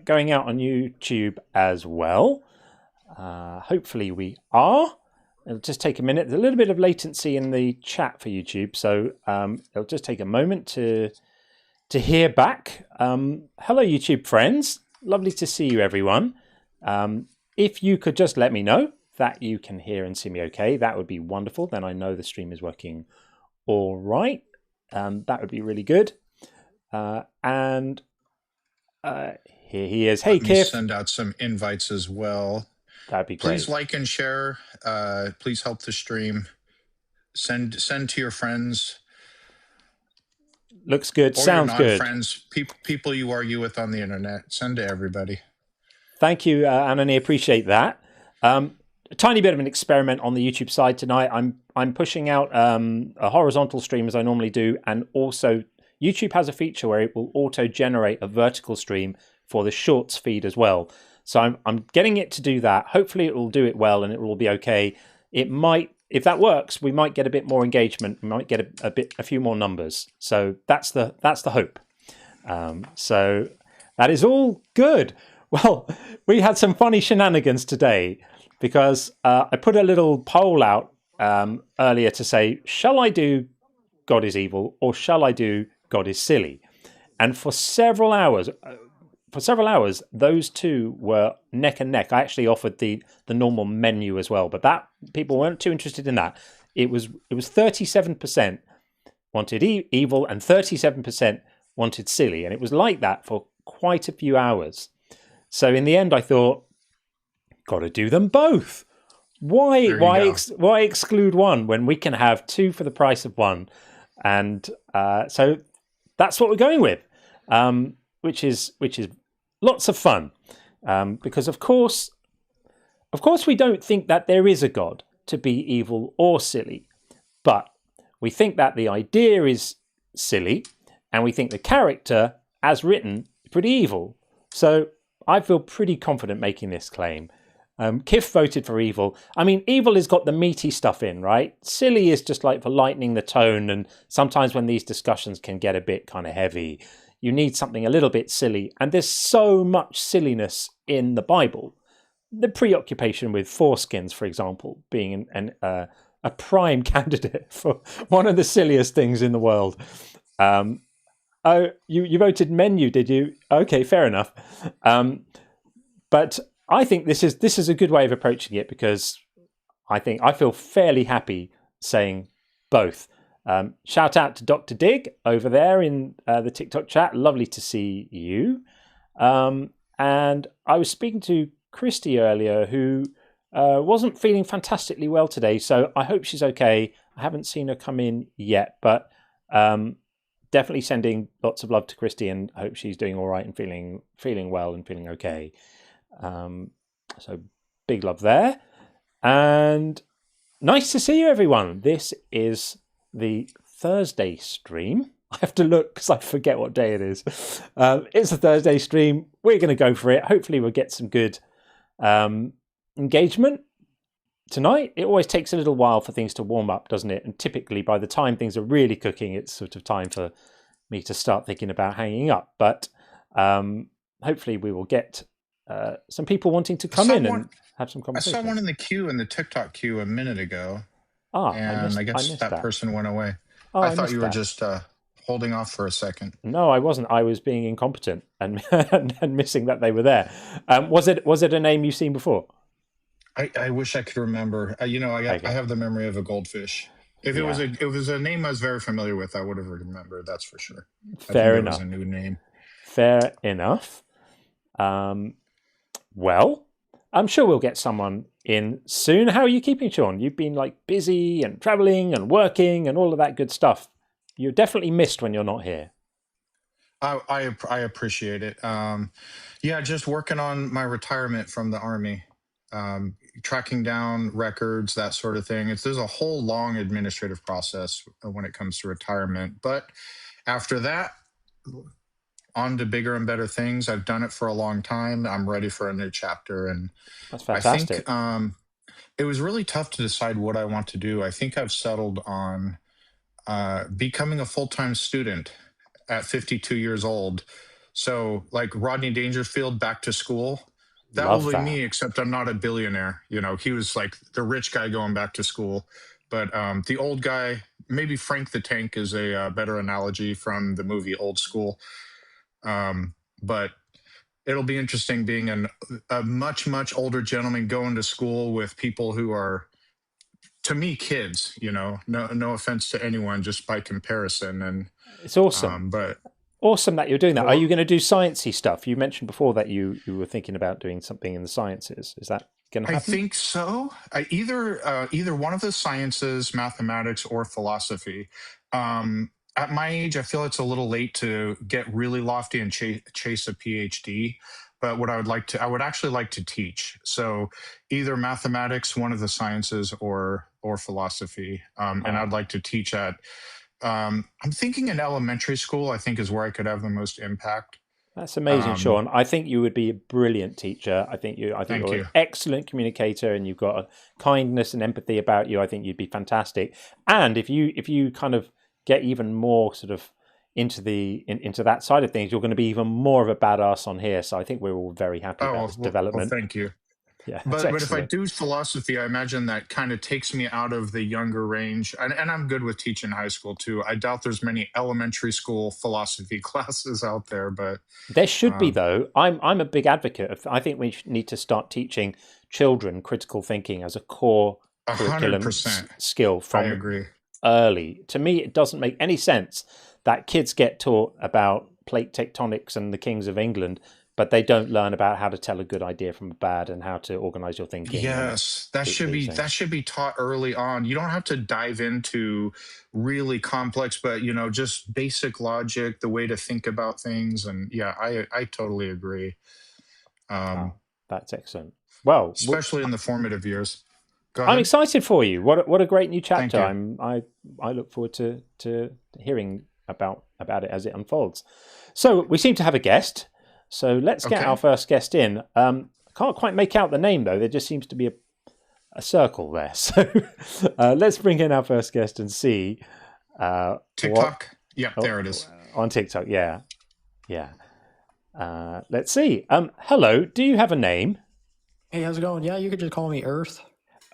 going out on YouTube as well. Hopefully we are. It'll just take a minute. There's a little bit of latency in the chat for YouTube, so it'll just take a moment to hear back. Hello, YouTube friends. Lovely to see you, everyone. If you could just let me know that you can hear and see me okay, that would be wonderful. Then I know the stream is working all right. That would be really good. And here he is. Hey, Kif. Send out some invites as well. That'd be great. Please like and share. Please help the stream. Send to your friends. Looks good. Or sounds your good. Friends, people you argue with on the internet. Send to everybody. Thank you, Anani. Appreciate that. A tiny bit of an experiment on the YouTube side tonight. I'm pushing out a horizontal stream as I normally do, and also YouTube has a feature where it will auto-generate a vertical stream for the Shorts feed as well. So I'm getting it to do that. Hopefully it will do it well and it will be okay. It might, if that works, we might get a bit more engagement. We might get a few more numbers. So that's the hope. So that is all good. Well, we had some funny shenanigans today because I put a little poll out earlier to say, shall I do God is evil or shall I do God is silly? And for several hours, those two were neck and neck. I actually offered the normal menu as well, but that people weren't too interested in that. It was 37% wanted evil and 37% wanted silly, and it was like that for quite a few hours. So in the end, I thought, got to do them both. Why exclude one when we can have two for the price of one? And so that's what we're going with, which is lots of fun, because of course we don't think that there is a God to be evil or silly, but we think that the idea is silly, and we think the character, as written, is pretty evil. So I feel pretty confident making this claim. Kif voted for evil. I mean, evil has got the meaty stuff in, right? Silly is just like for lightening the tone, and sometimes when these discussions can get a bit kind of heavy, you need something a little bit silly. And there's so much silliness in the Bible. The preoccupation with foreskins, for example, being a prime candidate for one of the silliest things in the world. Oh, you voted menu, did you? Okay, fair enough. But I think this is a good way of approaching it, because I feel fairly happy saying both. Shout out to Dr. Dig over there in the TikTok chat. Lovely to see you. And I was speaking to Christy earlier, who wasn't feeling fantastically well today, so I hope she's okay. I haven't seen her come in yet, but definitely sending lots of love to Christy, and hope she's doing all right and feeling well and feeling okay. So big love there, and nice to see you, everyone. This is the Thursday stream. I have to look because I forget what day it is. It's a Thursday stream. We're going to go for it. Hopefully we'll get some good engagement tonight. It always takes a little while for things to warm up, doesn't it? And typically by the time things are really cooking, it's sort of time for me to start thinking about hanging up. But hopefully we will get some people wanting to come in and have some conversation. I saw one in the queue, in the TikTok queue, a minute ago. And I guess that person went away. Oh, I thought you were just holding off for a second. No, I wasn't. I was being incompetent and and missing that they were there. Was it a name you've seen before? I wish I could remember. I have the memory of a goldfish. If it was a name I was very familiar with, I would have remembered. That's for sure. Fair enough. It was a new name. Fair enough. Well, I'm sure we'll get someone in soon. How are you keeping, Sean? You've been like busy and traveling and working and all of that good stuff. You're definitely missed when you're not here. I appreciate it. Just working on my retirement from the Army, tracking down records, that sort of thing. There's a whole long administrative process when it comes to retirement. But after that, on to bigger and better things. I've done it for a long time. I'm ready for a new chapter. And that's fantastic. I think it was really tough to decide what I want to do. I think I've settled on becoming a full-time student at 52 years old, So like Rodney Dangerfield, Back to School. That will Love be that. me, except I'm not a billionaire. He was like the rich guy going back to school. But the old guy, maybe Frank the Tank is a better analogy from the movie Old School. But it'll be interesting being a much, much older gentleman going to school with people who are, to me, kids. No offense to anyone, just by comparison. And It's awesome. but Awesome that you're doing that. Are well, you going to do sciencey stuff? You mentioned before that you were thinking about doing something in the sciences. Is that going to I happen? think so. Either one of the sciences, mathematics or philosophy. At my age, I feel it's a little late to get really lofty and chase a PhD. But what I would actually like to teach. So either mathematics, one of the sciences, or philosophy. And I'd like to teach at. I'm thinking in elementary school. I think is where I could have the most impact. That's amazing, Um, Sean. I think you would be a brilliant teacher. I think you're thank an you. excellent communicator, and you've got a kindness and empathy about you. I think you'd be fantastic. And if you kind of get even more sort of into that side of things, you're going to be even more of a badass on here. So I think we're all very happy Oh about this well, development. thank you. Yeah, that's But if I excellent. do philosophy, I imagine that kind of takes me out of the younger range. And I'm good with teaching high school too. I doubt there's many elementary school philosophy classes out there, but There should be, um, though. I'm a big advocate of. I think we need to start teaching children critical thinking as a core a hundred curriculum percent, skill I from agree. early. To me, it doesn't make any sense that kids get taught about plate tectonics and the kings of England, but they don't learn about how to tell a good idea from a bad and how to organize your thinking. And Yes, that should these be things. taught early on. You don't have to dive into really complex, but just basic logic, the way to think about things. And yeah, I totally agree. Um, Oh, that's excellent. Well, especially in the formative years. Go I'm ahead. excited for you. What a great new Thank chapter. you. I look forward to hearing about it as it unfolds. So we seem to have a guest. So let's get our Okay. first guest in. Can't quite make out the name though. There just seems to be a circle there. So let's bring in our first guest and see what TikTok. Yep, oh, there it is. on TikTok. Yeah, yeah. Let's see. Hello. Do you have a name? Hey, how's it going? Yeah, you could just call me Earth.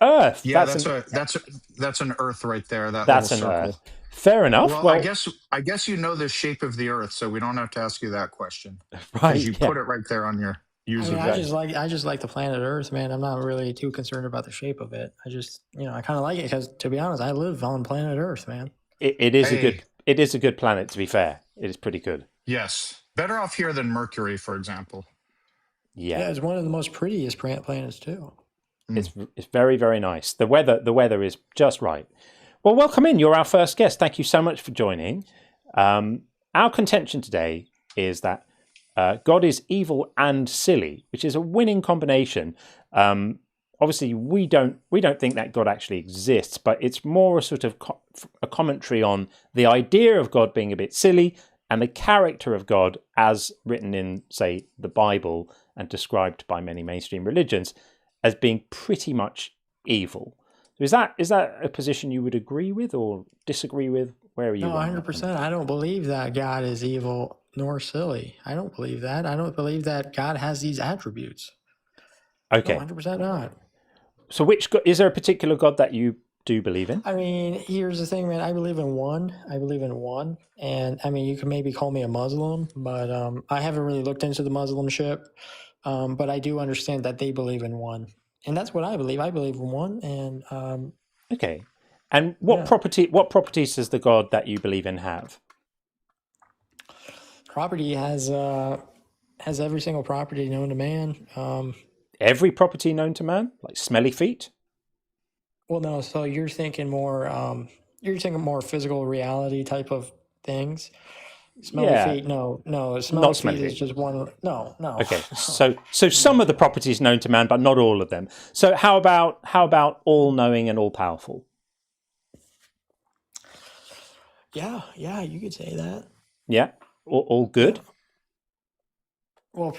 Earth. Yeah, that's an Earth right there. That little That's an circle. Earth. Fair enough. Well, I Well, guess I guess you know the shape of the Earth, so we don't have to ask you that question because right. you Yeah. put it right there on your I mean, user. Exactly. I just like the planet Earth, man. I'm not really too concerned about the shape of it. I just, I kind of like it because, to be honest, I live on planet Earth, man. It is a Hey, good planet. To be fair, it is pretty good. yes, better off here than Mercury, for example. Yeah, Yeah, it's one of the most prettiest planets too. Mm. it's very very nice. The weather is just right. Well, welcome in. You're our first guest. Thank you so much for joining. Our contention today is that God is evil and silly, which is a winning combination. Obviously, we don't think that God actually exists, but it's more a sort of a commentary on the idea of God being a bit silly and the character of God as written in, say, the Bible and described by many mainstream religions as being pretty much evil. So is that a position you would agree with or disagree with? Where are No, you on that one? 100%. I don't believe that God is evil nor silly. I don't believe that. I don't believe that God has these attributes. No, Okay. 100% not. So is there a particular God that you do believe in? I mean, here's the thing, man. I believe in one. And I mean, you can maybe call me a Muslim, but I haven't really looked into the Muslim ship. But I do understand that they believe in one. And that's what I believe. I believe in one. And Okay. And yeah, what properties does the God that you believe in have? property has every single property known to man. Every property known to man, like smelly feet? Well, no. So you're thinking more physical reality type of things. Smelly Yeah, feet, no. Smelly not feet smelly is feet. just one. No, no, Okay, no, so some of the properties known to man, but not all of them. So how about all knowing and all powerful? Yeah, you could say that. Yeah, all Yeah. good. Well,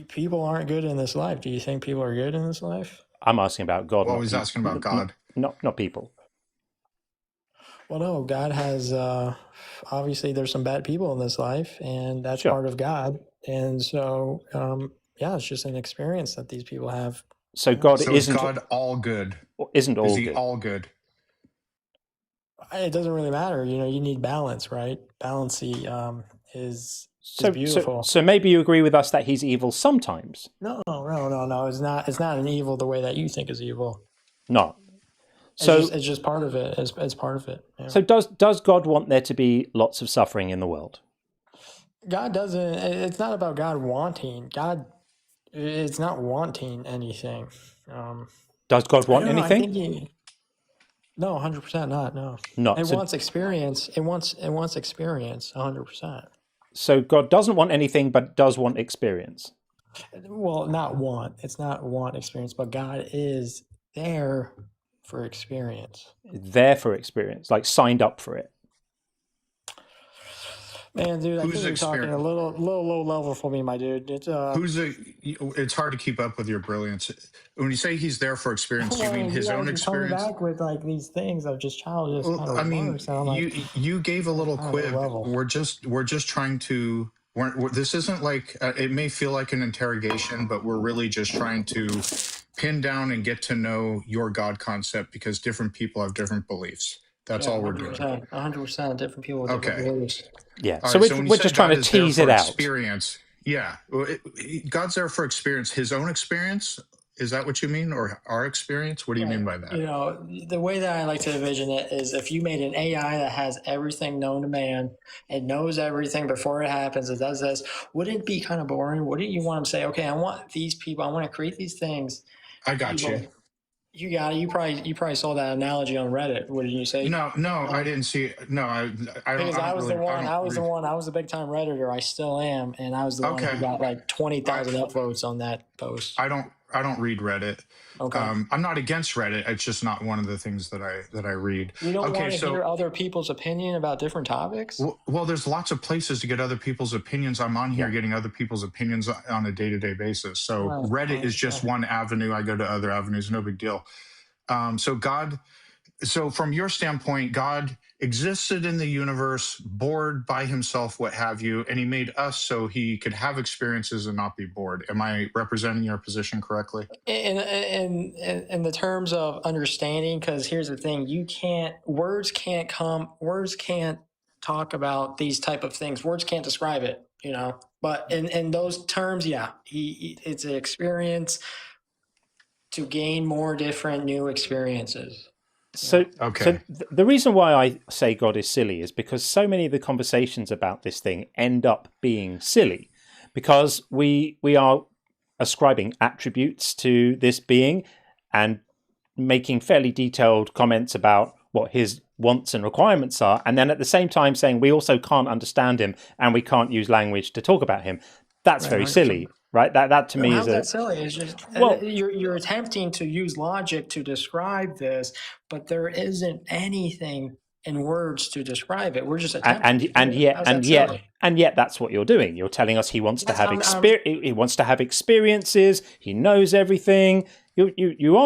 people aren't good in this life. Do you think people are good in this life? I'm asking about God, Well, not he's people, asking about God. not people. Well, no, God has obviously there's some bad people in this life, and that's Sure. part of God. And so, yeah, it's just an experience that these people have. So Yeah. God So is isn't God all good? isn't Is all he good. all good? It doesn't really matter. You know, you need balance, right? Balancy is So beautiful. so maybe you agree with us that he's evil sometimes. No. It's not. It's not an evil the way that you think is evil. No. So It's just part of it. It's part of it. Yeah. so does God want there to be lots of suffering in the world? God doesn't. It's not about God wanting. God, it's not wanting anything. Does God I want don't know. I anything? think no, 100% not. No, Not. it So, wants experience. It wants experience. 100%. so God doesn't want anything, but does want experience. Well, not want. It's not want experience, but God is there for experience. There for experience, like signed up for it. Man, dude, I Who's think you're talking a experienced? little low level for me, my dude. It's It's hard to keep up with your brilliance. When you say he's there for experience, do you mean well, you his own guys are coming experience? back with like these things of just childish Well, kind of I mean, remarks, and I'm like, you gave a little kind of low quib. level. We're just trying to. This isn't like it may feel like an interrogation, but we're really just trying to pin down and get to know your God concept because different people have different beliefs. That's Yeah, all we're doing. 100%. Different people with different Okay. beliefs. Yeah. All So right. So when you we're said just trying God to is there tease it for out. experience, yeah, God's there for experience. His own experience. Is that what you mean, or our experience? What do you mean by that? You know, the way that I like to envision it is if you made an AI that has everything known to man, it knows everything before it happens, it does this, wouldn't it be kind of boring? Wouldn't you want to say, okay, I want these people, I want to create these things. I got you. You got it. You probably saw that analogy on Reddit. What did you say? No, I didn't see. No, I Because don't I was the really. I one. don't I was the read. one. I was a big time Redditor. I still am, and I was the one who Okay. got like 20,000 I upvotes on that post. I don't read Reddit. Okay. I'm not against Reddit. It's just not one of the things that I read. You don't Okay, want to so hear other people's opinion about different topics? well, there's lots of places to get other people's opinions. I'm on here getting other people's opinions on a day-to-day basis. So Well, Reddit is just one avenue. I go to other avenues, no big deal. So from your standpoint, God existed in the universe, bored by himself, what have you, and he made us so he could have experiences and not be bored. Am I representing your position correctly? In the terms of understanding, because here's the thing, words can't talk about these type of things. Words can't describe it, you know. But in those terms, yeah, it's an experience to gain more different new experiences. So, Okay. The reason why I say God is silly is because so many of the conversations about this thing end up being silly, because we are ascribing attributes to this being and making fairly detailed comments about what his wants and requirements are, and then at the same time saying we also can't understand him and we can't use language to talk about him. That's very silly, right? That to me How's is that silly? It's just you're attempting to use logic to describe this, but there isn't anything in words to describe it. We're just attempting. and yet that's what you're doing. You're telling us he wants to have he wants to have experiences. He knows everything. You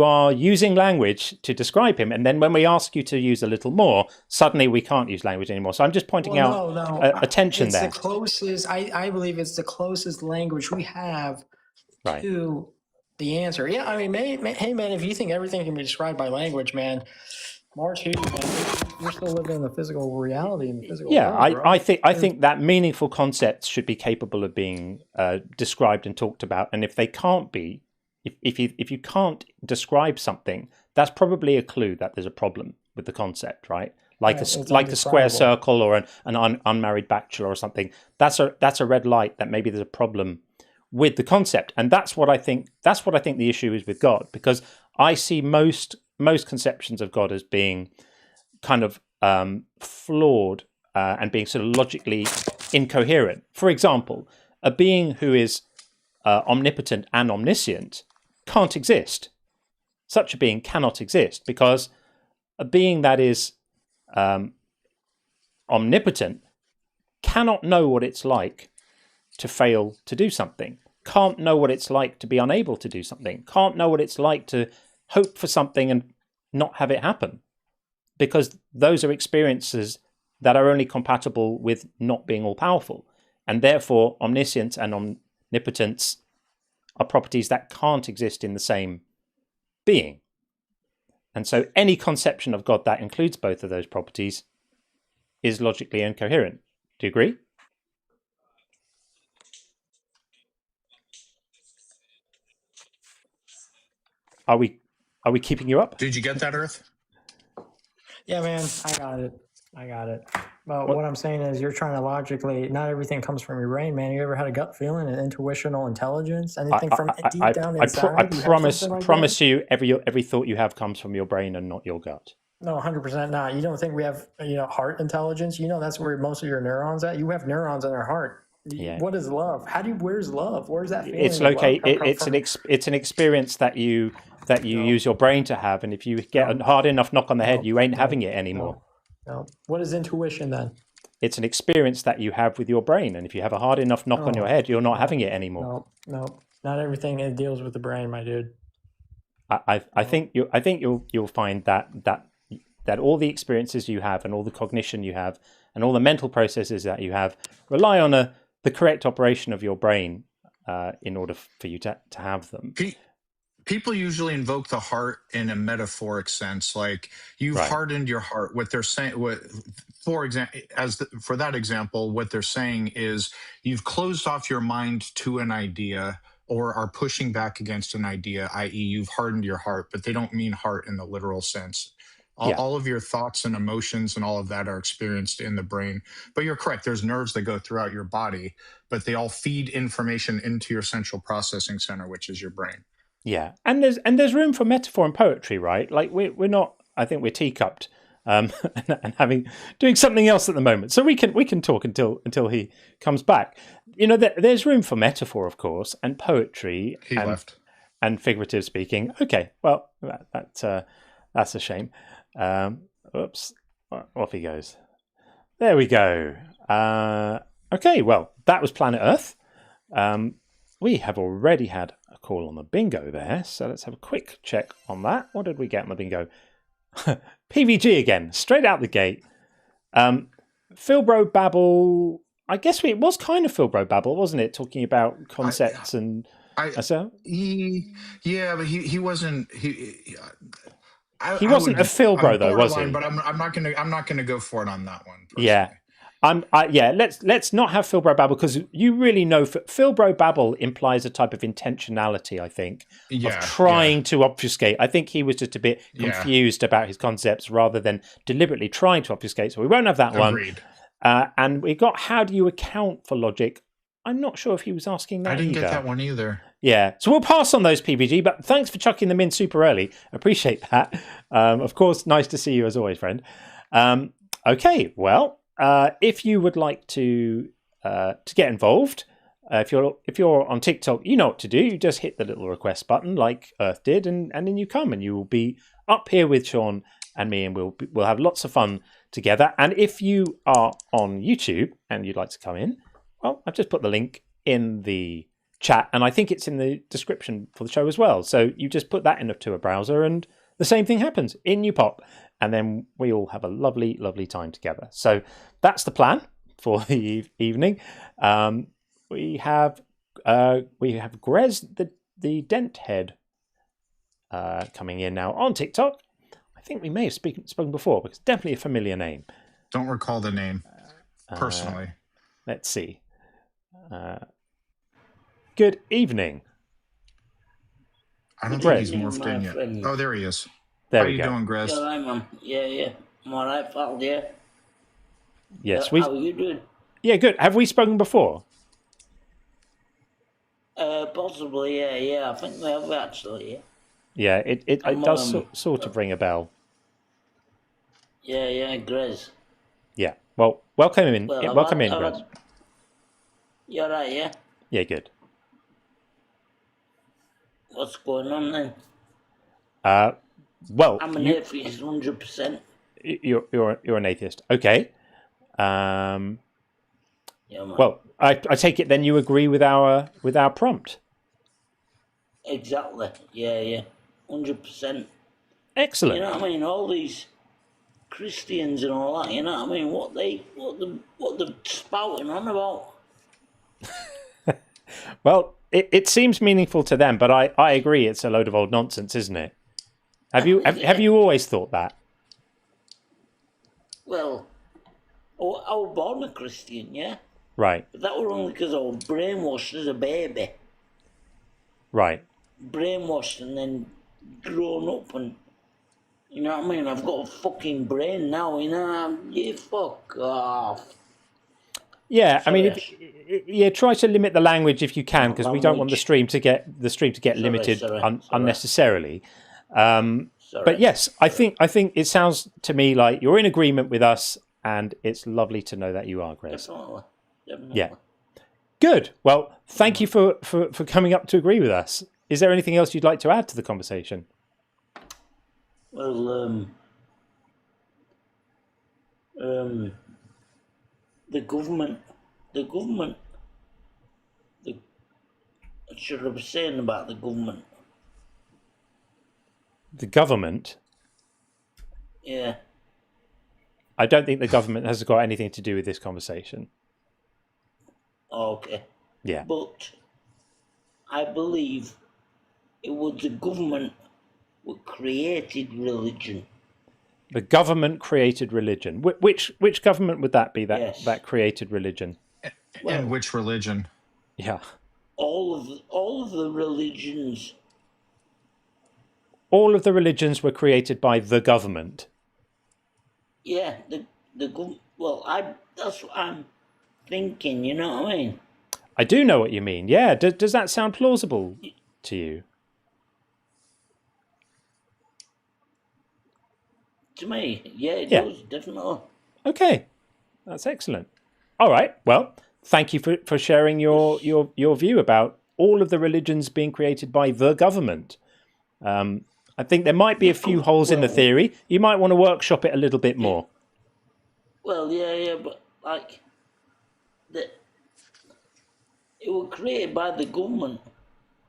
are using language to describe him, and then when we ask you to use a little more, suddenly we can't use language anymore. So I'm just pointing out a tension there. It's the closest. I believe it's the closest language we have to the answer. Yeah, I mean, hey man, if you think everything can be described by language, man, March here, man. You're still living in the physical reality in the physical world, bro. I think that meaningful concepts should be capable of being described and talked about, and if they can't be, if you can't describe something, that's probably a clue that there's a problem with the concept, right? Like the square circle or an unmarried bachelor or something. That's a red light that maybe there's a problem with the concept, and that's what I think the issue is with God, because I see most conceptions of God as being kind of flawed and being sort of logically incoherent. For example, a being who is omnipotent and omniscient can't exist. Such a being cannot exist, because a being that is omnipotent cannot know what it's like to fail to do something, can't know what it's like to be unable to do something, can't know what it's like to hope for something and not have it happen, because those are experiences that are only compatible with not being all powerful. And therefore, omniscience and omnipotence are properties that can't exist in the same being. And so any conception of God that includes both of those properties is logically incoherent. Do you agree? Are we keeping you up? Did you get that, Earth? Yeah, man, I got it. But what I'm saying is, you're trying to logically. Not everything comes from your brain, man. You ever had a gut feeling, an intuitional intelligence, anything from deep down inside? I promise you, every thought you have comes from your brain and not your gut. No, 100% not. You don't think we have, heart intelligence? That's where most of your neurons at. You have neurons in our heart. Yeah. What is love? Where's love? Where's that feeling? It's located. It's an experience that you use your brain to have, and if you get a hard enough knock on the head, you ain't having it anymore. No. What is intuition then? It's an experience that you have with your brain, and if you have a hard enough knock on your head, you're not having it anymore. No, not everything deals with the brain, my dude. I think you'll find that all the experiences you have, and all the cognition you have, and all the mental processes that you have rely on the correct operation of your brain in order for you to have them. People usually invoke the heart in a metaphoric sense, like you've hardened your heart. What they're saying, for that example, what they're saying is you've closed off your mind to an idea, or are pushing back against an idea, i.e., you've hardened your heart. But they don't mean heart in the literal sense. All of your thoughts and emotions and all of that are experienced in the brain. But you're correct. There's nerves that go throughout your body, but they all feed information into your central processing center, which is your brain. Yeah, and there's room for metaphor and poetry, right? Like we're not. I think we're teacupped and doing something else at the moment, so we can talk until he comes back. There's room for metaphor, of course, and poetry. He left. And figurative speaking. Okay, well that's a shame. Oops, off he goes. There we go. Okay, well that was Planet Earth. We have already had a call on the bingo there, so let's have a quick check on that. What did we get on the bingo? PVG again, straight out the gate. Philbro Babble. I guess it was kind of Philbro Babble, wasn't it? Talking about concepts and so. Yeah, but he wasn't. He wasn't a Philbro though, was he? But I'm not gonna go for it on that one. Personally. Yeah. Let's not have Philbro Babble, because you really know Philbro Babble implies a type of intentionality, I think, of trying to obfuscate. I think he was just a bit confused about his concepts rather than deliberately trying to obfuscate. So we won't have that Agreed. one. And we got, how do you account for logic? I'm not sure if he was asking that. I didn't get that one either. Yeah, so we'll pass on those, PVG, but thanks for chucking them in super early. Appreciate that. Of course, nice to see you as always, friend. Okay, well, if you would like to get involved, if you're on TikTok, you know what to do. You just hit the little request button like Earth did, and then you come and you will be up here with Sean and me, and we'll have lots of fun together. And if you are on YouTube and you'd like to come in, well, I've just put the link in the chat, and I think it's in the description for the show as well. So you just put that into a browser, and the same thing happens. In you pop, and then we all have a lovely, lovely time together. So that's the plan for the evening. We have Grez, the dent head, coming in now on TikTok. I think we may have spoken before, because it's definitely a familiar name. Don't recall the name personally. Let's see. Good evening. I don't think he's morphed in yet. Oh, there he is. How you doing, Grez? Yeah. I'm all right, pal, yeah. Yes, how are you doing? Yeah, good. Have we spoken before? Possibly, yeah. I think we have actually, yeah. It does sort of ring a bell. Yeah, Grez. Yeah. Well, welcome in. Welcome in, Grez. You're right, yeah? Yeah, good. What's going on then? Well, I'm an atheist, 100%. You're an atheist. Okay. Yeah, man. Well, I take it then you agree with our prompt. Exactly. Yeah. 100%. Excellent. You know what I mean? All these Christians and all that. You know what I mean? What they're spouting on about? Well, it seems meaningful to them, but I agree it's a load of old nonsense, isn't it? Have you always thought that? Well, I was born a Christian, yeah. Right. But that were only because I was brainwashed as a baby. Right. Brainwashed and then grown up and, you know what I mean? I've got a fucking brain now, you know? You fuck off. Yeah, Sorry, I mean, try to limit the language if you can, because we don't want the stream to get limited unnecessarily. But yes, I think it sounds to me like you're in agreement with us, and it's lovely to know that you are, Grez. Definitely. Yeah, good. Well, thank you for coming up to agree with us. Is there anything else you'd like to add to the conversation? Well, the government, what should I be saying about the government? The government? Yeah. I don't think the government has got anything to do with this conversation. Okay. Yeah. But I believe it was the government who created religion. The government created religion. Which government would that be that created religion? And which religion? Yeah. All of the religions. All of the religions were created by the government. Yeah, that's what I'm thinking. You know what I mean? I do know what you mean. Yeah. Does that sound plausible to you? To me, yeah, it does, definitely. Okay, that's excellent. All right, well, thank you for sharing your view about all of the religions being created by the government. I think there might be a few holes in the theory. You might want to workshop it a little bit more. Well, yeah, but like, it was created by the government,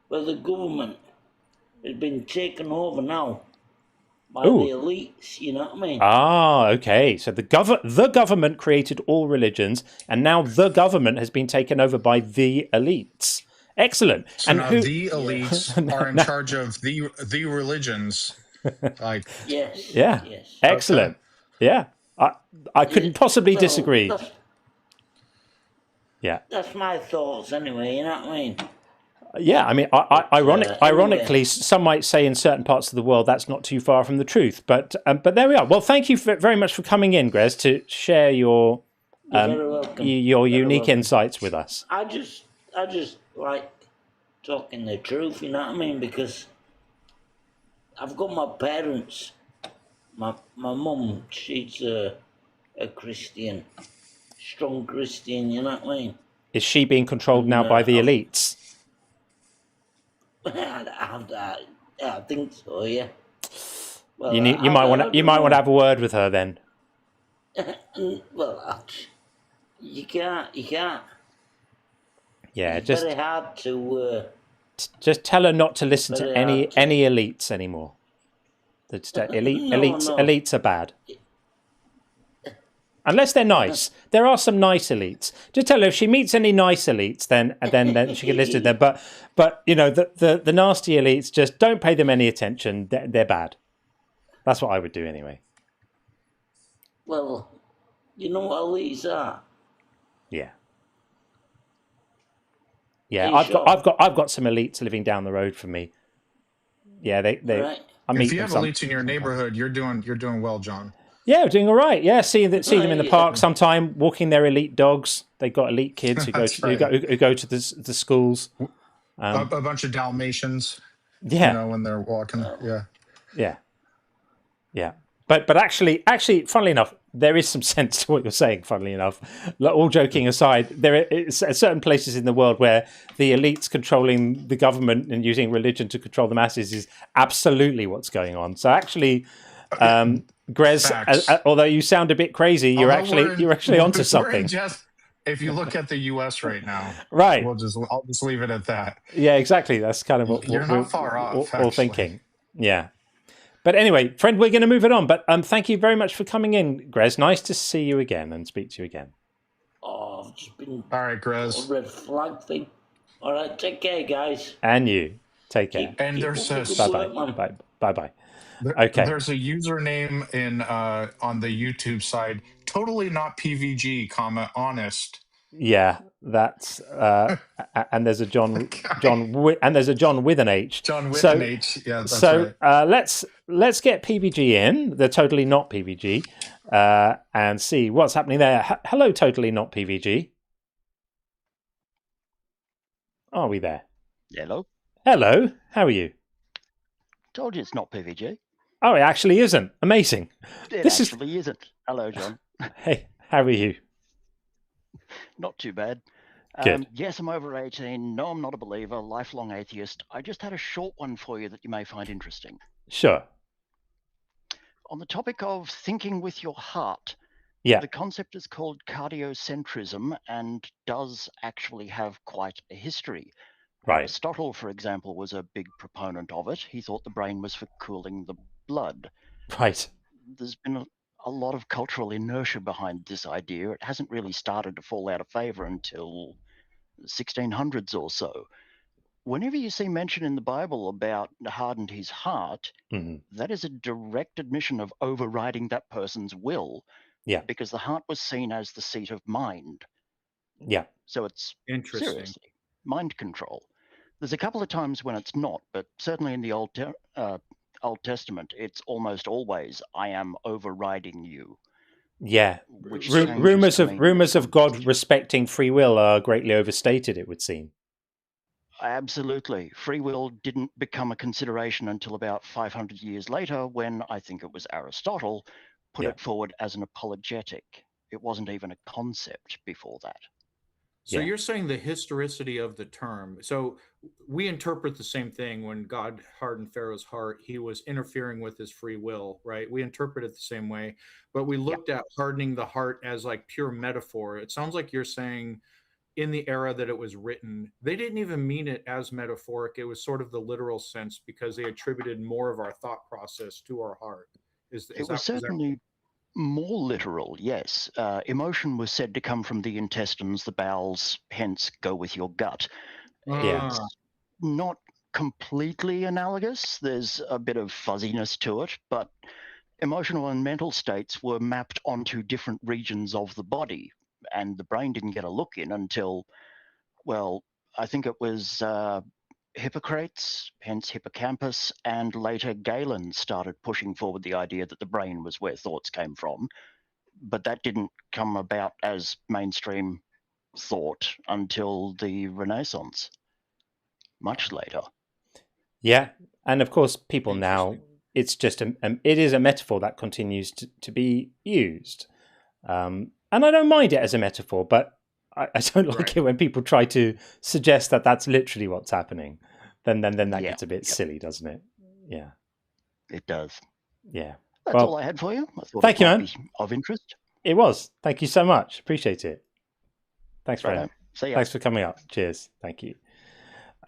but the government has been taken over now by the elites, you know what I mean? Ah, okay. So the government created all religions, and now the government has been taken over by the elites. Excellent. So and now the elites are in charge of the religions. Like yes. Yeah. Yes. Excellent. Okay. Yeah. I couldn't possibly disagree. That's my thoughts anyway, you know what I mean? Yeah, I mean, ironically, some might say in certain parts of the world that's not too far from the truth. But there we are. Well, thank you very much for coming in, Grez, to share your unique insights with us. I just like talking the truth, you know what I mean? Because I've got my parents. My mum, she's a Christian, strong Christian, you know what I mean? Is she being controlled now by the elites? I think so, yeah. Well, you might want to have a word with her then. Well, you can't. Yeah, it's very hard to. Just tell her not to listen to any elites anymore. Elites are bad. Unless they're nice. There are some nice elites. Just tell her if she meets any nice elites, then she can listen to them. But you know, the nasty elites, just don't pay them any attention. They're bad. That's what I would do anyway. Well, you know what elites are? Yeah. Yeah, I've got some elites living down the road from me. Yeah, they right. If you have elites in your neighborhood, you're doing well, John. Yeah, doing all right. Yeah, see them in the park sometime, walking their elite dogs. They've got elite kids who go to the schools. A bunch of Dalmatians. Yeah, you know, when they're walking. Yeah. But actually, funnily enough, there is some sense to what you're saying. Funnily enough, all joking aside, there are certain places in the world where the elites controlling the government and using religion to control the masses is absolutely what's going on. So actually. Grez, although you sound a bit crazy, you're actually onto something. If you look at the U.S. right now, right? I'll just leave it at that. Yeah, exactly. That's kind of what you're not far off. All thinking. Yeah, But anyway, friend, we're going to move it on. But thank you very much for coming in, Grez. Nice to see you again and speak to you again. Oh, I've just been All right, Grez. a red flag thing. All right, take care, guys. And you. Take care. And Keep there's up the a good work, man. Bye. Bye. Okay. There's a username in on the YouTube side, totally not PVG, honest. Yeah, that's and there's a John and there's a John with an H. John with an H. Yeah, that's right. Let's get PVG in. They're totally not PVG, and see what's happening there. Hello, totally not PVG. Are we there? Hello. Hello. How are you? Told you it's not PVG. Oh, it actually isn't. Amazing. It actually isn't. Hello, John. Hey, how are you? Not too bad. Good. Yes, I'm over 18. No, I'm not a believer. Lifelong atheist. I just had a short one for you that you may find interesting. Sure. On the topic of thinking with your heart, Yeah. the concept is called cardioentrism and does actually have quite a history. Right. Aristotle, for example, was a big proponent of it. He thought the brain was for cooling the blood. Right. There's been a lot of cultural inertia behind this idea. It hasn't really started to fall out of favor until the 1600s or so. Whenever you see mention in the Bible about hardened his heart, that is a direct admission of overriding that person's will. Yeah. Because the heart was seen as the seat of mind. Yeah. So it's interesting. Seriously mind control. There's a couple of times when it's not, but certainly in the Old Testament, it's almost always, I am overriding you. Yeah. Rumors of God respecting free will are greatly overstated, it would seem. Absolutely. Free will didn't become a consideration until about 500 years later, when I think it was Aristotle put it forward as an apologetic. It wasn't even a concept before that. So you're saying the historicity of the term. So we interpret the same thing. When God hardened Pharaoh's heart, he was interfering with his free will, right? We interpret it the same way, but we looked at hardening the heart as like pure metaphor. It sounds like you're saying in the era that it was written, they didn't even mean it as metaphoric. It was sort of the literal sense because they attributed more of our thought process to our heart. It was certainly more literal, yes. Emotion was said to come from the intestines, the bowels, hence go with your gut. It's not completely analogous. There's a bit of fuzziness to it, but emotional and mental states were mapped onto different regions of the body, and the brain didn't get a look in until, well, I think it was Hippocrates, hence hippocampus, and later Galen started pushing forward the idea that the brain was where thoughts came from. But that didn't come about as mainstream thought until the Renaissance, much later. Yeah, and of course, people now, it's just it is a metaphor that continues to be used, and I don't mind it as a metaphor, but I don't like it when people try to suggest that that's literally what's happening. Then that gets a bit silly, doesn't it? Yeah, it does. Yeah, that's all I had for you. I thought thank you, man. Of interest. It was. Thank you so much. Appreciate it. Thanks, friend. See ya. Thanks for coming up. Cheers. Thank you.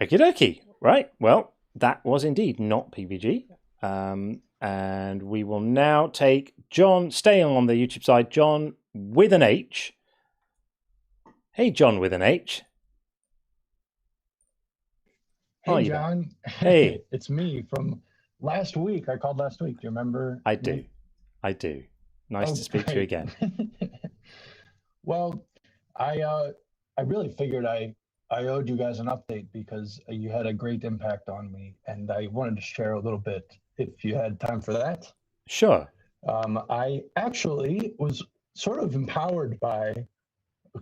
Okie dokie. Right. Well, that was indeed not PVG. And we will now take John, staying on the YouTube side, John with an H. Hey, John with an H. Hey, John. Hey. It's me from last week. I called last week. Do you remember? I do. Nice to speak to you again. Well, I really figured I owed you guys an update because you had a great impact on me, and I wanted to share a little bit if you had time for that. Sure. I actually was sort of empowered by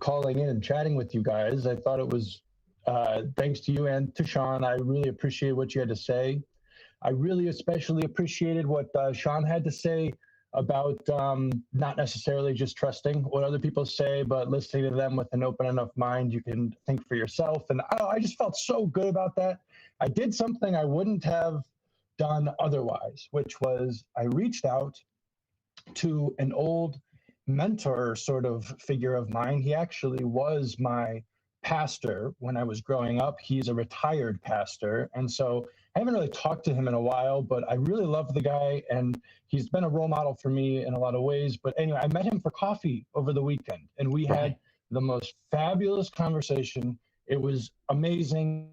calling in and chatting with you guys. I thought it was thanks to you and to Sean. I really appreciate what you had to say. I really especially appreciated what Sean had to say about not necessarily just trusting what other people say, but listening to them with an open enough mind you can think for yourself. And I just felt so good about that. I did something I wouldn't have done otherwise, which was I reached out to an old mentor sort of figure of mine. He actually was my pastor when I was growing up. He's a retired pastor. And so I haven't really talked to him in a while, but I really love the guy. And he's been a role model for me in a lot of ways. But anyway, I met him for coffee over the weekend, and we had the most fabulous conversation. It was amazing.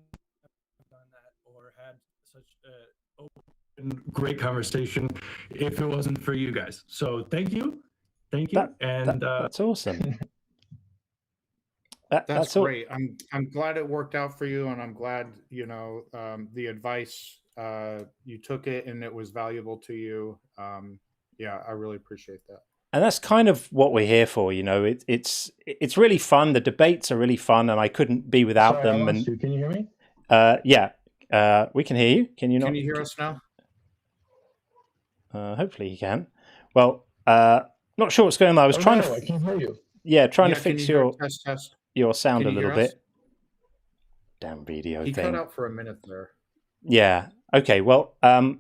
Done that or had such a open, great conversation if it wasn't for you guys. So thank you. That's awesome. That's great. I'm glad it worked out for you, and I'm glad the advice you took it and it was valuable to you. I really appreciate that. And that's kind of what we're here for. It's really fun. The debates are really fun, and I couldn't be without them. Can you hear me? We can hear you. Can you not? Can you hear us now? Hopefully you can. Well, not sure what's going on. I was trying to. I can hear you. Yeah, trying to fix your test. Your sound a little bit. Damn video thing. He cut out for a minute there. Yeah. Okay. Well, I'll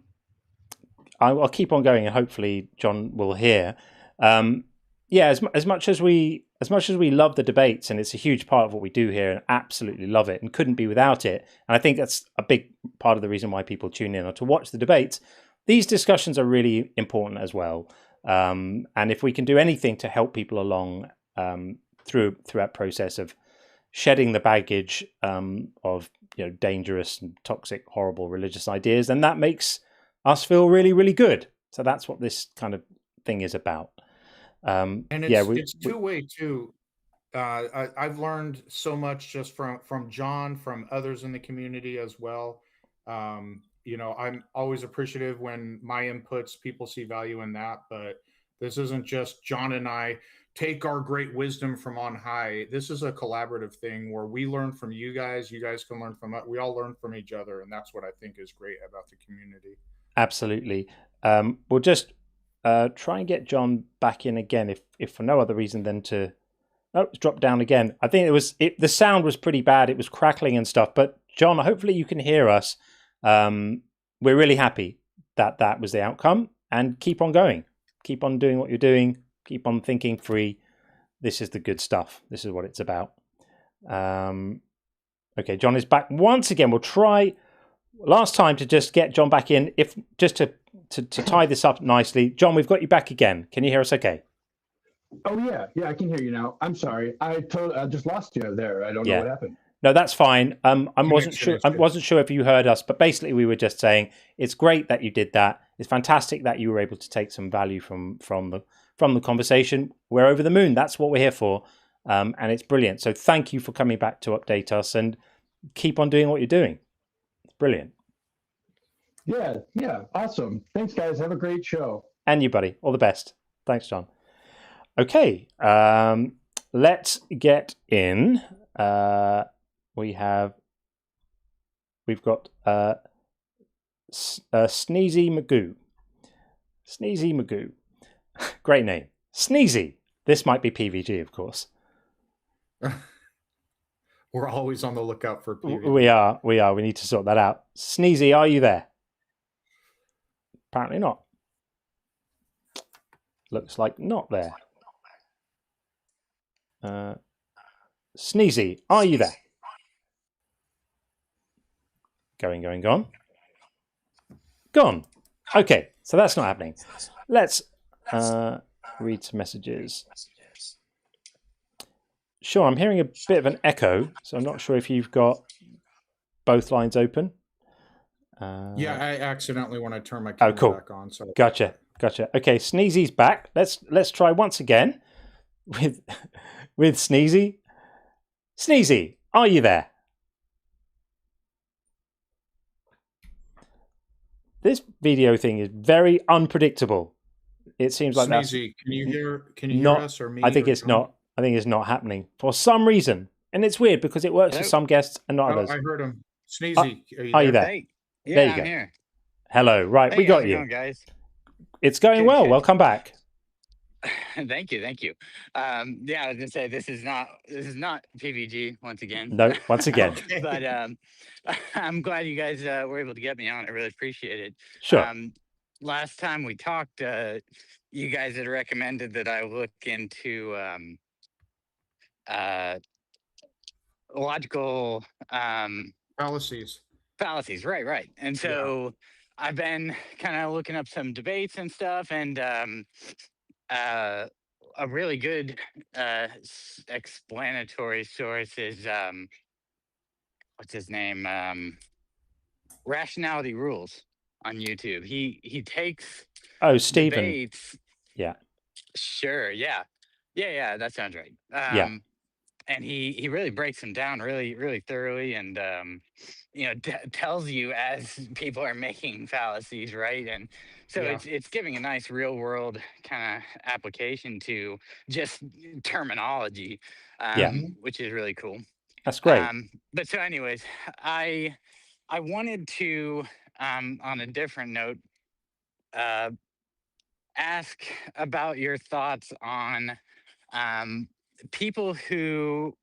keep on going, and hopefully John will hear. As much as we love the debates, and it's a huge part of what we do here, and absolutely love it, and couldn't be without it. And I think that's a big part of the reason why people tune in or to watch the debates. These discussions are really important as well. And if we can do anything to help people along through that process of shedding the baggage of dangerous and toxic, horrible religious ideas, then that makes us feel really, really good. So that's what this kind of thing is about. And it's two-way too. I've learned so much just from John, from others in the community as well. I'm always appreciative when my inputs, people see value in that, but this isn't just John and I take our great wisdom from on high. This is a collaborative thing where we learn from you guys can learn from us. We all learn from each other, and that's what I think is great about the community. Absolutely. We'll just try and get John back in again, if for no other reason than to... Oh, it's dropped down again. I think the sound was pretty bad. It was crackling and stuff. But John, hopefully you can hear us. We're really happy that was the outcome. And keep on going. Keep on doing what you're doing. Keep on thinking free. This is the good stuff. This is what it's about. Okay, John is back once again. We'll try last time to just get John back in. If just to tie this up nicely, John, we've got you back again. Can you hear us? Okay. Oh yeah, I can hear you now. I'm sorry, I just lost you there. I don't know what happened. No, that's fine. I wasn't sure if you heard us, but basically we were just saying it's great that you did that. It's fantastic that you were able to take some value from the conversation. We're over the moon. That's what we're here for, and it's brilliant. So thank you for coming back to update us, and keep on doing what you're doing. It's brilliant. Yeah, awesome. Thanks, guys. Have a great show. And you, buddy. All the best. Thanks, John. Okay, let's get in. We've got Sneezy Magoo. Sneezy Magoo. Great name. Sneezy. This might be PVG, of course. We're always on the lookout for PVG. We are. We need to sort that out. Sneezy, are you there? Apparently not. Looks like not there. Sneezy, are you there? Going. Gone. Okay, so that's not happening. Let's read some messages. Sure, I'm hearing a bit of an echo, so I'm not sure if you've got both lines open. Yeah, I accidentally when I turned my camera back on. So Gotcha. Okay, Sneezy's back. Let's try once again with Sneezy. Sneezy, are you there? This video thing is very unpredictable. It seems like that. Sneezy, can you hear us or me? I think it's not. I think it's not happening for some reason, and it's weird because it works for some guests and not others. I heard him. Sneezy, are you there? Hey. Yeah, there you I'm go. here. Hello. Right, hey, we got you. Going, guys? It's going well. Good. Welcome back. Thank you. Yeah, I was gonna say this is not PVG once again. No, once again. But I'm glad you guys were able to get me on. I really appreciate it. Sure. Last time we talked, you guys had recommended that I look into logical fallacies. Right. And so I've been kind of looking up some debates and stuff, and a really good explanatory source is what's his name? Rationality Rules on YouTube. He takes Stephen. debates. Yeah. Sure. Yeah. That sounds right. And he really breaks them down really thoroughly, and tells you as people are making fallacies, right? And so it's giving a nice real world kind of application to just terminology, which is really cool. That's great. But so anyways, I wanted to on a different note ask about your thoughts on people who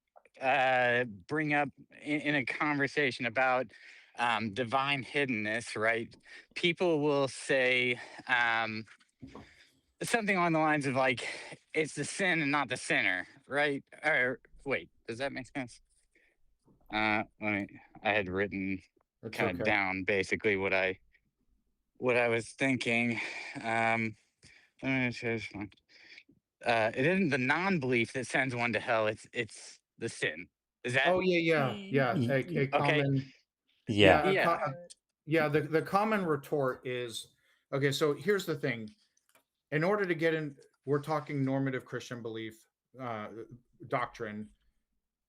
bring up in a conversation about divine hiddenness, right? People will say something along the lines of like, it's the sin and not the sinner, right? Or wait, does that make sense? I had written kind of down basically what I was thinking. It isn't the non-belief that sends one to hell. It's the sin. Is that? Oh yeah. A common. The common retort is, okay, so here's the thing. In order to get in, we're talking normative Christian belief, doctrine.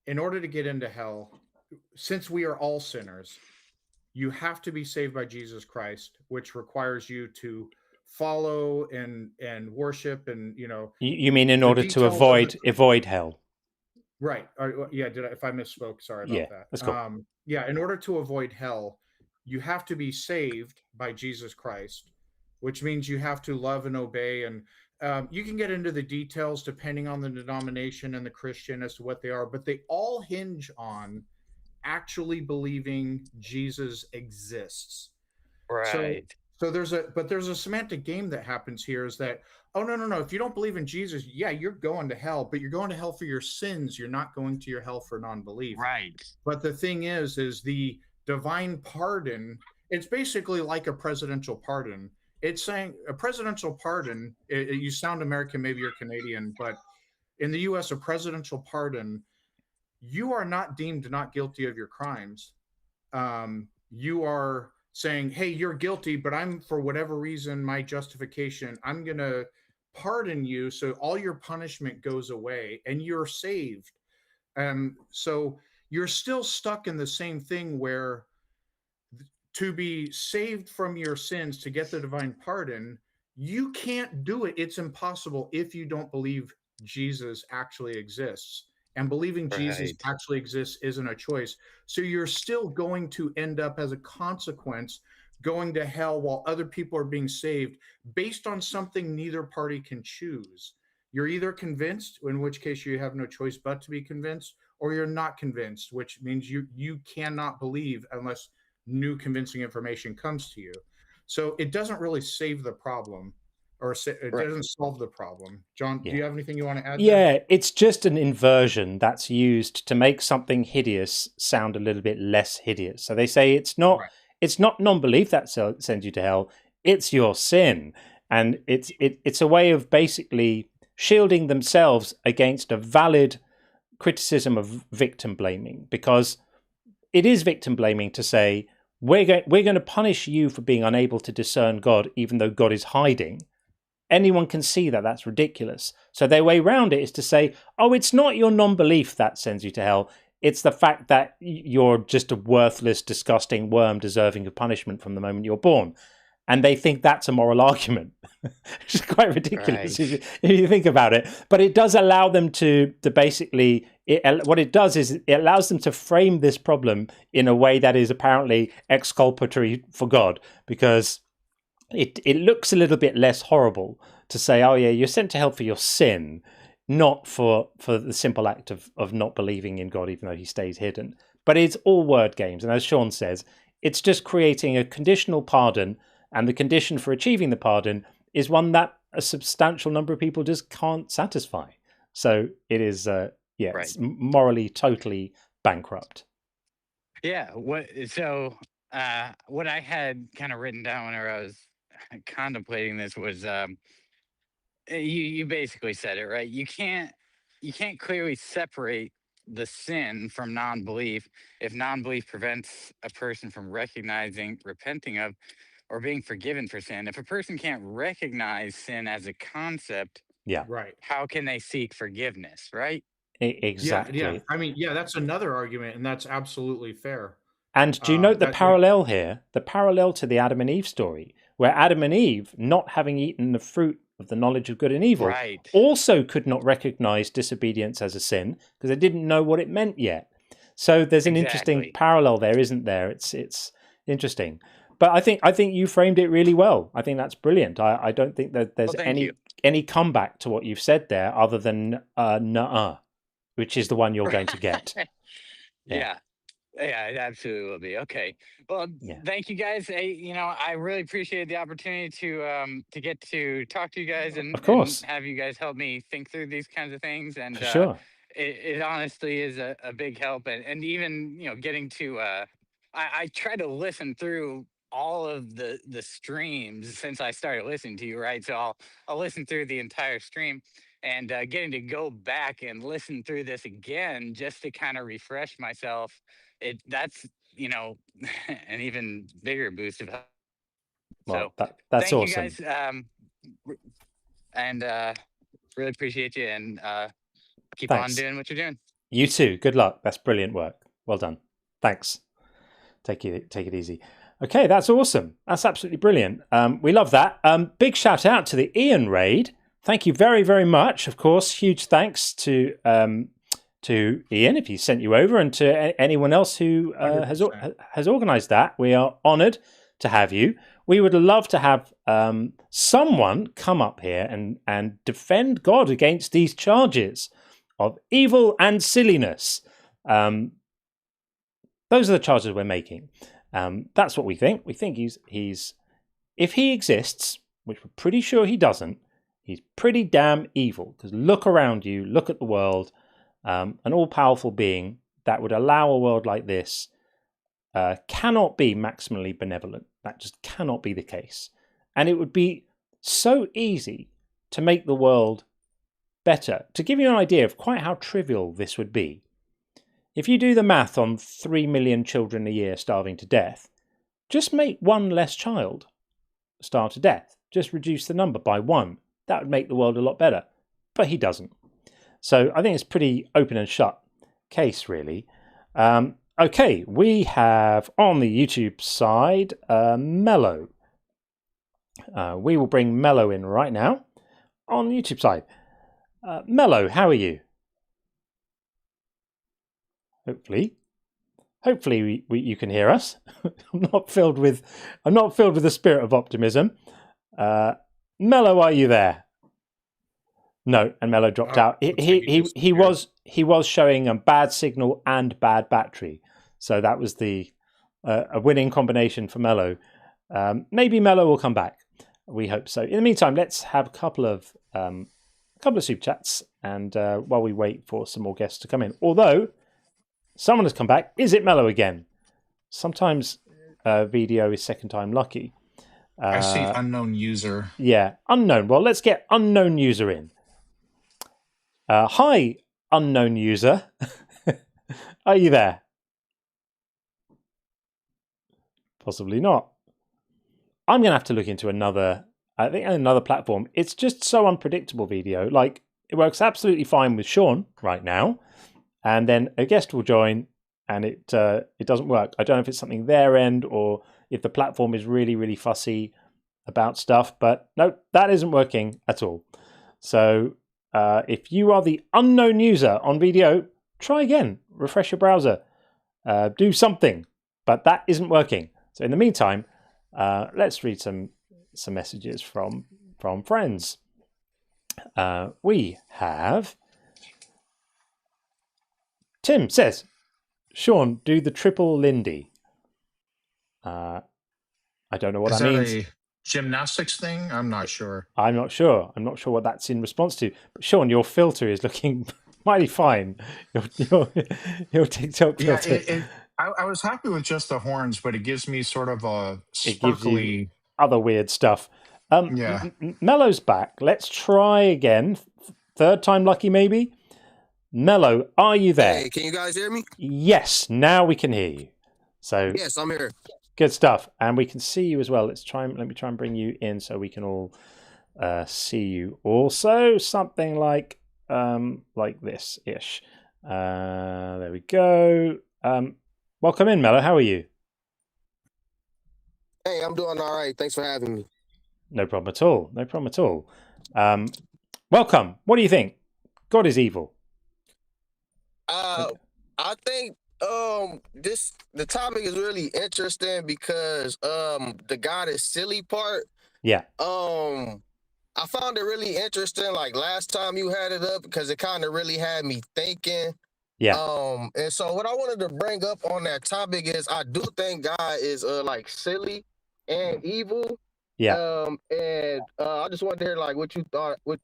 In order to get into hell, since we are all sinners, you have to be saved by Jesus Christ, which requires you to follow and worship, and you mean in order to avoid hell? Right. If I misspoke, sorry about that. That's cool. In order to avoid hell, you have to be saved by Jesus Christ, which means you have to love and obey. And you can get into the details depending on the denomination and the Christian as to what they are, but they all hinge on actually believing Jesus exists. Right. So there's a semantic game that happens here, is that, oh, no. If you don't believe in Jesus, you're going to hell, but you're going to hell for your sins. You're not going to your hell for non-belief. Right. But the thing is the divine pardon, it's basically like a presidential pardon. It's saying a presidential pardon, you sound American, maybe you're Canadian, but in the US, a presidential pardon, you are not deemed not guilty of your crimes. You are saying, hey, you're guilty, but I'm, for whatever reason, my justification, I'm going to pardon you. So all your punishment goes away and you're saved. So you're still stuck in the same thing where to be saved from your sins, to get the divine pardon, you can't do it. It's impossible if you don't believe Jesus actually exists. And believing Jesus actually exists isn't a choice. So you're still going to end up, as a consequence, going to hell while other people are being saved based on something neither party can choose. You're either convinced, in which case you have no choice but to be convinced, or you're not convinced, which means you cannot believe unless new convincing information comes to you. So it doesn't really save the problem, or it doesn't solve the problem. John, do you have anything you want to add? Yeah, it's just an inversion that's used to make something hideous sound a little bit less hideous. So they say it's not non-belief that sends you to hell, it's your sin. And it's a way of basically shielding themselves against a valid criticism of victim blaming, because it is victim blaming to say we're going to punish you for being unable to discern God, even though God is hiding. Anyone can see that that's ridiculous. So their way around it is to say, oh, it's not your non-belief that sends you to hell. It's the fact that you're just a worthless, disgusting worm deserving of punishment from the moment you're born. And they think that's a moral argument. It's quite ridiculous if you think about it. But it does allow them to basically, what it does is it allows them to frame this problem in a way that is apparently exculpatory for God, because it looks a little bit less horrible to say, oh yeah, you're sent to hell for your sin, not for the simple act of not believing in God, even though he stays hidden. But it's all word games. And as Sean says, it's just creating a conditional pardon. And the condition for achieving the pardon is one that a substantial number of people just can't satisfy. So it is, it's morally totally bankrupt. Yeah. What I had kind of written down whenever I was contemplating this was you basically said it right. You can't clearly separate the sin from non-belief if non-belief prevents a person from recognizing, repenting of, or being forgiven for sin. If a person can't recognize sin as a concept, Yeah. Right. how can they seek forgiveness, right? Exactly. Yeah. I mean, yeah, that's another argument, and that's absolutely fair. And do you note the That parallel here? The parallel to the Adam and Eve story, where Adam and Eve, not having eaten the fruit of the knowledge of good and evil, Right. also could not recognize disobedience as a sin because they didn't know what it meant yet. So there's an interesting Exactly. parallel there, isn't there? It's interesting. But I think you framed it really well. I think that's brilliant. I don't think that there's Well, thank you. any comeback to what you've said there other than nuh-uh, which is the one you're going to get. Yeah. Yeah, it absolutely will be. Okay. Well, Yeah. thank you guys. Hey, I really appreciate the opportunity to get to talk to you guys and, Of course. and have you guys help me think through these kinds of things. And For sure. it honestly is a big help. And even, getting to I try to listen through all of the streams since I started listening to you, right? So I'll listen through the entire stream, and getting to go back and listen through this again just to kind of refresh myself. That's an even bigger boost of help. Well, So that's thank awesome. you guys, and really appreciate you, and keep Thanks. on doing what you're doing. You too. Good luck. That's brilliant work. Well done. Thanks. Take it easy. Okay, that's awesome. That's absolutely brilliant. We love that. Big shout out to the Ian raid. Thank you very, very much. Of course, huge thanks to Ian if he sent you over, and to anyone else who has organised that. We are honoured to have you. We would love to have someone come up here and defend God against these charges of evil and silliness. Those are the charges we're making. That's what we think. We think he's if he exists, which we're pretty sure he doesn't, he's pretty damn evil. Because look around you, look at the world. An all-powerful being that would allow a world like this cannot be maximally benevolent. That just cannot be the case. And it would be so easy to make the world better. To give you an idea of quite how trivial this would be, if you do the math on 3 million children a year starving to death, just make one less child starve to death. Just reduce the number by one. That would make the world a lot better. But he doesn't. So I think it's pretty open and shut case, really. Okay, we have on the YouTube side Melo. We will bring Melo in right now on the YouTube side. Melo, how are you? Hopefully you can hear us. I'm not filled with the spirit of optimism. Melo, are you there? No, and Melo dropped out. He was showing a bad signal and bad battery, so that was a winning combination for Melo. Maybe Melo will come back. We hope so. In the meantime, let's have a couple of super chats, and while we wait for some more guests to come in. Although someone has come back. Is it Melo again? Sometimes video is second time lucky. I see unknown user. Yeah, unknown. Well, let's get unknown user in. Hi, unknown user. Are you there? Possibly not. I'm going to have to look into another platform. It's just so unpredictable, video. Like, it works absolutely fine with Sean right now, and then a guest will join and it doesn't work. I don't know if it's something their end or if the platform is really, really fussy about stuff, but no, that isn't working at all. So if you are the unknown user on video, try again, refresh your browser, do something, but that isn't working. So in the meantime, let's read some messages from friends. We have Tim says, Sean, do the triple Lindy. I don't know what that means. Is that a gymnastics thing? I'm not sure. I'm not sure what that's in response to. But Sean, your filter is looking mighty fine. Your TikTok Yeah, filter. I was happy with just the horns, but it gives me sort of a It gives you sparkly. other weird stuff. Yeah. Melo's back. Let's try again. Third time lucky, maybe. Melo, are you there? Hey, can you guys hear me? Yes, now we can hear you. So Yes, I'm here. good stuff, and we can see you as well. Let me try and bring you in so we can all see you. Also, something like this ish. There we go. Welcome in, Melo. How are you? Hey, I'm doing all right. Thanks for having me. No problem at all. No problem at all. Welcome. What do you think? God is evil. I think the topic is really interesting because the God is silly part. Yeah. I found it really interesting like last time you had it up because it kind of really had me thinking. Yeah. And so what I wanted to bring up on that topic is I do think God is like silly and evil. Yeah. And I just wanted to hear like what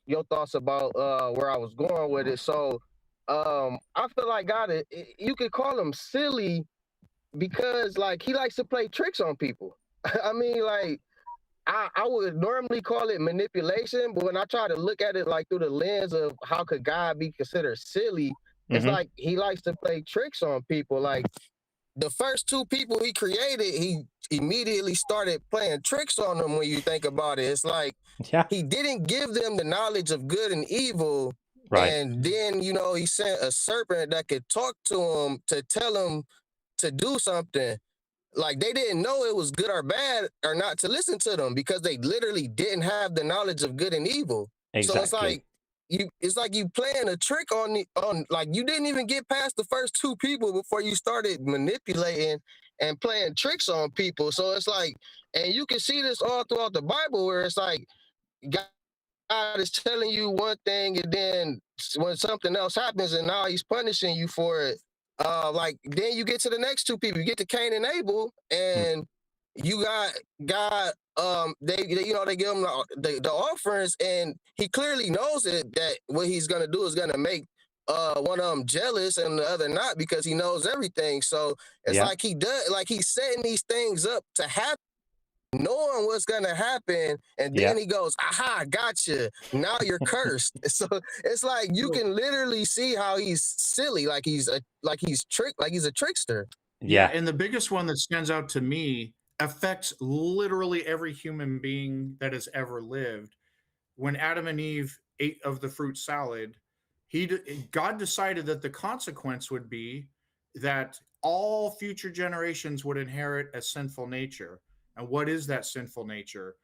your thoughts about where I was going with it. So I feel like God, you could call him silly because like he likes to play tricks on people. I mean, like I would normally call it manipulation, but when I try to look at it like through the lens of how could God be considered silly, it's like he likes to play tricks on people. Like the first two people he created, he immediately started playing tricks on them. When you think about it, it's like he didn't give them the knowledge of good and evil. Right. And then, he sent a serpent that could talk to him to tell him to do something. Like they didn't know it was good or bad or not to listen to them because they literally didn't have the knowledge of good and evil. Exactly. So it's like you playing a trick on like you didn't even get past the first two people before you started manipulating and playing tricks on people. So it's like, and you can see this all throughout the Bible where it's like God is telling you one thing and then when something else happens and now he's punishing you for it. Like then you get to the next two people, you get to Cain and Abel, and you got God. They give him the offerings, and he clearly knows it that what he's gonna do is gonna make one of them jealous and the other not because he knows everything. So it's like he's setting these things up to happen, knowing what's gonna happen, and then he goes, "Aha, gotcha! Now you're cursed." So it's like you can literally see how he's silly, like he's a trickster. Yeah. And the biggest one that stands out to me affects literally every human being that has ever lived. When Adam and Eve ate of the fruit salad, God decided that the consequence would be that all future generations would inherit a sinful nature. And what is that sinful nature?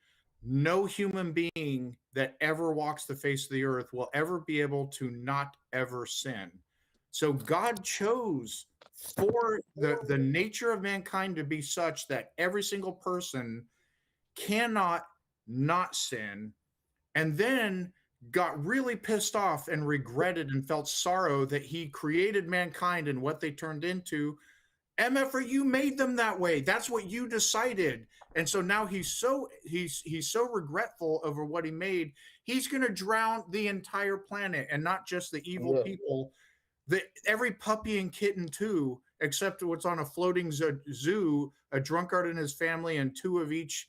No human being that ever walks the face of the earth will ever be able to not ever sin. So God chose for the nature of mankind to be such that every single person cannot not sin, and then got really pissed off and regretted and felt sorrow that he created mankind and what they turned into. MFR, you made them that way. That's what you decided. And so now he's so regretful over what he made. He's going to drown the entire planet, and not just the evil people. Every puppy and kitten too, except what's on a floating zoo, a drunkard and his family, and two of each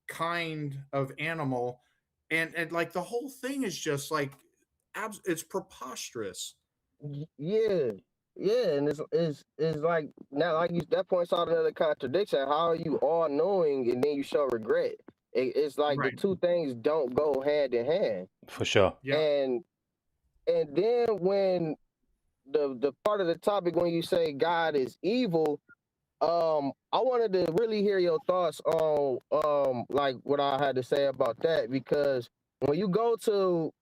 kind of animal. And like the whole thing is just like, it's preposterous. And it's like now, like that points out another contradiction. How are you all knowing and then you show regret? It's like the two things don't go hand in hand. For sure. Yeah. And then when the part of the topic when you say God is evil, I wanted to really hear your thoughts on like what I had to say about that, because when you go to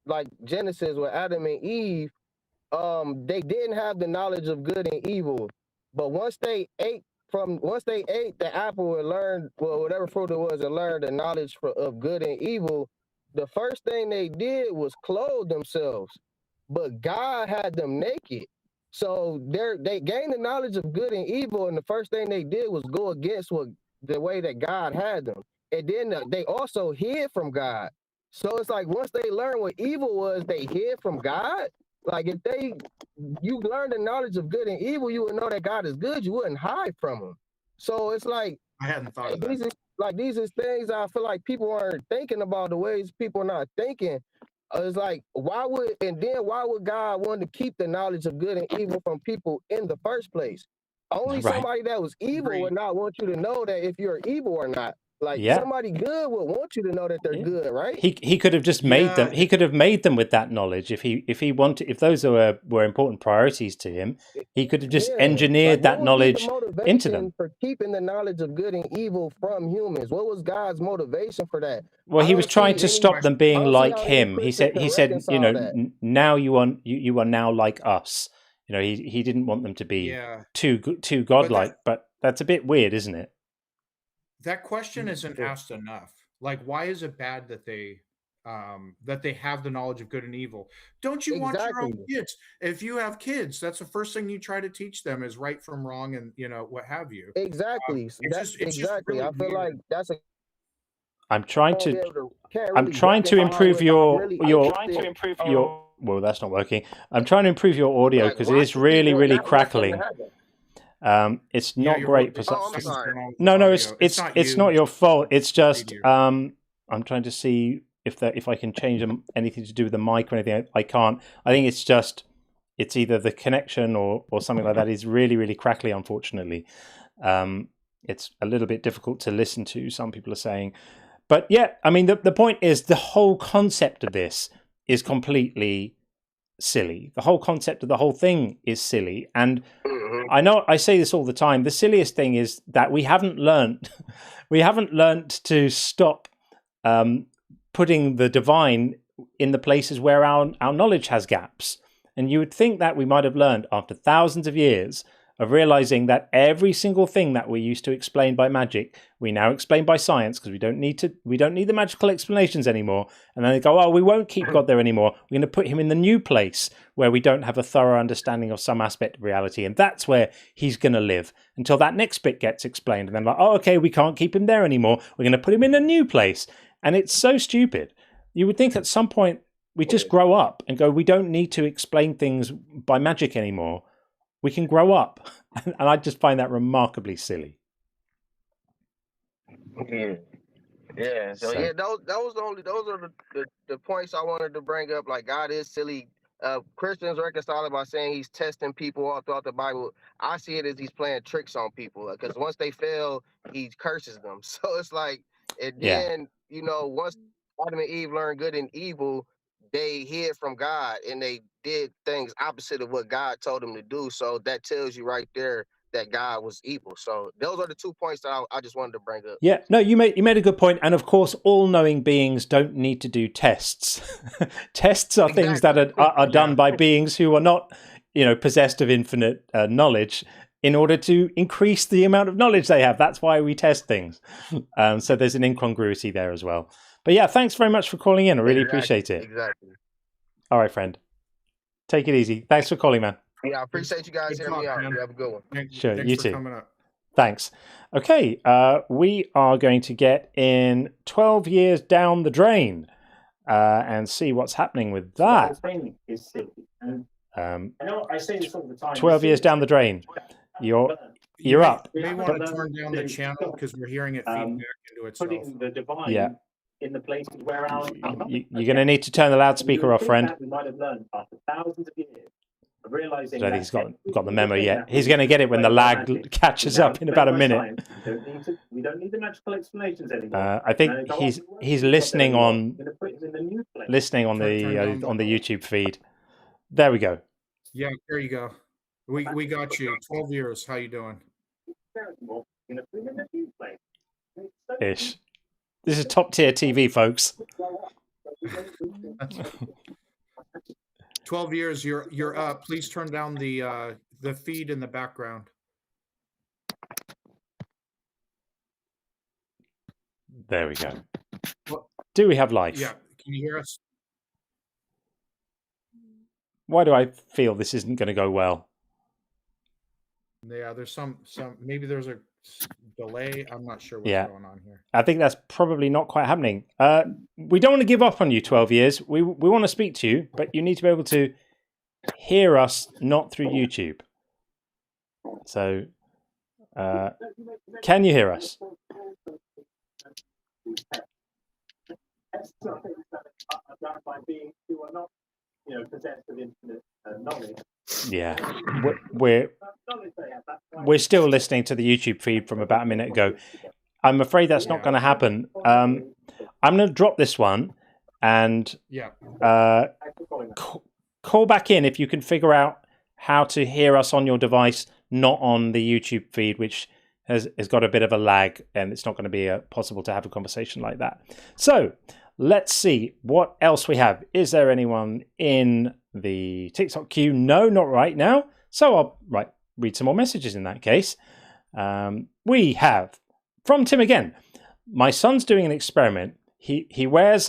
like Genesis with Adam and Eve, they didn't have the knowledge of good and evil, but once they ate the apple and learned, well, whatever fruit it was, and learned the knowledge of good and evil, the first thing they did was clothe themselves, but God had them naked. So they gained the knowledge of good and evil, and the first thing they did was go against the way that God had them. And then they also hid from God. So it's like once they learned what evil was, they hid from God. Like if you learn the knowledge of good and evil, you would know that God is good. You wouldn't hide from him. So it's like I hadn't thought of that. These are things I feel like people aren't thinking about, the ways people are not thinking. It's like, why would God want to keep the knowledge of good and evil from people in the first place? Only somebody that was evil would not want you to know that if you're evil or not. Like somebody good would want you to know that they're good, right? He could have just made them. He could have made them with that knowledge if he wanted. If those were important priorities to him, he could have just engineered that knowledge into them. For keeping the knowledge of good and evil from humans, what was God's motivation for that? Well, he was trying to stop them being like him. He said, you know, now you are now like us. You know, he didn't want them to be too godlike, but that's a bit weird, isn't it? That question isn't asked enough. Like, why is it bad that they have the knowledge of good and evil? Don't you want your own kids? If you have kids, that's the first thing you try to teach them is right from wrong, and you know what have you. Exactly. It's exactly. Really I feel like that's a. I'm trying to improve your. Well, that's not working. I'm trying to improve your audio because it is really crackling. It's not great for some. No, it's not your fault. It's just I'm trying to see if I can change anything to do with the mic or anything. I can't. I think it's either the connection or something like that is really crackly. Unfortunately, it's a little bit difficult to listen to. Some people are saying, but yeah, I mean the point is the whole concept of this is completely silly. The whole concept of the whole thing is silly, and I know I say this all the time. The silliest thing is that we haven't learned to stop putting the divine in the places where our knowledge has gaps. And you would think that we might have learned after thousands of years of realizing that every single thing that we used to explain by magic, we now explain by science because we don't need the magical explanations anymore. And then they go, oh, we won't keep God there anymore. We're going to put him in the new place where we don't have a thorough understanding of some aspect of reality. And that's where he's going to live until that next bit gets explained. And then like, oh, okay, we can't keep him there anymore. We're going to put him in a new place. And it's so stupid. You would think at some point we just grow up and go, we don't need to explain things by magic anymore. We can grow up. And I just find that remarkably silly. Yeah. So yeah, those are the points I wanted to bring up. Like God is silly. Christians reconcile it by saying he's testing people all throughout the Bible. I see it as he's playing tricks on people because once they fail, he curses them. So it's like, and then, you know, once Adam and Eve learned good and evil, they hid from God and they did things opposite of what God told them to do. So that tells you right there that God was evil. So those are the 2 points that I just wanted to bring up. Yeah, no, you made a good point. And of course, all-knowing beings don't need to do tests. Tests are things that are done by beings who are not, you know, possessed of infinite knowledge in order to increase the amount of knowledge they have. That's why we test things. So there's an incongruity there as well. But yeah, thanks very much for calling in. I really appreciate it. Exactly. All right, friend. Take it easy. Thanks for calling, man. Yeah, I appreciate you guys hearing me out. You have a good one. Sure, you too. Thanks. Okay, we are going to get in 12 years down the drain and see what's happening with that. 12 years down the drain. You're up. You may want to turn down the channel because we're hearing it feedback into itself. Yeah. In the places where you're going to need to turn the loudspeaker off, friend. We might have learned after thousands of years of realizing I don't think he's got the memo yet. He's going to get it when the lag catches up in about a minute. We don't need the magical explanations anymore. I think he's listening on the YouTube feed. There we go. Yeah, there you go. We got you. 12 years. How you doing? Ish. This is top tier TV, folks. 12 years. You're up. Please turn down the feed in the background. There we go. Do we have life? Yeah. Can you hear us? Why do I feel this isn't going to go well? Yeah, there's some maybe there's a delay. I'm not sure what's going on here. I think that's probably not quite happening. We don't want to give up on you, 12 years. We want to speak to you, but you need to be able to hear us not through YouTube. So, can you hear us? Yeah, we're still listening to the YouTube feed from about a minute ago. I'm afraid that's not going to happen. I'm going to drop this one and call back in if you can figure out how to hear us on your device, not on the YouTube feed, which has got a bit of a lag, and it's not going to be possible to have a conversation like that. So let's see what else we have. Is there anyone in the TikTok queue? No, not right now. So I'll read some more messages in that case. We have from Tim again. My son's doing an experiment. He wears,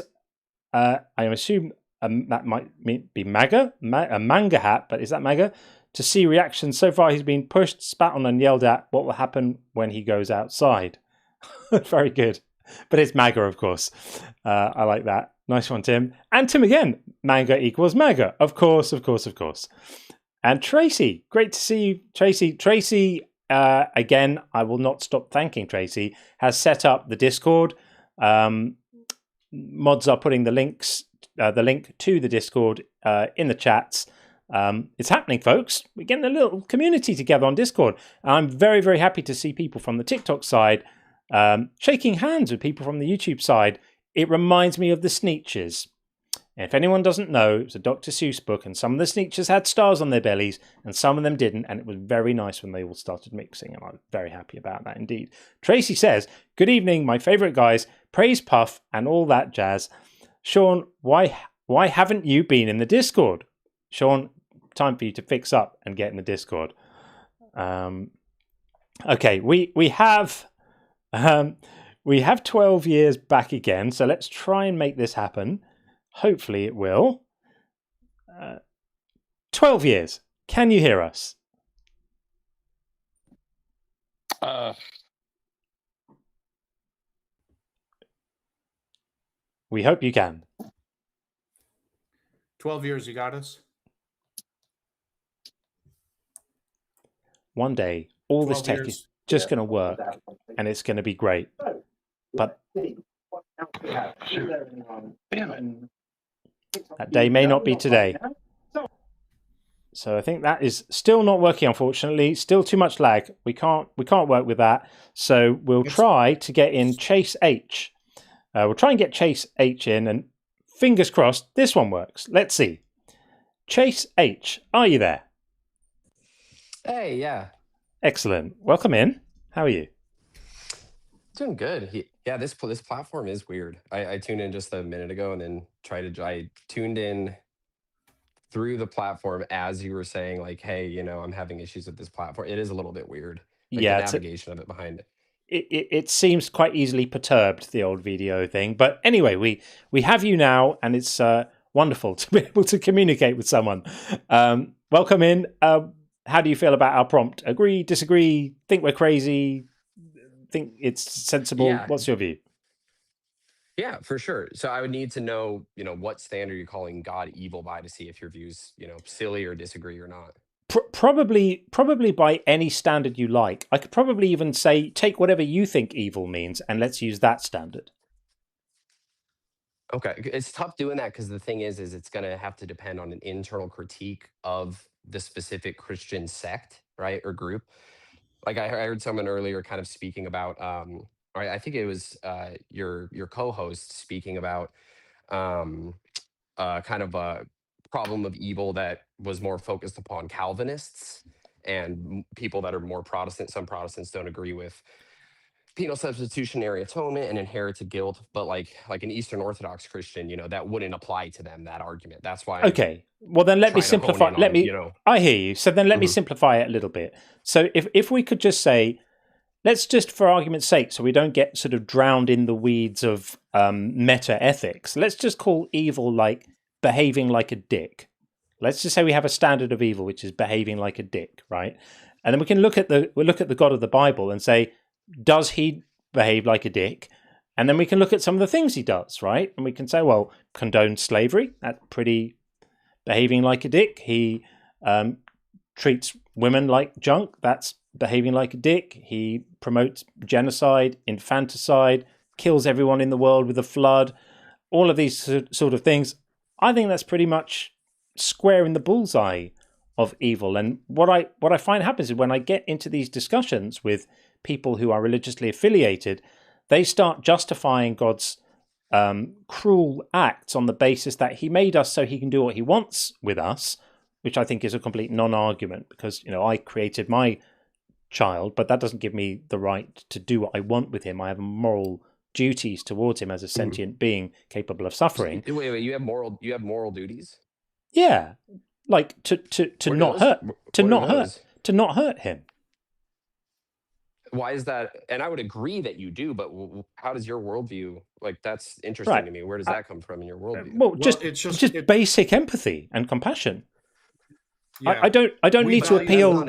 I assume that might be a manga hat, but is that MAGA? To see reactions. So far he's been pushed, spat on and yelled at. What will happen when he goes outside? Very good. But it's MAGA, of course. I like that. Nice one, Tim. And Tim again. Manga equals MAGA. Of course. And Tracy. Great to see you, Tracy. Tracy, again, I will not stop thanking Tracy, has set up the Discord. Mods are putting the link to the Discord in the chats. It's happening, folks. We're getting a little community together on Discord. And I'm very, very happy to see people from the TikTok side shaking hands with people from the YouTube side. It reminds me of the Sneetches. And if anyone doesn't know, it was a Dr. Seuss book, and some of the Sneetches had stars on their bellies, and some of them didn't, and it was very nice when they all started mixing, and I was very happy about that indeed. Tracy says, good evening, my favourite guys, praise Puff, and all that jazz. Sean, why haven't you been in the Discord? Sean, time for you to fix up and get in the Discord. Okay, we have 12 years back again, so let's try and make this happen. Hopefully it will. 12 years. Can you hear us? We hope you can. 12 years, you got us? One day, all this tech is just going to work, and it's going to be great. But that day may not be today. So I think that is still not working, unfortunately. Still too much lag. We can't work with that. So we'll try to get in Chase H. We'll try and get Chase H in, and fingers crossed this one works. Let's see. Chase H, are you there? Hey, yeah. Excellent. Welcome in. How are you? Doing good. Yeah, this platform is weird. I tuned in just a minute ago and then I tuned in through the platform as you were saying, like, hey, I'm having issues with this platform. It is a little bit weird. Like, the navigation of it behind it. It seems quite easily perturbed, the old video thing. But anyway, we have you now, and it's wonderful to be able to communicate with someone. Welcome in. How do you feel about our prompt? Agree, disagree, think we're crazy, think it's sensible? Yeah. What's your view? Yeah, for sure. So I would need to know, what standard you're calling God evil by to see if your view's, silly or disagree or not. Probably by any standard you like. I could probably even say, take whatever you think evil means and let's use that standard. Okay. It's tough doing that because the thing is it's going to have to depend on an internal critique of the specific Christian sect, right, or group. Like I heard someone earlier kind of speaking about, I think it was your co-host speaking about kind of a problem of evil that was more focused upon Calvinists and people that are more Protestant. Some Protestants don't agree with penal substitutionary atonement and inherited guilt, but like an Eastern Orthodox Christian, that wouldn't apply to them, that argument. That's why. Okay. Well, then let me simplify. I hear you. So then let me simplify it a little bit. So if we could just say, let's just, for argument's sake, so we don't get sort of drowned in the weeds of meta ethics, let's just call evil like behaving like a dick. Let's just say we have a standard of evil, which is behaving like a dick, right? And then we can look at the God of the Bible and say, does he behave like a dick? And then we can look at some of the things he does, right? And we can say, well, condone slavery. That's pretty behaving like a dick. He treats women like junk. That's behaving like a dick. He promotes genocide, infanticide, kills everyone in the world with a flood. All of these sort of things. I think that's pretty much square in the bullseye of evil. And what I find happens is when I get into these discussions with people who are religiously affiliated, they start justifying God's cruel acts on the basis that he made us so he can do what he wants with us, which I think is a complete non-argument, because I created my child, but that doesn't give me the right to do what I want with him. I have moral duties towards him as a sentient being capable of suffering. Wait, you have moral duties? Yeah, like to not hurt him. Why is that? And I would agree that you do, but how does your worldview, like, that's interesting to me. Where does that come from in your worldview? Well, it's just basic empathy and compassion. Yeah. I don't need to appeal.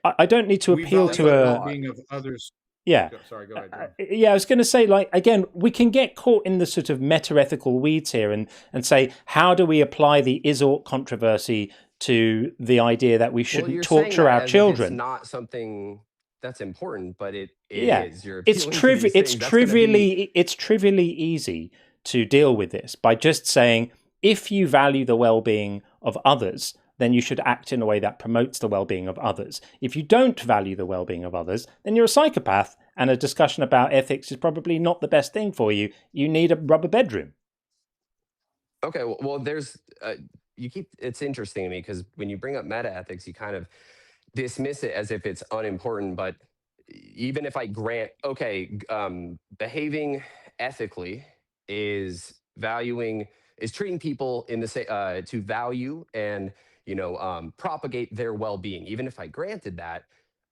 I don't need to appeal to a being of others. Yeah. Sorry, go ahead. Yeah, I was going to say, like, again, we can get caught in the sort of meta-ethical weeds here and say, how do we apply the is-ought controversy to the idea that we shouldn't torture our children? It's not something that's important, but it is. It's trivially easy to deal with this by just saying, if you value the well-being of others, then you should act in a way that promotes the well-being of others. If you don't value the well-being of others, then you're a psychopath, and a discussion about ethics is probably not the best thing for you. You need a rubber bedroom. Okay, well, there's it's interesting to me, because when you bring up meta-ethics, you kind of dismiss it as if it's unimportant. But even if I grant, behaving ethically is treating people in the to value and propagate their well-being. Even if I granted that,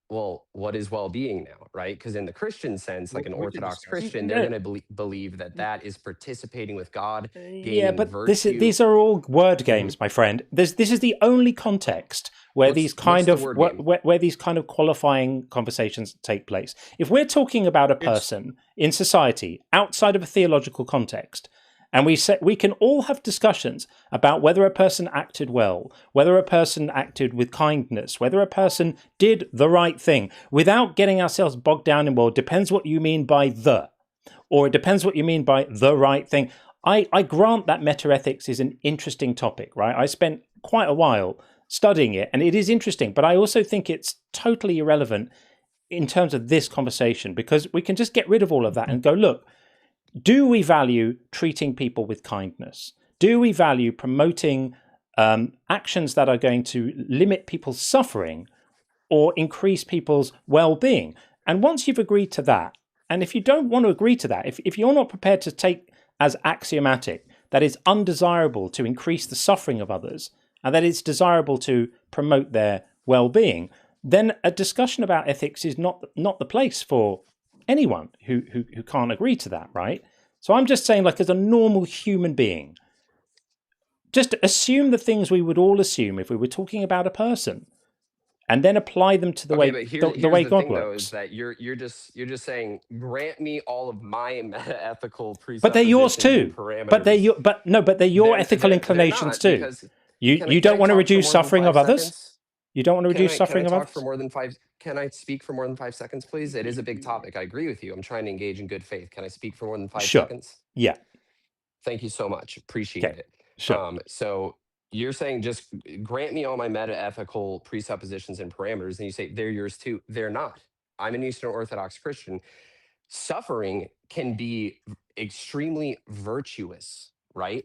well, what is well-being now, right? Because in the Christian sense, like an Orthodox Christian, they're going to believe that is participating with God, gaining virtue. These are all word games, my friend. This is the only context where these kind of qualifying conversations take place. If we're talking about a person in society outside of a theological context, and we can all have discussions about whether a person acted well, whether a person acted with kindness, whether a person did the right thing, without getting ourselves bogged down in, well, it depends what you mean by or it depends what you mean by the right thing. I grant that meta-ethics is an interesting topic, right? I spent quite a while studying it, and it is interesting, but I also think it's totally irrelevant in terms of this conversation, because we can just get rid of all of that and go, look, do we value treating people with kindness? Do we value promoting actions that are going to limit people's suffering or increase people's well-being? And once you've agreed to that, and if you don't want to agree to that, if you're not prepared to take as axiomatic that it's undesirable to increase the suffering of others and that it's desirable to promote their well-being, then a discussion about ethics is not the place for anyone who can't agree to that, right? So I'm just saying, like, as a normal human being, just assume the things we would all assume if we were talking about a person, and then apply them to the way God works. Though, is that you're just saying, grant me all of my meta-ethical presuppositions, but they're yours too. Parameters. But they're your ethical inclinations too. You don't want to reduce suffering of others. You don't want to reduce suffering of others? Can I speak for more than 5 seconds, please? It is a big topic. I agree with you. I'm trying to engage in good faith. Can I speak for more than 5 seconds? Yeah. Thank you so much. Appreciate it. Sure. So you're saying just grant me all my meta-ethical presuppositions and parameters, and you say they're yours too. They're not. I'm an Eastern Orthodox Christian. Suffering can be extremely virtuous, right?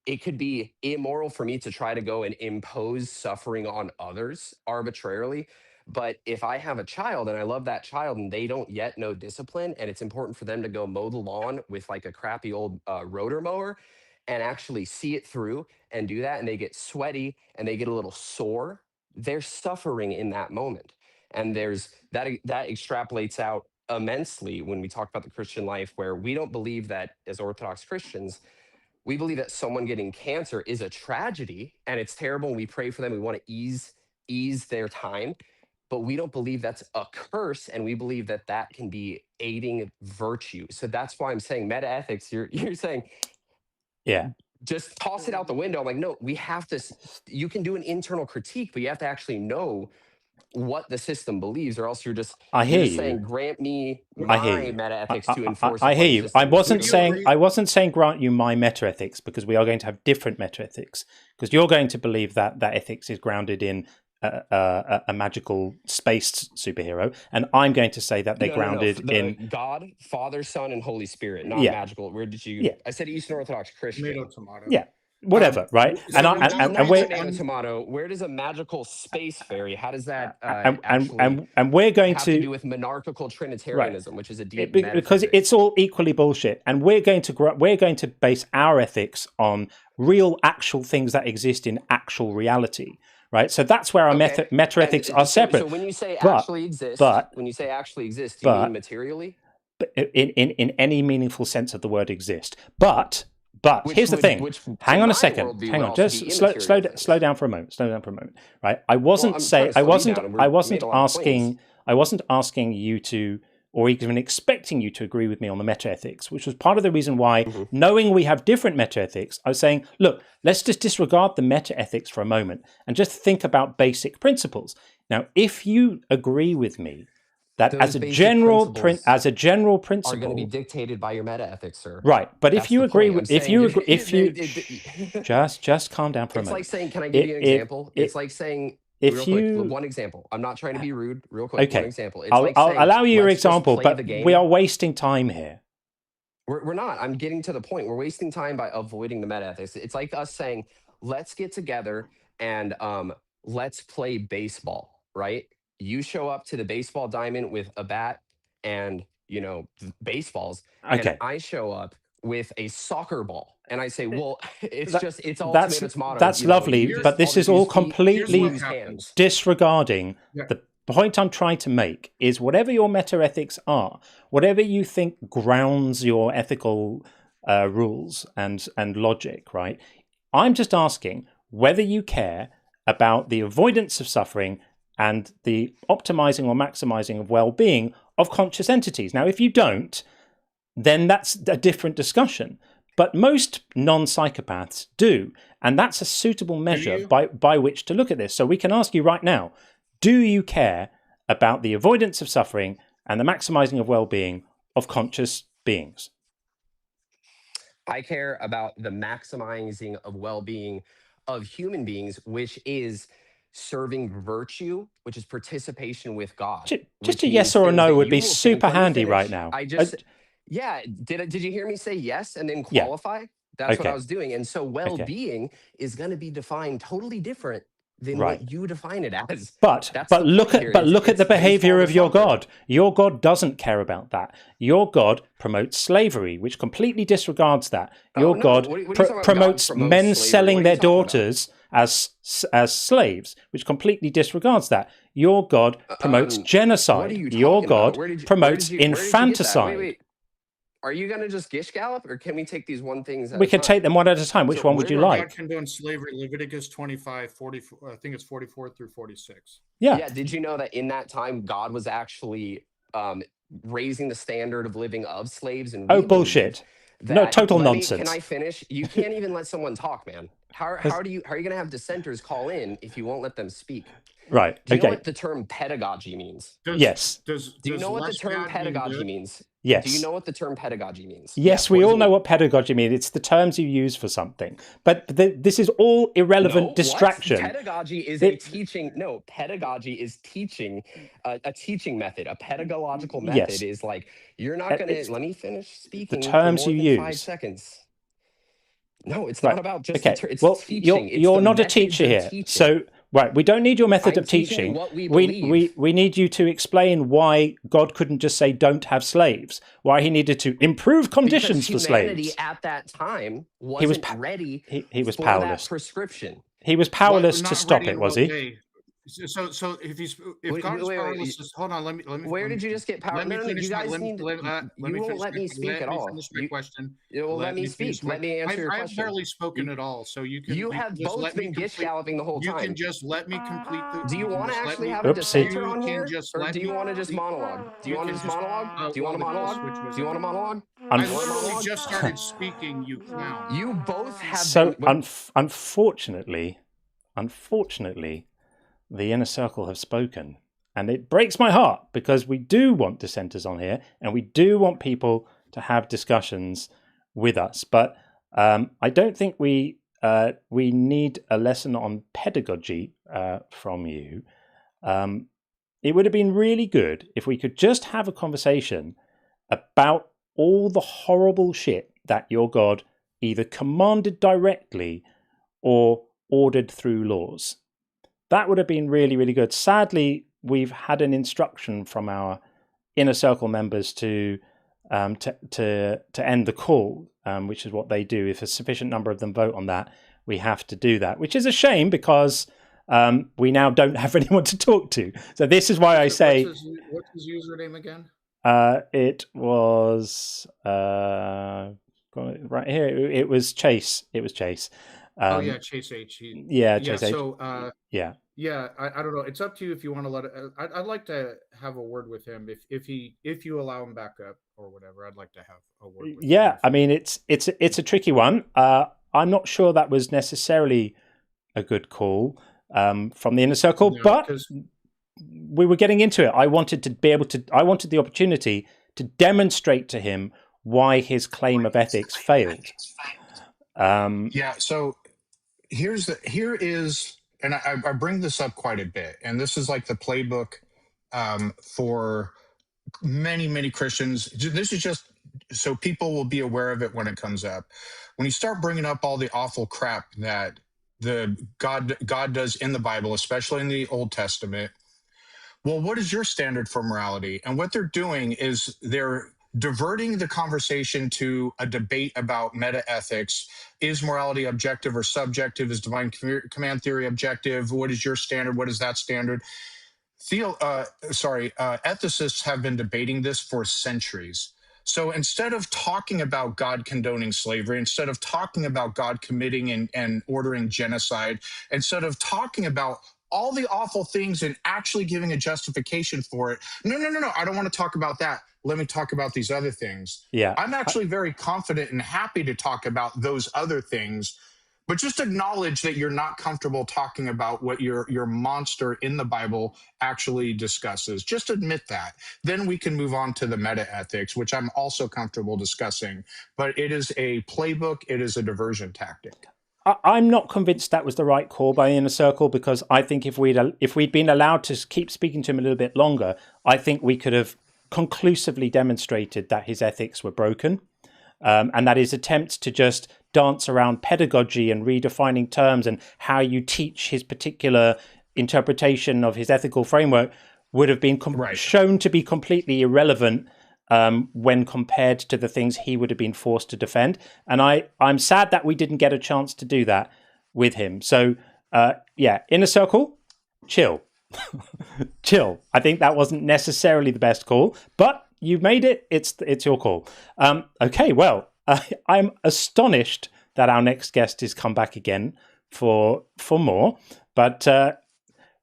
It could be immoral for me to try to go and impose suffering on others arbitrarily. But if I have a child and I love that child and they don't yet know discipline, and it's important for them to go mow the lawn with like a crappy old rotor mower and actually see it through and do that, and they get sweaty and they get a little sore, they're suffering in that moment. And there's that extrapolates out immensely when we talk about the Christian life, where we don't believe that as Orthodox Christians, we believe that someone getting cancer is a tragedy and it's terrible, and we pray for them. We want to ease their time, but we don't believe that's a curse, and we believe that that can be aiding virtue. So that's why I'm saying meta-ethics. You're saying, yeah, just toss it out the window. I'm like, no, we have to. You can do an internal critique, but you have to actually know what the system believes, or else you're just saying, grant me my metaethics to enforce. I hear you. I wasn't agree? saying grant you my metaethics, because we are going to have different metaethics. Because you're going to believe that ethics is grounded in a magical space superhero, and I'm going to say that they're grounded in God, Father, Son, and Holy Spirit, not magical. Where did you? I said Eastern Orthodox Christian. Tomato, tomato. Yeah. Whatever, right? And where does a magical space fairy? How does that and we're going have to do with monarchical Trinitarianism, which is a deep because it's all equally bullshit, and we're going to base our ethics on real, actual things that exist in actual reality, right? So that's where our metaethics are separate. So when you say actually exist, do you mean materially? In any meaningful sense of the word exist, but here's the thing. Hang on a second. Hang on. Just slow down for a moment. Right? I wasn't asking you to, or even expecting you to agree with me on the metaethics, which was part of the reason why, knowing we have different metaethics, I was saying, look, let's just disregard the metaethics for a moment and just think about basic principles. Now, if you agree with me that as a general principle are going to be dictated by your metaethics, sir. Right, but if you agree with, just calm down for a moment. It's like saying, can I give you an example? It's like saying, one example. I'm not trying to be rude. Real quick, one example. It's I'll allow you your example, but we are wasting time here. We're not. I'm getting to the point. We're wasting time by avoiding the metaethics. It's like us saying, let's get together and let's play baseball, right? You show up to the baseball diamond with a bat and, baseballs. Okay. And I show up with a soccer ball. And I say, well, it's all tomato. That's lovely, but this is all completely disregarding the point I'm trying to make is whatever your metaethics are, whatever you think grounds your ethical rules and logic, right? I'm just asking whether you care about the avoidance of suffering and the optimizing or maximizing of well-being of conscious entities. Now, if you don't, then that's a different discussion. But most non-psychopaths do, and that's a suitable measure by which to look at this. So we can ask you right now, do you care about the avoidance of suffering and the maximizing of well-being of conscious beings? I care about the maximizing of well-being of human beings, which is serving virtue, which is participation with God. Just a yes or a no would be super handy right now. Did you hear me say yes and then qualify? That's what I was doing. And so well-being is going to be defined totally different than what you define it as. But look at the behavior of your God. Your God doesn't care about that. Your God promotes slavery, which completely disregards that. Your God promotes men selling their daughters as slaves, which completely disregards that. Your God promotes genocide. Your God promotes infanticide. Wait. Are you going to just gish gallop, or can we take these one things at We can take them one at a time. Which one would you like? God condone slavery, Leviticus 25, 44, I think it's 44 through 46. Yeah. Did you know that in that time, God was actually raising the standard of living of slaves? And bullshit. No, total nonsense. Can I finish? You can't even let someone talk, man. How are you going to have dissenters call in if you won't let them speak? Right. Do you know what the term pedagogy means? Yes. Do you know what the term pedagogy means? Yes. Do you know what the term pedagogy means? Yes, we all know what pedagogy means. It's the terms you use for something. But this is all irrelevant distraction. Pedagogy is a teaching. No, pedagogy is teaching, a teaching method. A pedagogical method is like, you're not going to, let me finish speaking. The terms for more you than use. 5 seconds. No, it's not about just it's teaching. You're not a teacher here. So, we don't need your method of teaching. What we need you to explain why God couldn't just say don't have slaves, why he needed to improve conditions for slaves. At that time wasn't ready he was for powerless. That prescription. He was powerless to stop it, was he? So if God is powerless, hold on, let me. Where did you just get power? No, you guys need. You won't let me speak at all. Let me speak. Let me answer your question. I've barely spoken at all, so you can. You have both been gish galloping the whole time. You can just let me complete the. Do you want to actually have a dissenter on here, or do you want to just monologue? Do you want to just monologue? Do you want a monologue? Do you want a monologue? I literally just started speaking, you clown. You both have so been... unfortunately, the inner circle have spoken, and it breaks my heart because we do want dissenters on here, and we do want people to have discussions with us. But I don't think we need a lesson on pedagogy from you. It would have been really good if we could just have a conversation about all the horrible shit that your God either commanded directly or ordered through laws. That would have been really, really good. Sadly, we've had an instruction from our inner circle members to end the call, which is what they do. If a sufficient number of them vote on that, we have to do that, which is a shame because we now don't have anyone to talk to. So this is why I say... What's his username again? It was... right here. It was Chase. Chase. Chase H. Chase H. So, yeah. I don't know. It's up to you if you want to let it. I'd like to have a word with him if you allow him back up or whatever. I'd like to have a word with him. I mean, it's a tricky one. I'm not sure that was necessarily a good call from the inner circle, but we were getting into it. I wanted the opportunity to demonstrate to him why his claim of ethics failed. So here is, and I bring this up quite a bit, and this is like the playbook for many Christians. This is just so people will be aware of it when it comes up. When you start bringing up all the awful crap that the God does in the Bible, especially in the Old Testament, well, what is your standard for morality? And what they're doing is they're diverting the conversation to a debate about meta-ethics. Is morality objective or subjective? Is divine command theory objective? What is your standard? What is that standard? Ethicists have been debating this for centuries. So instead of talking about God condoning slavery, instead of talking about God committing and ordering genocide, instead of talking about all the awful things and actually giving a justification for it, no, I don't want to talk about that. Let me talk about these other things. Yeah, I'm actually very confident and happy to talk about those other things, but just acknowledge that you're not comfortable talking about what your monster in the Bible actually discusses. Just admit that. Then we can move on to the meta-ethics, which I'm also comfortable discussing. But it is a playbook. It is a diversion tactic. I'm not convinced that was the right call by the inner circle, because I think if we'd been allowed to keep speaking to him a little bit longer, I think we could have conclusively demonstrated that his ethics were broken, and that his attempts to just dance around pedagogy and redefining terms and how you teach his particular interpretation of his ethical framework would have been shown to be completely irrelevant when compared to the things he would have been forced to defend. And I'm sad that we didn't get a chance to do that with him. So inner circle, chill. Chill. I think that wasn't necessarily the best call, but you made it. It's your call. Okay, well, I'm astonished that our next guest has come back again for more, but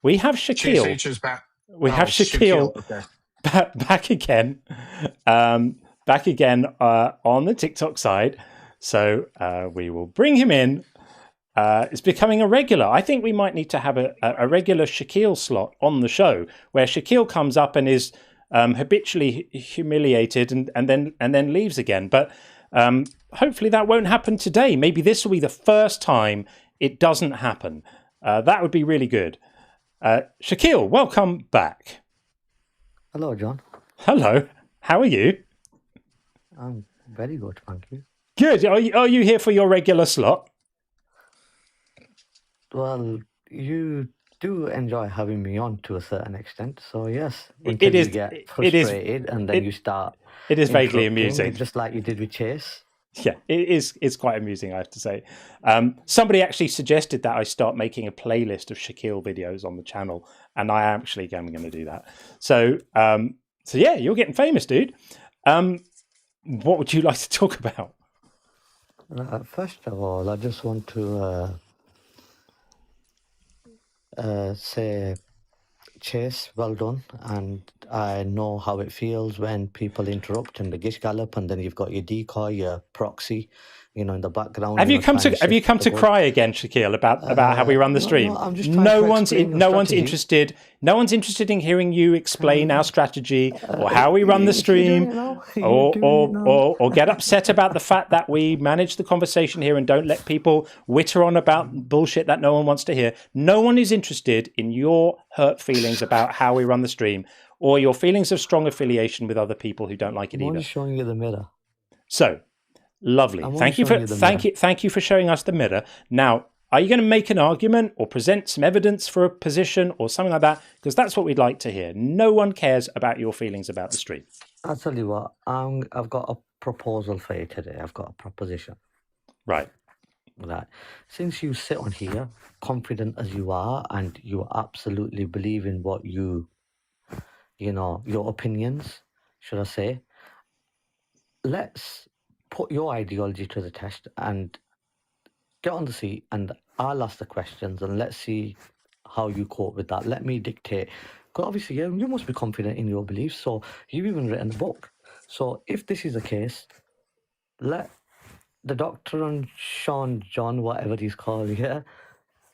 we have Shaquille. Chase H is back. We have Shaquille. Okay. Back again on the TikTok side. So we will bring him in. It's becoming a regular. I think we might need to have a regular Shaquille slot on the show where Shaquille comes up and is habitually humiliated and then leaves again. But hopefully that won't happen today. Maybe this will be the first time it doesn't happen. That would be really good. Shaquille, welcome back. Hello, John. Hello. How are you? I'm very good, thank you. Good. Are you here for your regular slot? Well, you do enjoy having me on to a certain extent, so yes. It is. You get frustrated and then you start. It is vaguely amusing, just like you did with Chase. Yeah, it is. It's quite amusing, I have to say. Somebody actually suggested that I start making a playlist of Shaquille videos on the channel, and I actually am going to do that. So yeah, you're getting famous, dude. What would you like to talk about? First of all, I just want to say Chase, well done. And I know how it feels when people interrupt and the gish gallop, and then you've got your decoy, your proxy, in the background. Have you come to cry again, Shaquille, about how we run the stream? No, I'm just trying to explain your no one's strategy. interested. No one's interested in hearing you explain our strategy or how we run the stream, or get upset about the fact that we manage the conversation here and don't let people witter on about bullshit that no one wants to hear. No one is interested in your hurt feelings about how we run the stream or your feelings of strong affiliation with other people who don't like it I'm either. only showing you the mirror. So, lovely. Thank you for showing us the mirror. Now, are you going to make an argument or present some evidence for a position or something like that? Because that's what we'd like to hear. No one cares about your feelings about the stream. I'll tell you what, I've got a proposal for you today. I've got a proposition. Right. Since you sit on here, confident as you are, and you absolutely believe in what your opinions, should I say, let's put your ideology to the test and get on the seat, and I'll ask the questions, and let's see how you cope with that. Let me dictate. Because obviously, you must be confident in your beliefs, so you've even written a book. So if this is the case, let the doctor and Sean John, whatever he's called here,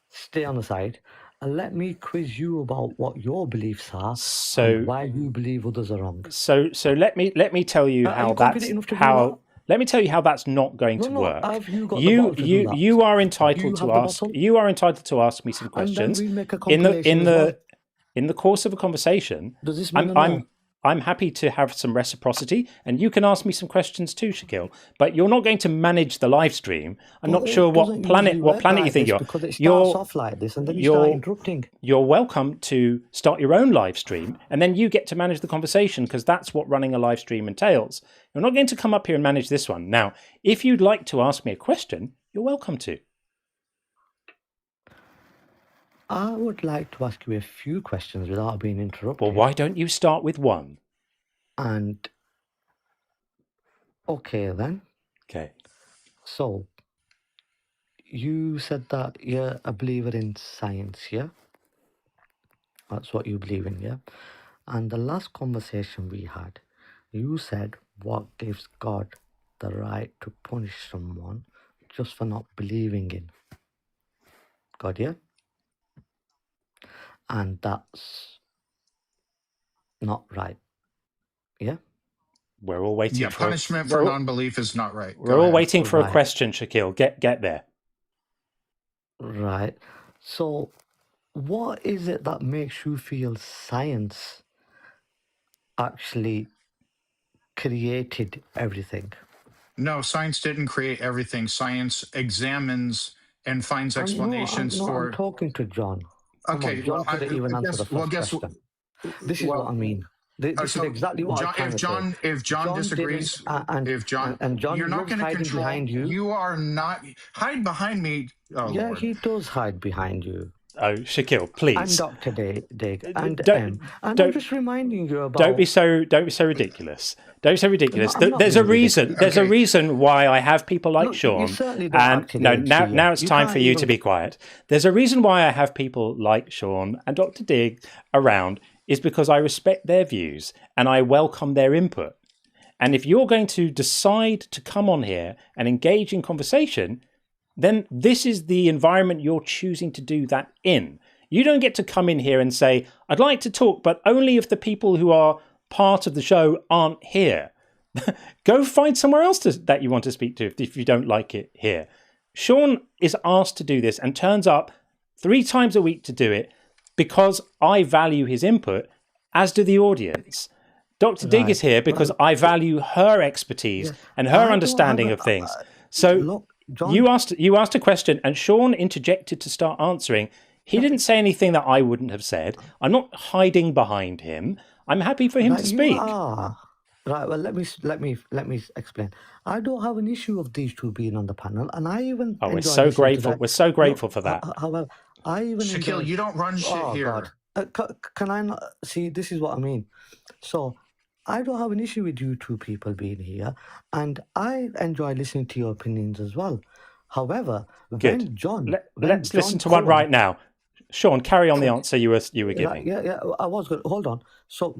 stay on the side, and let me quiz you about what your beliefs are, and why you believe others are wrong. So let me tell you how let me tell you how that's not going to work. You are entitled to ask me some questions in the course of a conversation. Does this mean I'm happy to have some reciprocity, and you can ask me some questions too, Shaquille. But you're not going to manage the live stream. I'm not sure what planet you think you're. Because it starts off like this, and then you start interrupting. You're welcome to start your own live stream, and then you get to manage the conversation, because that's what running a live stream entails. You're not going to come up here and manage this one. Now, if you'd like to ask me a question, you're welcome to. I would like to ask you a few questions without being interrupted. Well, why don't you start with one? And okay then. Okay. So you said that you're a believer in science, yeah? That's what you believe in, yeah? And the last conversation we had, you said, what gives God the right to punish someone just for not believing in God, yeah? And that's not right. Yeah? We're all waiting for punishment for non-belief is not right. We're all waiting for a question, Shaquille. Get there. Right. So what is it that makes you feel science actually created everything? No, science didn't create everything. Science examines and finds explanations for... I'm talking to John. Okay, John couldn't even answer the first question. This is what I mean. This is exactly what I'm trying to say. If John disagrees, John, you're not going to control. Behind you. You are not hide behind me. Oh, yeah, Lord. He does hide behind you. Oh, Shaquille, please. And Dr. Dig and M. And I'm just reminding you about. Don't be so ridiculous. Don't be so ridiculous. There's a reason. There's a reason why I have people like Sean. And now it's time for you to be quiet. There's a reason why I have people like Sean and Dr. Dig around, is because I respect their views and I welcome their input. And if you're going to decide to come on here and engage in conversation, then this is the environment you're choosing to do that in. You don't get to come in here and say, I'd like to talk, but only if the people who are part of the show aren't here. Go find somewhere else that you want to speak to if you don't like it here. Sean is asked to do this and turns up 3 times a week to do it because I value his input, as do the audience. Dr. Dig is here because I value her expertise and her understanding of things. So John, you asked a question and Sean interjected to start answering. He didn't say anything that I wouldn't have said. I'm not hiding behind him. I'm happy for him to speak. Right, well, let me explain. I don't have an issue of these two being on the panel, and I even. Oh, we're so grateful. We're so grateful for that. However, I even. Shaquille, you don't run shit here. God. Can I not see? This is what I mean. So, I don't have an issue with you two people being here, and I enjoy listening to your opinions as well. However, Good. when John, let's listen to one right now. Sean, carry on the answer you were giving. Yeah, I was good. Hold on. So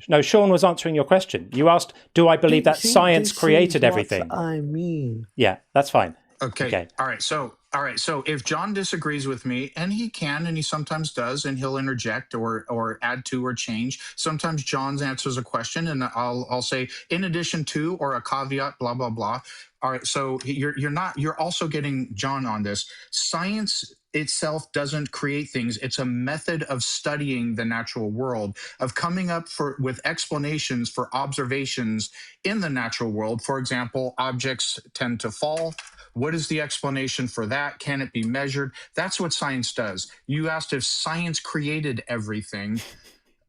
No, Sean was answering your question. You asked, do I believe that science created everything? I mean. Yeah, that's fine. Okay. All right. So if John disagrees with me, and he can, and he sometimes does, and he'll interject or add to or change. Sometimes John's answers a question, and I'll say in addition to or a caveat, blah blah blah. All right. So you're also getting John on this. Science itself doesn't create things. It's a method of studying the natural world, of coming up with explanations for observations in the natural world. For example, objects tend to fall. What is the explanation for that? Can it be measured? That's what science does. You asked if science created everything.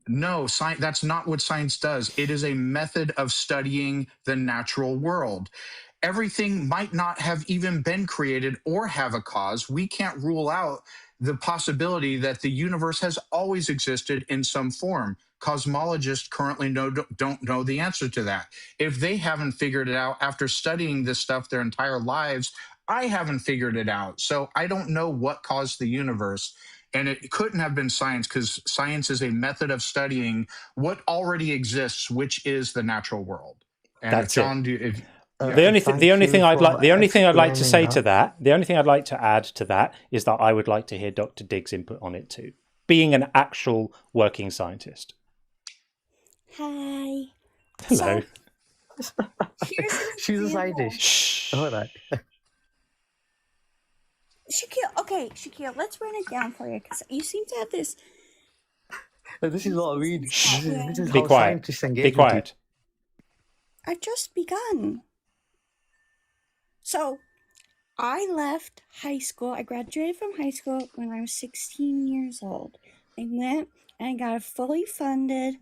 No, that's not what science does. It is a method of studying the natural world. Everything might not have even been created or have a cause. We can't rule out the possibility that the universe has always existed in some form. Cosmologists currently don't know the answer to that. If they haven't figured it out after studying this stuff their entire lives, I haven't figured it out. So I don't know what caused the universe. And it couldn't have been science, because science is a method of studying what already exists, which is the natural world. And that's John, the only thing I'd like to say to that, the only thing I'd like to add to that is that I would like to hear Dr. Diggs' input on it too, being an actual working scientist. Hi. Hello. So, she's a scientist. Shh. All right. Shaquille, let's run it down for you, because you seem to have this. This is what I mean. This is Be how quiet. scientists engage. Be quiet. I've just begun. So, I left high school. I graduated from high school when I was 16 years old. I went and I got a fully funded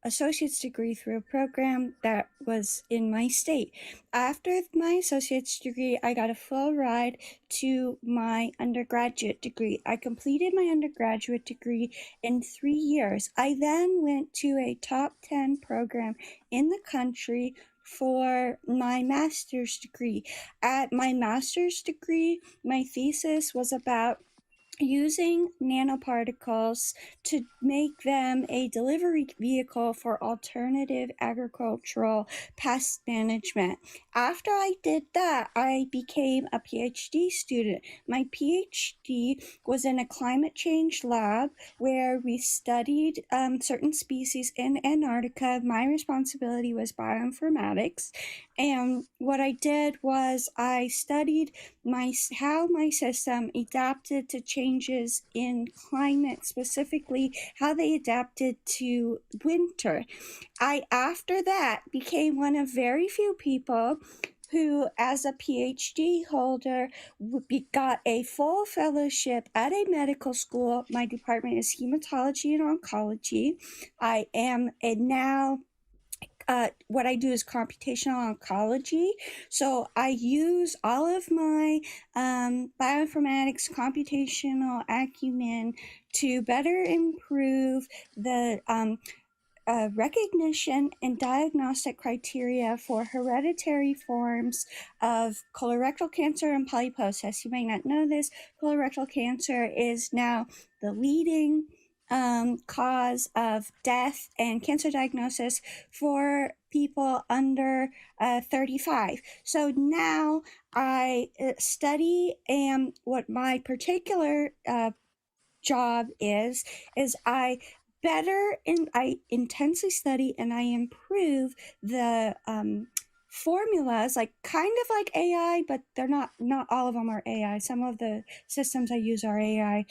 associate's degree through a program that was in my state. After my associate's degree, I got a full ride to my undergraduate degree. I completed my undergraduate degree in 3 years. I then went to a top 10 program in the country for my master's degree. At my master's degree, my thesis was about using nanoparticles to make them a delivery vehicle for alternative agricultural pest management. After I did that, I became a PhD student. My PhD was in a climate change lab where we studied certain species in Antarctica. My responsibility was bioinformatics. And what I did was I studied how my system adapted to changes in climate, specifically how they adapted to winter. I, after that, became one of very few people who, as a PhD holder, got a full fellowship at a medical school. My department is hematology and oncology. I am now what I do is computational oncology. So I use all of my bioinformatics computational acumen to better improve the recognition and diagnostic criteria for hereditary forms of colorectal cancer and polyposis. You may not know this. Colorectal cancer is now the leading cause of death and cancer diagnosis for people under 35. So now I study, and what my particular job is I intensely study and I improve the formulas, like kind of like AI, but they're not all of them are AI. Some of the systems I use are AI.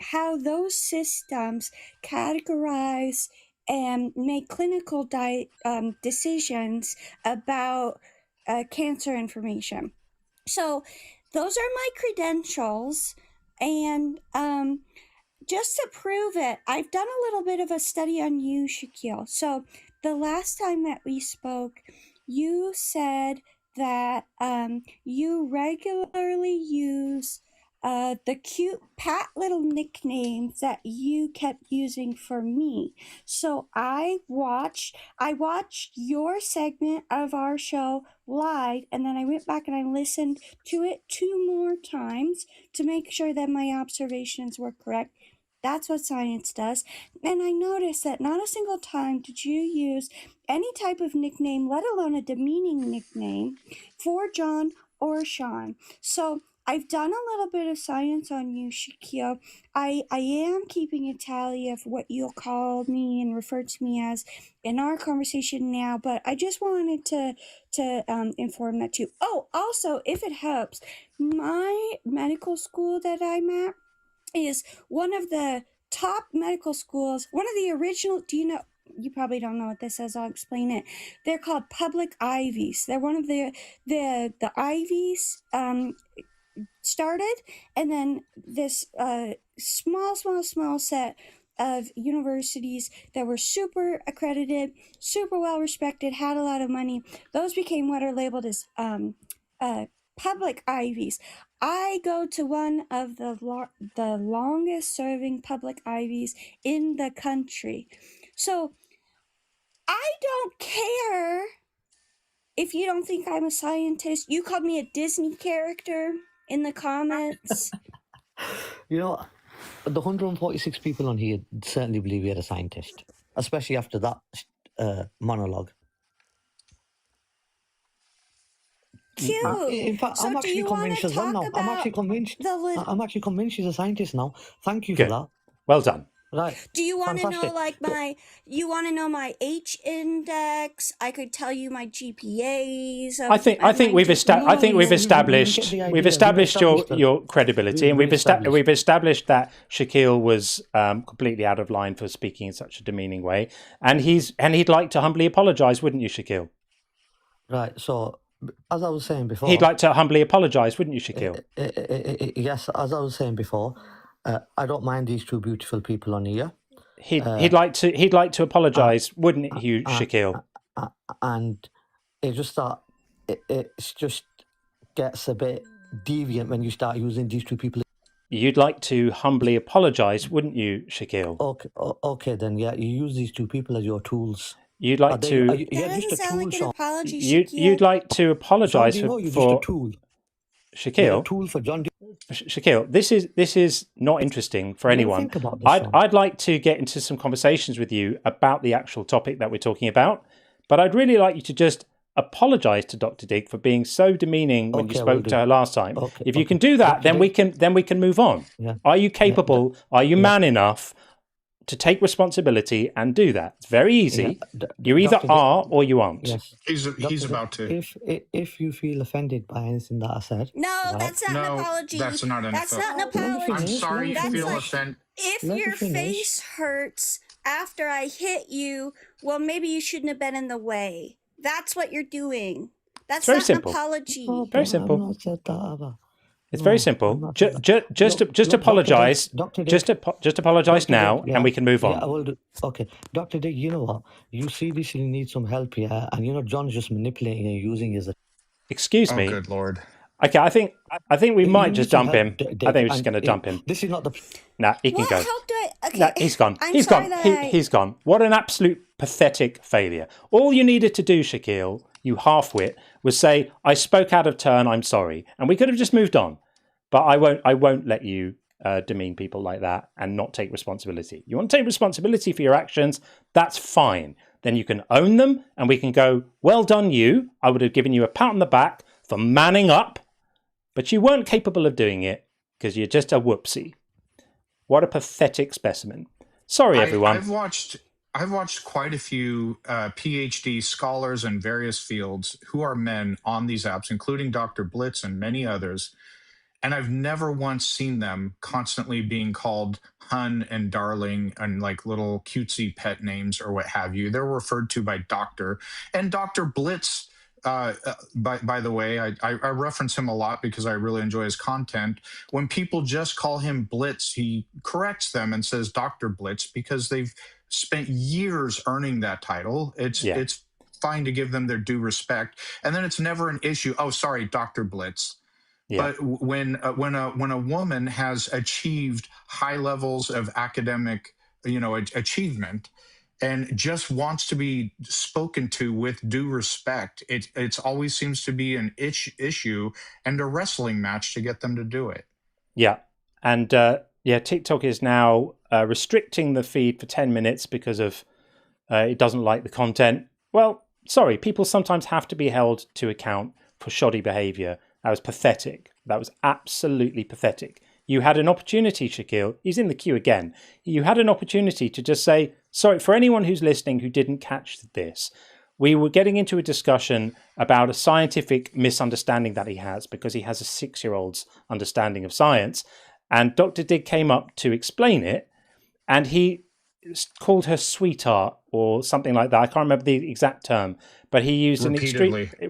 How those systems categorize and make clinical decisions about cancer information. So those are my credentials, and just to prove it, I've done a little bit of a study on you, Shaquille. So the last time that we spoke, you said that you regularly use the cute pat little nicknames that you kept using for me. So I watched your segment of our show live, and then I went back and I listened to it 2 more times to make sure that my observations were correct. That's what science does. And I noticed that not a single time did you use any type of nickname, let alone a demeaning nickname, for John or Sean. So I've done a little bit of science on you, Shaquille. I am keeping a tally of what you'll call me and refer to me as in our conversation now, but I just wanted to inform that too. Oh, also, if it helps, my medical school that I'm at is one of the top medical schools, one of the original, you probably don't know what this is, I'll explain it. They're called public Ivies. They're one of the Ivies started, and then this small set of universities that were super accredited, super well respected, had a lot of money. Those became what are labeled as public Ivies. I go to one of the longest serving public Ivies in the country. So I don't care if you don't think I'm a scientist. You called me a Disney character in the comments. You know, the 146 people on here certainly believe you're a scientist, especially after that monologue. Cute. In fact, So I'm actually convinced as well now. I'm actually convinced she's a scientist now. Thank you for that. Well done. Right. Do you want to know Fantastic. you want to know my H index? I could tell you my GPAs. I think we've established your credibility, and we've established that Shaquille was completely out of line for speaking in such a demeaning way, and he'd like to humbly apologise, wouldn't you, Shaquille? Right. So, as I was saying before, he'd like to humbly apologise, wouldn't you, Shaquille? Yes, as I was saying before, I don't mind these two beautiful people on here. He'd like to apologise, wouldn't you, Shaquille? And it just gets a bit deviant when you start using these two people. You'd like to humbly apologise, wouldn't you, Shaquille? Okay, then yeah, you use these two people as your tools. You'd like to. That doesn't sound like an apology, You'd like to apologise for just a tool. Shaquille. You're a tool for John. Shaquille, this is not interesting for anyone. I'd like to get into some conversations with you about the actual topic that we're talking about, but I'd really like you to just apologise to Dr. Dig for being so demeaning when you spoke to her last time. If you can do that, then we can move on. Yeah. Are you capable? Are you man enough to take responsibility and do that? It's very easy. You either are or you aren't. Yes. He's about to. If you feel offended by anything that I said, that's not an apology. That's not an apology. I'm sorry you feel offended. If your face hurts after I hit you, well, maybe you shouldn't have been in the way. That's what you're doing. That's very not simple. an apology. Very simple. I've not said that ever. It's very simple. Just apologise. Just apologise now, and we can move on. Yeah, I will do. Okay, Dr. Dig, you know what? You seriously need some help here, and John's just manipulating and using his. Excuse me. Oh, good Lord. Okay, I think we might just dump him. I think we're just going to dump him. This is not the. Nah, he can go. Okay. Nah, he's gone. He's gone. He's gone. What an absolute pathetic failure. All you needed to do, Shaquille, you half-wit, was say, I spoke out of turn, I'm sorry. And we could have just moved on. But I won't let you demean people like that and not take responsibility. You want to take responsibility for your actions, that's fine. Then you can own them and we can go, well done you. I would have given you a pat on the back for manning up, but you weren't capable of doing it because you're just a whoopsie. What a pathetic specimen. Sorry, everyone. I've watched quite a few PhD scholars in various fields who are men on these apps, including Dr. Blitz and many others. And I've never once seen them constantly being called hun and darling and like little cutesy pet names or what have you. They're referred to by doctor. And Dr. Blitz, by the way, I reference him a lot because I really enjoy his content. When people just call him Blitz, he corrects them and says Dr. Blitz because they've spent years earning that title. It's fine to give them their due respect. And then it's never an issue. Oh, sorry, Dr. Blitz. But when a woman has achieved high levels of academic, achievement, and just wants to be spoken to with due respect, it's always seems to be an issue and a wrestling match to get them to do it. Yeah, and TikTok is now restricting the feed for 10 minutes because of it doesn't like the content. Well, sorry, people sometimes have to be held to account for shoddy behavior. That was pathetic. That was absolutely pathetic. You had an opportunity, Shaquille. He's in the queue again. You had an opportunity to just say, sorry, for anyone who's listening who didn't catch this, we were getting into a discussion about a scientific misunderstanding that he has because he has a 6-year-old's understanding of science. And Dr. Dig came up to explain it, and he called her sweetheart or something like that. I can't remember the exact term, but he used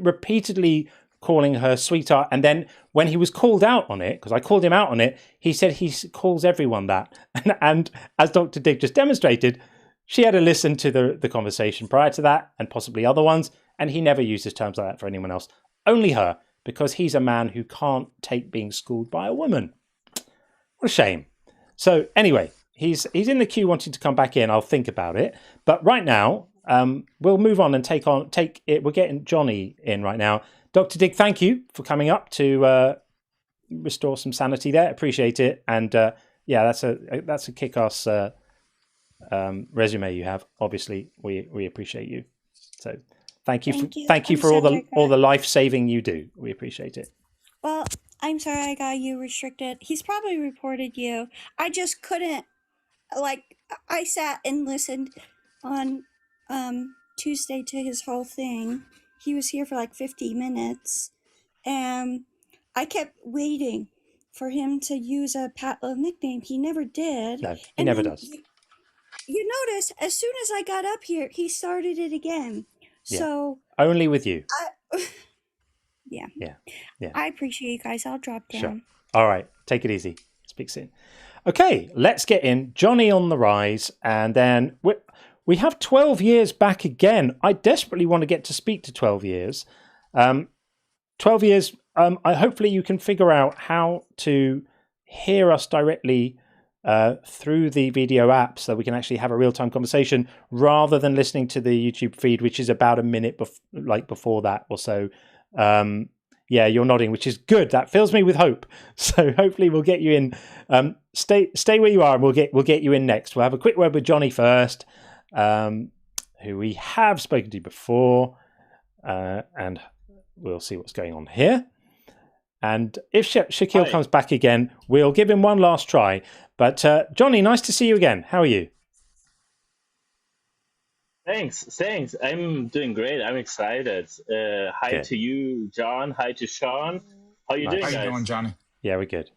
repeatedly calling her sweetheart. And then when he was called out on it, because I called him out on it, he said he calls everyone that. And as Dr. Dig just demonstrated, she had to listen to the conversation prior to that and possibly other ones. And he never uses terms like that for anyone else. Only her, because he's a man who can't take being schooled by a woman. What a shame. So anyway, he's in the queue wanting to come back in. I'll think about it. But right now, we'll move on and take it. We're getting Johnny in right now. Dr. Dig, thank you for coming up to restore some sanity there. Appreciate it. And that's a kick-ass resume you have. Obviously, we appreciate you. So thank you for all the life-saving you do. We appreciate it. Well, I'm sorry I got you restricted. He's probably reported you. I just couldn't, I sat and listened on Tuesday to his whole thing. He was here for 50 minutes, and I kept waiting for him to use a nickname. He never did. No, he never does. You notice, as soon as I got up here, he started it again. Yeah. So only with you. Yeah. Yeah. I appreciate you guys. I'll drop down. Sure. All right. Take it easy. Speak soon. Okay, let's get in. Johnny on the rise, and then we have 12 years back again. I desperately want to get to speak to 12 years. 12 years, hopefully you can figure out how to hear us directly through the video app so we can actually have a real-time conversation rather than listening to the YouTube feed, which is about a minute before that or so. Yeah, you're nodding, which is good. That fills me with hope. So hopefully we'll get you in. Stay where you are, and we'll get you in next. We'll have a quick word with Johnny first, who we have spoken to before, and we'll see what's going on here. And if Shaquille comes back again, we'll give him one last try. But Johnny, nice to see you again. How are you? Thanks. I'm doing great. I'm excited. Hi Good. to you, John. Hi to Sean. How you doing, guys? How you doing, Johnny? Yeah, we're good.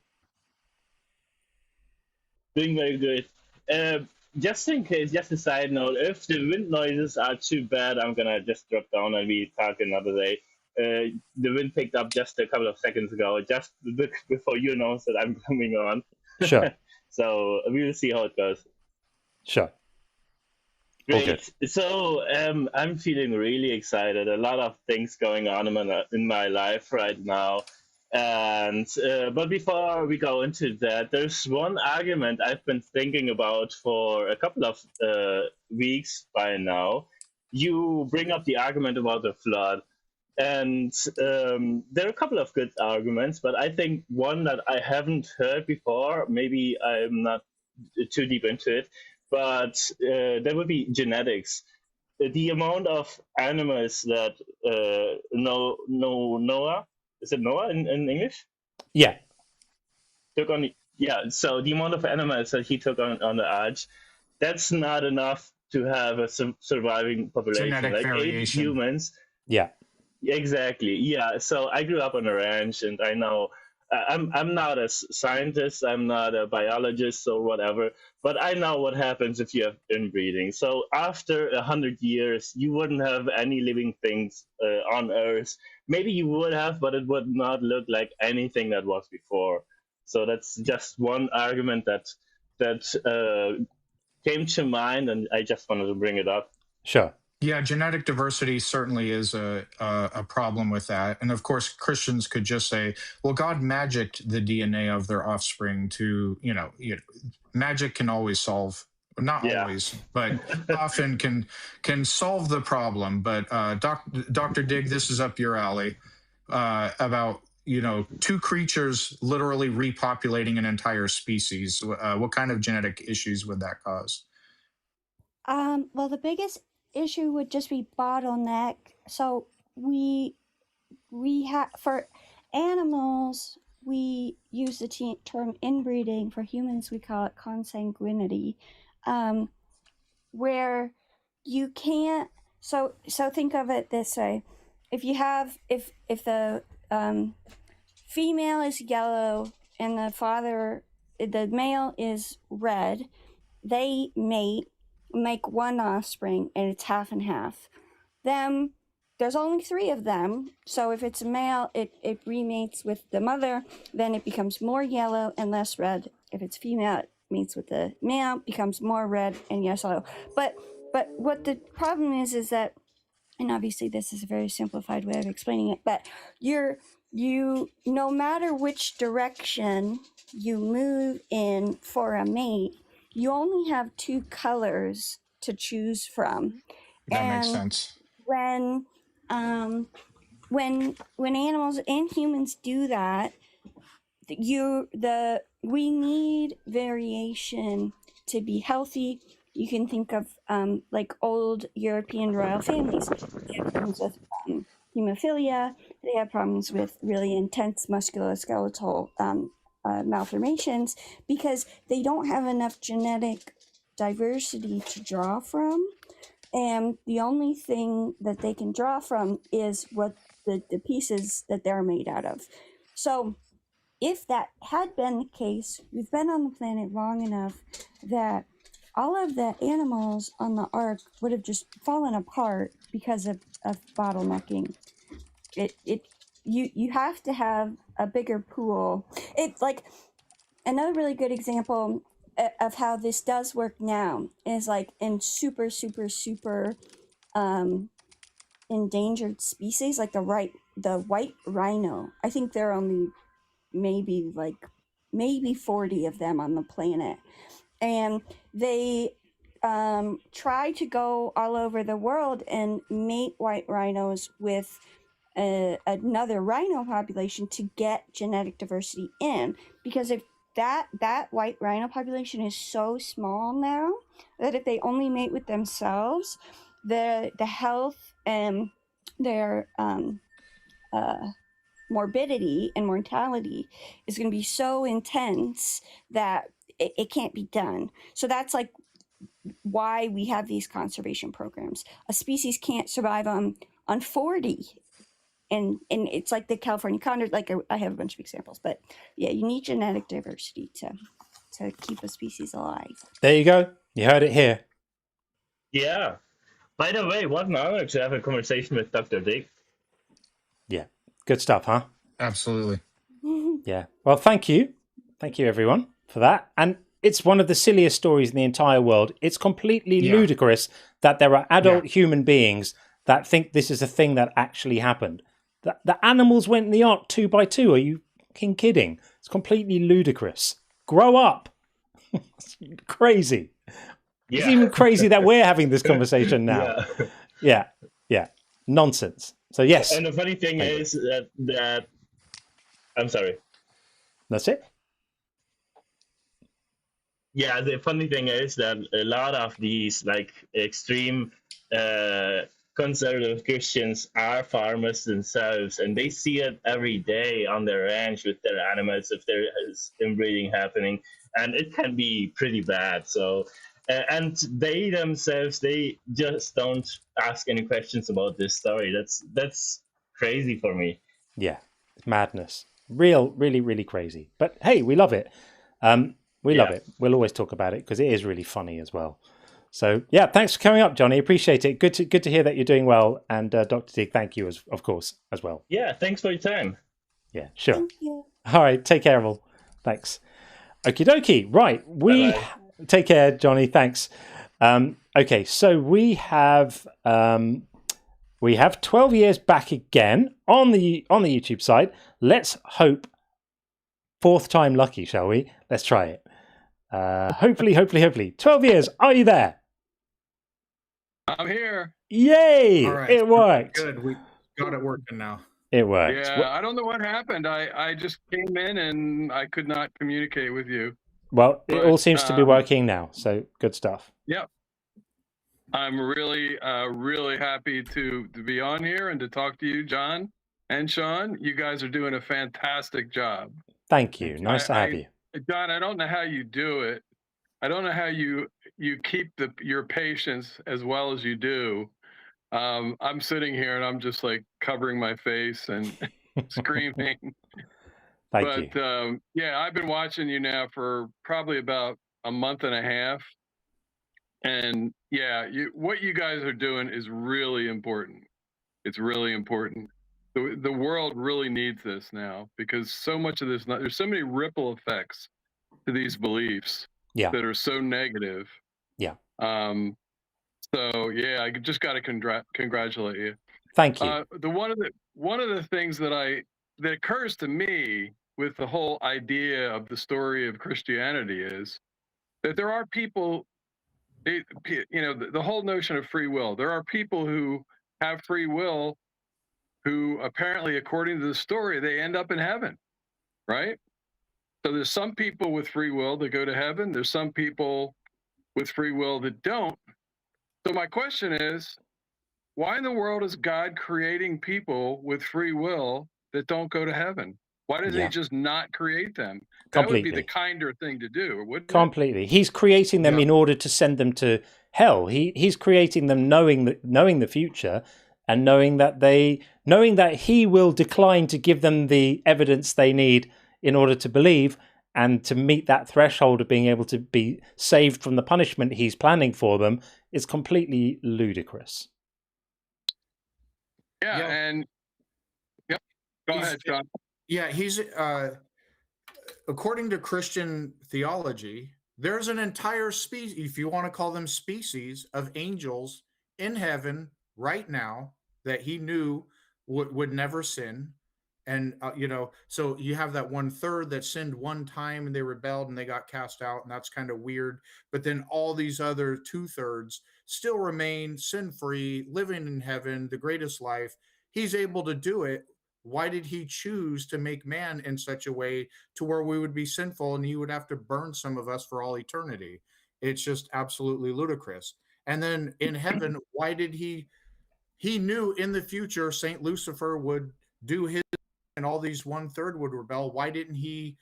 Doing very good. Just in case, just a side note, if the wind noises are too bad, I'm gonna just drop down and we talk another day. The wind picked up just a couple of seconds ago, just before you announced that I'm coming on. Sure. So we will see how it goes. Sure. Great. So I'm feeling really excited. A lot of things going on in my life right now. And but before we go into that, there's one argument I've been thinking about for a couple of weeks by now. You bring up the argument about the flood. And there are a couple of good arguments, but I think one that I haven't heard before, maybe I'm not too deep into it, but that would be genetics. The amount of animals that Noah, is it Noah in English? Yeah. So the amount of animals that he took on the arch, that's not enough to have a surviving population. Genetic variation. 8 humans. Yeah. Exactly. Yeah. So I grew up on a ranch, and I know I'm not a scientist. I'm not a biologist or whatever, but I know what happens if you have inbreeding. So after 100 years, you wouldn't have any living things on Earth. Maybe you would have, but it would not look like anything that was before. So that's just one argument that came to mind, and I just wanted to bring it up. Sure. Yeah, genetic diversity certainly is a problem with that. And of course, Christians could just say, well, God magicked the DNA of their offspring to, magic can always solve, not Yeah. always, but often can solve the problem. But Dr. Dig, this is up your alley about, two creatures literally repopulating an entire species. What kind of genetic issues would that cause? Well, the biggest issue would just be bottleneck. So we have, for animals, we use the term inbreeding. For humans, we call it consanguinity, where you can't. So think of it this way: if the female is yellow and the male is red, they mate, make one offspring, and it's half and half. There's only 3 of them, so if it's a male, it remates with the mother, then it becomes more yellow and less red. If it's female, it mates with the male, becomes more red and yellow. But what the problem is that, and obviously this is a very simplified way of explaining it, but you no matter which direction you move in for a mate, you only have 2 colors to choose from. That makes sense. When animals and humans do that, we need variation to be healthy. You can think of like old European royal families. They have problems with hemophilia. They have problems with really intense musculoskeletal malformations because they don't have enough genetic diversity to draw from. And the only thing that they can draw from is what the pieces that they're made out of. So if that had been the case, we've been on the planet long enough that all of the animals on the ark would have just fallen apart because of bottlenecking. You have to have a bigger pool. It's like another really good example of how this does work now is like in super endangered species, like the white rhino. I think there are only maybe 40 of them on the planet, and they try to go all over the world and mate white rhinos with another rhino population to get genetic diversity in, because if that white rhino population is so small now that if they only mate with themselves, the health and their morbidity and mortality is going to be so intense that it can't be done. So that's like why we have these conservation programs. A species can't survive on 40. And it's like the California condor. Like I have a bunch of examples, but yeah, you need genetic diversity to keep a species alive. There you go. You heard it here. Yeah. By the way, what an honor to have a conversation with Dr. Dig. Yeah. Good stuff, huh? Absolutely. Yeah. Well, thank you. Thank you, everyone, for that. And it's one of the silliest stories in the entire world. It's completely ludicrous that there are adult human beings that think this is a thing that actually happened. The animals went in the ark 2 by 2. Are you fucking kidding? It's completely ludicrous. Grow up. It's crazy. Yeah. It's even crazy that we're having this conversation now. Yeah. Nonsense. So yes. And the funny thing is that I'm sorry. That's it. Yeah, the funny thing is that a lot of these like extreme conservative Christians are farmers themselves, and they see it every day on their ranch with their animals if there is inbreeding happening, and it can be pretty bad. So, and they themselves, they just don't ask any questions about this story. That's crazy for me. Yeah, madness. Really crazy. But hey, we love it. We love it. We'll always talk about it because it is really funny as well. So yeah, thanks for coming up, Johnny. Appreciate it. Good to hear that you're doing well. And Dr. Dig, thank you of course as well. Yeah, thanks for your time. Yeah, sure. Thank you. All right, take care, all. Thanks. Okie dokie. Right, we take care, Johnny. Thanks. Okay, so we have 12 years back again on the YouTube side. Let's hope fourth time lucky, shall we? Let's try it. Hopefully. 12 years. Are you there? I'm here. Yay! All right. It worked. Good. We got it working now. It worked. Yeah, I don't know what happened. I just came in and I could not communicate with you. Well, it all seems to be working now. So good stuff. Yep. I'm really, really happy to be on here and to talk to you, John and Sean. You guys are doing a fantastic job. Thank you. Nice to have you. John, I don't know how you do it. I don't know how you keep your patience as well as you do. I'm sitting here and I'm just like covering my face and screaming. Thank you. Yeah, I've been watching you now for probably about a month and a half. And yeah, what you guys are doing is really important. It's really important. The world really needs this now, because so much of this, there's so many ripple effects to these beliefs that are so negative. Yeah. So yeah, I just got to congratulate you. Thank you. One of the things that occurs to me with the whole idea of the story of Christianity is that there are people, the whole notion of free will. There are people who have free will who apparently, according to the story, they end up in heaven, right? So there's some people with free will that go to heaven. There's some people with free will that don't. So my question is, why in the world is God creating people with free will that don't go to heaven? Why doesn't he just not create them? That would be the kinder thing to do, wouldn't it? Completely. He's creating them in order to send them to hell. He's creating them knowing the future, and knowing that he will decline to give them the evidence they need in order to believe and to meet that threshold of being able to be saved from the punishment he's planning for them is completely ludicrous. Yeah. And go ahead, John. Yeah, he's according to Christian theology, there's an entire species, if you want to call them species, of angels in heaven right now that he knew would never sin. And, so you have that 1/3 that sinned one time and they rebelled and they got cast out. And that's kind of weird. But then all these other 2/3 still remain sin-free, living in heaven, the greatest life. He's able to do it. Why did he choose to make man in such a way to where we would be sinful and he would have to burn some of us for all eternity? It's just absolutely ludicrous. And then in heaven, why did he knew in the future Saint Lucifer would do his and all these 1/3 would rebel. Why didn't he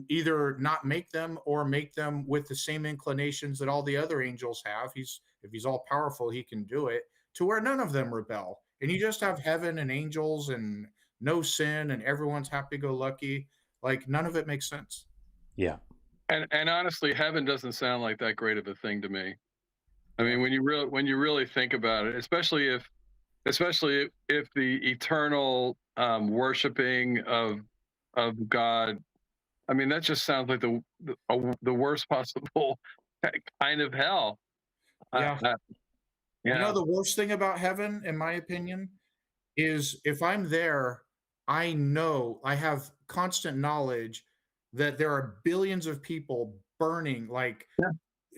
either not make them or make them with the same inclinations that all the other angels have? If he's all powerful, he can do it to where none of them rebel. And you just have heaven and angels and no sin and everyone's happy-go-lucky. Like, none of it makes sense. Yeah. And honestly, heaven doesn't sound like that great of a thing to me. I mean, when you really think about it, especially if the eternal worshiping of God, I mean, that just sounds like the worst possible kind of hell. Yeah. You know, the worst thing about heaven, in my opinion, is if I'm there, I know I have constant knowledge that there are billions of people burning, like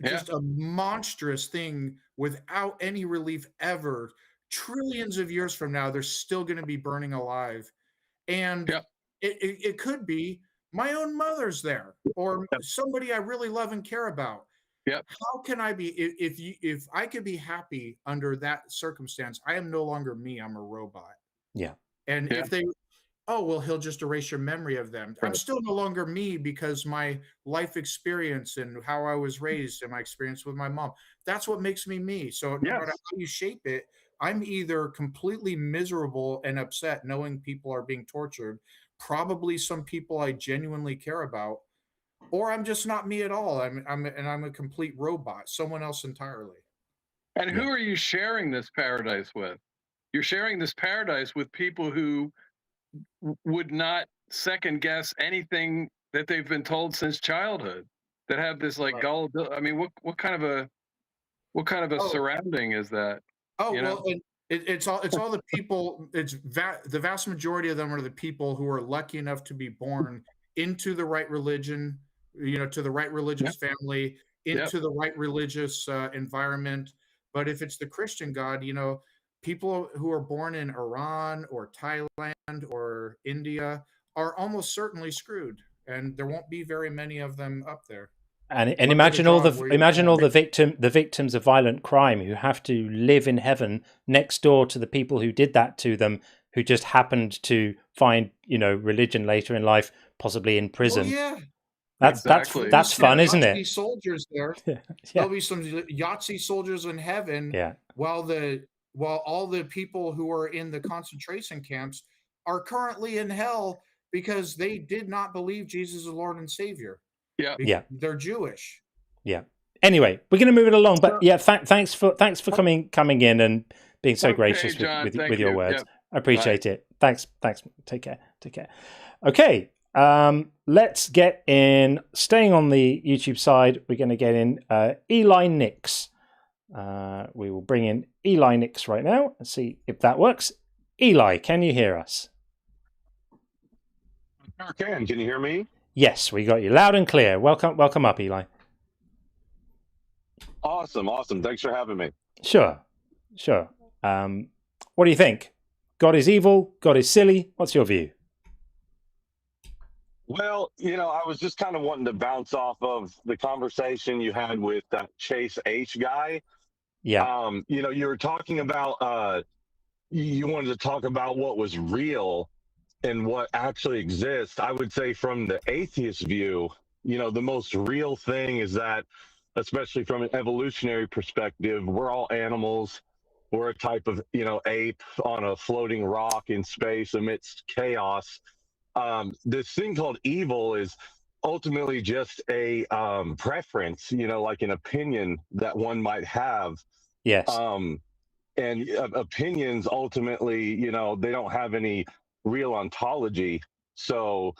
just a monstrous thing without any relief ever. Trillions of years from now, they're still going to be burning alive. And it could be my own mother's there or somebody I really love and care about. How can I be, if I could be happy under that circumstance? I am no longer me, I'm a robot. Yeah. And if they, he'll just erase your memory of them. I'm still no longer me because my life experience and how I was raised and my experience with my mom, that's what makes me me. So no matter how you shape it, I'm either completely miserable and upset knowing people are being tortured, probably some people I genuinely care about, or I'm just not me at all. I'm a complete robot, someone else entirely. And who are you sharing this paradise with? You're sharing this paradise with people who would not second guess anything that they've been told since childhood, that have this like gullibility. I mean, what kind of What kind of a surrounding is that? Oh, You know? well, it's all the people. The vast majority of them are the people who are lucky enough to be born into the right religion, to the right religious family, into the right religious environment. But if it's the Christian God, people who are born in Iran or Thailand or India are almost certainly screwed, and there won't be very many of them up there. And Luck of imagine the all draw the where you imagine all belong. the victims of violent crime who have to live in heaven next door to the people who did that to them, who just happened to find religion later in life, possibly in prison. Well, yeah. That's fun, isn't Yahtzee it? soldiers there. Yeah. There'll be some Yahtzee soldiers in heaven. Yeah. While all the people who are in the concentration camps are currently in hell because they did not believe Jesus is Lord and Savior. Yeah. Yeah. They're Jewish. Yeah. Anyway, we're going to move it along, but yeah, thanks for coming in and being so gracious John, with your words. Yep. I appreciate it. Thanks. Take care. Okay. Let's get in. Staying on the YouTube side, we're going to get in Eli Nicks. We will bring in Eli Nicks right now and see if that works. Eli, can you hear us? I can. Can you hear me? Yes, we got you loud and clear. Welcome up, Eli. Awesome. Thanks for having me. Sure. What do you think? God is evil? God is silly? What's your view? Well, I was just kind of wanting to bounce off of the conversation you had with that Chase H guy. Yeah. You were talking about, you wanted to talk about what was real and what actually exists. I would say from the atheist view, the most real thing is that, especially from an evolutionary perspective, we're all animals. We're a type of, ape on a floating rock in space amidst chaos. This thing called evil is ultimately just a preference, like an opinion that one might have. Yes. And opinions ultimately, they don't have any real ontology. So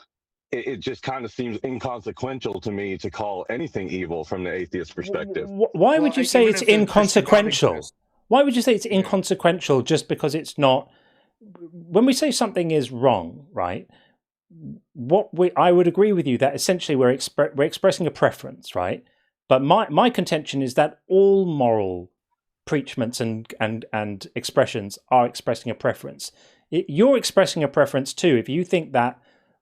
it just kind of seems inconsequential to me to call anything evil from the atheist perspective. Why would you say it's inconsequential? Why would you say it's inconsequential just because it's not? When we say something is wrong, right? I would agree with you that essentially we're expressing a preference, right? But my contention is that all moral preachments and expressions are expressing a preference. You're expressing a preference too. If you think that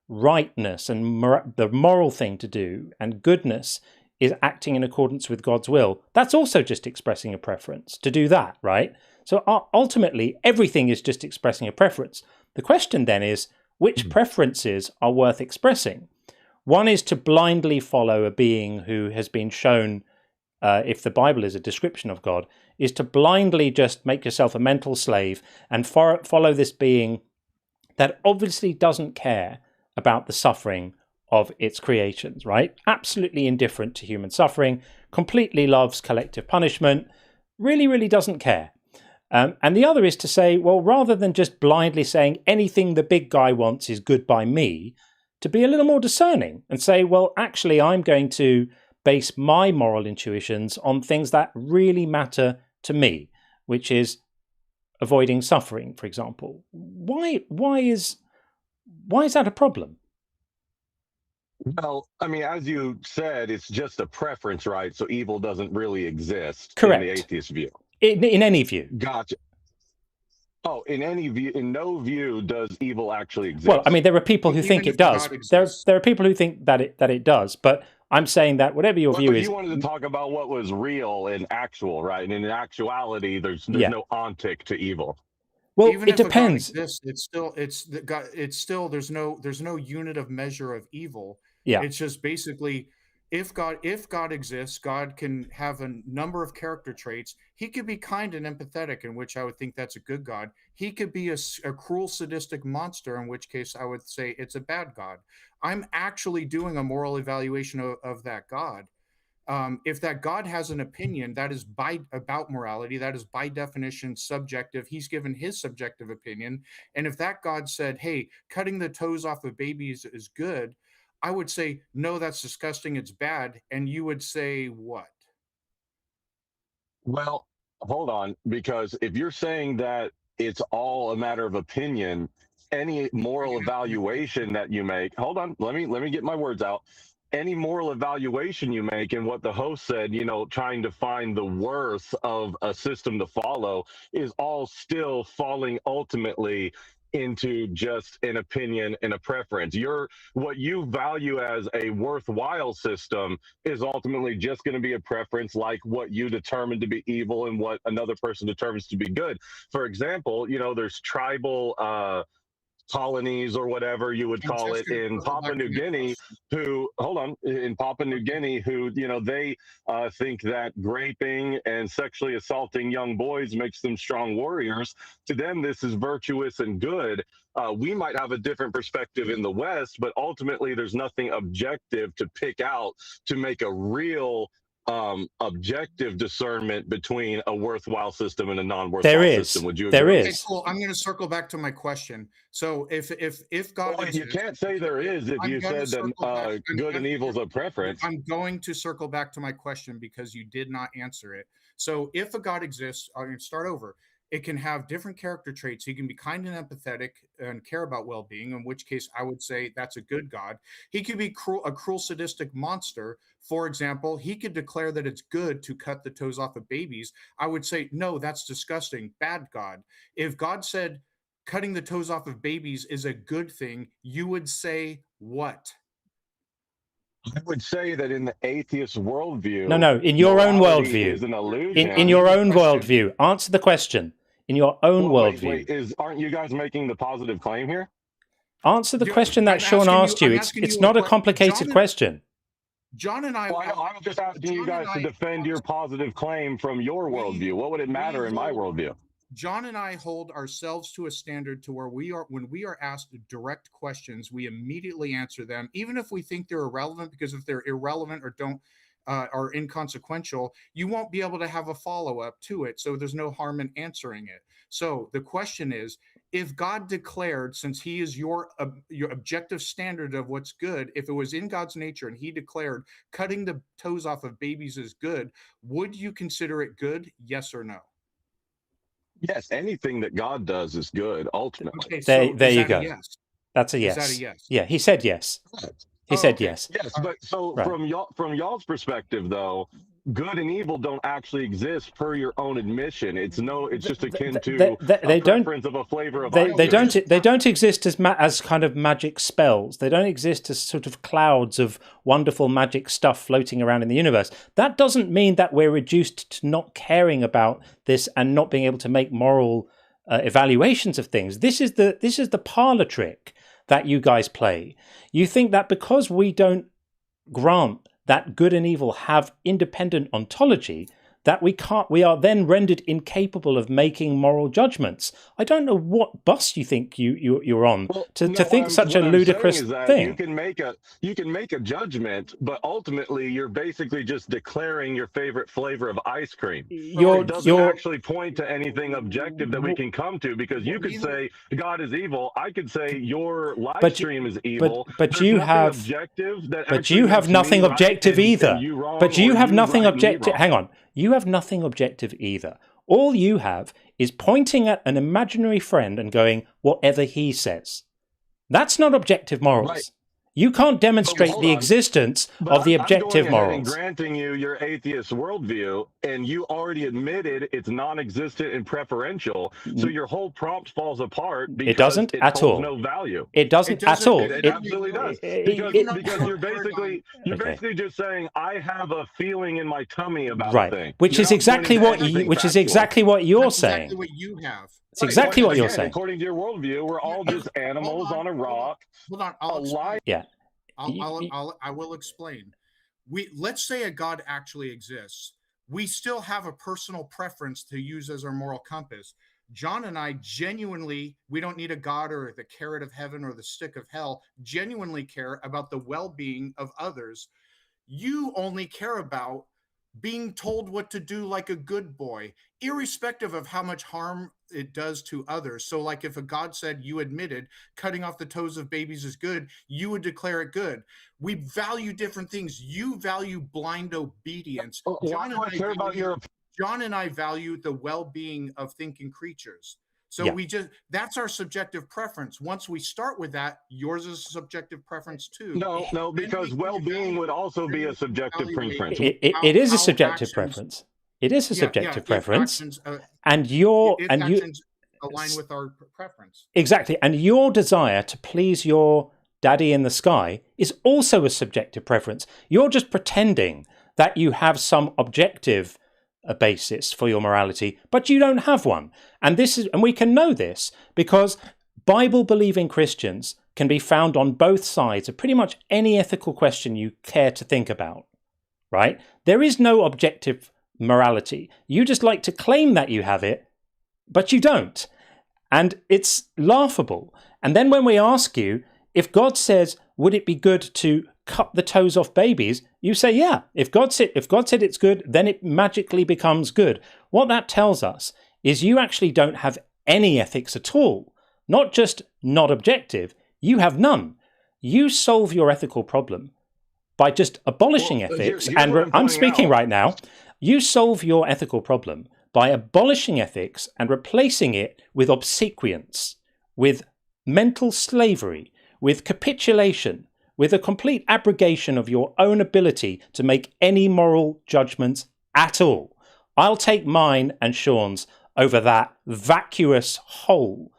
rightness and the moral thing to do and goodness is acting in accordance with God's will, that's also just expressing a preference to do that, right? So ultimately, everything is just expressing a preference. The question then is, which preferences are worth expressing? One is to blindly follow a being who has been shown, if the Bible is a description of God, is to blindly just make yourself a mental slave and follow this being that obviously doesn't care about the suffering of its creations, right? Absolutely indifferent to human suffering, completely loves collective punishment, really doesn't care. And the other is to say, well, rather than just blindly saying anything the big guy wants is good by me, to be a little more discerning and say, well, actually, I'm going to base my moral intuitions on things that really matter to me, which is avoiding suffering, for example. Why is that a problem? Well, I mean, as you said, it's just a preference, right? So evil doesn't really exist. Correct. In the atheist view. In any view. Gotcha. Oh, in any view, in no view does evil actually exist. Well, I mean, there are people who think it does. There are people who think that it does. But I'm saying that whatever your view is, you wanted to talk about what was real and actual, right? And in actuality, there's no ontic to evil. Well, even it if depends. A God exists, it's still there's no unit of measure of evil. Yeah. It's just basically if God exists, God can have a number of character traits. He could be kind and empathetic, in which I would think that's a good God. He could be a cruel, sadistic monster, in which case I would say it's a bad God. I'm actually doing a moral evaluation of that God. If that God has an opinion that is about morality, that is by definition subjective. He's given his subjective opinion. And if that God said, hey, cutting the toes off of babies is good, I would say, no, that's disgusting, it's bad. And you would say what? Well, hold on, because if you're saying that it's all a matter of opinion, any moral evaluation that you make, hold on, let me get my words out. Any moral evaluation you make, and what the host said, trying to find the worth of a system to follow, is all still falling ultimately into just an opinion and a preference. What you value as a worthwhile system is ultimately just going to be a preference, like what you determine to be evil and what another person determines to be good. For example, there's tribal colonies, or whatever you would call it, in Papua New Guinea, who they think that raping and sexually assaulting young boys makes them strong warriors. To them, this is virtuous and good. We might have a different perspective in the West, but ultimately there's nothing objective to pick out to make a real objective discernment between a worthwhile system and a non-worthwhile system. Would you agree? There is. Okay, cool. I'm going to circle back to my question. So if God, well, you can't say there is if you said that good and evil is a preference. I'm going to circle back to my question because you did not answer it. So if a God exists, I'm going to start over. It can have different character traits. He can be kind and empathetic and care about well-being, in which case I would say that's a good God. He could be a cruel, sadistic monster. For example, he could declare that it's good to cut the toes off of babies. I would say, no, that's disgusting. Bad God. If God said cutting the toes off of babies is a good thing, you would say what? I would say that in the atheist worldview... No, in your own worldview. Is an illusion. In your own worldview. Answer the question. In your own worldview. Wait, aren't you guys making the positive claim here? Answer the question that Sean asked you. It's not a complicated question. John and I... I'm just asking you guys to defend your positive claim from your worldview. What would it matter in my worldview? John and I hold ourselves to a standard to where when we are asked direct questions, we immediately answer them, even if we think they're irrelevant, because if they're irrelevant or are inconsequential, you won't be able to have a follow-up to it. So there's no harm in answering it. So the question is, if God declared, since he is your objective standard of what's good, if it was in God's nature and he declared cutting the toes off of babies is good, would you consider it good? Yes or no? Yes, anything that God does is good, ultimately. Okay, so there you go. Yes? That's a yes. Is that a yes? Yeah, he said yes. He said yes. Yes, but so from y'all's perspective, though, good and evil don't actually exist per your own admission. It's just akin to a preference of a flavor of ice. They don't exist as kind of magic spells. They don't exist as sort of clouds of wonderful magic stuff floating around in the universe. That doesn't mean that we're reduced to not caring about this and not being able to make moral evaluations of things. This is the parlor trick that you guys play. You think that because we don't grant that good and evil have independent ontology, that we are then rendered incapable of making moral judgments. I don't know what bus you think you're on to think such a ludicrous thing. You can make a judgment, but ultimately you're basically just declaring your favorite flavor of ice cream. It doesn't actually point to anything objective that we can come to, because you could say God is evil. I could say your live stream is evil. But you have nothing objective either. But you have nothing objective. Hang on. You have nothing objective either. All you have is pointing at an imaginary friend and going, whatever he says. That's not objective morals. Right. You can't demonstrate the existence of the objective morals. I'm granting you your atheist worldview, and you already admitted it's non-existent and preferential. So your whole prompt falls apart because it doesn't at holds all. No value. It doesn't at all. It absolutely does. Because you're basically just saying, I have a feeling in my tummy about a thing. Which is exactly what you're saying. Exactly what you have. It's exactly what you're saying. According to your worldview, we're all just animals on a rock. Hold on, I will explain. Let's say a God actually exists. We still have a personal preference to use as our moral compass. John and I genuinely, we don't need a God or the carrot of heaven or the stick of hell, genuinely care about the well-being of others. You only care about being told what to do like a good boy, irrespective of how much harm it does to others. So like if a God said, you admitted cutting off the toes of babies is good, you would declare it good. We value different things. You value blind obedience. Why do I care about your John and I value the well-being of thinking creatures. So that's our subjective preference. Once we start with that, yours is a subjective preference too. No, because well-being would also be a subjective preference. It is a subjective preference. It is a subjective preference, and your actions align with our preference. Exactly, and your desire to please your daddy in the sky is also a subjective preference. You're just pretending that you have some objective basis for your morality, but you don't have one. And we can know this because Bible-believing Christians can be found on both sides of pretty much any ethical question you care to think about, right? There is no objective morality. You just like to claim that you have it, but you don't. And it's laughable. And then when we ask you, if God says, would it be good to cut the toes off babies? You say, yeah. If God said it's good, then it magically becomes good. What that tells us is you actually don't have any ethics at all. Not just not objective, you have none. You solve your ethical problem by just abolishing ethics. I'm speaking right now. You solve your ethical problem by abolishing ethics and replacing it with obsequience, with mental slavery, with capitulation, with a complete abrogation of your own ability to make any moral judgments at all. I'll take mine and Sean's over that vacuous hole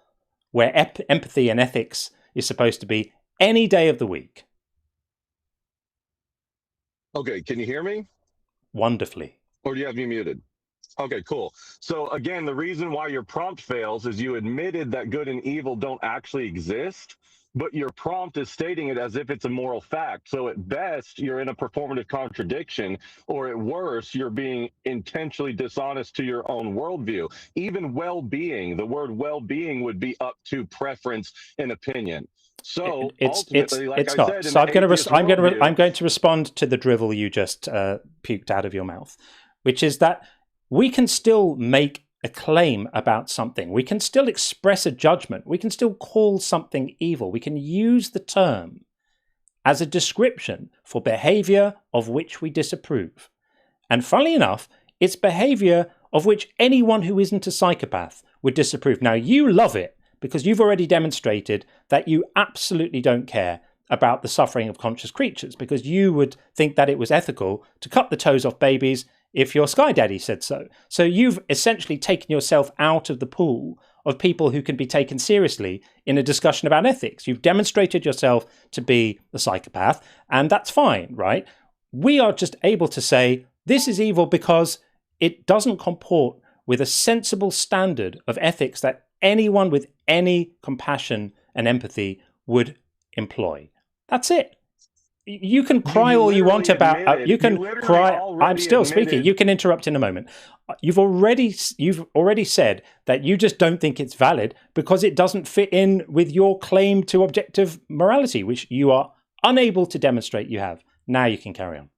where empathy and ethics is supposed to be any day of the week. Okay, can you hear me? Wonderfully. Or do you have me muted? Okay, cool. So again, the reason why your prompt fails is you admitted that good and evil don't actually exist, but your prompt is stating it as if it's a moral fact. So at best, you're in a performative contradiction, or at worst, you're being intentionally dishonest to your own worldview. Even well-being, the word well-being would be up to preference and opinion. So it's not. So I'm going to respond to the drivel you just puked out of your mouth, which is that we can still make a claim about something. We can still express a judgment. We can still call something evil. We can use the term as a description for behavior of which we disapprove. And funnily enough, it's behavior of which anyone who isn't a psychopath would disapprove. Now, you love it because you've already demonstrated that you absolutely don't care about the suffering of conscious creatures, because you would think that it was ethical to cut the toes off babies if your sky daddy said so. So you've essentially taken yourself out of the pool of people who can be taken seriously in a discussion about ethics. You've demonstrated yourself to be a psychopath, and that's fine, right? We are just able to say this is evil because it doesn't comport with a sensible standard of ethics that anyone with any compassion and empathy would employ. That's it. You can cry all you want about. You can cry. I'm still speaking. You can interrupt in a moment. You've already said that you just don't think it's valid because it doesn't fit in with your claim to objective morality, which you are unable to demonstrate you have. Now you can carry on.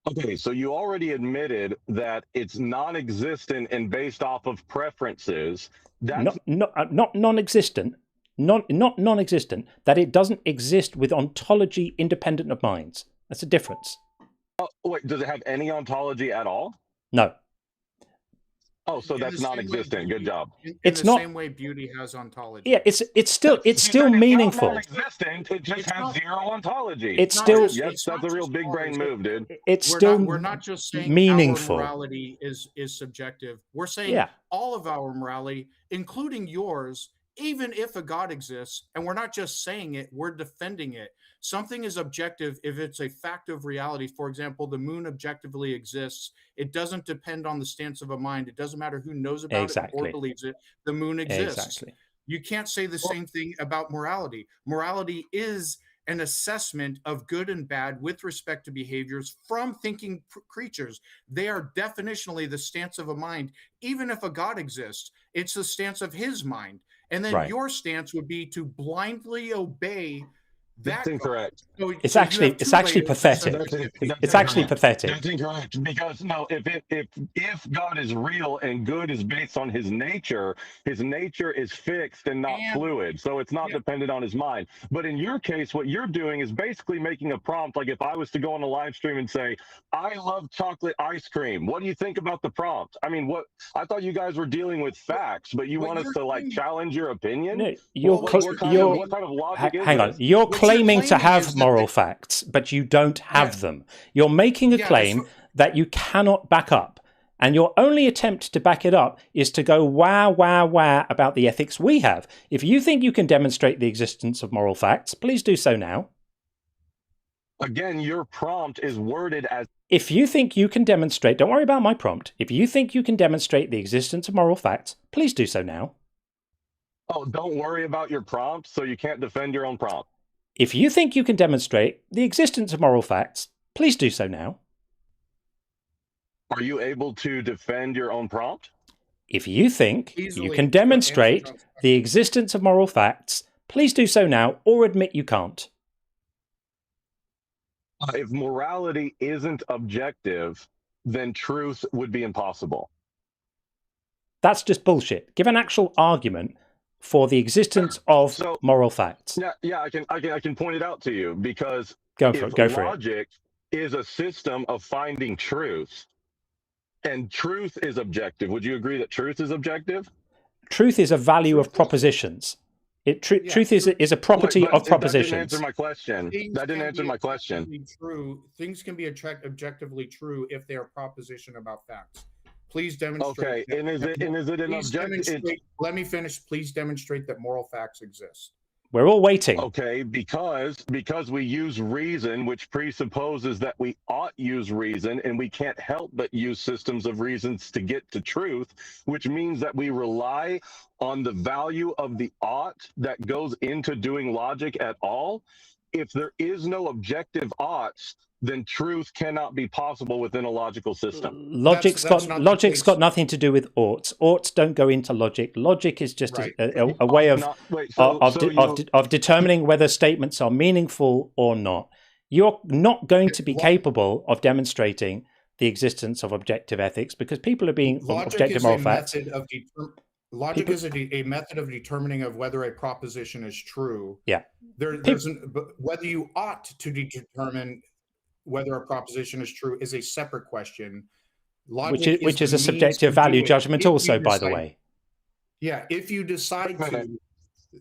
Okay, so you already admitted that it's non-existent and based off of preferences. That's not non-existent. Not non-existent, that it doesn't exist with ontology independent of minds. That's a difference. Oh, wait, does it have any ontology at all? No. Oh, so that's non-existent. Good job. It's not the same way beauty has ontology. Yeah, it's still meaningful. Non-existent. It just has zero ontology. It's still yes, that's a real big brain move, dude. We're not just saying meaningful. Our morality is subjective. We're saying all of our morality, including yours, even if a God exists, and we're not just saying it, we're defending it. Something is objective if it's a fact of reality. For example, the moon objectively exists. It doesn't depend on the stance of a mind. It doesn't matter who knows about it or believes it. The moon exists. Exactly. You can't say the same thing about morality. Morality is an assessment of good and bad with respect to behaviors from thinking creatures. They are definitionally the stance of a mind. Even if a God exists, it's the stance of his mind. And then your stance would be to blindly obey That's incorrect. It's actually pathetic. It's actually pathetic. That's incorrect because no, if God is real and good is based on his nature is fixed and not fluid, so it's not dependent on his mind. But in your case, what you're doing is basically making a prompt. Like if I was to go on a live stream and say, "I love chocolate ice cream," what do you think about the prompt? I mean, what I thought you guys were dealing with facts, but you want us to like challenge your opinion? No, what kind of logic is hang on. this? You're claiming to have moral facts, but you don't have them. You're making a claim that you cannot back up. And your only attempt to back it up is to go wah, wah, wah about the ethics we have. If you think you can demonstrate the existence of moral facts, please do so now. Again, your prompt is worded as... If you think you can demonstrate... Don't worry about my prompt. If you think you can demonstrate the existence of moral facts, please do so now. Oh, don't worry about your prompt, so you can't defend your own prompt. If you think you can demonstrate the existence of moral facts, please do so now. Are you able to defend your own prompt? If you think you can demonstrate the existence of moral facts, please do so now, or admit you can't. If morality isn't objective, then truth would be impossible. That's just bullshit. Give an actual argument for the existence of moral facts. Yeah, I can point it out to you because go for it. Logic is a system of finding truth, and truth is objective. Would you agree that truth is objective? Truth is a value of propositions. Truth is a property of propositions. That didn't answer my question. That didn't answer my question. True. Things can be objectively true if they are proposition about facts. Please demonstrate. Okay, and is it an objective? Let me finish. Please demonstrate that moral facts exist. We're all waiting. Okay, because we use reason, which presupposes that we ought use reason, and we can't help but use systems of reasons to get to truth, which means that we rely on the value of the ought that goes into doing logic at all. If there is no objective oughts, then truth cannot be possible within a logical system. Logic's got nothing to do with oughts. Oughts don't go into logic. Logic is just a way of determining whether statements are meaningful or not. You're not going to be capable of demonstrating the existence of objective ethics because people are being objective moral facts. Logic is a method of determining of whether a proposition is true. Yeah. Whether you ought to determine whether a proposition is true is a separate question. Logic which is a subjective value judgment also, by the way. Yeah, if you decide to...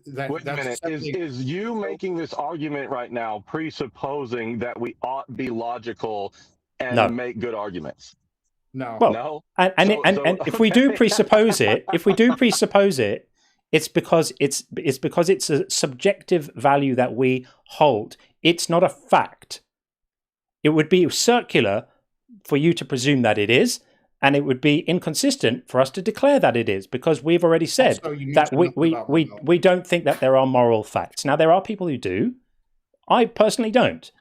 Wait a minute. Is you making this argument right now presupposing that we ought be logical and make good arguments? No. Well, no. And if we do presuppose it, it's because it's a subjective value that we hold. It's not a fact. It would be circular for you to presume that it is, and it would be inconsistent for us to declare that it is, because we've already said that we don't think that there are moral facts. Now, there are people who do. I personally don't.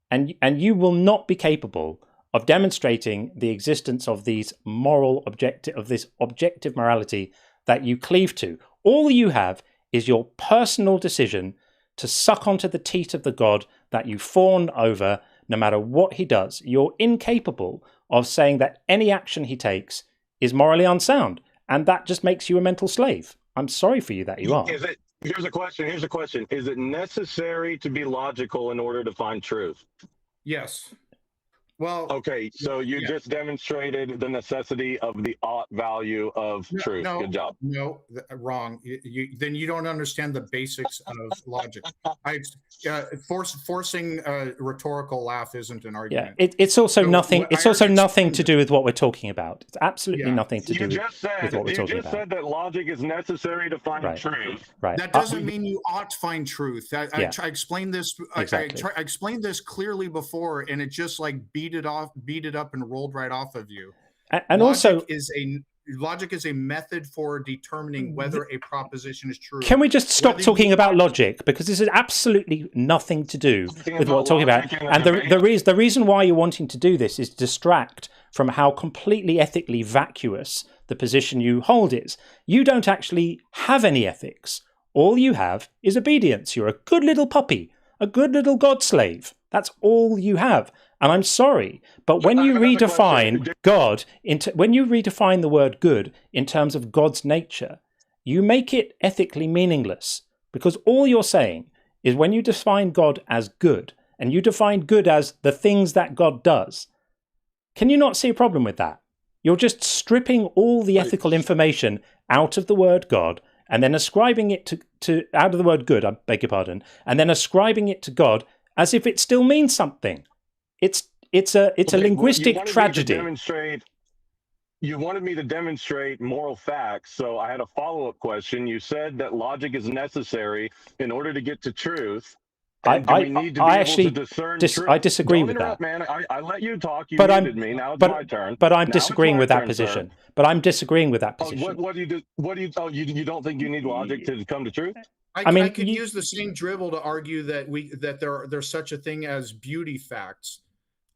And you will not be capable of demonstrating the existence of these this objective morality that you cleave to. All you have is your personal decision to suck onto the teat of the God that you fawn over no matter what he does. You're incapable of saying that any action he takes is morally unsound, and that just makes you a mental slave. I'm sorry for you that you are. Here's a question. Is it necessary to be logical in order to find truth? Yes. Well, okay, so you just demonstrated the necessity of the ought value of truth. Good job. No, wrong. Then you don't understand the basics of logic. Forcing a rhetorical laugh isn't an argument. Yeah, it's also nothing. It's also nothing to do with what we're talking about. It's absolutely nothing to do with what we're talking about. You just said that logic is necessary to find truth. Right. That doesn't mean you ought to find truth. I explained this. Exactly. I explained this clearly before, and it just like beat it up and rolled right off of you. And also, logic is a method for determining whether a proposition is true. Can we just stop talking about logic, because this is absolutely nothing to do with what we're talking about? And the reason why you're wanting to do this is distract from how completely ethically vacuous the position you hold is. You don't actually have any ethics. All you have is obedience. You're a good little puppy. a good little God slave. That's all you have. And I'm sorry, but when you redefine God when you redefine the word good in terms of God's nature, you make it ethically meaningless, because all you're saying is when you define God as good and you define good as the things that God does, can you not see a problem with that? You're just stripping all the ethical information out of the word God and then ascribing it to out of the word good, I beg your pardon, and then ascribing it to God as if it still means something. It's a linguistic tragedy. You wanted me to demonstrate moral facts, so I had a follow-up question. You said that logic is necessary in order to get to truth. And do we need to be able to discern truth? I disagree Don't with interrupt, that. man. I let you talk. You muted me. Now it's my turn. But I'm Now disagreeing it's with my that turn, position. sir. But I'm disagreeing with that position. What do you do? What do you? Oh, you don't think you need logic to come to truth? I mean, I could use the same dribble to argue that there's such a thing as beauty facts.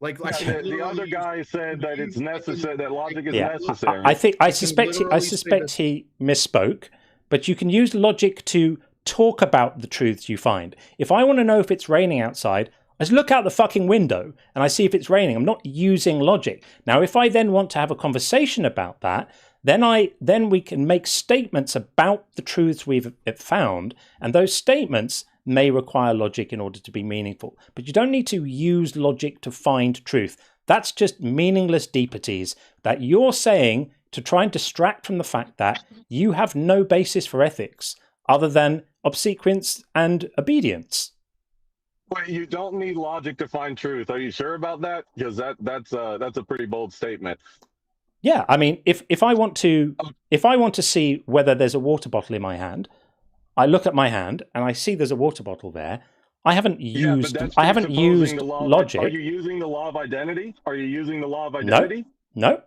Like the other guy said that it's necessary. That logic is Yeah, necessary. I suspect he misspoke. But you can use logic to talk about the truths you find. If I want to know if it's raining outside, I just look out the fucking window and I see if it's raining. I'm not using logic. Now, if I then want to have a conversation about that, then we can make statements about the truths we've found, and those statements may require logic in order to be meaningful. But you don't need to use logic to find truth. That's just meaningless deepities that you're saying to try and distract from the fact that you have no basis for ethics other than obsequience and obedience. Wait, you don't need logic to find truth. Are you sure about that? Because that's a pretty bold statement. Yeah, I mean, if I want to see whether there's a water bottle in my hand, I look at my hand and I see there's a water bottle there. I haven't used logic. Are you using the law of identity? Are you using the law of identity? No.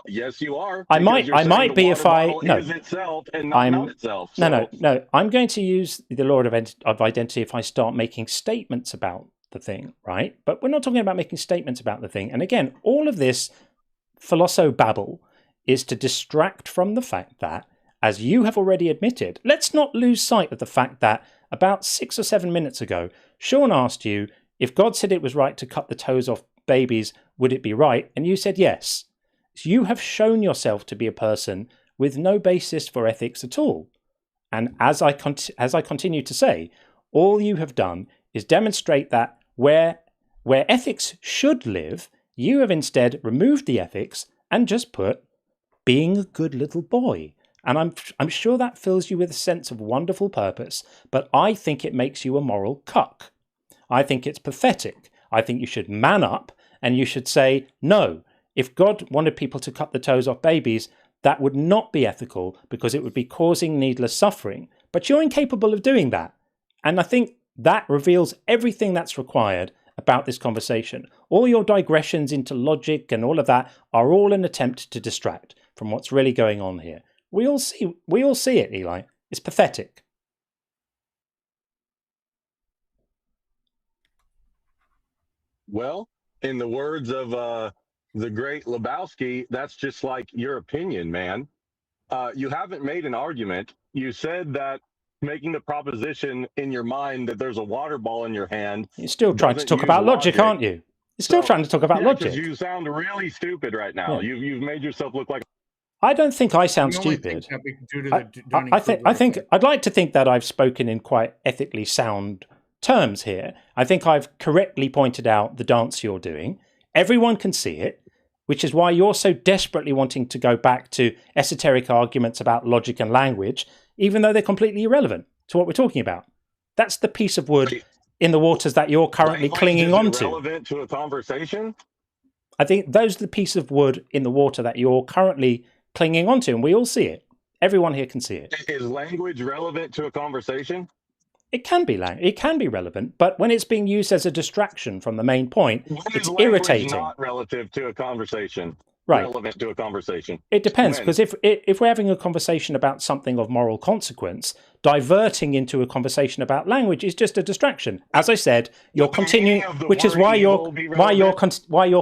Yes, you are. I might be if I no. Is itself and not itself. So. No. I'm going to use the law of identity if I start making statements about the thing, right? But we're not talking about making statements about the thing. And again, all of this philoso-babble is to distract from the fact that, as you have already admitted, let's not lose sight of the fact that about 6 or 7 minutes ago, Sean asked you, if God said it was right to cut the toes off babies, would it be right? And you said yes. So you have shown yourself to be a person with no basis for ethics at all. And as I continue to say, all you have done is demonstrate that where ethics should live, you have instead removed the ethics and just put being a good little boy. And I'm sure that fills you with a sense of wonderful purpose, but I think it makes you a moral cuck. I think it's pathetic. I think you should man up and you should say, no, if God wanted people to cut the toes off babies, that would not be ethical because it would be causing needless suffering. But you're incapable of doing that. And I think that reveals everything that's required about this conversation. All your digressions into logic and all of that are all an attempt to distract from what's really going on here. We all see it, Eli. It's pathetic. Well, in the words of the great Lebowski, that's just like your opinion, man. You haven't made an argument. You said that making the proposition in your mind that there's a water ball in your hand. You're still trying to talk about logic, aren't you? You're still trying to talk about logic. You sound really stupid right now. Yeah. You've made yourself look like. I don't think I sound stupid. I think I'd like to think that I've spoken in quite ethically sound terms here. I think I've correctly pointed out the dance you're doing. Everyone can see it, which is why you're so desperately wanting to go back to esoteric arguments about logic and language, even though they're completely irrelevant to what we're talking about. That's the piece of wood in the waters that you're currently clinging on to. Relevant to a conversation? I think those are the piece of wood in the water that you're currently clinging onto, and we all see it. Everyone here can see it. Is language relevant to a conversation? It can be relevant, but when it's being used as a distraction from the main point, it's irritating. Not relative to a conversation. Right. Relevant to a conversation. It depends, because if we're having a conversation about something of moral consequence, diverting into a conversation about language is just a distraction. As I said, you're continuing, which is why you're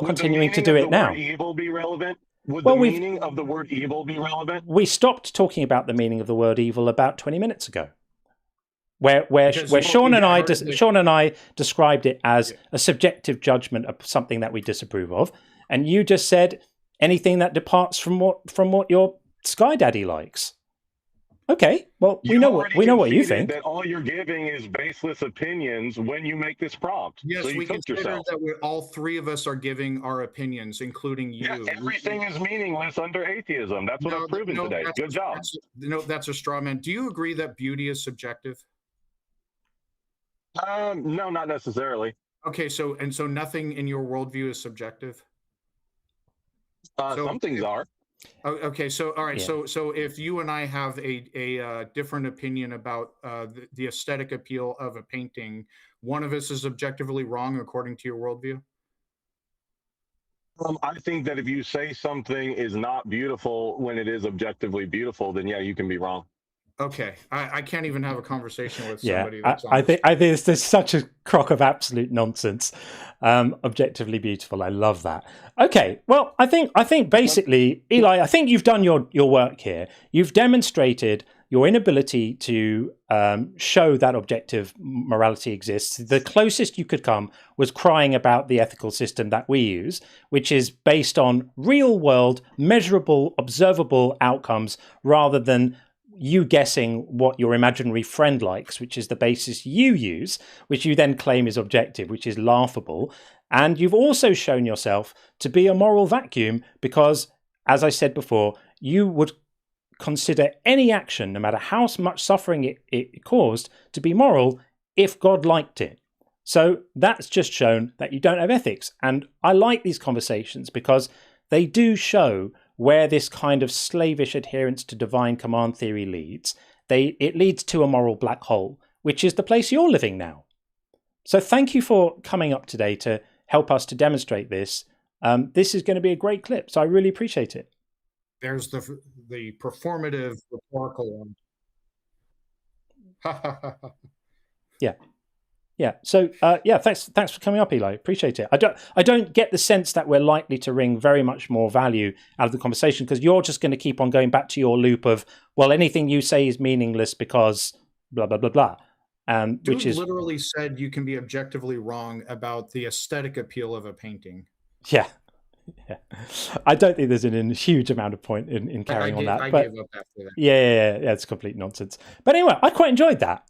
continuing to do it now. Would evil be relevant? Would the meaning of the word evil be relevant? We stopped talking about the meaning of the word evil about 20 minutes ago. where Sean and I the, Sean and I described it as a subjective judgment of something that we disapprove of, and you just said anything that departs from what your Sky Daddy likes. Okay, well, we know what you think. That all you're giving is baseless opinions when you make this prompt. Yes, so you we cooked consider yourself. that all three of us are giving our opinions, including you. Yeah, everything is meaningless under atheism. That's what I've proven today. Good job. That's a straw man. Do you agree that beauty is subjective? No, not necessarily. Okay, so nothing in your worldview is subjective. Some things are. Okay, so all right, Yeah. so if you and I have a different opinion about the aesthetic appeal of a painting, one of us is objectively wrong according to your worldview. I think that if you say something is not beautiful when it is objectively beautiful, then yeah, you can be wrong. Okay, I can't even have a conversation with Yeah, somebody that's I think there's such a crock of absolute nonsense. Objectively beautiful, I love that. Okay, well, I think basically, Eli, I think you've done your work here. You've demonstrated your inability to show that objective morality exists. The closest you could come was crying about the ethical system that we use, which is based on real world, measurable, observable outcomes rather than you guessing what your imaginary friend likes, which is the basis you use, which you then claim is objective, which is laughable. And you've also shown yourself to be a moral vacuum because, as I said before, you would consider any action, no matter how much suffering it caused, to be moral if God liked it. So that's just shown that you don't have ethics. And I like these conversations because they do show where this kind of slavish adherence to divine command theory leads. It leads to a moral black hole, which is the place you're living now. So thank you for coming up today to help us to demonstrate this. This is going to be a great clip, so I really appreciate it. There's the performative rhetorical one. Yeah. So thanks for coming up, Eli. Appreciate it. I don't get the sense that we're likely to wring very much more value out of the conversation because you're just going to keep on going back to your loop of, well, anything you say is meaningless because blah blah blah blah. Which is literally said you can be objectively wrong about the aesthetic appeal of a painting. Yeah. I don't think there's a huge amount of point in carrying on that. I But gave up after that. yeah, it's complete nonsense. But anyway, I quite enjoyed that.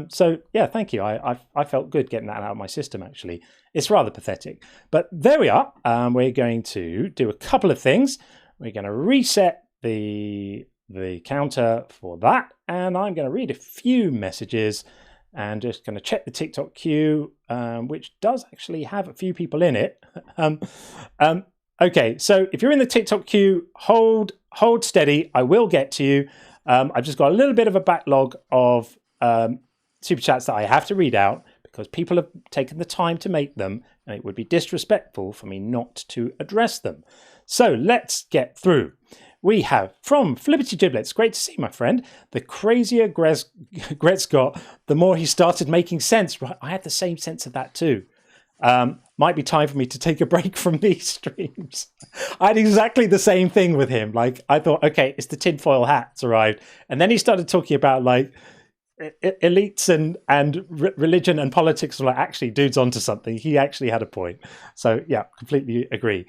So yeah, thank you. I felt good getting that out of my system. Actually, it's rather pathetic, but there we are. We're going to do a couple of things. We're going to reset the counter for that, and I'm going to read a few messages and just going to check the TikTok queue, which does actually have a few people in it. Okay, so if you're in the TikTok queue, hold steady. I will get to you. I've just got a little bit of a backlog of super chats that I have to read out because people have taken the time to make them, and it would be disrespectful for me not to address them. So let's get through. We have from Flippity Giblets, great to see my friend. The crazier Grez got, the more he started making sense. Right, I had the same sense of that too. Might be time for me to take a break from these streams. I had exactly the same thing with him. Like I thought, okay, it's the tinfoil hats arrived, and then he started talking about like elites and religion and politics. Like actually, dude's onto something. He actually had a point. So yeah, completely agree.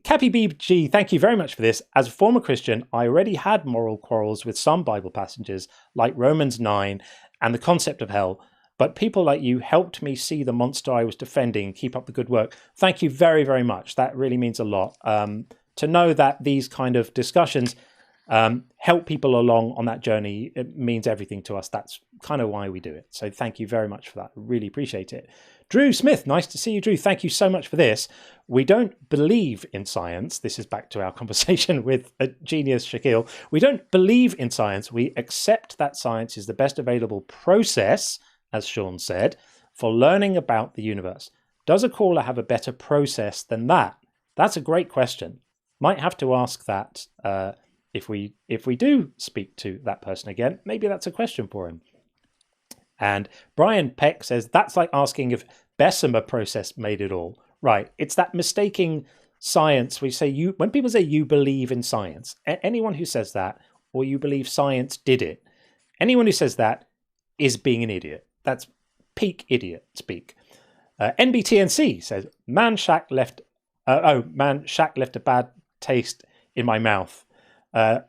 Cappy BG, thank you very much for this. As a former Christian, I already had moral quarrels with some Bible passages like Romans 9 and the concept of hell. But people like you helped me see the monster I was defending. Keep up the good work. Thank you very, very much. That really means a lot. To know that these kind of discussions help people along on that journey, it means everything to us. That's kind of why we do it. So thank you very much for that. Really appreciate it. Drew Smith, nice to see you, Drew. Thank you so much for this. We don't believe in science. This is back to our conversation with a genius Shaquille. We don't believe in science. We accept that science is the best available process, as Sean said, for learning about the universe. Does a caller have a better process than that? That's a great question. Might have to ask that if we do speak to that person again. Maybe that's a question for him. And Brian Peck says, that's like asking if Bessemer process made it all. Right. It's that mistaking science. We say when people say you believe in science, anyone who says that, or you believe science did it, anyone who says that is being an idiot. That's peak idiot speak. NBTNC says, Shaq left a bad taste in my mouth,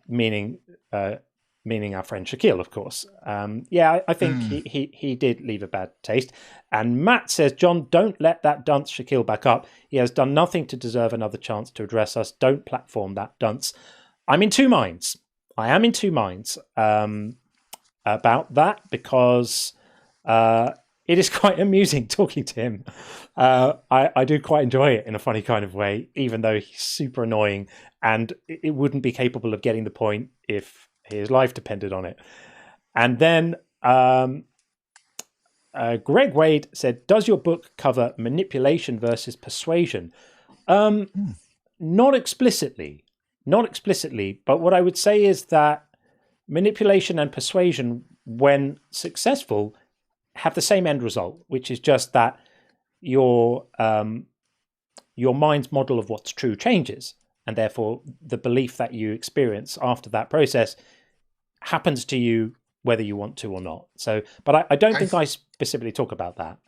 meaning our friend Shaquille, of course. I think he did leave a bad taste. And Matt says, John, don't let that dunce Shaquille back up. He has done nothing to deserve another chance to address us. Don't platform that dunce. I'm in two minds. I am in two minds about that, because it is quite amusing talking to him. I do quite enjoy it in a funny kind of way, even though he's super annoying, and it wouldn't be capable of getting the point if his life depended on it. And then Greg Wade said, does your book cover manipulation versus persuasion? Not explicitly, but what I would say is that manipulation and persuasion, when successful, have the same end result, which is just that your mind's model of what's true changes, and therefore the belief that you experience after that process happens to you whether you want to or not. So, but I don't think I specifically talk about that.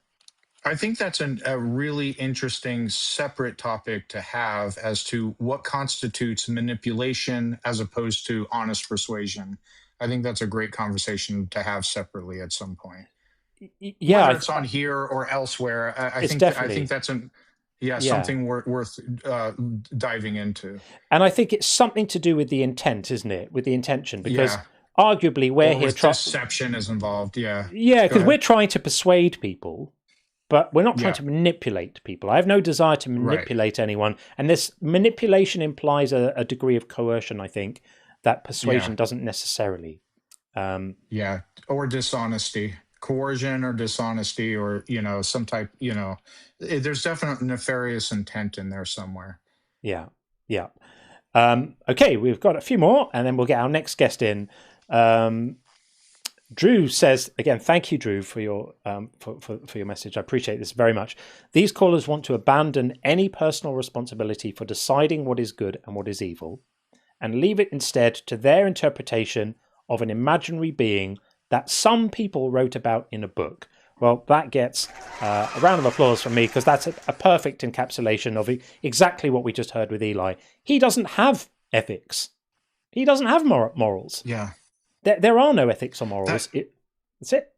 I think that's a really interesting separate topic to have as to what constitutes manipulation as opposed to honest persuasion. I think that's a great conversation to have separately at some point. Yeah, whether it's on here or elsewhere. I think that's something worth diving into. And I think it's something to do with the intent, isn't it? With the intention, because arguably we're here. Deception is involved. Yeah, because we're trying to persuade people, but we're not trying to manipulate people. I have no desire to manipulate anyone, and this manipulation implies a degree of coercion, I think, that persuasion doesn't necessarily. Or dishonesty. Coercion or dishonesty, or some type, there's definite nefarious intent in there somewhere. Okay, we've got a few more and then we'll get our next guest in. Drew says, again, thank you, Drew, for your for your message. I appreciate this very much. These callers want to abandon any personal responsibility for deciding what is good and what is evil, and leave it instead to their interpretation of an imaginary being that some people wrote about in a book. Well, that gets a round of applause from me, because that's a perfect encapsulation of exactly what we just heard with Eli. He doesn't have ethics. He doesn't have morals. Yeah. There are no ethics or morals. That's it.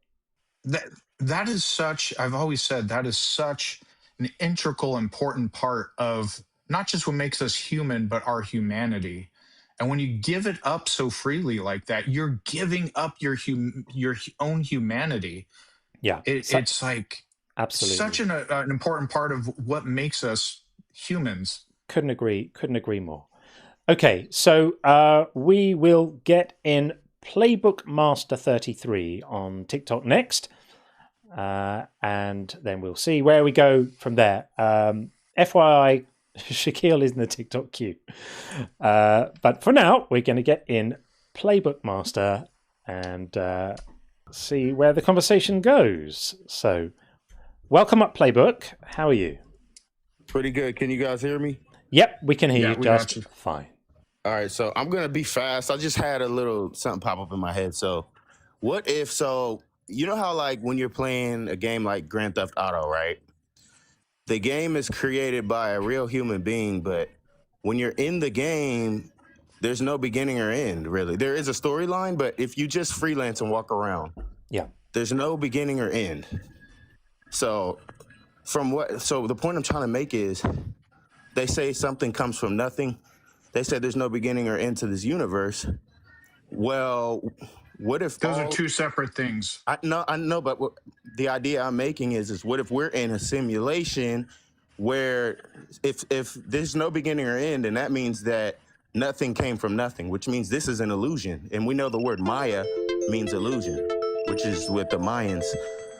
That is such, I've always said, that is such an integral, important part of not just what makes us human, but our humanity. And when you give it up so freely like that, you're giving up your own humanity. Yeah, it's like absolutely such an important part of what makes us humans. Couldn't agree more. Okay, so we will get in Playbook Master 33 on TikTok next, and then we'll see where we go from there. FYI. Shaquille is in the TikTok queue. But for now, we're going to get in Playbook Master and see where the conversation goes. So, welcome up, Playbook. How are you? Pretty good. Can you guys hear me? Yep, we can hear you just fine. All right, so I'm going to be fast. I just had a little something pop up in my head. So, what if, you know how like when you're playing a game like Grand Theft Auto, right? The game is created by a real human being, but when you're in the game, there's no beginning or end, really. There is a storyline, but if you just freelance and walk around, there's no beginning or end. So the point I'm trying to make is, they say something comes from nothing. They said there's no beginning or end to this universe. Well, what if those are two separate things? I know, but the idea I'm making is what if we're in a simulation where if there's no beginning or end, and that means that nothing came from nothing, which means this is an illusion. And we know the word Maya means illusion, which is with the Mayans.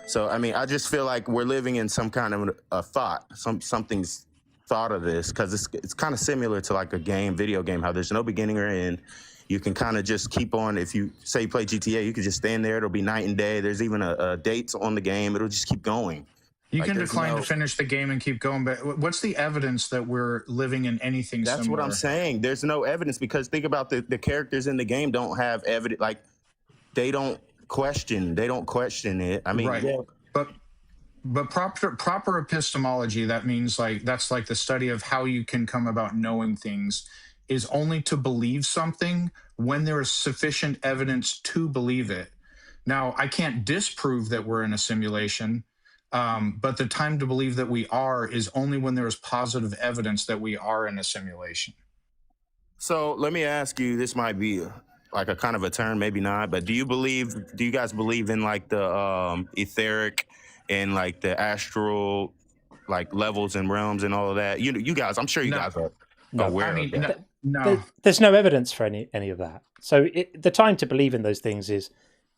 So, I mean, I just feel like we're living in some kind of a thought, something's thought of this, because it's kind of similar to like a video game, how there's no beginning or end. You can kind of just keep on. If you say you play GTA, you can just stand there. It'll be night and day. There's even a dates on the game. It'll just keep going. You can decline to finish the game and keep going, but what's the evidence that we're living in anything similar? That's what I'm saying. There's no evidence, because think about the characters in the game don't have evidence. Like, they don't question. They don't question it. I mean, right. yeah. But proper epistemology, that means like that's like the study of how you can come about knowing things, is only to believe something when there is sufficient evidence to believe it. Now, I can't disprove that we're in a simulation, but the time to believe that we are is only when there is positive evidence that we are in a simulation. So let me ask you, this might be like a kind of a turn, maybe not, but do you guys believe in like the etheric and like the astral like levels and realms and all of that? You guys, I'm sure you guys are aware of that. No. There's no evidence for any of that. So the time to believe in those things is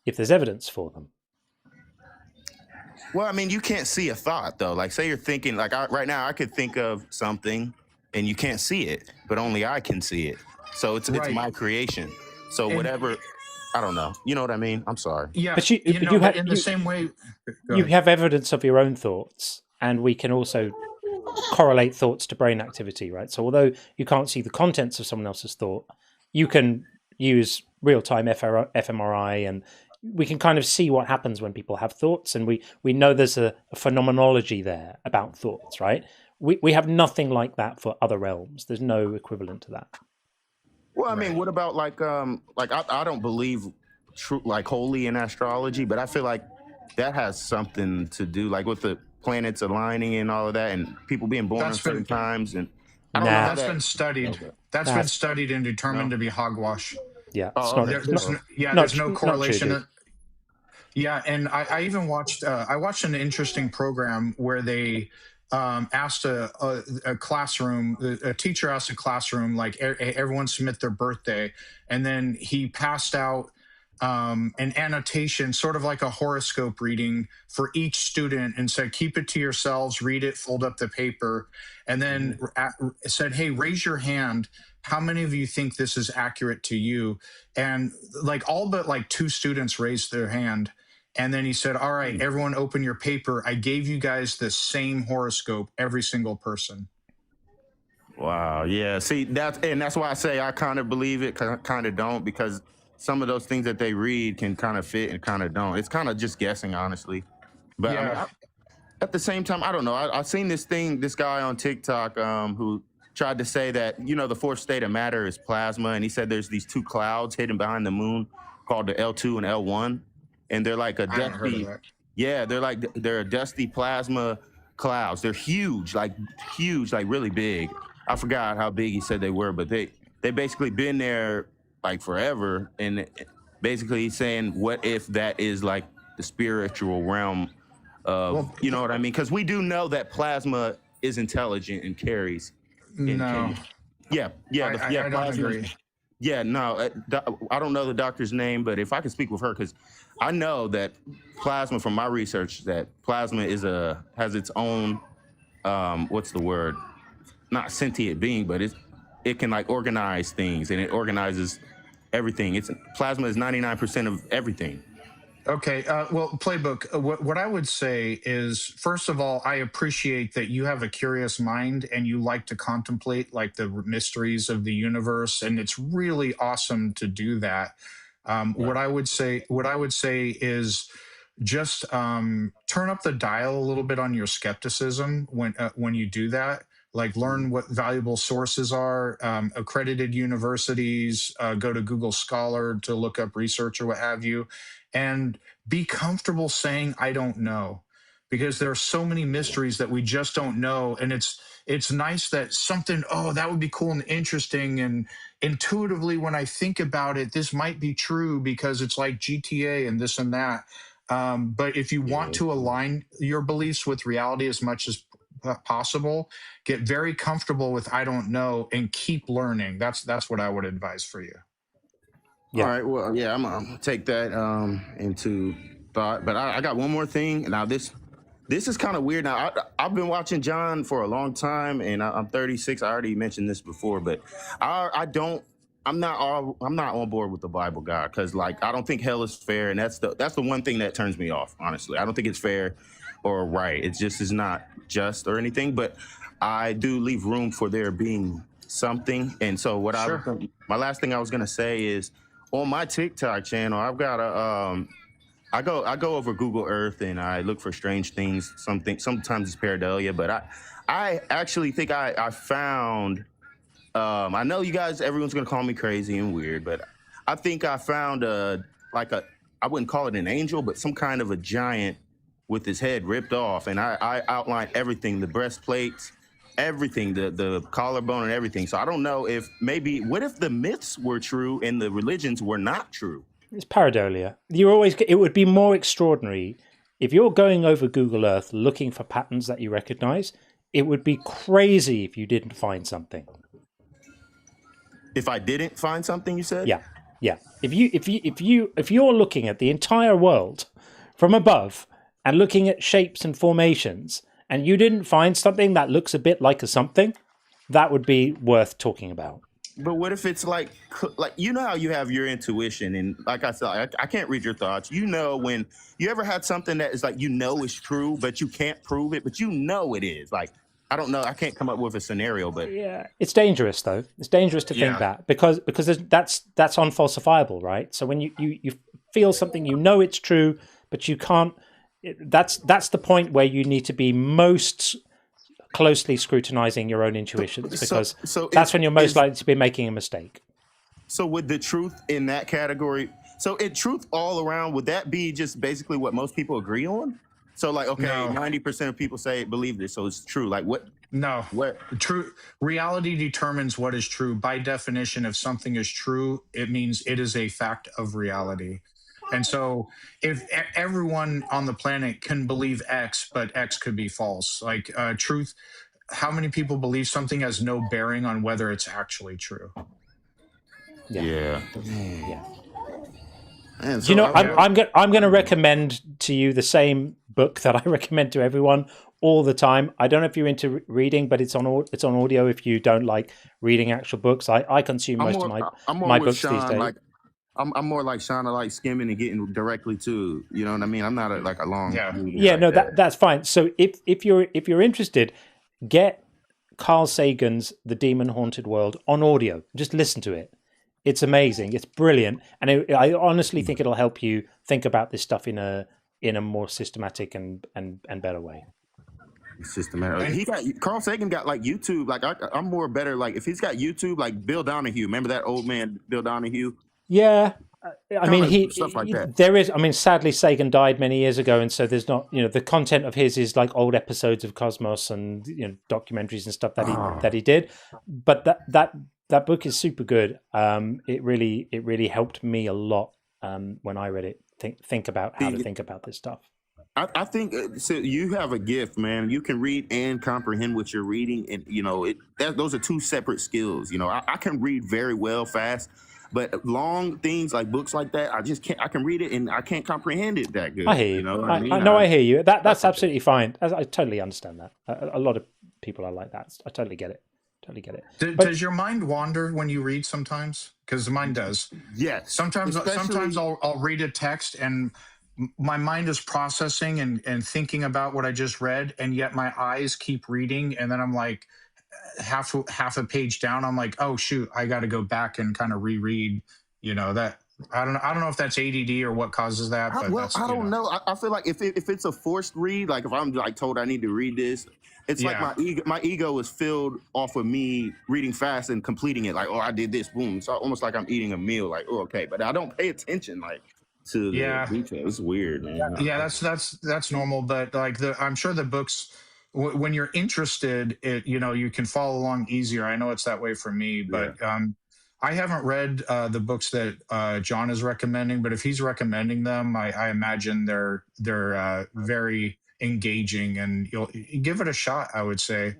if there's evidence for them. Well, I mean, you can't see a thought though. Like say you're thinking, like right now I could think of something and you can't see it, but only I can see it. So it's my creation. So whatever, I don't know. You know what I mean? I'm sorry. Yeah, but in the same way, you have evidence of your own thoughts, and we can also correlate thoughts to brain activity, right? So although you can't see the contents of someone else's thought, you can use real-time fMRI, and we can kind of see what happens when people have thoughts, and we know there's a phenomenology there about thoughts, right? We have nothing like that for other realms. There's no equivalent to that. Well, I mean, what about like I don't believe like wholly in astrology, but I feel like that has something to do like with the planets aligning and all of that, and people being born at certain times. And I don't know. That's been studied. That's been studied and determined to be hogwash. Yeah, there's no correlation. Yeah, and I even watched an interesting program where they asked a classroom, a teacher asked a classroom, like everyone submit their birthday, and then he passed out an annotation, sort of like a horoscope reading for each student, and said, keep it to yourselves, read it, fold up the paper, and then said, hey, raise your hand. How many of you think this is accurate to you? And like all but like 2 students raised their hand. And then he said, all right, everyone open your paper. I gave you guys the same horoscope, every single person. Wow. Yeah. See, that's why I say I kind of believe it, kind of don't, because some of those things that they read can kind of fit and kind of don't. It's kind of just guessing, honestly. But yeah. I mean, at the same time, I don't know. I've seen this guy on TikTok who tried to say that, the fourth state of matter is plasma. And he said there's these 2 clouds hidden behind the moon called the L2 and L1. And they're like a dusty, they're a dusty plasma clouds. They're huge, like really big. I forgot how big he said they were, but they basically been there like forever. And basically he's saying, what if that is like the spiritual realm of, you know what I mean? Because we do know that plasma is intelligent and carries. No. I don't agree. Yeah, no, I don't know the doctor's name, but if I could speak with her, because I know that plasma, from my research, that plasma has its own, what's the word? Not sentient being, but it can like organize things, and it organizes everything. Plasma is 99% of everything. Okay, well, Playbook, what I would say is, first of all, I appreciate that you have a curious mind and you like to contemplate like the mysteries of the universe, and it's really awesome to do that. What I would say is just turn up the dial a little bit on your skepticism when you do that. Like learn what valuable sources are, accredited universities, go to Google Scholar to look up research or what have you, and be comfortable saying, I don't know, because there are so many mysteries that we just don't know. And it's nice that something, that would be cool and interesting. And intuitively, when I think about it, this might be true because it's like GTA and this and that. But if you want to align your beliefs with reality as much as possible, get very comfortable with I don't know and keep learning. That's what I would advise for you. Yeah. All right. Well, yeah, I'm gonna take that into thought. But I got one more thing. Now this is kind of weird. Now I've been watching John for a long time, and I'm 36. I already mentioned this before, but I'm not on board with the Bible God, because like I don't think hell is fair, and that's the one thing that turns me off. Honestly, I don't think it's fair or right. It just is not just or anything. But I do leave room for there being something. And so my last thing I was gonna say is, on my TikTok channel, I've got I go over Google Earth and I look for strange things. Sometimes it's pareidolia, but I actually think I found. I know you guys, everyone's gonna call me crazy and weird, but I think I found I wouldn't call it an angel, but some kind of a giant with his head ripped off, and I outlined everything, the breastplates, everything, the collarbone and everything. So I don't know what if the myths were true and the religions were not true? It's pareidolia. It would be more extraordinary if you're going over Google Earth looking for patterns that you recognize. It would be crazy if you didn't find something. If I didn't find something, you said? Yeah. If you're looking at the entire world from above and looking at shapes and formations, and you didn't find something that looks a bit like a something, that would be worth talking about. But what if it's like you know how you have your intuition, and like I said, I can't read your thoughts. You know, when you ever had something that is like is true, but you can't prove it, but it is. Like, I don't know, I can't come up with a scenario, but yeah, it's dangerous though. It's dangerous to think that because that's unfalsifiable, right? So when you feel something, it's true, but you can't. That's the point where you need to be most closely scrutinizing your own intuitions, because that's when you're most likely to be making a mistake. So would the truth in that category, truth all around, would that be just basically what most people agree on? So 90% of people believe this, so it's true. Like what? No. What? True reality determines what is true. By definition, if something is true, it means it is a fact of reality. And so if everyone on the planet can believe X, but X could be false, like truth, how many people believe something has no bearing on whether it's actually true? Yeah. Man, so I'm going to recommend to you the same book that I recommend to everyone all the time. I don't know if you're into reading, but it's on audio if you don't like reading actual books. I consume most of my books these days. I'm more like Sean. I like skimming and getting directly to, you know what I mean? I'm not a long. That's fine. So if you're interested, get Carl Sagan's The Demon Haunted World on audio. Just listen to it. It's amazing. It's brilliant, and I honestly think it'll help you think about this stuff in a more systematic and better way. Systematic. Carl Sagan got like YouTube. Like I'm more better. Like if he's got YouTube, like Bill Donahue. Remember that old man, Bill Donahue? Yeah, I mean, stuff like that. There is. I mean, sadly, Sagan died many years ago, and so there's not. The content of his is like old episodes of Cosmos and documentaries and stuff that he did. But that book is super good. It really helped me a lot when I read it. Think about how to think about this stuff. I think so. You have a gift, man. You can read and comprehend what you're reading, and those are two separate skills. I can read very well fast. But long things like books like that, I just can't. I can read it and I can't comprehend it that good. I hear you. I hear you. That's absolutely fine. I totally understand that. A lot of people are like that. I totally get it. Does your mind wander when you read sometimes? Because mine does. Yes. Sometimes I'll read a text and my mind is processing and thinking about what I just read, and yet my eyes keep reading, and then I'm like, half a page down, I'm like, oh shoot, I got to go back and kind of reread. That I don't know if that's ADD or what causes that. But I don't know. I feel like if it's a forced read, like if I'm like told I need to read this, it's like my ego is filled off of me reading fast and completing it. Like, oh, I did this, boom. It's almost like I'm eating a meal. Like, oh, okay, but I don't pay attention to the detail. It's weird, man. Yeah, that's normal. But like I'm sure the books, when you're interested, you can follow along easier. I know it's that way for me, but I haven't read the books that John is recommending. But if he's recommending them, I imagine they're very engaging, and you'll give it a shot, I would say.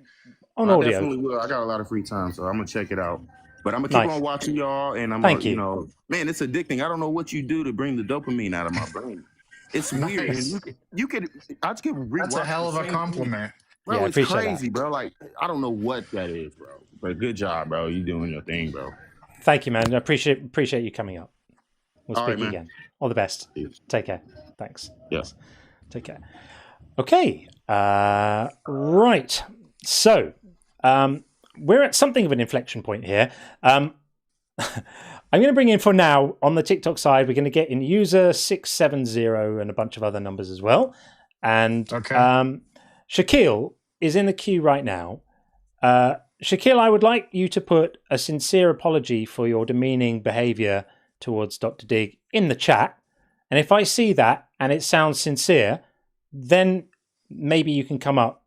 On audio. Definitely will. I got a lot of free time, so I'm gonna check it out. But I'm gonna keep on watching y'all, and I'm gonna, man, it's addicting. I don't know what you do to bring the dopamine out of my brain. It's weird. And you could I just get rewatch. That's a hell of a compliment. Bro, it's crazy, bro. Like, I don't know what that is, bro. But good job, bro. You doing your thing, bro. Thank you, man. I appreciate you coming up. We'll speak again. All the best. Take care. Thanks. Yes. Take care. Okay. Right. So, we're at something of an inflection point here. I'm going to bring in for now on the TikTok side. We're going to get in user 670 and a bunch of other numbers as well. And Shaquille is in the queue right now. Shaquille, I would like you to put a sincere apology for your demeaning behavior towards Dr. Dig in the chat. And if I see that and it sounds sincere, then maybe you can come up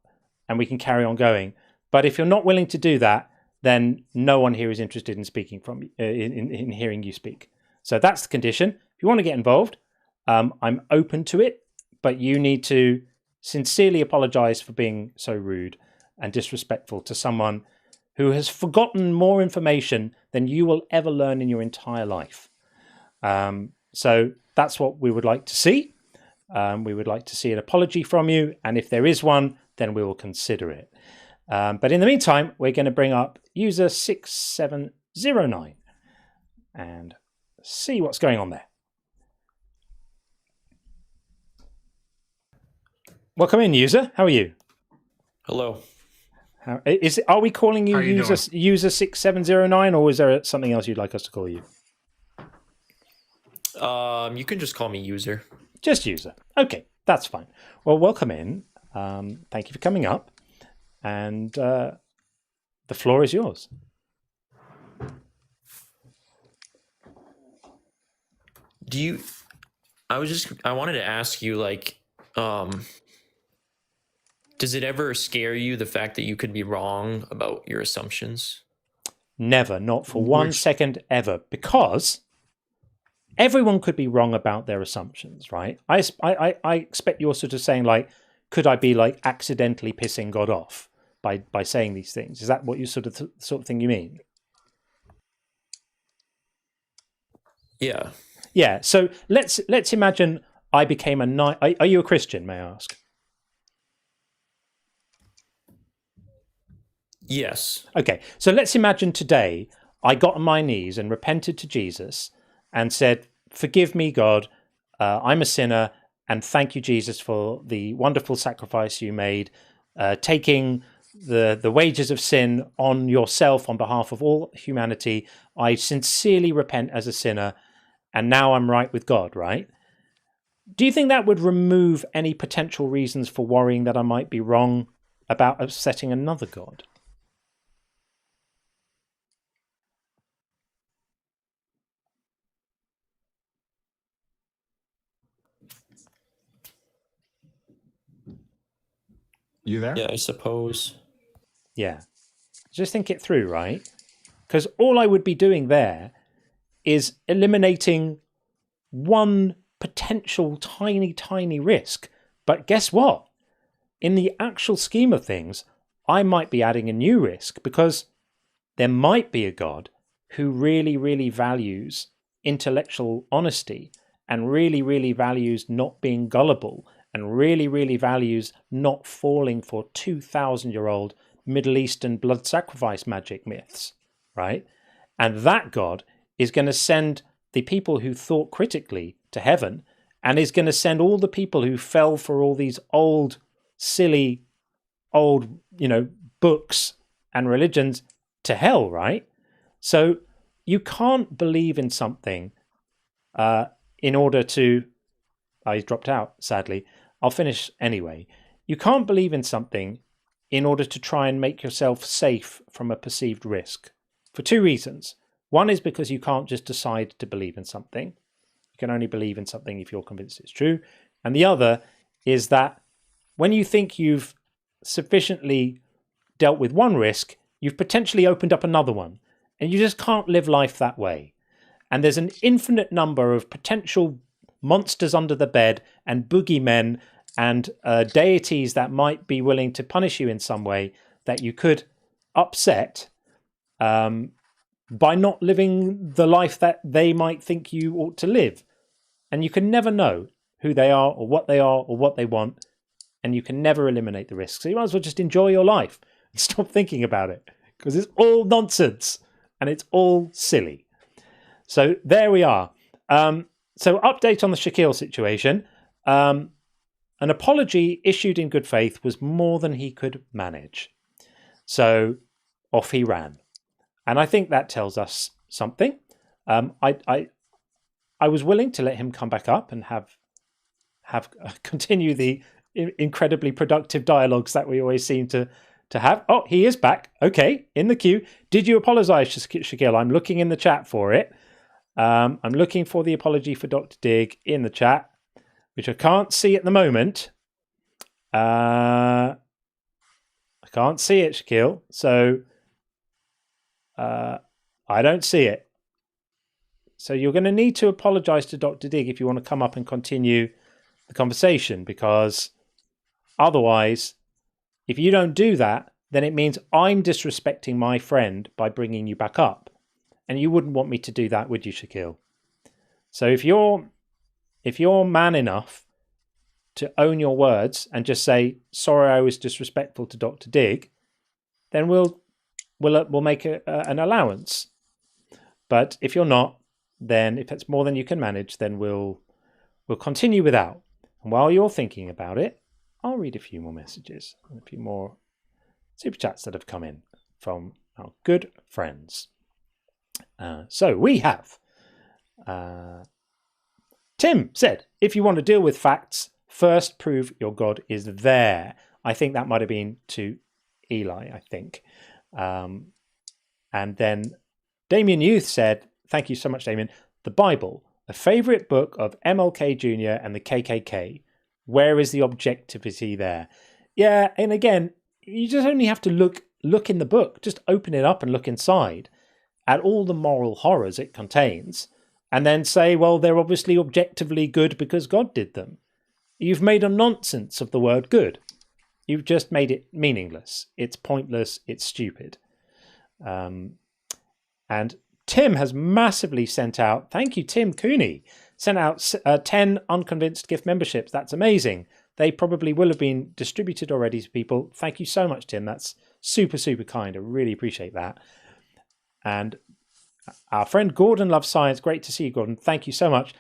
and we can carry on going. But if you're not willing to do that, then no one here is interested in speaking from in hearing you speak. So that's the condition. If you want to get involved, I'm open to it, but you need to sincerely apologize for being so rude and disrespectful to someone who has forgotten more information than you will ever learn in your entire life. So that's what we would like to see. We would like to see an apology from you. And if there is one, then we will consider it. But in the meantime, we're going to bring up user 6709 and see what's going on there. Welcome in, user. How are you? Hello. Are we calling you user 6709, or is there something else you'd like us to call you? You can just call me user. Just user. Okay, that's fine. Well, welcome in. Thank you for coming up. And the floor is yours. I wanted to ask you, like, does it ever scare you, the fact that you could be wrong about your assumptions? Never, not for 1 second ever, because everyone could be wrong about their assumptions, right? I expect you're sort of saying, like, could I be like accidentally pissing God off by saying these things? Is that what you sort of thing you mean? Yeah. Yeah. So let's imagine I became a knight. Are you a Christian, may I ask? Yes. Okay. So let's imagine today I got on my knees and repented to Jesus and said, "Forgive me, God. I'm a sinner, and thank you, Jesus, for the wonderful sacrifice you made, taking the wages of sin on yourself on behalf of all humanity. I sincerely repent as a sinner, and now I'm right with God," right? Do you think that would remove any potential reasons for worrying that I might be wrong about upsetting another God? You there? Yeah, I suppose. Yeah. Just think it through, right? Because all I would be doing there is eliminating one potential tiny risk. But guess what? In the actual scheme of things, I might be adding a new risk, because there might be a God who really values intellectual honesty and really values not being gullible and really values not falling for 2,000-year-old Middle Eastern blood sacrifice magic myths, right? And that God is going to send the people who thought critically to heaven, and is going to send all the people who fell for all these old, silly, books and religions to hell, right? So you can't believe in something in order to... he's dropped out, sadly. I'll finish anyway. You can't believe in something in order to try and make yourself safe from a perceived risk, for two reasons. One is because you can't just decide to believe in something. You can only believe in something if you're convinced it's true. And the other is that when you think you've sufficiently dealt with one risk, you've potentially opened up another one. And you just can't live life that way. And there's an infinite number of potential monsters under the bed and boogeymen and deities that might be willing to punish you in some way that you could upset by not living the life that they might think you ought to live. And you can never know who they are or what they want, and you can never eliminate the risks. So you might as well just enjoy your life and stop thinking about it, because it's all nonsense and it's all silly. So there we are. So update on the Shaquille situation. An apology issued in good faith was more than he could manage. So off he ran. And I think that tells us something. I was willing to let him come back up and have continue the incredibly productive dialogues that we always seem to have. Oh, he is back. Okay, in the queue. Did you apologize, Shaquille? I'm looking in the chat for it. I'm looking for the apology for Dr. Dig in the chat, which I can't see at the moment. I can't see it, Shaquille. So I don't see it. So you're going to need to apologize to Dr. Dig if you want to come up and continue the conversation, because otherwise, if you don't do that, then it means I'm disrespecting my friend by bringing you back up. And you wouldn't want me to do that, would you, Shaquille? So if you're man enough to own your words and just say, sorry, I was disrespectful to Dr. Dig, then we'll make an allowance. But if you're not, then if it's more than you can manage, then we'll continue without. And while you're thinking about it, I'll read a few more messages, a few more super chats that have come in from our good friends. So we have Tim said, if you want to deal with facts, first prove your God is there. I think that might have been to Eli, I think. And then Damien Youth said, thank you so much, Damien. The Bible, a favourite book of MLK Jr. and the KKK. Where is the objectivity there? Yeah, and again, you just only have to look in the book. Just open it up and look inside at all the moral horrors it contains, and then say, well, they're obviously objectively good because God did them. You've made a nonsense of the word good. You've just made it meaningless. It's pointless. It's stupid. And Tim has massively sent out, thank you, Tim Cooney, sent out 10 Unconvinced gift memberships. That's amazing. They probably will have been distributed already to people. Thank you so much, Tim. That's super, super kind. I really appreciate that. And our friend Gordon loves science. Great to see you, Gordon. Thank you so much.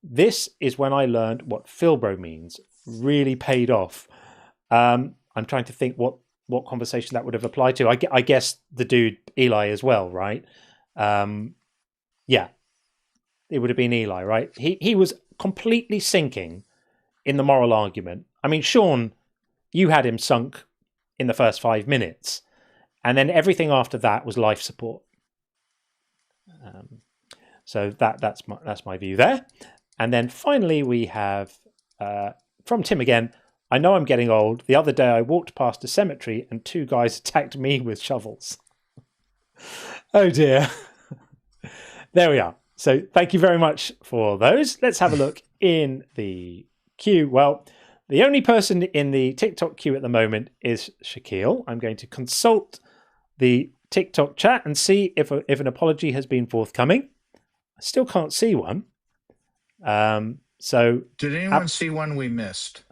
This is when I learned what Filbro means. Really paid off. I'm trying to think what conversation that would have applied to. I guess the dude Eli as well, right? Yeah, it would have been Eli, right? He was completely sinking in the moral argument. I mean, Sean, you had him sunk in the first 5 minutes, and then everything after that was life support. So that's my view there. And then finally we have from Tim again. I know I'm getting old. The other day I walked past a cemetery and 2 guys attacked me with shovels. Oh dear. There we are. So thank you very much for those. Let's have a look in the queue. Well, the only person in the TikTok queue at the moment is Shaquille. I'm going to consult the TikTok chat and see if an apology has been forthcoming. I still can't see one. So did anyone see one we missed?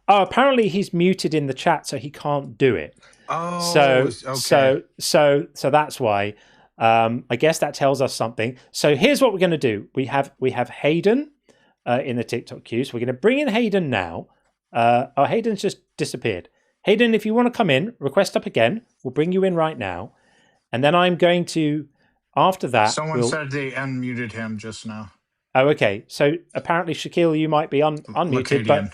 Oh, apparently he's muted in the chat, so he can't do it. Oh, okay. So that's why. I guess that tells us something. So here's what we're going to do. We have Hayden in the TikTok queue. So we're going to bring in Hayden now. Hayden's just disappeared. Hayden, if you want to come in, request up again. We'll bring you in right now. And then I'm going to, after that... Someone said they unmuted him just now. Oh, okay. So apparently, Shaquille, you might be unmuted. Lacadian.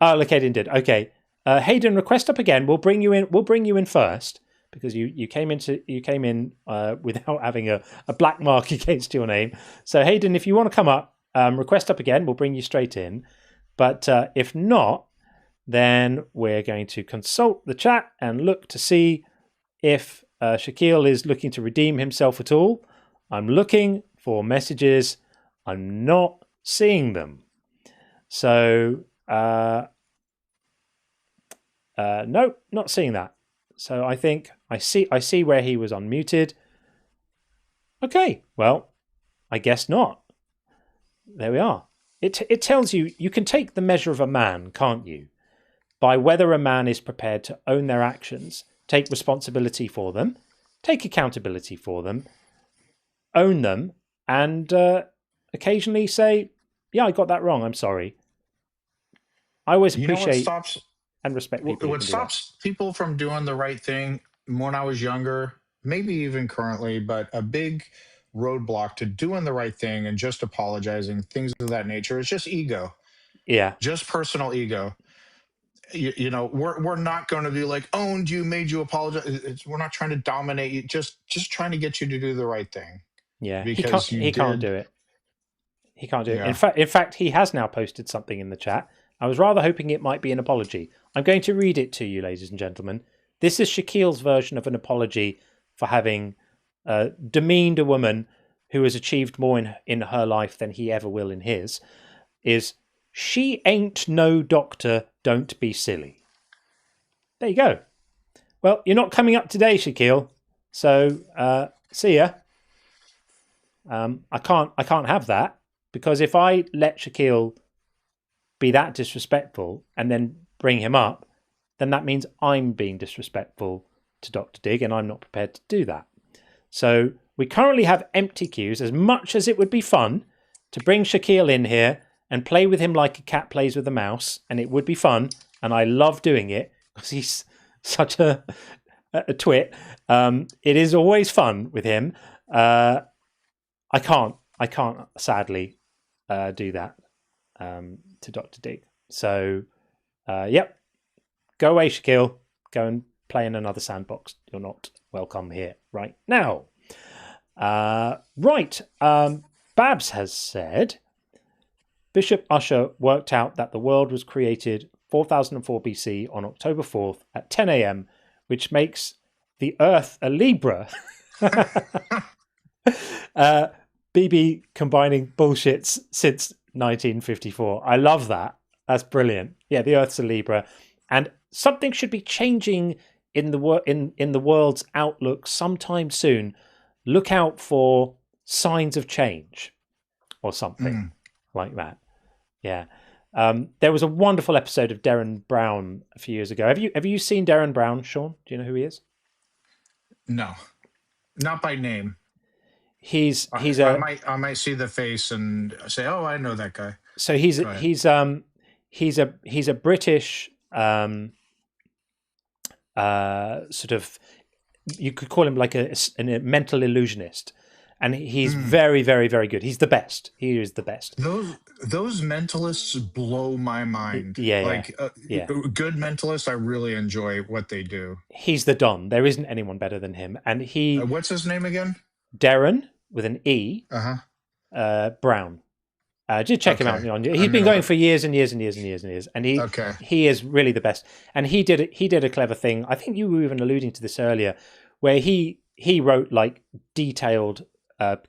Lacadian did. Okay. Hayden, request up again. We'll bring you in. We'll bring you in first, because you came in without having a black mark against your name. So Hayden, if you want to come up, request up again. We'll bring you straight in. But if not, then we're going to consult the chat and look to see if Shaquille is looking to redeem himself at all. I'm looking for messages. I'm not seeing them. So no, not seeing that. So I think I see where he was unmuted. Okay, well, I guess not. There we are. It tells you can take the measure of a man, can't you? By whether a man is prepared to own their actions, take responsibility for them, take accountability for them, own them, and occasionally say, yeah, I got that wrong, I'm sorry. I always appreciate and respect people. What stops people from doing the right thing when I was younger, maybe even currently, but a big roadblock to doing the right thing and just apologizing, things of that nature. It's just ego, Yeah. just personal ego. You know, we're not going to be like, owned you, made you apologize. We're not trying to dominate you. Just trying to get you to do the right thing. Yeah. Because He can't do it. He can't do it. Yeah. In fact, he has now posted something in the chat. I was rather hoping it might be an apology. I'm going to read it to you, ladies and gentlemen. This is Shaquille's version of an apology for having demeaned a woman who has achieved more in her life than he ever will in his. Is, she ain't no doctor, don't be silly. There you go. Well, you're not coming up today, Shaquille. So see ya. I can't have that, because if I let Shaquille be that disrespectful and then bring him up, then that means I'm being disrespectful to Dr. Dig, and I'm not prepared to do that. So we currently have empty queues. As much as it would be fun to bring Shaquille in here and play with him like a cat plays with a mouse, and it would be fun, and I love doing it because he's such a twit. It is always fun with him. I can't sadly do that to Dr. Dig. So, yep. Go away, Shaquille. Go and play in another sandbox. You're not welcome here right now. Babs has said, Bishop Usher worked out that the world was created 4004 BC on October 4th at 10 a.m., which makes the Earth a Libra. BB combining bullshits since 1954. I love that. That's brilliant. Yeah, the Earth's a Libra, and something should be changing in the world's outlook sometime soon. Look out for signs of change or something like that. Yeah. There was a wonderful episode of Derren Brown a few years ago. Have you seen Derren Brown, Sean? Do you know who he is? No, not by name. I might see the face and say, "Oh, I know that guy." So he's a British sort of, you could call him like a mental illusionist, and he's very, very, very good. He's the best. He is the best. Those mentalists blow my mind. Good mentalists, I really enjoy what they do. He's the Don. There isn't anyone better than him. And he. What's his name again? Darren with an E. Brown. Just check him out. He's been going for years and years and years and years and years, and he is really the best. And he did a clever thing. I think you were even alluding to this earlier, where he wrote like detailed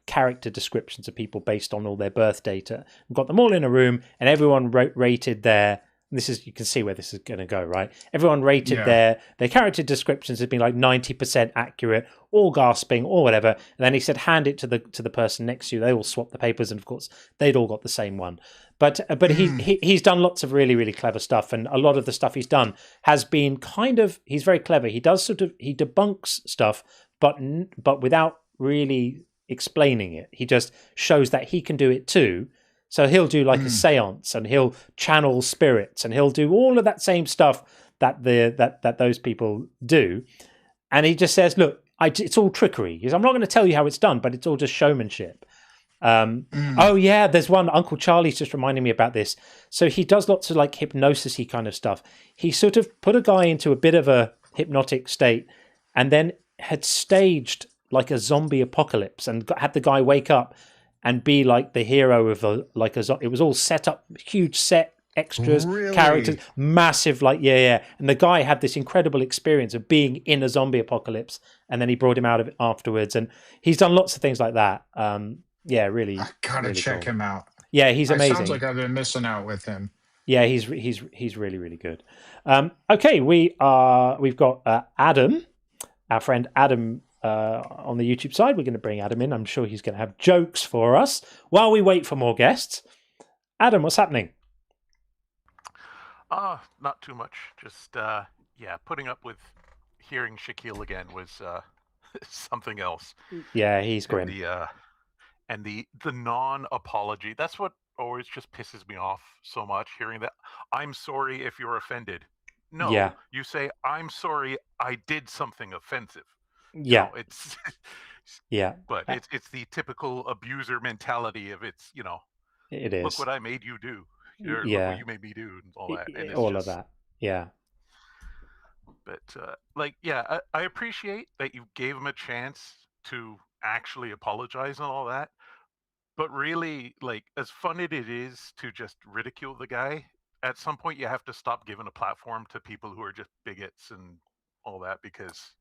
character descriptions of people based on all their birth data, and got them all in a room, and everyone rated their. This is, you can see where this is going to go, right? Everyone rated their character descriptions as being like 90% accurate, all gasping or whatever. And then he said, hand it to the person next to you. They all swapped the papers, and of course they'd all got the same one. But he's done lots of really, really clever stuff, and a lot of the stuff he's done has been he's very clever. He does he debunks stuff, but without really explaining it. He just shows that he can do it too. So he'll do like a seance, and he'll channel spirits, and he'll do all of that same stuff that those people do. And he just says, look, it's all trickery. He says, I'm not going to tell you how it's done, but it's all just showmanship. Oh yeah, there's one, Uncle Charlie's just reminding me about this. So he does lots of like hypnosis-y kind of stuff. He sort of put a guy into a bit of a hypnotic state, and then had staged like a zombie apocalypse, and had the guy wake up and be like the hero of it was all set up, huge set, extras, characters, massive, and the guy had this incredible experience of being in a zombie apocalypse, and then he brought him out of it afterwards, and he's done lots of things like that. Really, I gotta really check cool. him out. Yeah, he's amazing. Sounds like I've been missing out with him. Yeah, he's really, really good. Okay, we've got Adam, our friend Adam. On the YouTube side, we're going to bring Adam in. I'm sure he's going to have jokes for us while we wait for more guests. Adam, what's happening? Not too much. Just putting up with hearing Shaquille again was something else. Yeah, he's grim. And the non-apology. That's what always just pisses me off so much, hearing that. I'm sorry if you're offended. No, you say, I'm sorry I did something offensive. Yeah, it's Yeah. But it's the typical abuser mentality of it is. Look what I made you do. Or look what you made me do and all that. And it's all just, of that. Yeah. But I appreciate that you gave him a chance to actually apologize and all that. But really, like, as fun as it is to just ridicule the guy, at some point you have to stop giving a platform to people who are just bigots and all that, because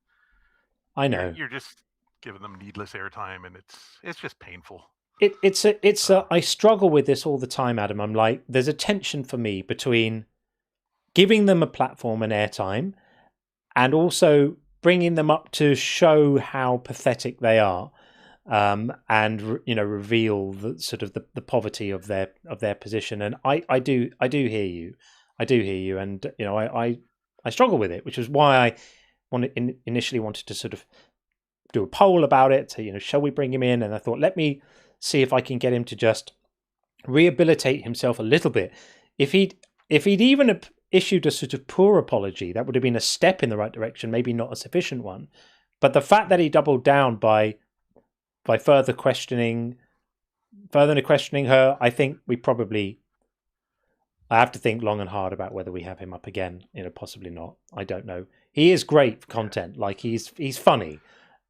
I know you're just giving them needless airtime, and it's just painful. I struggle with this all the time, Adam. I'm like, there's a tension for me between giving them a platform and airtime, and also bringing them up to show how pathetic they are, and reveal the sort of the poverty of their position. And I do hear you, and I struggle with it, which is why I initially wanted to sort of do a poll about it. To, shall we bring him in? And I thought, let me see if I can get him to just rehabilitate himself a little bit. If he'd even issued a sort of poor apology, that would have been a step in the right direction, maybe not a sufficient one. But the fact that he doubled down by further questioning her, I think I have to think long and hard about whether we have him up again. Possibly not. I don't know. He is great for content. Like, he's funny,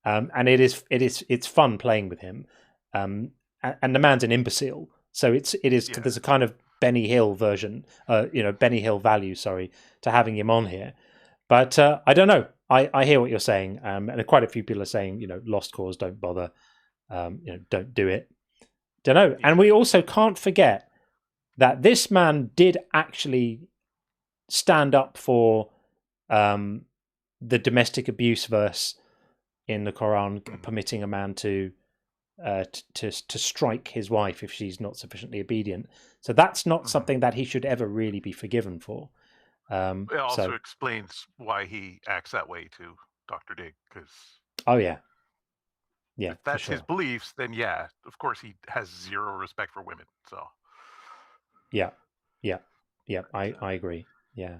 and it's fun playing with him. And the man's an imbecile, so there's a kind of Benny Hill version, Benny Hill value, to having him on here. But I don't know. I hear what you're saying, and quite a few people are saying, lost cause, don't bother, don't do it. Don't know. And we also can't forget that this man did actually stand up for the domestic abuse verse in the Quran, permitting a man to strike his wife if she's not sufficiently obedient. So that's not something that he should ever really be forgiven for. It also explains why he acts that way to Dr. Dig, because if that's his beliefs, then of course he has zero respect for women. So I agree. Yeah.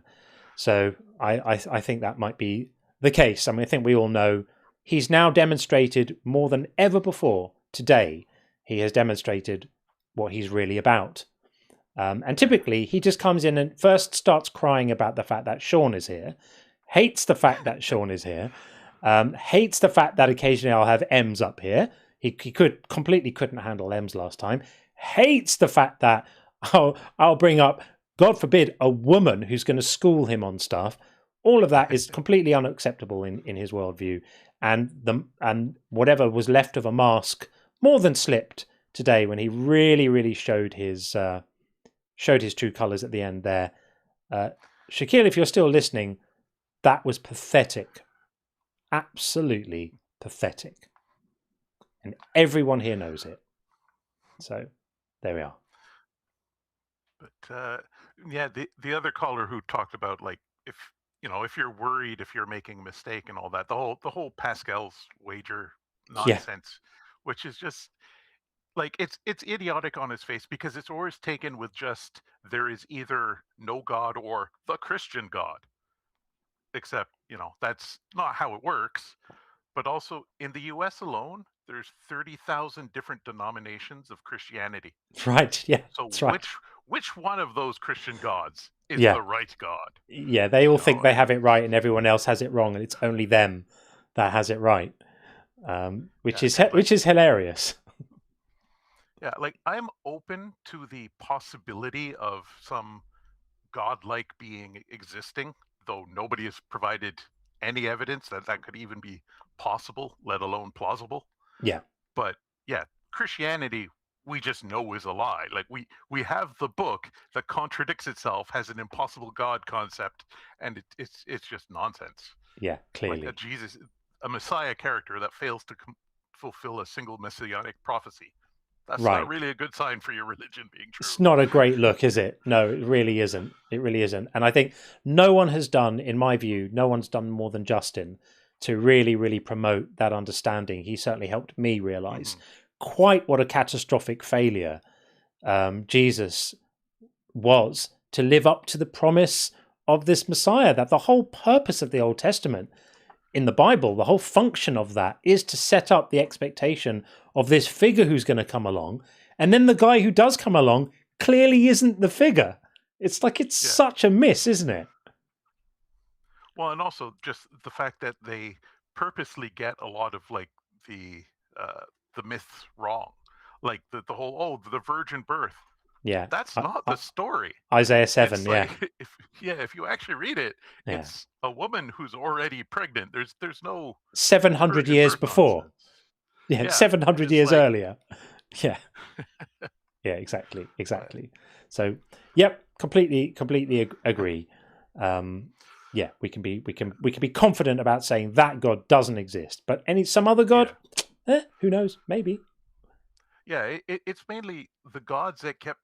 So I think that might be the case. I mean, I think we all know he's now demonstrated more than ever before. Today, he has demonstrated what he's really about. And typically, he just comes in and first starts crying about the fact that Sean is here, hates the fact that Sean is here, hates the fact that occasionally I'll have M's up here. He completely couldn't handle M's last time. Hates the fact that I'll bring up, God forbid, a woman who's going to school him on stuff. All of that is completely unacceptable in his worldview. And whatever was left of a mask more than slipped today when he really, really showed his true colours at the end there. Shaquille, if you're still listening, that was pathetic. Absolutely pathetic. And everyone here knows it. So there we are. But the other caller who talked about, like, if you're worried, if you're making a mistake and all that, the whole Pascal's wager nonsense, which is just like, it's idiotic on its face, because it's always taken with just, there is either no God or the Christian God, except that's not how it works. But also in the US alone, there's 30,000 different denominations of Christianity. Right. Yeah. So that's right. which one of those Christian gods is the right God? Yeah, they all think they have it right and everyone else has it wrong, and it's only them that has it right, which is hilarious. Yeah, like, I'm open to the possibility of some godlike being existing, though nobody has provided any evidence that could even be possible, let alone plausible. Yeah. But Christianity, we just know is a lie. Like, we have the book that contradicts itself, has an impossible God concept, and it's just nonsense. Yeah, clearly. Like a Messiah character that fails to fulfill a single messianic prophecy. That's not really a good sign for your religion being true. It's not a great look, is it? No, it really isn't. It really isn't. And I think no one has done, in my view, no one's done more than Justin to really, really promote that understanding. He certainly helped me realize quite what a catastrophic failure Jesus was to live up to the promise of this Messiah, that the whole purpose of the Old Testament in the Bible, the whole function of that is to set up the expectation of this figure who's going to come along. And then the guy who does come along clearly isn't the figure. It's like it's such a miss, isn't it? Well, and also just the fact that they purposely get a lot of like the myths wrong. Like the whole, the virgin birth. Yeah. That's not the story. Isaiah 7, It's yeah. like, if you actually read it, it's a woman who's already pregnant. There's no 700 virgin years birth before. nonsense. Yeah, 700 it's years like- earlier. Yeah. Yeah, exactly. So, yep, completely agree. Yeah, we can be confident about saying that God doesn't exist, but some other God, who knows? Maybe. Yeah, it's mainly the gods that kept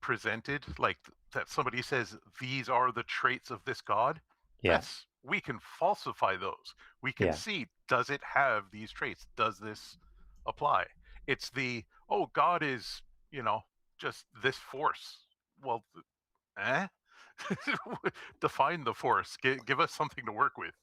presented, like that somebody says these are the traits of this god. Yeah. We can falsify those. We can see, does it have these traits? Does this apply? It's God is, just this force. Well, define the force. Give us something to work with.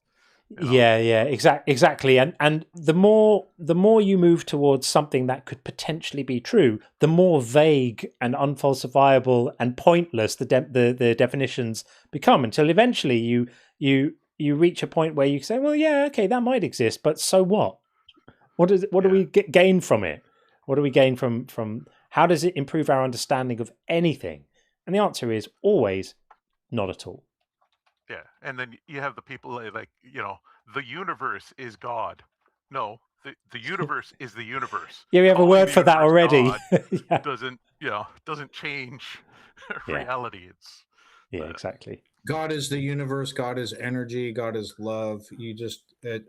Yeah, exactly. And the more you move towards something that could potentially be true, the more vague and unfalsifiable and pointless the definitions become, until eventually you reach a point where you say, well, yeah, okay, that might exist, but so what? What do we gain from it? What do we gain from how does it improve our understanding of anything? And the answer is always not at all. Yeah, and then you have the people like, the universe is God. No, the universe is the universe. Yeah, we have a word for that already. God doesn't change reality. It's exactly. God is the universe. God is energy. God is love.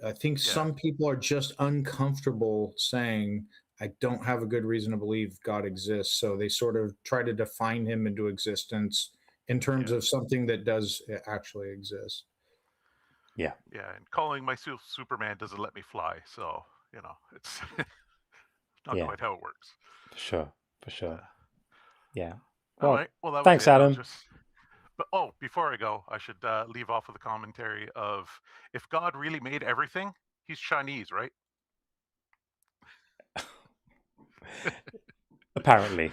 I think some people are just uncomfortable saying, I don't have a good reason to believe God exists. So they sort of try to define him into existence in terms of something that does actually exist. Yeah. Yeah, and calling myself Superman doesn't let me fly. So, it's not quite how it works. For sure. Yeah. All right. Well, that thanks, was it. Adam. But before I go, I should leave off with a commentary of, if God really made everything, he's Chinese, right? Apparently.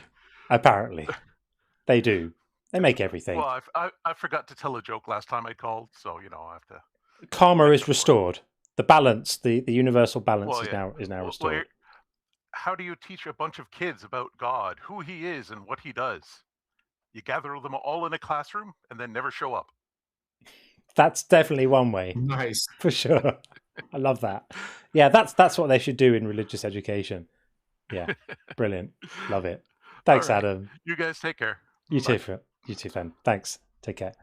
They do. They make everything. Well, I forgot to tell a joke last time I called, so I have to. Karma is restored. The balance, the universal balance is now restored. Well, how do you teach a bunch of kids about God, who he is and what he does? You gather them all in a classroom and then never show up. That's definitely one way. Nice. For sure. I love that. Yeah, that's what they should do in religious education. Yeah. Brilliant. Love it. Thanks, All right. Adam. You guys take care. You too, Fan. Thanks. Take care.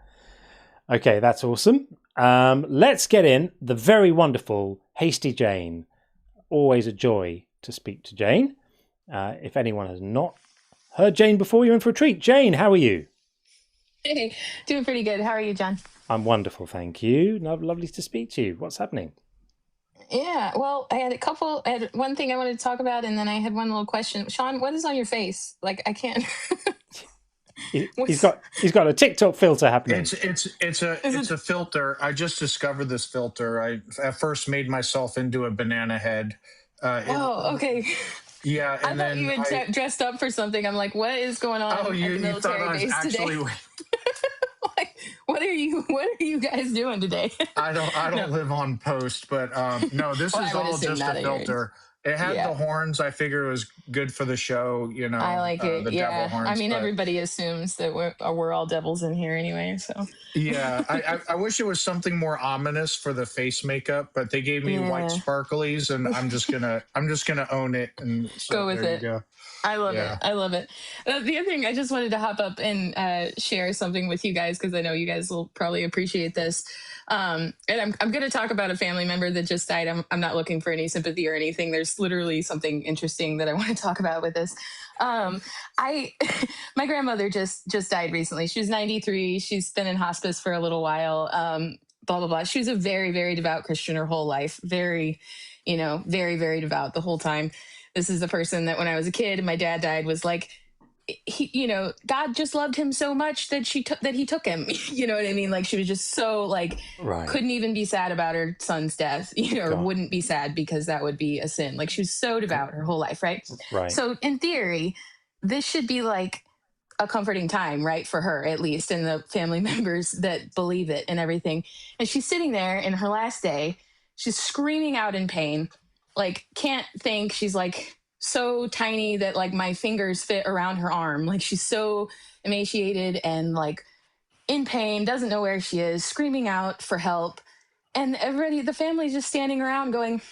Okay, that's awesome. Let's get in the very wonderful Hasty Jane. Always a joy to speak to Jane. If anyone has not heard Jane before, you're in for a treat. Jane, how are you? Hey, doing pretty good. How are you, John? I'm wonderful, thank you. Lovely to speak to you. What's happening? Yeah, well, I had one thing I wanted to talk about, and then I had one little question. Sean, what is on your face? Like, I can't. He's got a TikTok filter happening. It's a filter. I just discovered this filter. I at first made myself into a banana head. Okay. Yeah, and I thought you had dressed up for something. I'm like, what is going on at the military base today? Like, what are you guys doing today? I don't live on post, but no, this is all just a filter. It had the horns. I figure it was good for the show. I like it. The devil horns. I mean, everybody assumes that we're all devils in here anyway. So yeah, I wish it was something more ominous for the face makeup, but they gave me white sparklies, and I'm just gonna own it and go with it. Go. I love it. I love it. The other thing, I just wanted to hop up and share something with you guys, because I know you guys will probably appreciate this. And I'm going to talk about a family member that just died. I'm not looking for any sympathy or anything. There's literally something interesting that I want to talk about with this. My grandmother just died recently. She was 93. She's been in hospice for a little while. Blah, blah, blah. She was a very, very devout Christian her whole life. Very, very, very devout the whole time. This is the person that when I was a kid and my dad died was like, God just loved him so much that he took him. You know what I mean? Like, she was just so like, Right. couldn't even be sad about her son's death, or God. wouldn't be sad because that would be a sin. Like, she was so devout her whole life, right? Right. So in theory, this should be like a comforting time, right, for her at least, and the family members that believe it and everything. And she's sitting there in her last day, she's screaming out in pain, like can't think. She's like so tiny that like my fingers fit around her arm. Like, she's so emaciated and like in pain, doesn't know where she is, screaming out for help. And everybody, the family's just standing around going,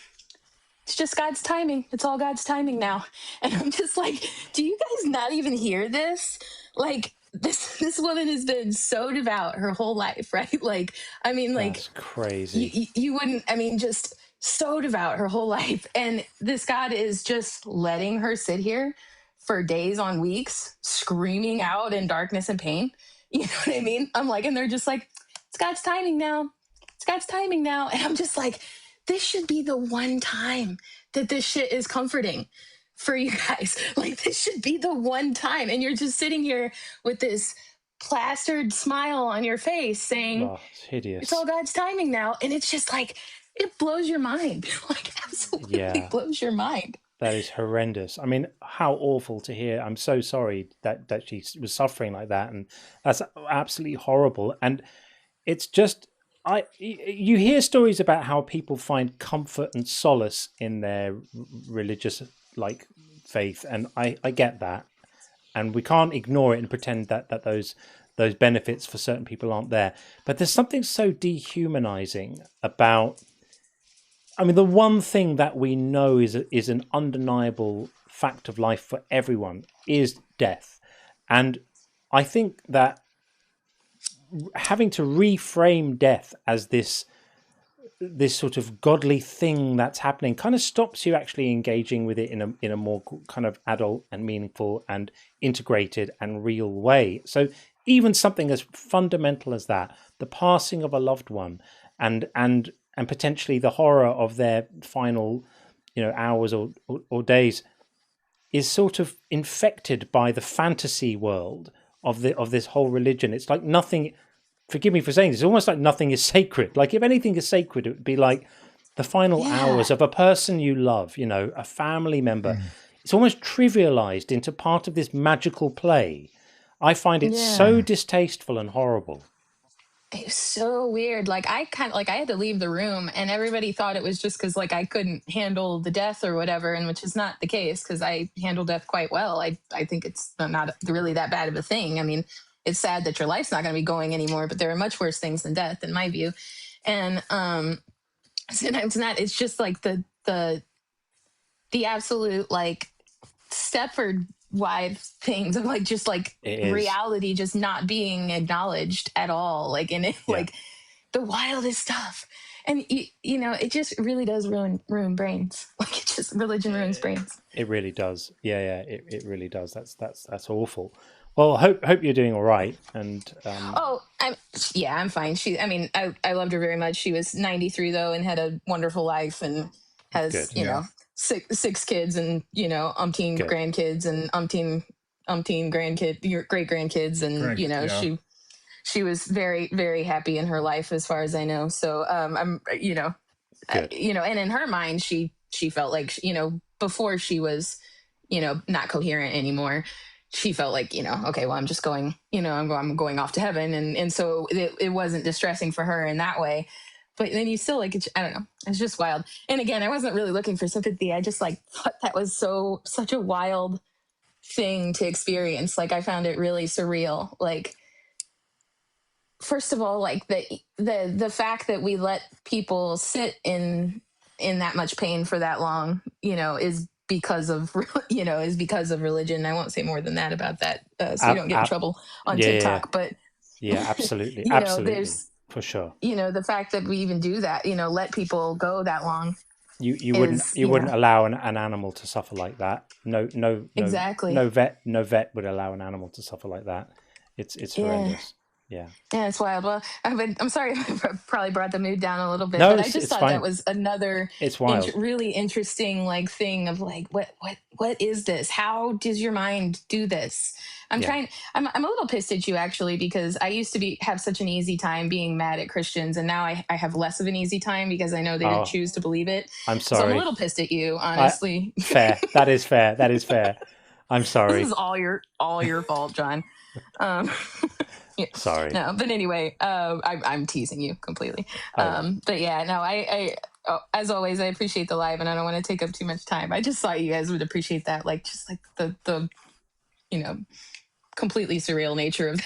it's just God's timing. It's all God's timing now. And I'm just like, do you guys not even hear this? Like, this woman has been so devout her whole life, right? Like, I mean, like, that's crazy. You wouldn't, I mean, just so devout her whole life. And this God is just letting her sit here for days on weeks, screaming out in darkness and pain. You know what I mean? I'm like, and they're just like, it's God's timing now. It's God's timing now. And I'm just like, this should be the one time that this shit is comforting for you guys. Like, this should be the one time. And you're just sitting here with this plastered smile on your face saying, oh, it's hideous. It's all God's timing now. And it's just like, it blows your mind. Like, absolutely blows your mind. That is horrendous. I mean, how awful to hear. I'm so sorry that she was suffering like that. And that's absolutely horrible. And it's just, you hear stories about how people find comfort and solace in their religious like faith, and I get that, and we can't ignore it and pretend that those benefits for certain people aren't there. But there's something so dehumanizing about, I mean, the one thing that we know is an undeniable fact of life for everyone is death. And I think that having to reframe death as this sort of godly thing that's happening kind of stops you actually engaging with it in a more kind of adult and meaningful and integrated and real way. So even something as fundamental as that, the passing of a loved one and potentially the horror of their final, hours or days, is sort of infected by the fantasy world of this whole religion. It's like nothing, forgive me for saying this, it's almost like nothing is sacred. Like, if anything is sacred, it would be like the final hours of a person you love, a family member. It's almost trivialized into part of this magical play. I find it so distasteful and horrible. It was so weird. Like, I had to leave the room, and everybody thought it was just because like I couldn't handle the death or whatever, and which is not the case, because I handle death quite well. I think it's not really that bad of a thing. I mean, it's sad that your life's not going to be going anymore, but there are much worse things than death, in my view. And it's just like the absolute like Stepford wife things of like just like reality just not being acknowledged at all, like in it, like the wildest stuff. And it just really does ruin brains. Like, it just, religion ruins brains. It really does. It really does. That's awful. Well, hope you're doing all right. And I'm fine. I loved her very much. She was 93 though, and had a wonderful life, and has six kids, and umpteen grandkids, and umpteen great grandkids, and she was very, very happy in her life, as far as I know. So I'm and in her mind, she felt like before she was not coherent anymore, she felt like okay, well, I'm just going I'm going off to heaven, and so it wasn't distressing for her in that way. But then you still like, I don't know, it's just wild. And again, I wasn't really looking for sympathy. I just like thought that was such a wild thing to experience. Like, I found it really surreal. Like, first of all, like the fact that we let people sit in that much pain for that long, is because of religion. I won't say more than that about that, so you don't get in trouble on TikTok. But absolutely, absolutely. For sure. The fact that we even do that, let people go that long. You wouldn't allow an animal to suffer like that. No, exactly. No vet would allow an animal to suffer like that. It's horrendous. Yeah. Yeah, it's wild. Well, I'm sorry, I probably brought the mood down a little bit, No, but I just it's thought fine. that was another It's wild. really interesting thing of what is this? How does your mind do this? I'm a little pissed at you actually, because I used to have such an easy time being mad at Christians, and now I have less of an easy time because I know they didn't choose to believe it. I'm sorry. So I'm a little pissed at you, honestly. Fair. That is fair. That is fair. I'm sorry. This is all your fault, John. Yeah. Sorry. No, but anyway, I'm teasing you completely. But yeah, no, as always, I appreciate the live, and I don't want to take up too much time. I just thought you guys would appreciate that, the completely surreal nature of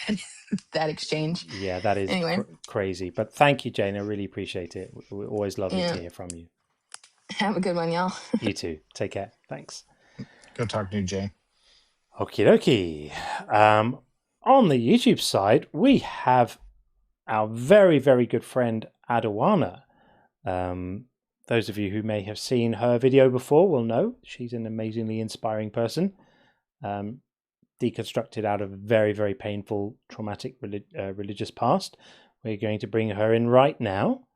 that exchange. Yeah, that is anyway. Crazy. But thank you, Jane. I really appreciate it. We always lovely to hear from you. Have a good one, y'all. You too. Take care. Thanks. Good talking to you, Jane. Okie dokie. On the YouTube side, we have our very, very good friend Adana. Those of you who may have seen her video before will know she's an amazingly inspiring person. Deconstructed out of a very, very painful, traumatic religious past. We're going to bring her in right now.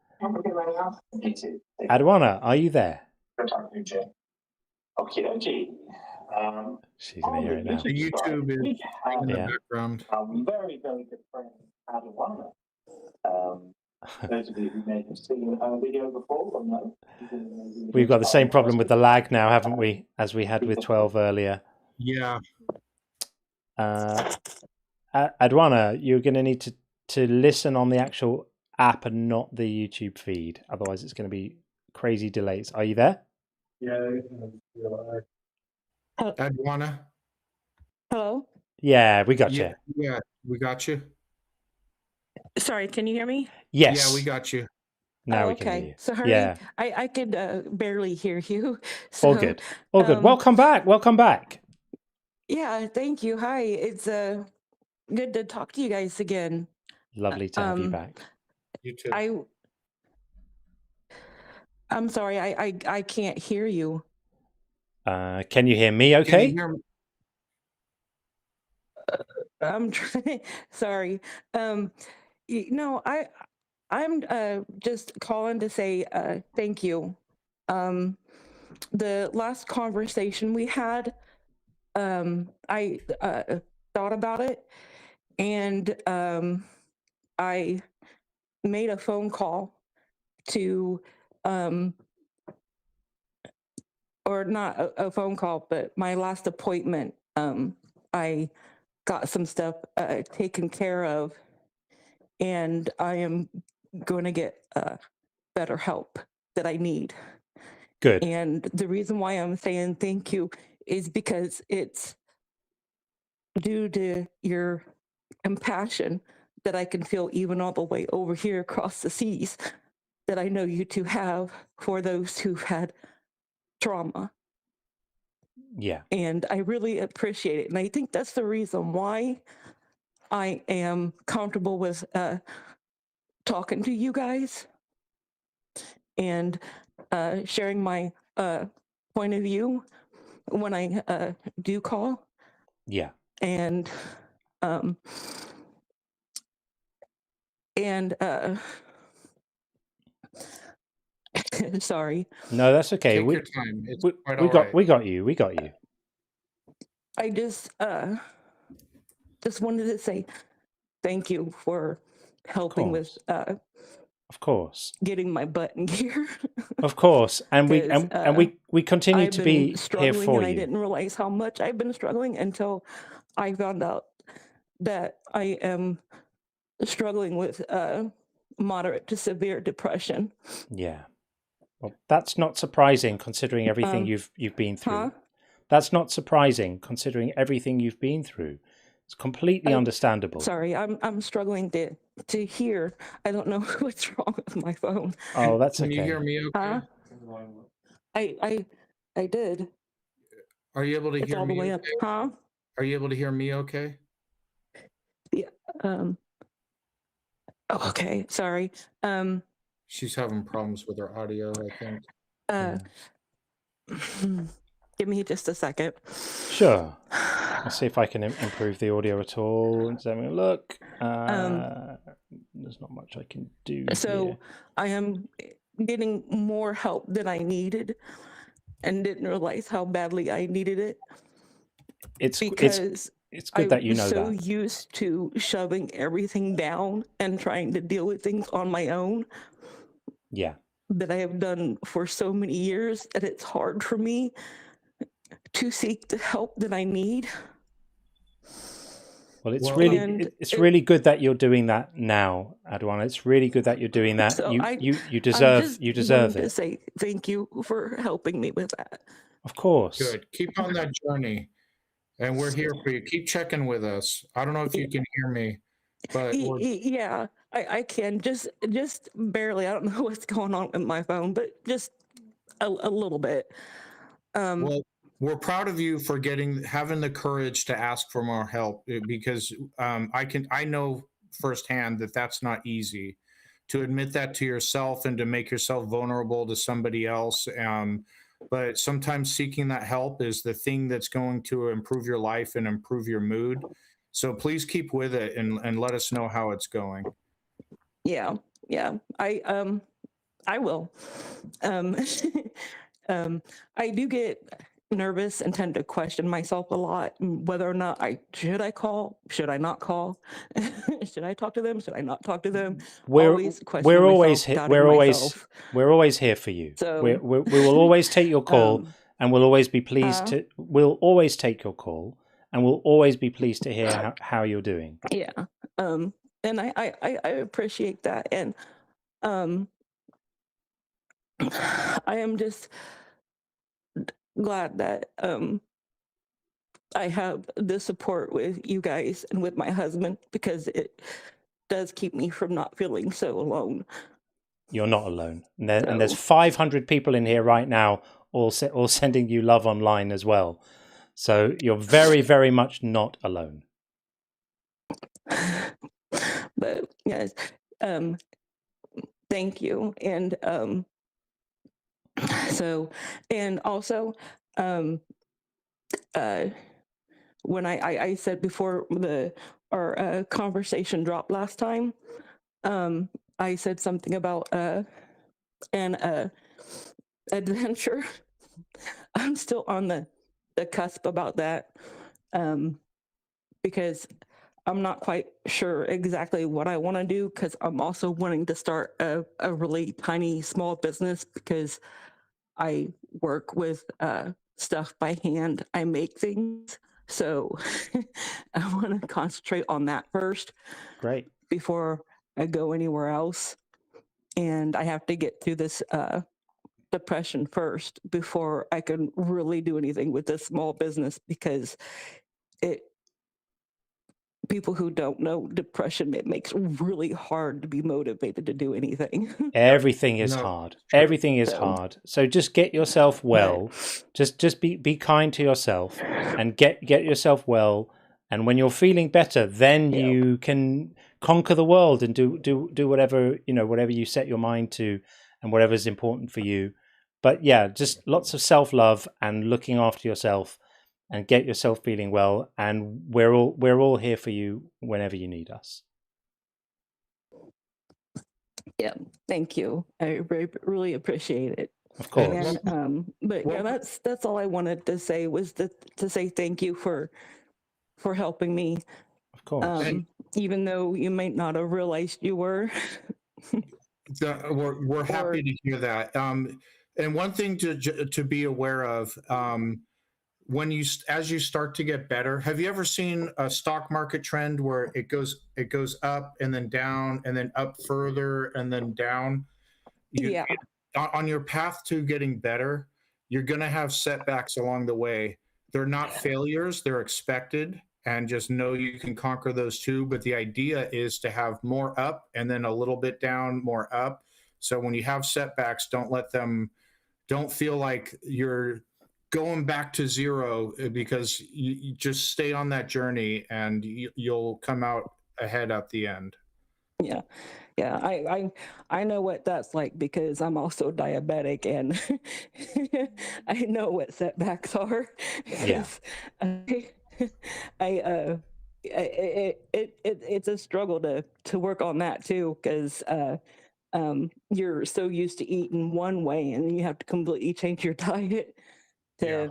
Adana, are you there? Okie dokie. She's going to hear it now. The YouTube is in the background. Very, very good friend, Adana. Those of you who may have seen her video before will know. We've got the same problem with the lag now, haven't we, as we had with 12 earlier? Yeah. Adana, you're going to need to listen on the actual app and not the YouTube feed. Otherwise, it's going to be crazy delays. Are you there? Yeah. Adana. Hello? Yeah, we got you. Yeah, we got you. Sorry, can you hear me? Yes. Yeah, we got you. Now we can hear you. Sorry, yeah. I could barely hear you. So, all good. All good. Welcome back. Welcome back. Yeah, thank you. Hi, it's good to talk to you guys again. Lovely to have you back. You too. I'm sorry, I can't hear you. Can you hear me okay? I'm trying. Sorry. No, I'm just calling to say thank you. The last conversation we had, I thought about it, and I made a phone call to or not a phone call, but my last appointment. I got some stuff taken care of, and I am going to get better help that I need. Good. And the reason why I'm saying thank you is because it's due to your compassion that I can feel even all the way over here across the seas that I know you two have for those who've had trauma. Yeah. And I really appreciate it. And I think that's the reason why I am comfortable with talking to you guys and sharing my point of view when I do call. Yeah. And sorry. No, that's okay. Take your time. It's quite we all got you. We got you. I just wanted to say thank you for helping with of course getting my butt in gear. Of course, and we continue to be here for and you. I didn't realize how much I've been struggling until I found out that I am struggling with moderate to severe depression. Yeah. Well, that's not surprising considering everything you've been through. Huh? That's not surprising considering everything you've been through. It's completely understandable. Sorry, I'm struggling to hear. I don't know what's wrong with my phone. Oh, that's okay. Can you hear me okay? Huh? I did. Are you able to It's hear all the me way okay? up. Huh? Are you able to hear me okay? Yeah. Okay, sorry. She's having problems with her audio, I think. Give me just a second. Sure. Let's see if I can improve the audio at all. Let's have a look. There's not much I can do So here. I am getting more help than I needed and didn't realize how badly I needed it. It's good that you know so that. used to shoving everything down and trying to deal with things on my own. Yeah. That I have done for so many years that it's hard for me to seek the help that I need. Well, it's really good that you're doing that now, Adana. It's really good that you're doing that. So you deserve wanted it. to say thank you for helping me with that. Of course. Good. Keep on that journey, and we're here for you. Keep checking with us. I don't know if you can hear me, but yeah, I can just barely. I don't know what's going on with my phone, but just a little bit. Well, we're proud of you for having the courage to ask for more help, because I know firsthand that that's not easy to admit that to yourself and to make yourself vulnerable to somebody else. But sometimes seeking that help is the thing that's going to improve your life and improve your mood. So please keep with it and let us know how it's going. Yeah, I will. I do get nervous and tend to question myself a lot, whether or not should I call, should I not call, should I talk to them, should I not talk to them. We're always here for you. So we will always take your call, and we'll always be pleased to. We'll always take your call, and we'll always be pleased to hear how you're doing. Yeah, and I appreciate that, and I am just glad that I have the support with you guys and with my husband, because it does keep me from not feeling so alone. You're not alone, and there's 500 people in here right now, all sending you love online as well. So you're very, very much not alone. But yes, thank you, and so, and also, when I said before our conversation dropped last time, I said something about an adventure. I'm still on the cusp about that, because I'm not quite sure exactly what I want to do, because I'm also wanting to start a really tiny small business, because I work with stuff by hand. I make things. So I want to concentrate on that first. Great. Before I go anywhere else. And I have to get through this depression first before I can really do anything with this small business, because people who don't know depression, it makes it really hard to be motivated to do anything. Everything is hard. Everything is hard. So just get yourself well. Just be kind to yourself and get yourself well. And when you're feeling better, then you can conquer the world and do whatever, whatever you set your mind to and whatever is important for you. But yeah, just lots of self-love and looking after yourself and get yourself feeling well. And we're all here for you whenever you need us. Yeah, thank you. I really appreciate it. Of course. And, but yeah, that's all I wanted to say, was to say thank you for helping me. Of course. Even though you might not have realized you were. We're happy to hear that. And one thing to be aware of, as you start to get better, have you ever seen a stock market trend where it goes up and then down and then up further and then down? Yeah. On your path to getting better, you're going to have setbacks along the way. They're not failures, they're expected, and just know you can conquer those too. But the idea is to have more up and then a little bit down, more up. So when you have setbacks, don't feel like you're going back to zero, because you just stay on that journey and you'll come out ahead at the end. Yeah. I know what that's like, because I'm also diabetic, and I know what setbacks are. Yeah. It's a struggle to work on that too, because you're so used to eating one way, and then you have to completely change your diet to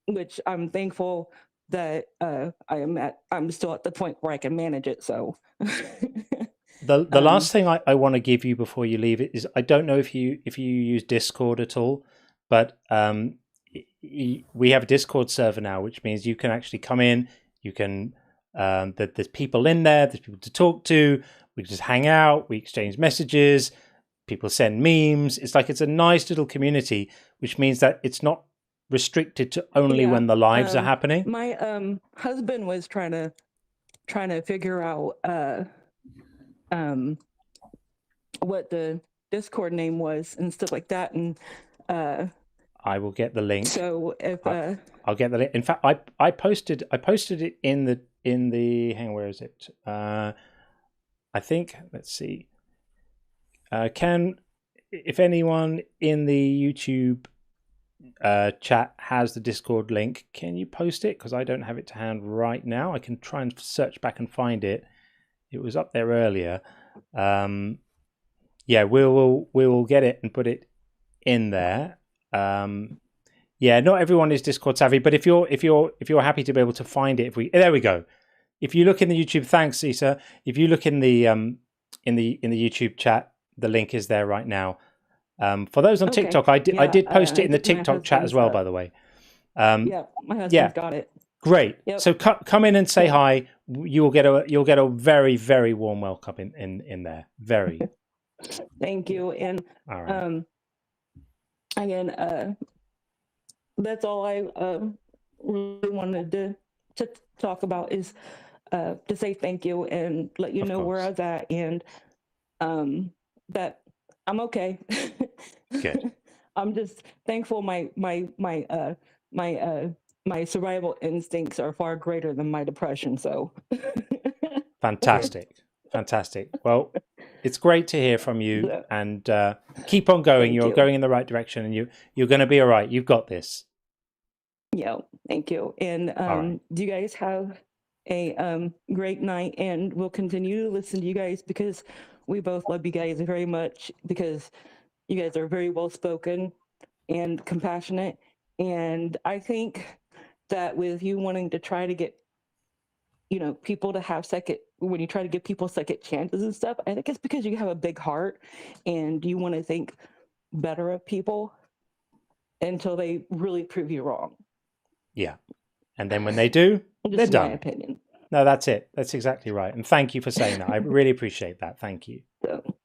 which I'm thankful that I'm still at the point where I can manage it. So the last thing I want to give you before you leave it is, I don't know if you use Discord at all, but we have a Discord server now, which means you can actually come in. You can there's people in there. There's people to talk to. We just hang out. We exchange messages. People send memes. It's a nice little community, which means that it's not restricted to only when the lives are happening. My husband was trying to figure out what the Discord name was and stuff like that, and I will get the link. so if I'll get the link. In fact, I posted it in the hang on, where is it? I think, let's see. If anyone in the YouTube chat has the Discord link, can you post it? Because I don't have it to hand right now. I can try and search back and find it. It was up there earlier. Yeah, we will get it and put it in there. Yeah, not everyone is Discord savvy, but if you're happy to be able to find it, there we go. If you look in the YouTube, thanks, Isa. If you look in the YouTube chat, the link is there right now. For those on TikTok, I did post it in the TikTok chat as well, by the way. yeah, my husband's got it. Great. Yep. So come in and say hi. You'll get a very, very warm welcome in there. Very. Thank you. And All right. again, that's all I really wanted to talk about, is to say thank you and let you know where I was at, and that I'm okay. Good. I'm just thankful my survival instincts are far greater than my depression. So Fantastic. Well, it's great to hear from you, and keep on going. You're going in the right direction, and you're going to be all right. You've got this. Yeah, thank you. And right. do you guys have a great night? And we'll continue to listen to you guys, because we both love you guys very much, because you guys are very well spoken and compassionate. And I think that with you wanting to try to get people to have when you try to give people second chances and stuff, I think it's because you have a big heart and you want to think better of people until they really prove you wrong. Yeah. And then when they do, they're done. My opinion. No, that's it. That's exactly right. And thank you for saying that. I really appreciate that. Thank you. So,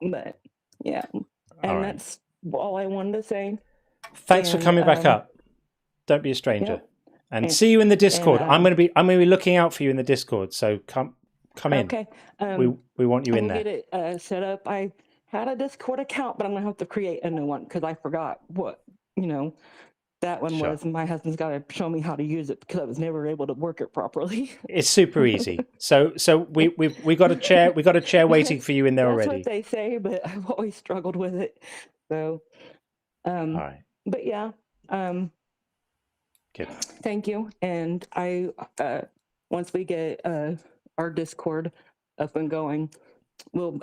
but yeah, and that's all I wanted to say. Thanks for coming back up. Don't be a stranger. Yep. And see you in the Discord. I'm going to be looking out for you in the Discord. So come in. Okay. We want you in there. Get it set up. I had a Discord account, but I'm gonna have to create a new one because I forgot what that one was. My husband's got to show me how to use it because I was never able to work it properly. It's super easy. So we got a chair. We got a chair waiting for you in there That's already. what they say, but I've always struggled with it. So, all right. But yeah. Good. Thank you. And I once we get our Discord up and going, we'll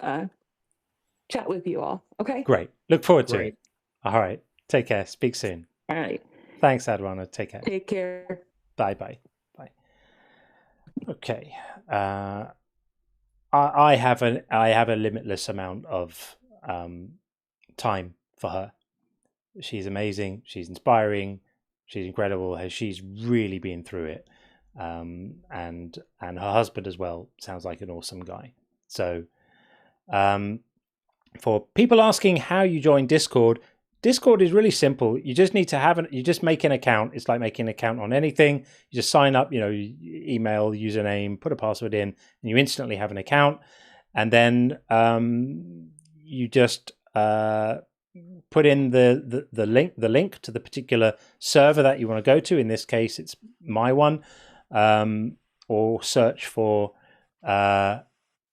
chat with you all. Okay. Great. Look forward to it. All right. Take care. Speak soon. All right. Thanks, Adana. Take care. Take care. Bye. Okay. I have a limitless amount of time for her. She's amazing. She's inspiring. She's incredible. She's really been through it. And her husband as well sounds like an awesome guy. So for people asking how you join Discord is really simple. You just need to you just make an account. It's like making an account on anything. You just sign up, email, username, put a password in, and you instantly have an account. And then you just put in the link to the particular server that you want to go to. In this case, it's my one. Or search for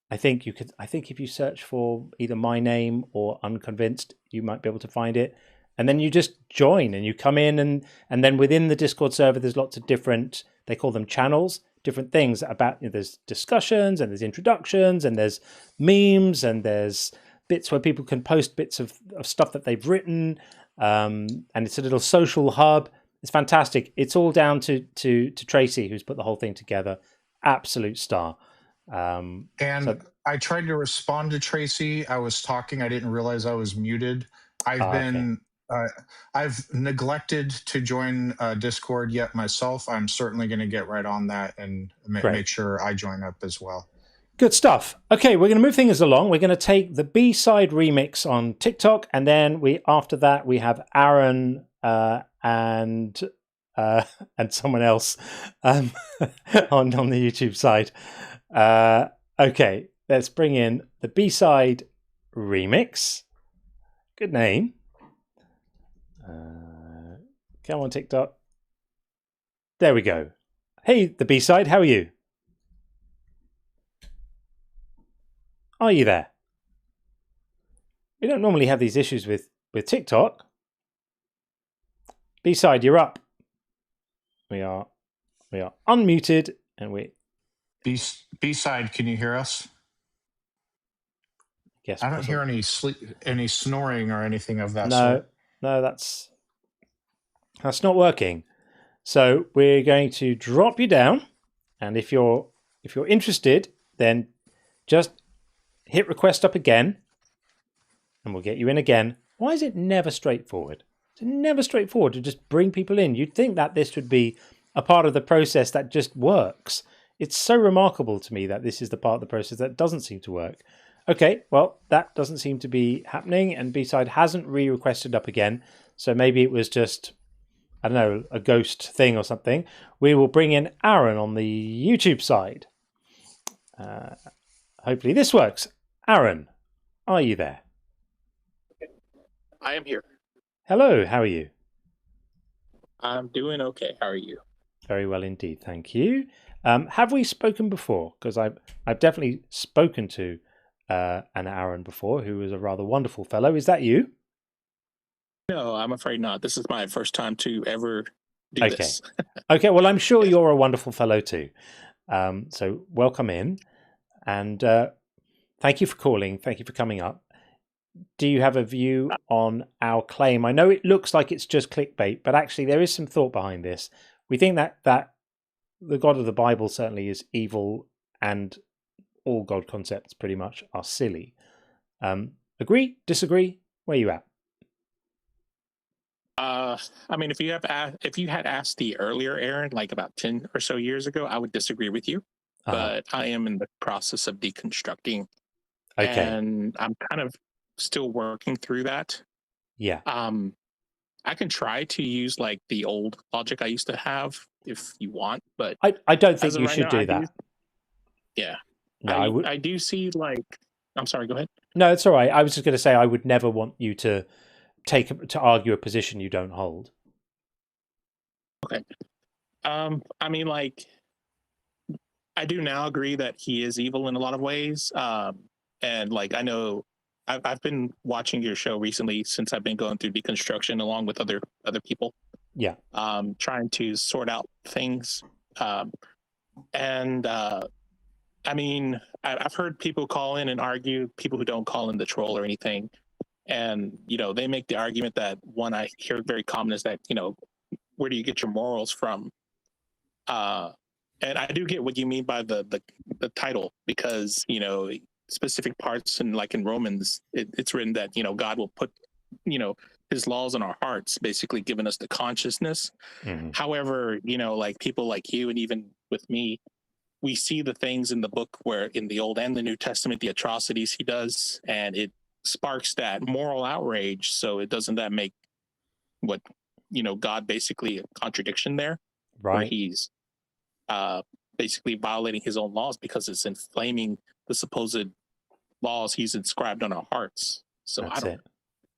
I think if you search for either my name or Unconvinced, you might be able to find it. and then you just join and you come in, and then within the Discord server, there's lots of different, they call them channels, different things about, there's discussions and there's introductions and there's memes and there's bits where people can post bits of stuff that they've written, and it's a little social hub. It's fantastic. It's all down to Tracy, who's put the whole thing together. Absolute star. And I tried to respond to Tracy. I was talking. I didn't realize I was muted. I've neglected to join Discord yet myself. I'm certainly going to get right on that and make sure I join up as well. Good stuff. Okay, we're going to move things along. We're going to take the B-side remix on TikTok, and then after that we have Aaron and someone else on the YouTube side. Okay, let's bring in the B-side remix. Good name. Come on, TikTok. There we go. Hey, the B-side, how are you? Are you there? We don't normally have these issues with TikTok. B-side, you're up. We are unmuted, and we. B-side, can you hear us? Yes. I don't hear any snoring or anything of that sort. No, that's not working. So we're going to drop you down, and if you're interested, then just hit request up again, and we'll get you in again. Why is it never straightforward? It's never straightforward to just bring people in. You'd think that this would be a part of the process that just works. It's so remarkable to me that this is the part of the process that doesn't seem to work. Okay, well, that doesn't seem to be happening, and B-side hasn't re-requested up again, so maybe it was just, I don't know, a ghost thing or something. We will bring in Aaron on the YouTube side. Hopefully this works. Aaron, are you there? I am here. Hello, how are you? I'm doing okay. How are you? Very well indeed, thank you. Have we spoken before? Because I've definitely spoken to an Aaron before, who is a rather wonderful fellow. Is that you? No, I'm afraid not. This is my first time to ever do this. Okay, well, I'm sure you're a wonderful fellow too. So welcome in, and thank you for calling. Thank you for coming up. Do you have a view on our claim? I know it looks like it's just clickbait, but actually there is some thought behind this. We think that the God of the Bible certainly is evil, and all God concepts pretty much are silly. Agree? Disagree? Where are you at? I mean, if you had asked the earlier Aaron, like about 10 or so years ago, I would disagree with you. But I am in the process of deconstructing. Okay. And I'm kind of still working through that. Yeah. I can try to use like the old logic I used to have if you want, but I don't think you should do that. Yeah. No, I do see like, I'm sorry, go ahead. No, it's all right. I was just going to say I would never want you to argue a position you don't hold. Okay. I mean, like, I do now agree that he is evil in a lot of ways. And like, I know I've been watching your show recently since I've been going through deconstruction along with other people. Yeah. Trying to sort out things. I mean, I've heard people call in and argue, people who don't call in the troll or anything. And, you know, they make the argument that one I hear very common is that, you know, where do you get your morals from? And I do get what you mean by the title, because, you know, specific parts and like in Romans, it's written that, you know, God will put, you know, his laws in our hearts, basically giving us the consciousness. Mm-hmm. However, you know, like people like you and even with me, we see the things in the book where in the Old and the New Testament, the atrocities he does, and it sparks that moral outrage. So doesn't that make what, you know, God basically a contradiction there? Right. Where he's basically violating his own laws because it's inflaming the supposed laws he's inscribed on our hearts. So That's I don't it.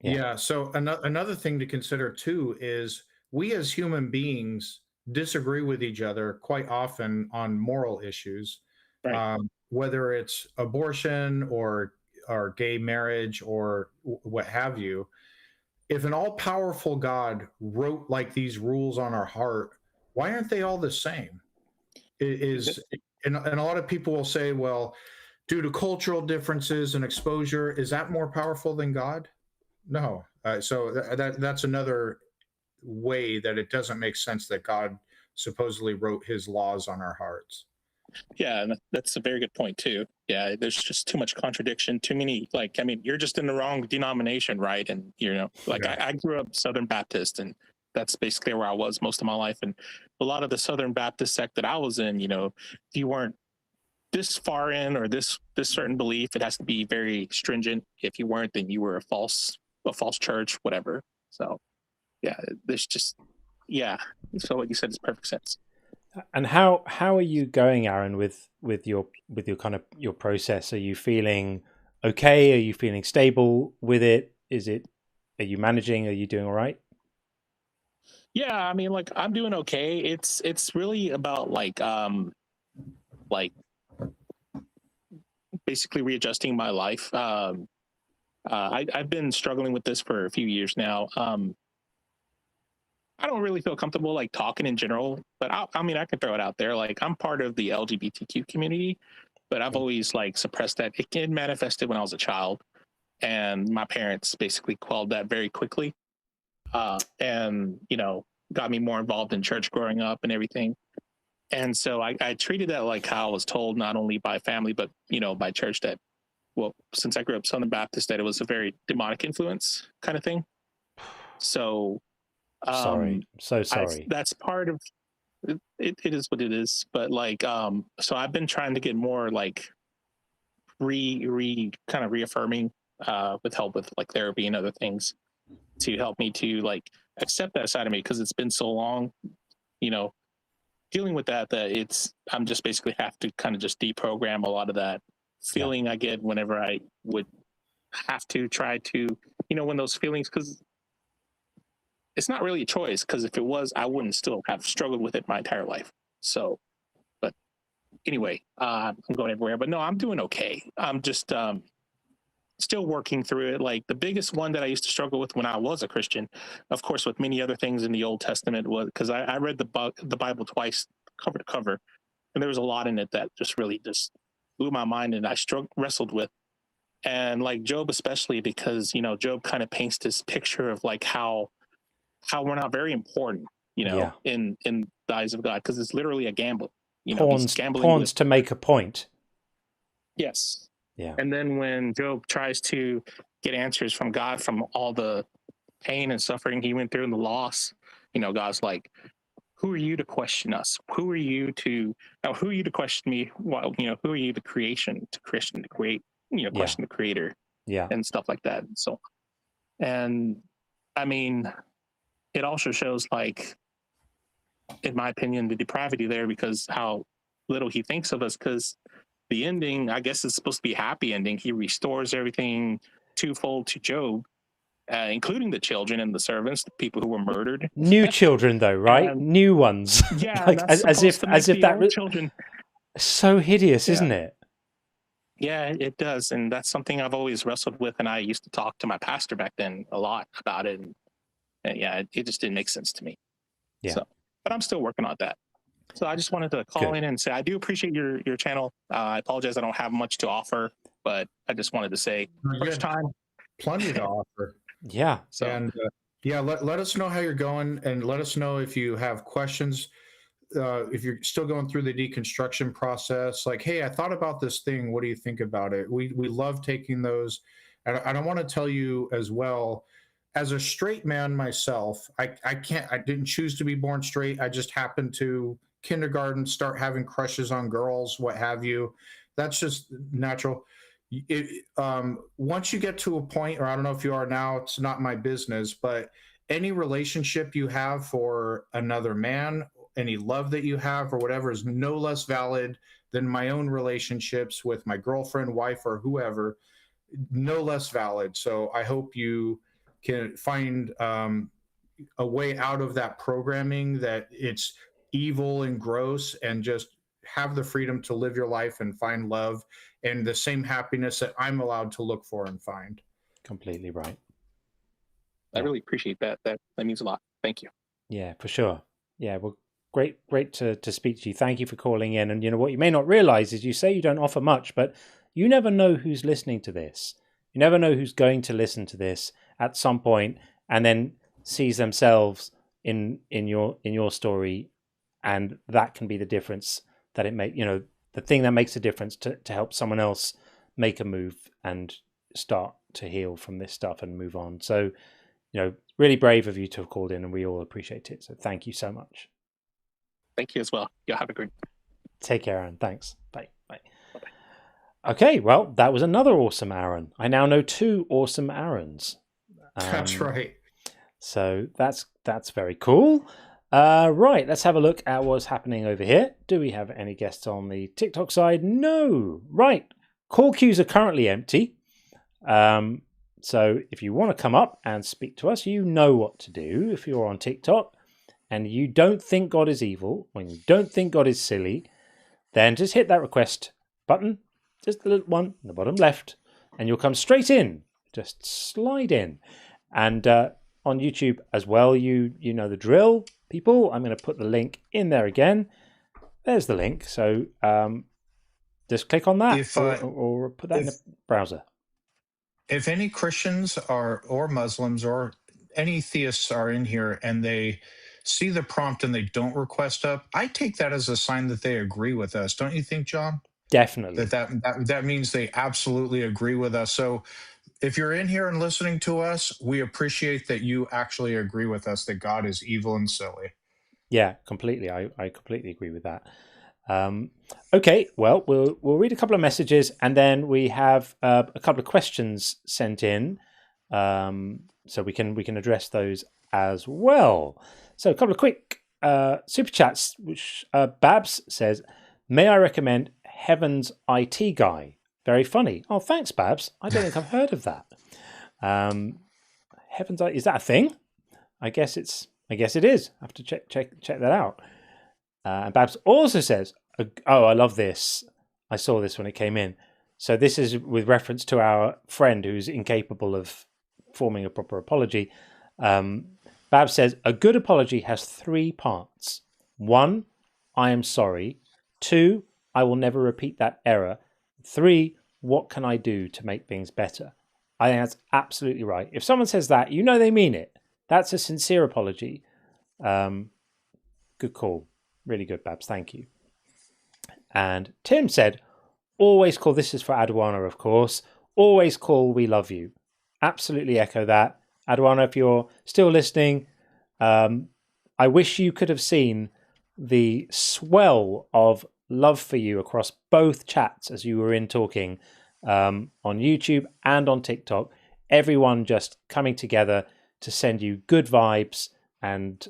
Yeah. So another thing to consider too is we as human beings disagree with each other quite often on moral issues, right. Whether it's abortion or gay marriage or what have you. if an all-powerful God wrote like these rules on our heart, why aren't they all the same? And a lot of people will say, well, due to cultural differences and exposure, is that more powerful than God? No. So that's another way that it doesn't make sense that God supposedly wrote his laws on our hearts. Yeah, and that's a very good point too. Yeah, there's just too much contradiction, too many, like, I mean, you're just in the wrong denomination, right? And, you know, like I grew up Southern Baptist, and that's basically where I was most of my life. And a lot of the Southern Baptist sect that I was in, you know, if you weren't this far in or this certain belief, it has to be very stringent. If you weren't, then you were a false church, whatever. So yeah, there's just, yeah. So what you said is perfect sense. And how are you going, Aaron, with your kind of your process? Are you feeling okay? Are you feeling stable with it? Are you managing? Are you doing all right? Yeah, I mean, like, I'm doing okay. It's really about like basically readjusting my life. I've been struggling with this for a few years now. I don't really feel comfortable like talking in general, but I mean, I can throw it out there. Like, I'm part of the LGBTQ community, but I've always like suppressed that. It manifested when I was a child, and my parents basically quelled that very quickly. And, you know, got me more involved in church growing up and everything. And so I treated that like how I was told, not only by family, but, you know, by church, that, well, since I grew up Southern Baptist, that it was a very demonic influence kind of thing. So, sorry, so sorry. That's part of it. It is what it is. But like, so I've been trying to get more like kind of reaffirming, with help with like therapy and other things, to help me to like accept that side of me, because it's been so long, you know, dealing with that I'm just basically have to kind of just deprogram a lot of that feeling I get whenever I would have to try to, you know, when those feelings, because it's not really a choice, because if it was, I wouldn't still have struggled with it my entire life. So, but anyway, I'm going everywhere, but no, I'm doing okay. I'm just still working through it. Like, the biggest one that I used to struggle with when I was a Christian, of course, with many other things in the Old Testament, was because I read the Bible twice, cover to cover, and there was a lot in it that just really just blew my mind, and I wrestled with. And like Job, especially, because, you know, Job kind of paints this picture of like how we're not very important, you know, in the eyes of God, because it's literally a gamble. You know, he's gambling pawns to make a point. Yes. Yeah. And then when Job tries to get answers from God from all the pain and suffering he went through and the loss, you know, God's like, who are you to question us? Who are you to question me? Well, you know, who are you to create, question the creator, and stuff like that. So, and I mean, it also shows, like, in my opinion, the depravity there, because how little he thinks of us, because the ending, I guess, is supposed to be a happy ending. He restores everything twofold to Job, including the children and the servants, the people who were murdered. New children, though, right? New ones. Yeah, like, as if that children. So hideous, isn't it? Yeah, it does, and that's something I've always wrestled with. And I used to talk to my pastor back then a lot about it, and yeah, it just didn't make sense to me. Yeah. So, but I'm still working on that. So I just wanted to call in and say I do appreciate your channel. I apologize I don't have much to offer, but I just wanted to say first time. Plenty to offer. Yeah. So and let us know how you're going, and let us know if you have questions. If you're still going through the deconstruction process, like, hey, I thought about this thing. What do you think about it? We love taking those. And I want to tell you as well, as a straight man myself, I didn't choose to be born straight. I just happened to kindergarten start having crushes on girls, what have you. That's just natural. Once you get to a point, or I don't know if you are now, it's not my business, but any relationship you have for another man, any love that you have or whatever, is no less valid than my own relationships with my girlfriend, wife, or whoever, no less valid. So I hope you can find a way out of that programming that it's evil and gross, and just have the freedom to live your life and find love and the same happiness that I'm allowed to look for and find. Completely right. I really appreciate that. That means a lot. Thank you. Yeah, for sure. Yeah, well, great to speak to you. Thank you for calling in. And you know what you may not realize is you say you don't offer much, but you never know who's listening to this. You never know who's going to listen to this at some point and then sees themselves in your story, and that can be the difference that it make, you know, the thing that makes a difference to help someone else make a move and start to heal from this stuff and move on. So, you know, really brave of you to have called in, and we all appreciate it. So thank you so much. Thank you as well. Yeah, have a great day. Take care, Aaron. Thanks. Bye. Bye. Okay, well, that was another awesome Aaron. I now know 2 awesome Aarons. That's right. So that's very cool. Right, let's have a look at what's happening over here. Do we have any guests on the TikTok side? No. Right. Call queues are currently empty. So if you want to come up and speak to us, you know what to do. If you're on TikTok and you don't think God is evil, when you don't think God is silly, then just hit that request button, just the little one in the bottom left, and you'll come straight in. Just slide in. And on YouTube as well, you know the drill, people. I'm going to put the link in there again. There's the link. So just click on that or put that in the browser. If any Christians or Muslims or any theists are in here and they see the prompt and they don't request up, I take that as a sign that they agree with us. Don't you think, John? Definitely. That means they absolutely agree with us. So if you're in here and listening to us, we appreciate that you actually agree with us that God is evil and silly. Yeah, completely. I completely agree with that. Okay, well, we'll read a couple of messages, and then we have a couple of questions sent in, so we can address those as well. So a couple of quick super chats, which Babs says, "May I recommend Heaven's IT Guy? Very funny." Oh, thanks, Babs. I don't think I've heard of that. Heaven's, is that a thing? I guess it is. I have to check that out. And Babs also says, "Oh, I love this. I saw this when it came in." So this is with reference to our friend who's incapable of forming a proper apology. Babs says, "A good apology has 3 parts. 1, I am sorry. 2, I will never repeat that error. 3, what can I do to make things better?" I think that's absolutely right. If someone says that, you know they mean it. That's a sincere apology. Good call. Really good, Babs. Thank you. And Tim said, "Always call," this is for Adwana, of course, "always call, we love you." Absolutely echo that. Adwana, if you're still listening, I wish you could have seen the swell of love for you across both chats as you were in talking on YouTube and on TikTok. Everyone just coming together to send you good vibes and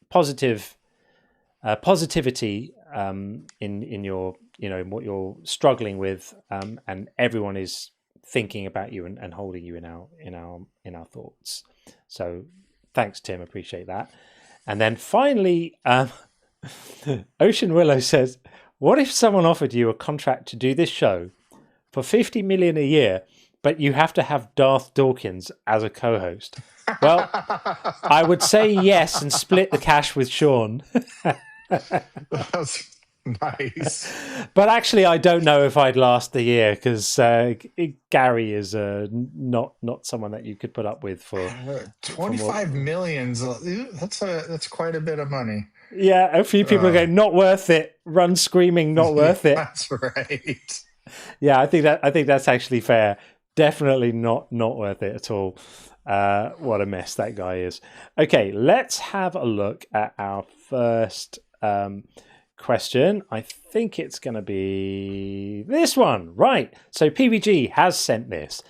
positivity in your, you know, what you're struggling with, and everyone is thinking about you and holding you in our thoughts. So thanks, Tim, appreciate that. And then finally, Ocean Willow says, "What if someone offered you a contract to do this show for $50 million a year, but you have to have Darth Dawkins as a co-host?" Well, I would say yes and split the cash with Sean. That's nice. But actually, I don't know if I'd last the year, because Gary is not someone that you could put up with for 25 million. That's quite a bit of money. Yeah, a few people are going, "Not worth it." Run screaming, "Not worth it." That's right. Yeah, I think that's actually fair. Definitely not worth it at all. What a mess that guy is. Okay, let's have a look at our first question. I think it's going to be this one. Right. So PVG has sent this.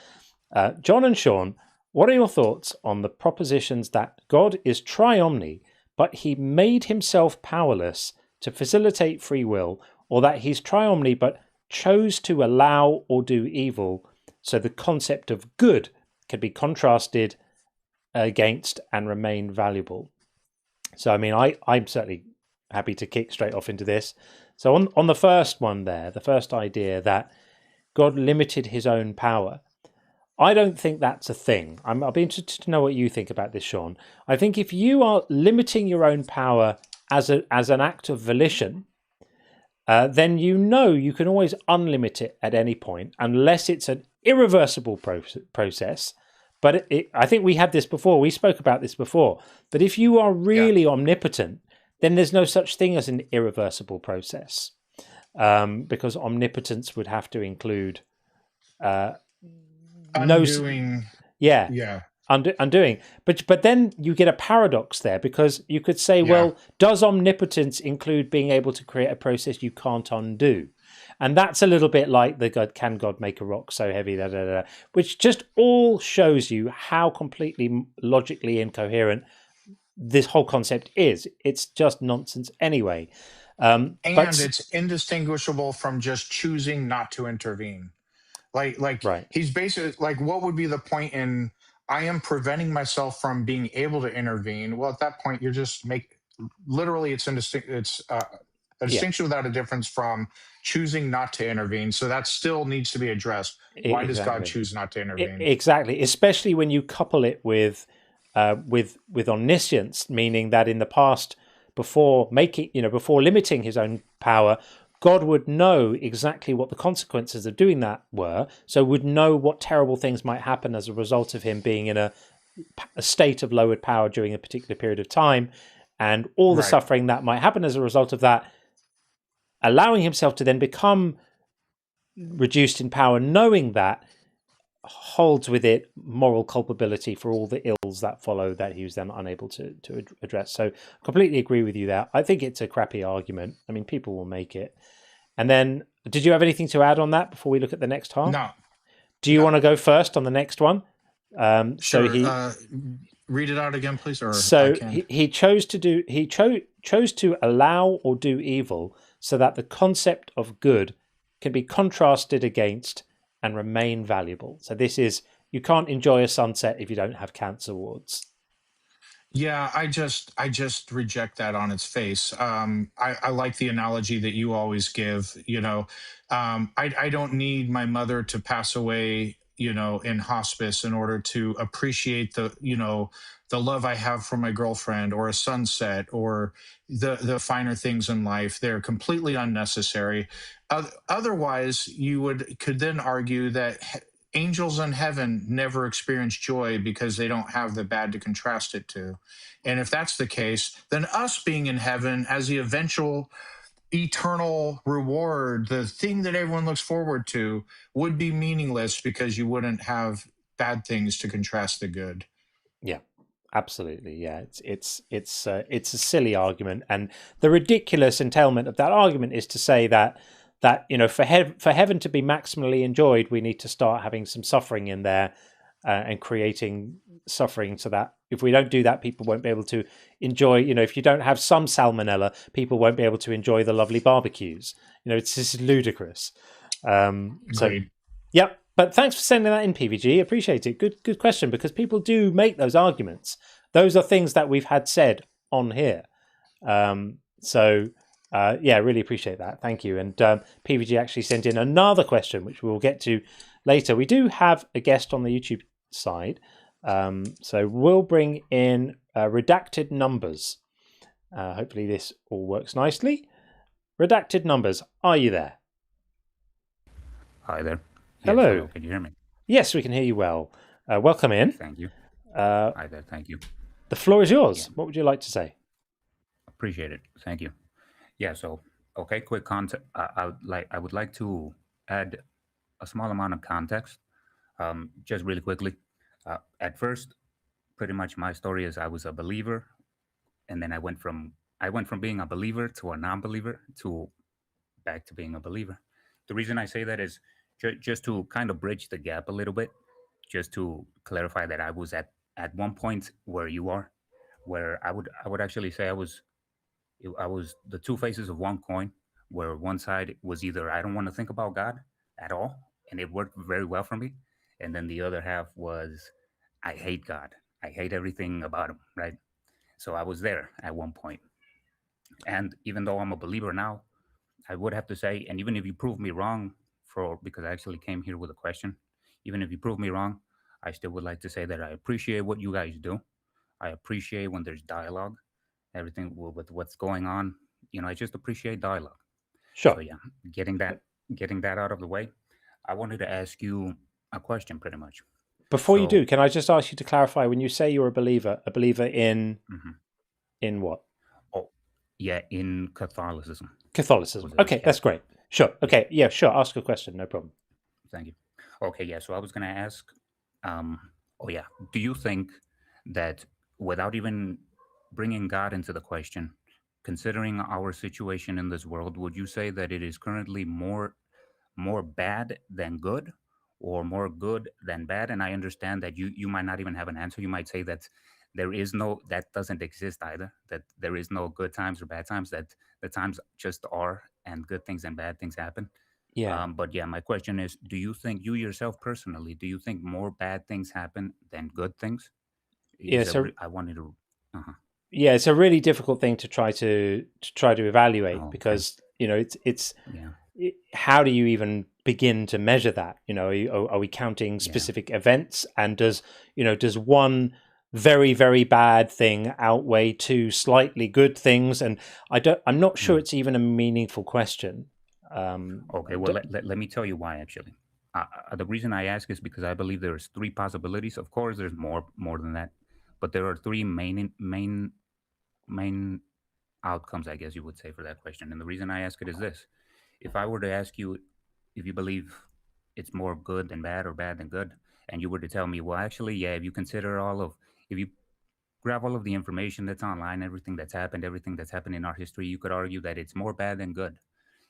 John and Sean, what are your thoughts on the propositions that God is triomni, but he made himself powerless to facilitate free will, or that he's triomni but chose to allow or do evil, so the concept of good can be contrasted against and remain valuable? So, I mean, I'm certainly happy to kick straight off into this. So on the first one there, the first idea that God limited his own power, I don't think that's a thing. I'll be interested to know what you think about this, Sean. I think if you are limiting your own power as an act of volition, then you can always unlimit it at any point, unless it's an irreversible process. But I think we had this before. We spoke about this before. But if you are really omnipotent, then there's no such thing as an irreversible process, because omnipotence would have to include undoing. Undoing. But then you get a paradox there, because you could say, well, does omnipotence include being able to create a process you can't undo? And that's a little bit like can God make a rock so heavy, which just all shows you how completely logically incoherent this whole concept is. It's just nonsense anyway. And it's indistinguishable from just choosing not to intervene. He's basically like, what would be the point in I am preventing myself from being able to intervene? Well, at that point, you're just literally it's a distinction without a difference from choosing not to intervene. So that still needs to be addressed. Why does God choose not to intervene? Exactly, especially when you couple it with omniscience, meaning that in the past, before limiting his own power, God would know exactly what the consequences of doing that were, so would know what terrible things might happen as a result of him being in a state of lowered power during a particular period of time, and all the suffering that might happen as a result of that, allowing himself to then become reduced in power, knowing that, holds with it moral culpability for all the ills that follow that he was then unable to address. So completely agree with you there. I think it's a crappy argument. I mean, people will make it. And then, did you have anything to add on that before we look at the next half? No. Do you want to go first on the next one? Sure. So read it out again, please. Or so he chose to allow or do evil, so that the concept of good can be contrasted against and remain valuable. So this is, you can't enjoy a sunset if you don't have cancer wards. Yeah, I just reject that on its face. I like the analogy that you always give. I don't need my mother to pass away, in hospice in order to appreciate the love I have for my girlfriend, or a sunset, or the finer things in life. They're completely unnecessary. Otherwise, could then argue that angels in heaven never experience joy because they don't have the bad to contrast it to. And if that's the case, then us being in heaven as the eventual eternal reward, the thing that everyone looks forward to, would be meaningless because you wouldn't have bad things to contrast the good. Yeah, absolutely. Yeah, it's a silly argument, and the ridiculous entailment of that argument is to say that for heaven to be maximally enjoyed, we need to start having some suffering in there, and creating suffering, so that if we don't do that, people won't be able to enjoy. If you don't have some salmonella, people won't be able to enjoy the lovely barbecues. It's just ludicrous. Yep. But thanks for sending that in, PVG. Appreciate it. Good question, because people do make those arguments. Those are things that we've had said on here. Really appreciate that. Thank you. And PVG actually sent in another question, which we'll get to later. We do have a guest on the YouTube side. So we'll bring in Redacted Numbers. Hopefully this all works nicely. Redacted Numbers, are you there? Hi there. Hello. Yes, hello. Can you hear me? Yes, we can hear you well. Welcome in. Thank you. Hi there. Thank you. The floor is yours. Yeah. What would you like to say? Appreciate it. Thank you. Yeah. So, okay. Quick context. I would like to add a small amount of context. Just really quickly. At first, pretty much my story is I was a believer, and then I went from being a believer to a non-believer to back to being a believer. The reason I say that is just to kind of bridge the gap a little bit, just to clarify that I was at one point where you are, where I would actually say I was the two faces of one coin, where one side was either I don't want to think about God at all, and it worked very well for me, and then the other half was I hate God. I hate everything about him, right? So I was there at one point. And even though I'm a believer now, I would have to say, and even if you prove me wrong, because I actually came here with a question, even if you prove me wrong, I still would like to say that I appreciate what you guys do. I appreciate when there's dialogue, everything with what's going on. I just appreciate dialogue. Sure. So yeah, getting that out of the way, I wanted to ask you a question, pretty much. Before you do, can I just ask you to clarify, when you say you're a believer in in what? Oh, yeah, in Catholicism. Catholicism. Okay, that's great. Sure. Okay, yeah, sure. Ask a question. No problem. Thank you. Okay, yeah. So I was going to ask, do you think that without even bringing God into the question, considering our situation in this world, would you say that it is currently more bad than good, or more good than bad? And I understand that you might not even have an answer. You might say that that doesn't exist either, that there is no good times or bad times, that the times just are, and good things and bad things happen. Yeah. But yeah, my question is, do you think, you yourself personally, do you think more bad things happen than good things? Yeah, so I wanted to... Yeah, it's a really difficult thing to try to evaluate, because it's how do you even begin to measure that? Are we counting specific events, and does one very, very bad thing outweigh two slightly good things? And I'm not sure it's even a meaningful question. Okay, well, let me tell you why, actually. The reason I ask is because I believe there's three possibilities. Of course, there's more than that, but there are three main outcomes, I guess you would say, for that question. And the reason I ask it is this: if I were to ask you if you believe it's more good than bad or bad than good, and you were to tell me, well, actually, yeah, if you grab all of the information that's online, everything that's happened in our history, you could argue that it's more bad than good.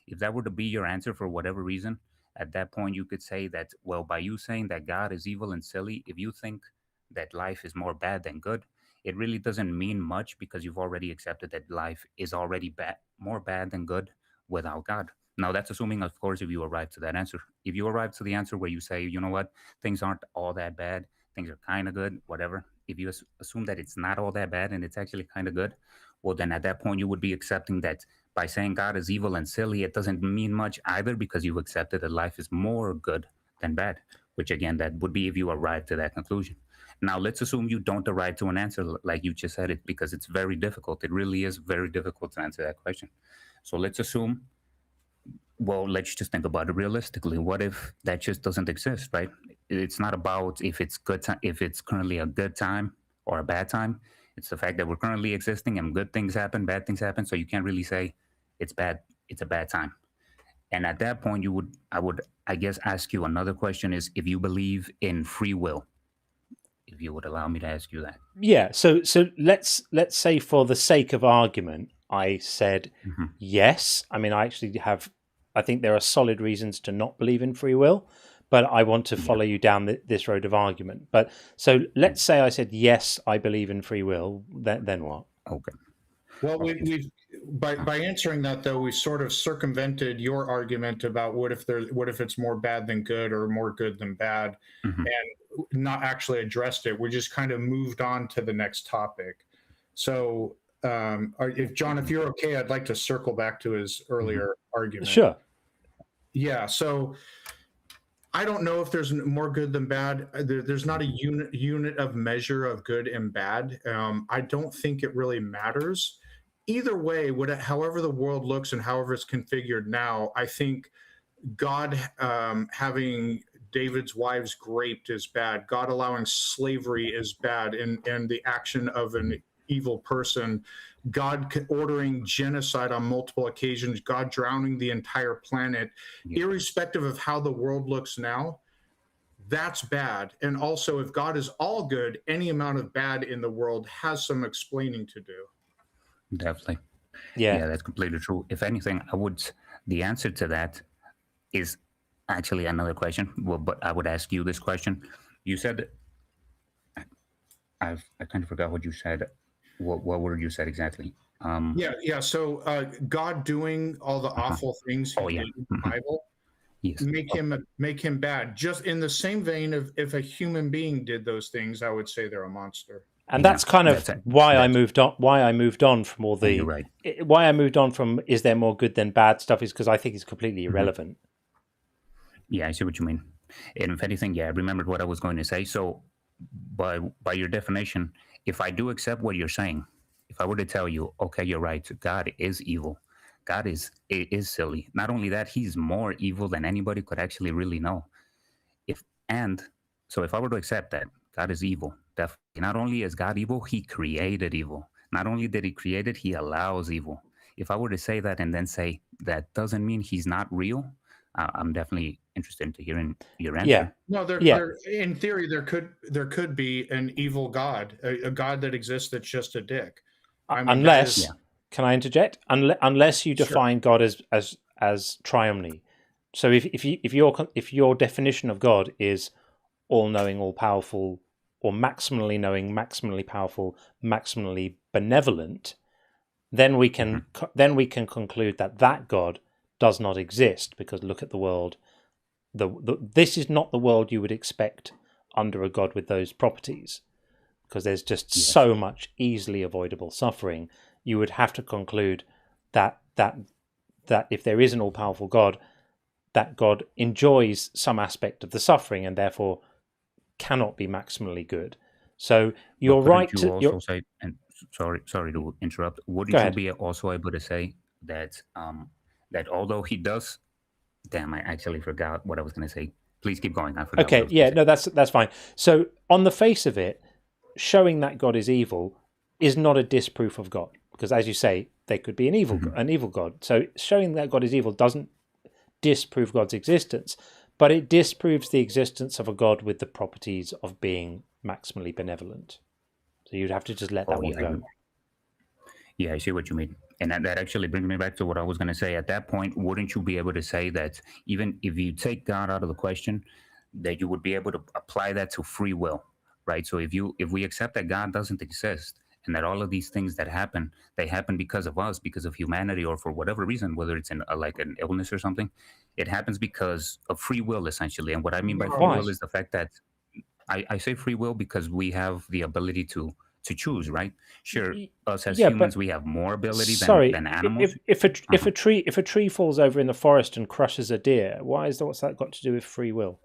If that were to be your answer for whatever reason, at that point you could say that, well, by you saying that God is evil and silly, if you think that life is more bad than good, it really doesn't mean much, because you've already accepted that life is already more bad than good without God. Now, that's assuming, of course, if you arrive to that answer. If you arrive to the answer where you say, you know what, things aren't all that bad, things are kind of good, whatever. If you assume that it's not all that bad and it's actually kind of good, well, then at that point you would be accepting that by saying God is evil and silly, it doesn't mean much either, because you've accepted that life is more good than bad, which again, that would be if you arrive to that conclusion. Now, let's assume you don't arrive to an answer like you just said it, because it's very difficult. It really is very difficult to answer that question. So let's assume, well, let's just think about it realistically. What if that just doesn't exist, right? It's not about if it's if it's currently a good time or a bad time. It's the fact that we're currently existing, and good things happen, bad things happen. So you can't really say it's bad, it's a bad time. And at that point, I would, I guess, ask you another question: is if you believe in free will, if you would allow me to ask you that. Yeah. So let's say, for the sake of argument, I said yes. I mean, I think there are solid reasons to not believe in free will, but I want to follow you down this road of argument. But so let's say I said yes, I believe in free will. Then what? Okay. Well, we've by answering that, though, we sort of circumvented your argument about what if it's more bad than good, or more good than bad, and not actually addressed it. We just kind of moved on to the next topic. So, if you're okay, I'd like to circle back to his earlier argument. Sure. Yeah. So, I don't know if there's more good than bad. There's not a unit of measure of good and bad. I don't think it really matters. Either way, however the world looks and however it's configured now, I think God having David's wives raped is bad. God allowing slavery is bad, and the action of an evil person. God ordering genocide on multiple occasions. God drowning the entire planet, irrespective of how the world looks now. That's bad. And also, if God is all good, any amount of bad in the world has some explaining to do. Definitely. Yeah, that's completely true. If anything, the answer to that is actually another question. Well, but I would ask you this question. You said, I kind of forgot what you said. What word you said exactly? So God doing all the awful things he did in the Bible, make him bad. Just in the same vein of, if a human being did those things, I would say they're a monster. And that's kind of why I moved on. Why I moved on from all the. Right. Why I moved on from is there more good than bad stuff is because I think it's completely irrelevant. Yeah, I see what you mean. And if anything, yeah, I remembered what I was going to say. So by your definition, if I do accept what you're saying, if I were to tell you, okay, you're right, God is evil, God is silly. Not only that, he's more evil than anybody could actually really know. So if I were to accept that God is evil, definitely. Not only is God evil, he created evil. Not only did he create it, he allows evil. If I were to say that and then say that doesn't mean he's not real, I'm definitely interested in hearing your answer. Yeah. No, there in theory there could be an evil God, a God that exists that's just a dick. I mean, Unless, can I interject? Unless you define God as triomny. So if your definition of God is all-knowing, all-powerful, or maximally knowing, maximally powerful, maximally benevolent, then we can conclude that God does not exist, because look at the world. This is not the world you would expect under a God with those properties, because there's just so much easily avoidable suffering. You would have to conclude that if there is an all-powerful God, that God enjoys some aspect of the suffering and therefore cannot be maximally good. So you're right to also say, and sorry to interrupt, wouldn't you be also able to say that that although he does, damn, I actually forgot what I was going to say. Please keep going. I forgot. Okay, yeah, no, that's fine. So on the face of it, showing that God is evil is not a disproof of God, because as you say, there could be an evil God. So showing that God is evil doesn't disprove God's existence, but it disproves the existence of a God with the properties of being maximally benevolent. So you'd have to just let that one go. Yeah, I see what you mean. And that actually brings me back to what I was going to say. At that point, wouldn't you be able to say that even if you take God out of the question, that you would be able to apply that to free will, right? So if we accept that God doesn't exist and that all of these things that happen, they happen because of us, because of humanity, or for whatever reason, whether it's like an illness or something, it happens because of free will, essentially. And what I mean by free will is the fact that I say free will because we have the ability to choose, right? Sure, us as humans, we have more ability than animals. If a tree falls over in the forest and crushes a deer, what's that got to do with free will?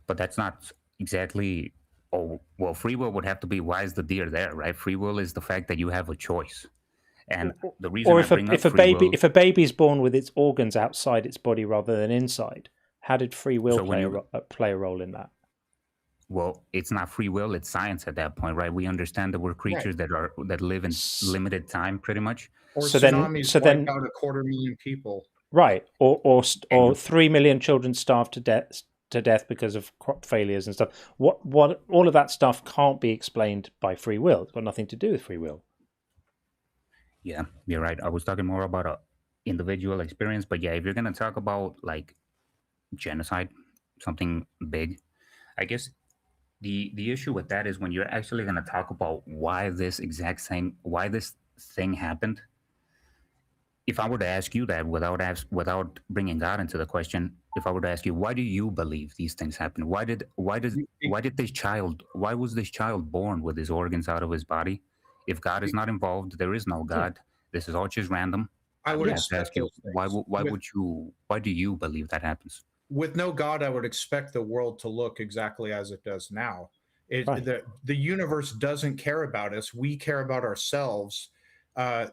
But that's not exactly. Oh, well, free will would have to be, why is the deer there, right? Free will is the fact that you have a choice. And the reason or if a baby is born with its organs outside its body rather than inside, how did free will play a role in that? Well, it's not free will; it's science at that point, right? We understand that we're creatures that live in limited time, pretty much. Or tsunamis wiped out 250,000 people. Right, or 3 million children starved to death because of crop failures and stuff. What all of that stuff can't be explained by free will. It's got nothing to do with free will. Yeah, you're right. I was talking more about a individual experience, but yeah, if you're gonna talk about like genocide, something big, I guess the issue with that is when you're actually gonna talk about why this thing happened. If I were to ask you that without bringing God into the question, if I were to ask you, why do you believe these things happen? Why was this child born with his organs out of his body? If God is not involved, there is no God. This is all just random. I would ask you, why do you believe that happens? With no God, I would expect the world to look exactly as it does now. The universe doesn't care about us. We care about ourselves.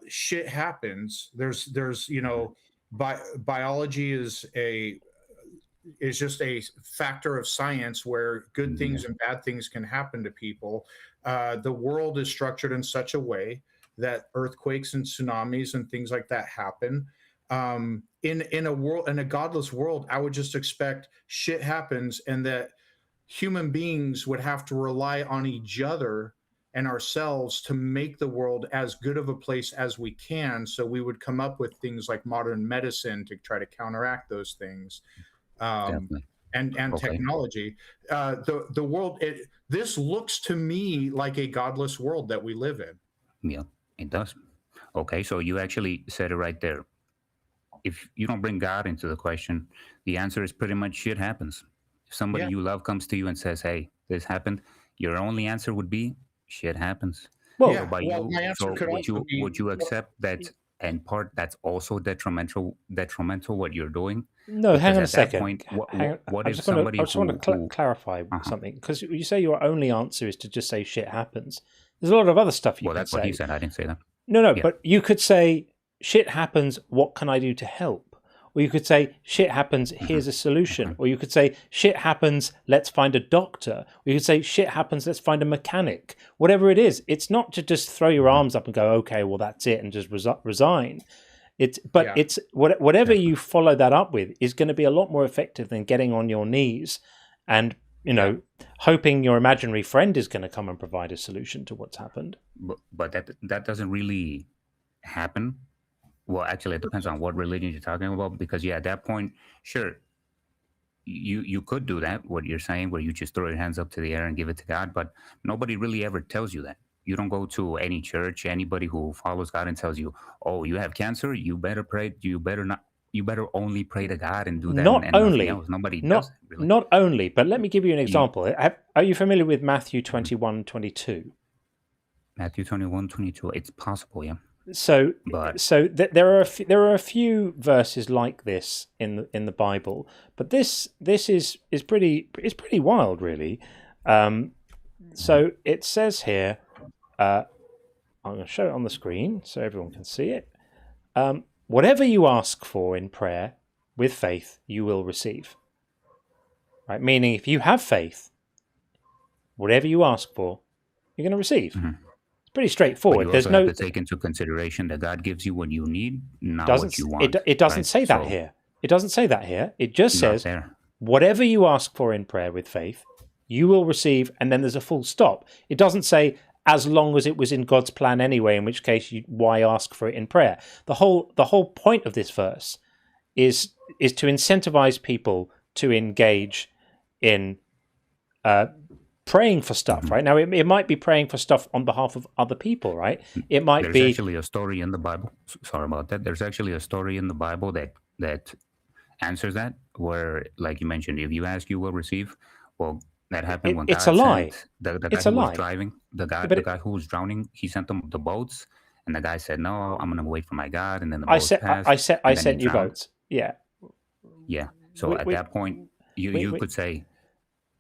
Shit happens. There's biology is just a factor of science where good things and bad things can happen to people. The world is structured in such a way that earthquakes and tsunamis and things like that happen. In a godless world, I would just expect shit happens and that human beings would have to rely on each other and ourselves to make the world as good of a place as we can. So we would come up with things like modern medicine to try to counteract those things. And technology. The world, this looks to me like a godless world that we live in. Yeah, it does. Okay, so you actually said it right there. If you don't bring God into the question, the answer is pretty much shit happens. If somebody you love comes to you and says, hey, this happened, your only answer would be shit happens. Well, my answer could would you accept that, and part that's also detrimental what you're doing. No, hang Because on a at that second. point, what I if just want somebody to clarify something, because you say your only answer is to just say shit happens. There's a lot of other stuff you well, could that's say. what he said. I didn't say that. No, Yeah. but you could say shit happens. What can I do to help? Or you could say shit happens. Here's a solution. Or you could say shit happens. Let's find a doctor. Or you could say shit happens. Let's find a mechanic. Whatever it is, it's not to just throw your arms up and go, okay, well that's it, and just resign. It's whatever you follow that up with is going to be a lot more effective than getting on your knees and hoping your imaginary friend is going to come and provide a solution to what's happened. But that doesn't really happen. Well, actually, it depends on what religion you're talking about, because at that point, sure, you could do that, what you're saying, where you just throw your hands up to the air and give it to God, but nobody really ever tells you that. You don't go to any church, anybody who follows God and tells you, oh, you have cancer, you better pray, you better only pray to God and do that. Not and only, nothing else. Nobody does it, really. Not only, but let me give you an example. Are you familiar with Matthew 21:22? Matthew 21:22. It's possible, yeah. So there are a few verses like this in the Bible, but this is pretty wild, really. So it says here, I'm going to show it on the screen so everyone can see it. Whatever you ask for in prayer with faith, you will receive. Right? Meaning, if you have faith, whatever you ask for, you're going to receive. It's pretty straightforward. But you also have to take into consideration that God gives you what you need, not what you want. It doesn't say that here. It doesn't say that here. It just says, whatever you ask for in prayer with faith, you will receive, and then there's a full stop. It doesn't say, as long as it was in God's plan anyway, in which case, why ask for it in prayer? The whole point of this verse is to incentivize people to engage in praying for stuff, right? Now, it might be praying for stuff on behalf of other people, right? It might be... There's actually a story in the Bible. Sorry about that. There's actually a story in the Bible that answers that, where, like you mentioned, if you ask, you will receive. Well, that happened when it's God a lie. sent the guy who was driving, the guy who was drowning, he sent them the boats, and the guy said, no, I'm going to wait for my God, and then the boats passed. I sent you boats. Yeah. Yeah. So at that point, you could say,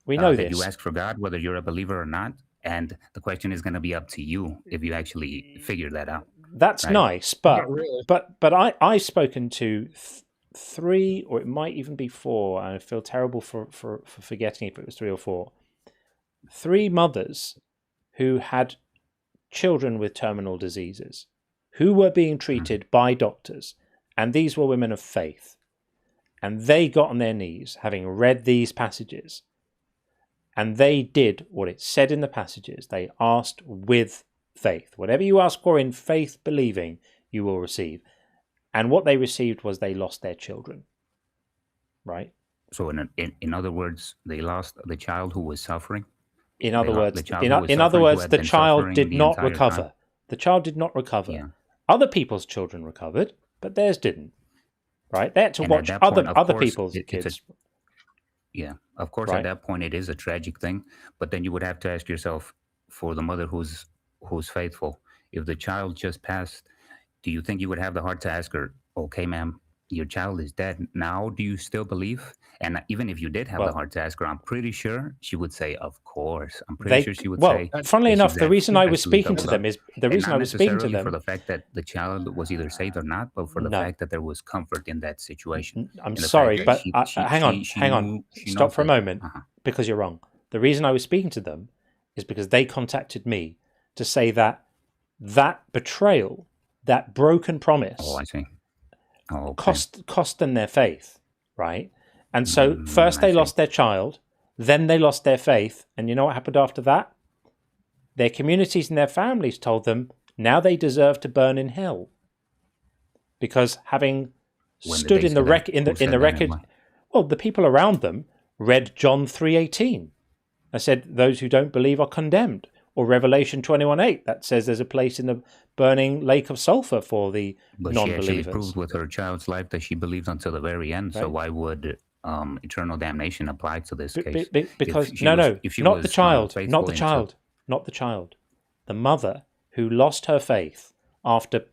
we know that this. you ask for God, whether you're a believer or not, and the question is going to be up to you if you actually figure that out. That's right? nice, but I've spoken to 3, or it might even be 4. And I feel terrible for forgetting if it was 3 or 4. 3 mothers who had children with terminal diseases, who were being treated by doctors, and these were women of faith, and they got on their knees, having read these passages. And they did what it said in the passages. They asked with faith. Whatever you ask for in faith, believing, you will receive. And what they received was they lost their children. Right? So in other words, they lost the child who was suffering. In other words, the child did not recover. The child did not recover. Yeah. Other people's children recovered, but theirs didn't. Right? They had to watch other people's kids. Yeah, of course, right? At that point, it is a tragic thing. But then you would have to ask yourself, for the mother who's faithful, if the child just passed, do you think you would have the heart to ask her, okay, ma'am, your child is dead. Now, do you still believe? And even if you did have the heart to ask her, I'm pretty sure she would say, of course. I'm pretty sure she would say. Funnily enough, the reason I was speaking to them is for the fact that the child was either saved or not, but for the fact that there was comfort in that situation. I'm sorry, but hang on. Stop for a moment, because you're wrong. The reason I was speaking to them is because they contacted me to say that betrayal, that broken promise. Oh, I see. Oh, okay. cost them their faith, right? And so first they lost their child, then they lost their faith, and you know what happened after that? Their communities and their families told them now they deserve to burn in hell, because having stood in the record, well, the people around them read John 3:18. I said those who don't believe are condemned. Or Revelation 21:8 that says there's a place in the burning lake of sulfur for the non-believers. She actually proved with her child's life that she believed until the very end. Right. So why would eternal damnation apply to this case? Because not the child. The mother who lost her faith after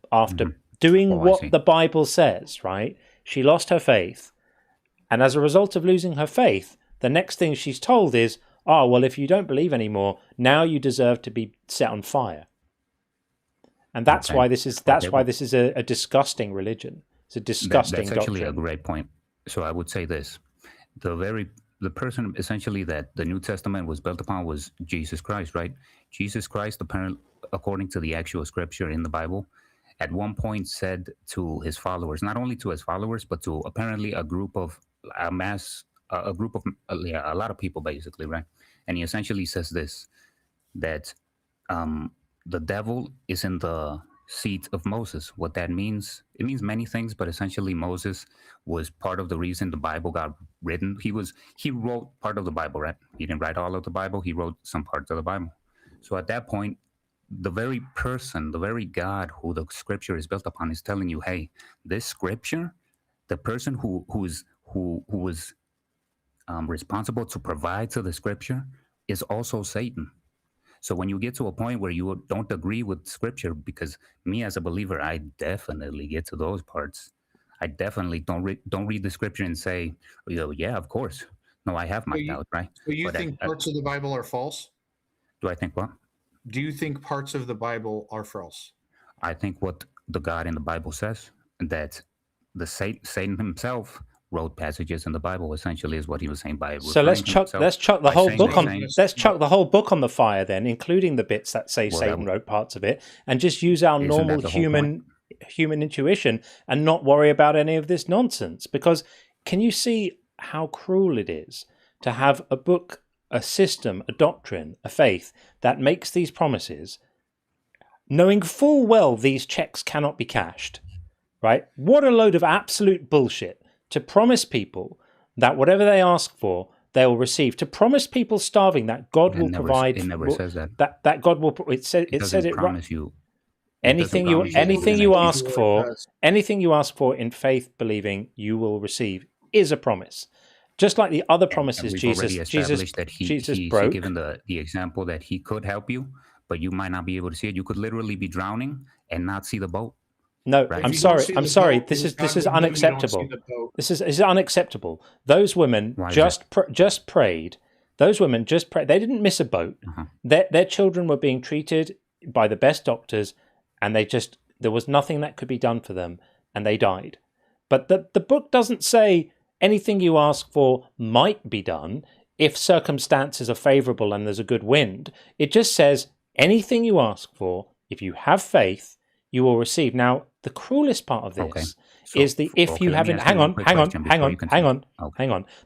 doing Oh, I what see. the Bible says, right? She lost her faith. And as a result of losing her faith, the next thing she's told is, oh, well, if you don't believe anymore, now you deserve to be set on fire. And that's Okay. why this is a disgusting religion. It's a disgusting That's actually a doctrine. great point. So I would say this: the person essentially that the New Testament was built upon was Jesus Christ, right? Jesus Christ, apparently, according to the actual scripture in the Bible, at one point said to his followers, not only to his followers, but to apparently a lot of people, basically, right? And he essentially says this, that the devil is in the seat of Moses. What that means, it means many things, but essentially Moses was part of the reason the Bible got written. He wrote part of the Bible, right? He didn't write all of the Bible. He wrote some parts of the Bible. So at that point, the very person, the very God who the scripture is built upon is telling you, hey, this scripture, the person who was responsible to provide to the scripture is also Satan. So when you get to a point where you don't agree with scripture, because me as a believer, I definitely get to those parts. I definitely don't read the scripture and say, yeah, of course. No, I have my doubts, right? So you think parts of the Bible are false? Do I think what? Do you think parts of the Bible are false? I think what the God in the Bible says, that the Satan himself wrote passages in the Bible, essentially, is what he was saying by. So let's chuck the whole book on the fire then, including the bits that say Satan wrote parts of it, and just use our normal human intuition and not worry about any of this nonsense. Because can you see how cruel it is to have a book, a system, a doctrine, a faith that makes these promises, knowing full well these checks cannot be cashed, right? What a load of absolute bullshit. To promise people that whatever they ask for, they will receive. To promise people starving that God will provide. It never says that. That God will. It said it promise you. Anything you ask for, anything you ask for in faith, believing, you will receive, is a promise. Just like the other promises Jesus broke. Given the example that he could help you, but you might not be able to see it. You could literally be drowning and not see the boat. No, right? I'm sorry. This is unacceptable. This is unacceptable. Those women just prayed. Those women just prayed. They didn't miss a boat. Their children were being treated by the best doctors, and there was nothing that could be done for them, and they died. But the book doesn't say anything you ask for might be done if circumstances are favorable and there's a good wind. It just says anything you ask for, if you have faith, you will receive. Now, the cruelest part of this is the if you haven't. Hang on.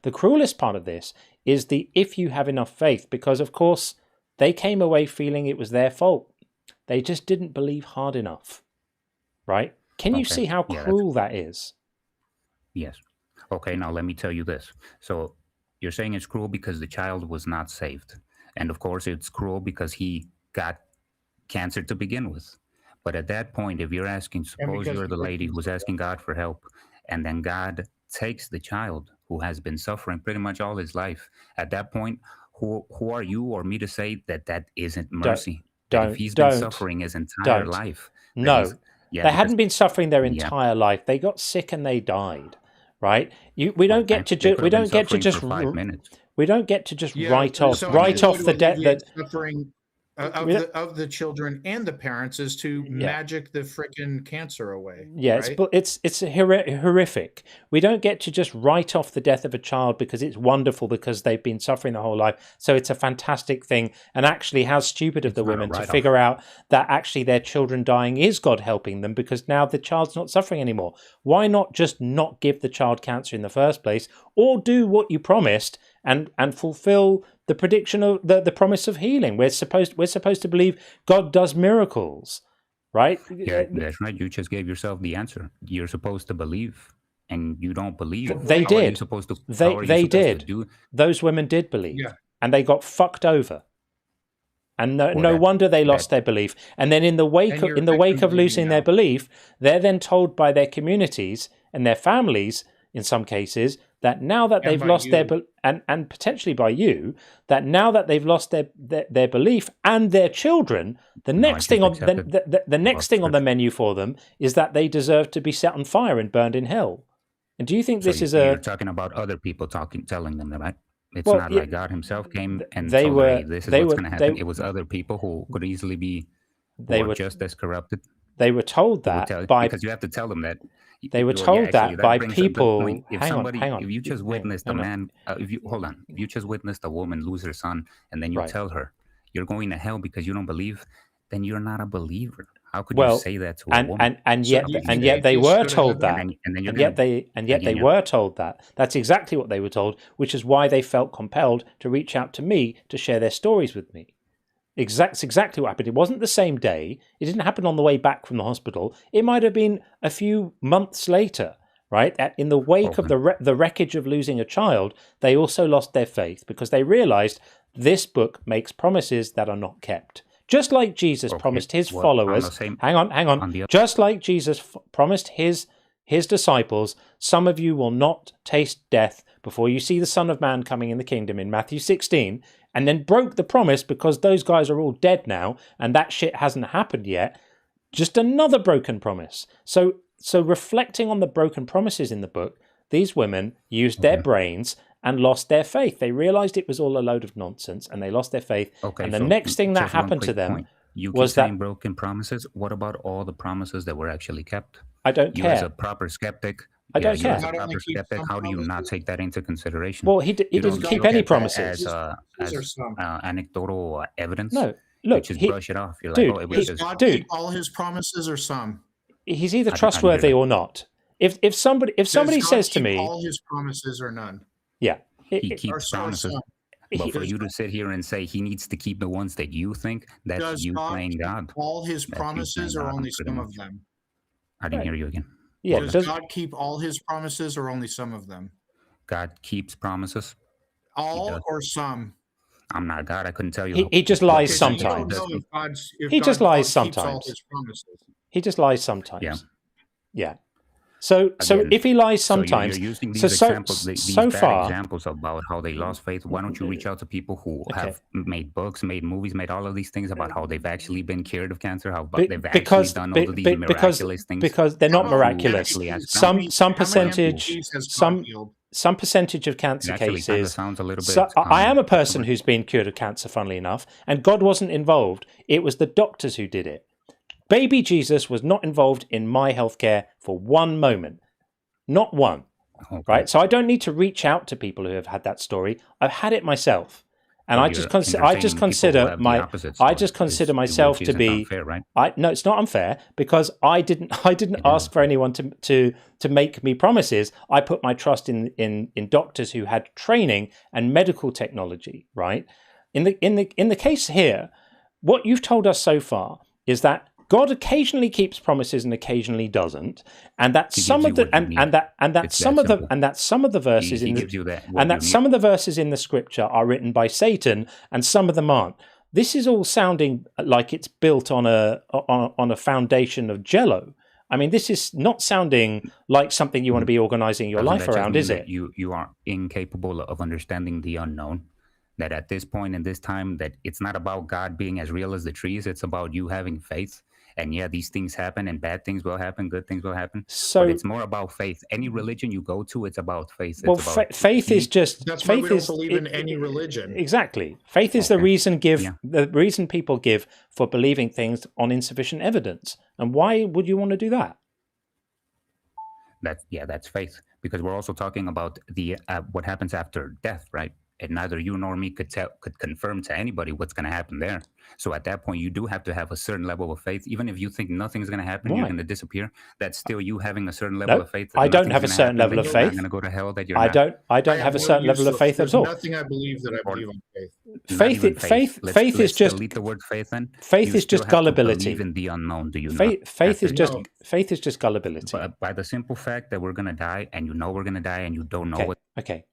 The cruelest part of this is the if you have enough faith, because of course they came away feeling it was their fault. They just didn't believe hard enough, right? Can you see how cruel that is? Yes. Okay. Now let me tell you this. So you're saying it's cruel because the child was not saved, and of course it's cruel because he got cancer to begin with. But at that point, if you're asking, suppose you're the lady who's asking God for help, and then God takes the child who has been suffering pretty much all his life. At that point, who are you or me to say that isn't mercy? If he's been suffering his entire life. No, they hadn't been suffering their entire life. They got sick and they died. Right? We don't get to just write off the debt that suffering of the children and the parents is to magic the freaking cancer away. Yeah, right? it's horrific. We don't get to just write off the death of a child because it's wonderful because they've been suffering the whole life. So it's a fantastic thing. And actually, how stupid of the women to figure out that actually their children dying is God helping them because now the child's not suffering anymore. Why not just not give the child cancer in the first place, or do what you promised and fulfill the prediction of the promise of healing? We're supposed to believe God does miracles, right? Yeah, that's right. You just gave yourself the answer. You're supposed to believe, and you don't believe. They How did. Are you supposed to, they did. Those women did believe, and they got fucked over. And no wonder they lost their belief. And then in the wake of losing their belief, they're then told by their communities and their families, in some cases, that now that And they've by lost their you. and potentially by you, that now that they've lost their belief and their children, the No, I next thing just on accepted the next lost thing on the scripture. menu for them is that they deserve to be set on fire and burned in hell. And do you think So this is you're a talking about other people telling them that, right? It's well? not like God Himself came and They told them, "Hey, were this is they what's were going to happen." they It was other people who could easily be, who they are were just as corrupted, they were told who would that tell, by because you have to tell them that. they were Well, yeah, told actually, that by brings up the point. people. If Hang somebody, on. if you just witnessed a no. man, if you hold on, if you just witnessed a woman lose her son, and then you Right. tell her you're going to hell because you don't believe, then you're not a believer. How could Well, you say that to a woman? and So yet do you and think yet they atheists were go to told heaven? that, And then you're and gonna yet they again, were told that. That's exactly what they were told, which is why they felt compelled to reach out to me to share their stories with me. That's exactly what happened. It wasn't the same day. It didn't happen on the way back from the hospital. It might have been a few months later, right? In the wake of the wreckage of losing a child, they also lost their faith because they realized this book makes promises that are not kept. Just like Jesus promised his followers. Hang on. Just like Jesus promised his disciples, some of you will not taste death before you see the Son of Man coming in the kingdom in Matthew 16, and then broke the promise because those guys are all dead now and that shit hasn't happened yet. Just another broken promise. So reflecting on the broken promises in the book, these women used their brains and lost their faith. They realized it was all a load of nonsense and they lost their faith. And the next thing that happened to them was that broken promises. What about all the promises that were actually kept? I don't care. You as a proper skeptic, I don't care. As a proper skeptic, how do you not take that into consideration? Well, he didn't keep any promises. As anecdotal evidence. No, look, you just brush it off. You're dude, like, oh, it was Does just, God keep all His promises or some? He's either trustworthy or not. If somebody says to me, all His promises or none? Yeah, He keeps promises. But for you to sit here and say He needs to keep the ones that you think, that's you playing God. All His promises or only some of them? I didn't hear you again. Yeah, does God keep all His promises or only some of them? God keeps promises. All or some? I'm not God. I couldn't tell you. He just lies sometimes. He just lies sometimes. He just lies sometimes. Yeah. So if he lies sometimes, you're using these examples, these bad examples about how they lost faith. Why don't you reach out to people who have made books, made movies, made all of these things about how they've actually been cured of cancer, how they've actually done all of these miraculous things? Because they're not miraculous. Some percentage of cancer cases. Sounds a little bit. So I am a person who's been cured of cancer, funnily enough, and God wasn't involved. It was the doctors who did it. Baby Jesus was not involved in my healthcare for one moment. Not one. Okay. Right? So I don't need to reach out to people who have had that story. I've had it myself. And I just consider myself to be unfair, right? No, it's not unfair because I didn't ask for anyone to make me promises. I put my trust in doctors who had training and medical technology, right? In the case here, what you've told us so far is that God occasionally keeps promises and occasionally doesn't, and that some of the verses some of the verses in the scripture are written by Satan and some of them aren't. This is all sounding like it's built on a foundation of Jello. I mean, this is not sounding like something you want to be organizing your life around, is it? You are incapable of understanding the unknown. That at this point in this time, that it's not about God being as real as the trees. It's about you having faith. And yeah, these things happen and bad things will happen, good things will happen. So but it's more about faith. Any religion you go to, it's about faith. Faith is just... That's why we don't believe in any religion. Exactly. Faith is the reason people give for believing things on insufficient evidence. And why would you want to do that? That's faith. Because we're also talking about the what happens after death, right? And neither you nor me could confirm to anybody what's going to happen there. So at that point, you do have to have a certain level of faith. Even if you think nothing's going to happen, you're going to disappear. That's still you having a certain level of faith. I don't have a certain level of faith. You're going to go to hell. That you're I don't have a certain level of faith at all. Nothing I believe that I believe on faith. Faith is just delete the word faith. Then faith is just gullibility. Even the unknown. Do you faith is just gullibility. But by the simple fact that we're going to die, and you know we're going to die, and you don't know what. Okay.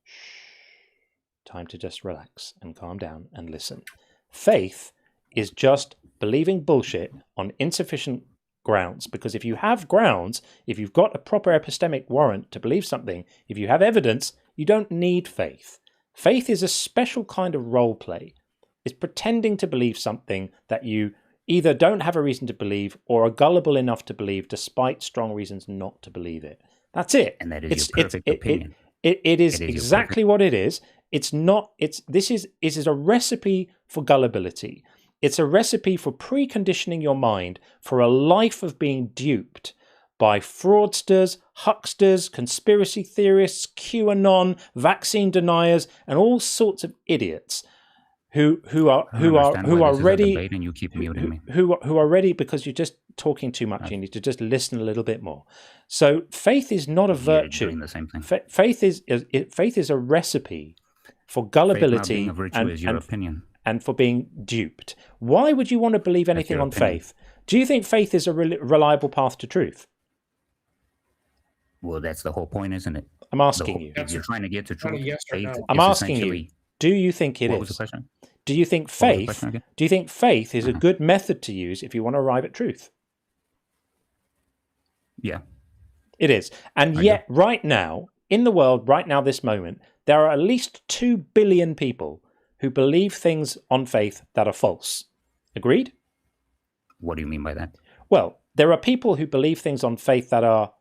Time to just relax and calm down and listen. Faith is just believing bullshit on insufficient grounds, because if you have grounds, if you've got a proper epistemic warrant to believe something, if you have evidence, you don't need faith. Faith is a special kind of role play. It's pretending to believe something that you either don't have a reason to believe or are gullible enough to believe despite strong reasons not to believe it. That's it. And that is your perfect opinion. It is exactly what it is. It's not. This is a recipe for gullibility. It's a recipe for preconditioning your mind for a life of being duped by fraudsters, hucksters, conspiracy theorists, QAnon, vaccine deniers, and all sorts of idiots who are ready. And you keep muting me. Who are ready because you're just talking too much. You need to just listen a little bit more. So faith is not a virtue. Doing the same thing. Faith is a recipe for gullibility and for being duped. Why would you want to believe anything on faith? Do you think faith is a reliable path to truth? Well, that's the whole point, isn't it? I'm asking you. If you're trying to get to truth, I'm asking you. Do you think it is? What was the question? Do you think faith? Do you think faith is a good method to use if you want to arrive at truth? Yeah, it is. And yet, right now in the world, right now, this moment, there are at least 2 billion people who believe things on faith that are false. Agreed? What do you mean by that? Well, there are people who believe things on faith that are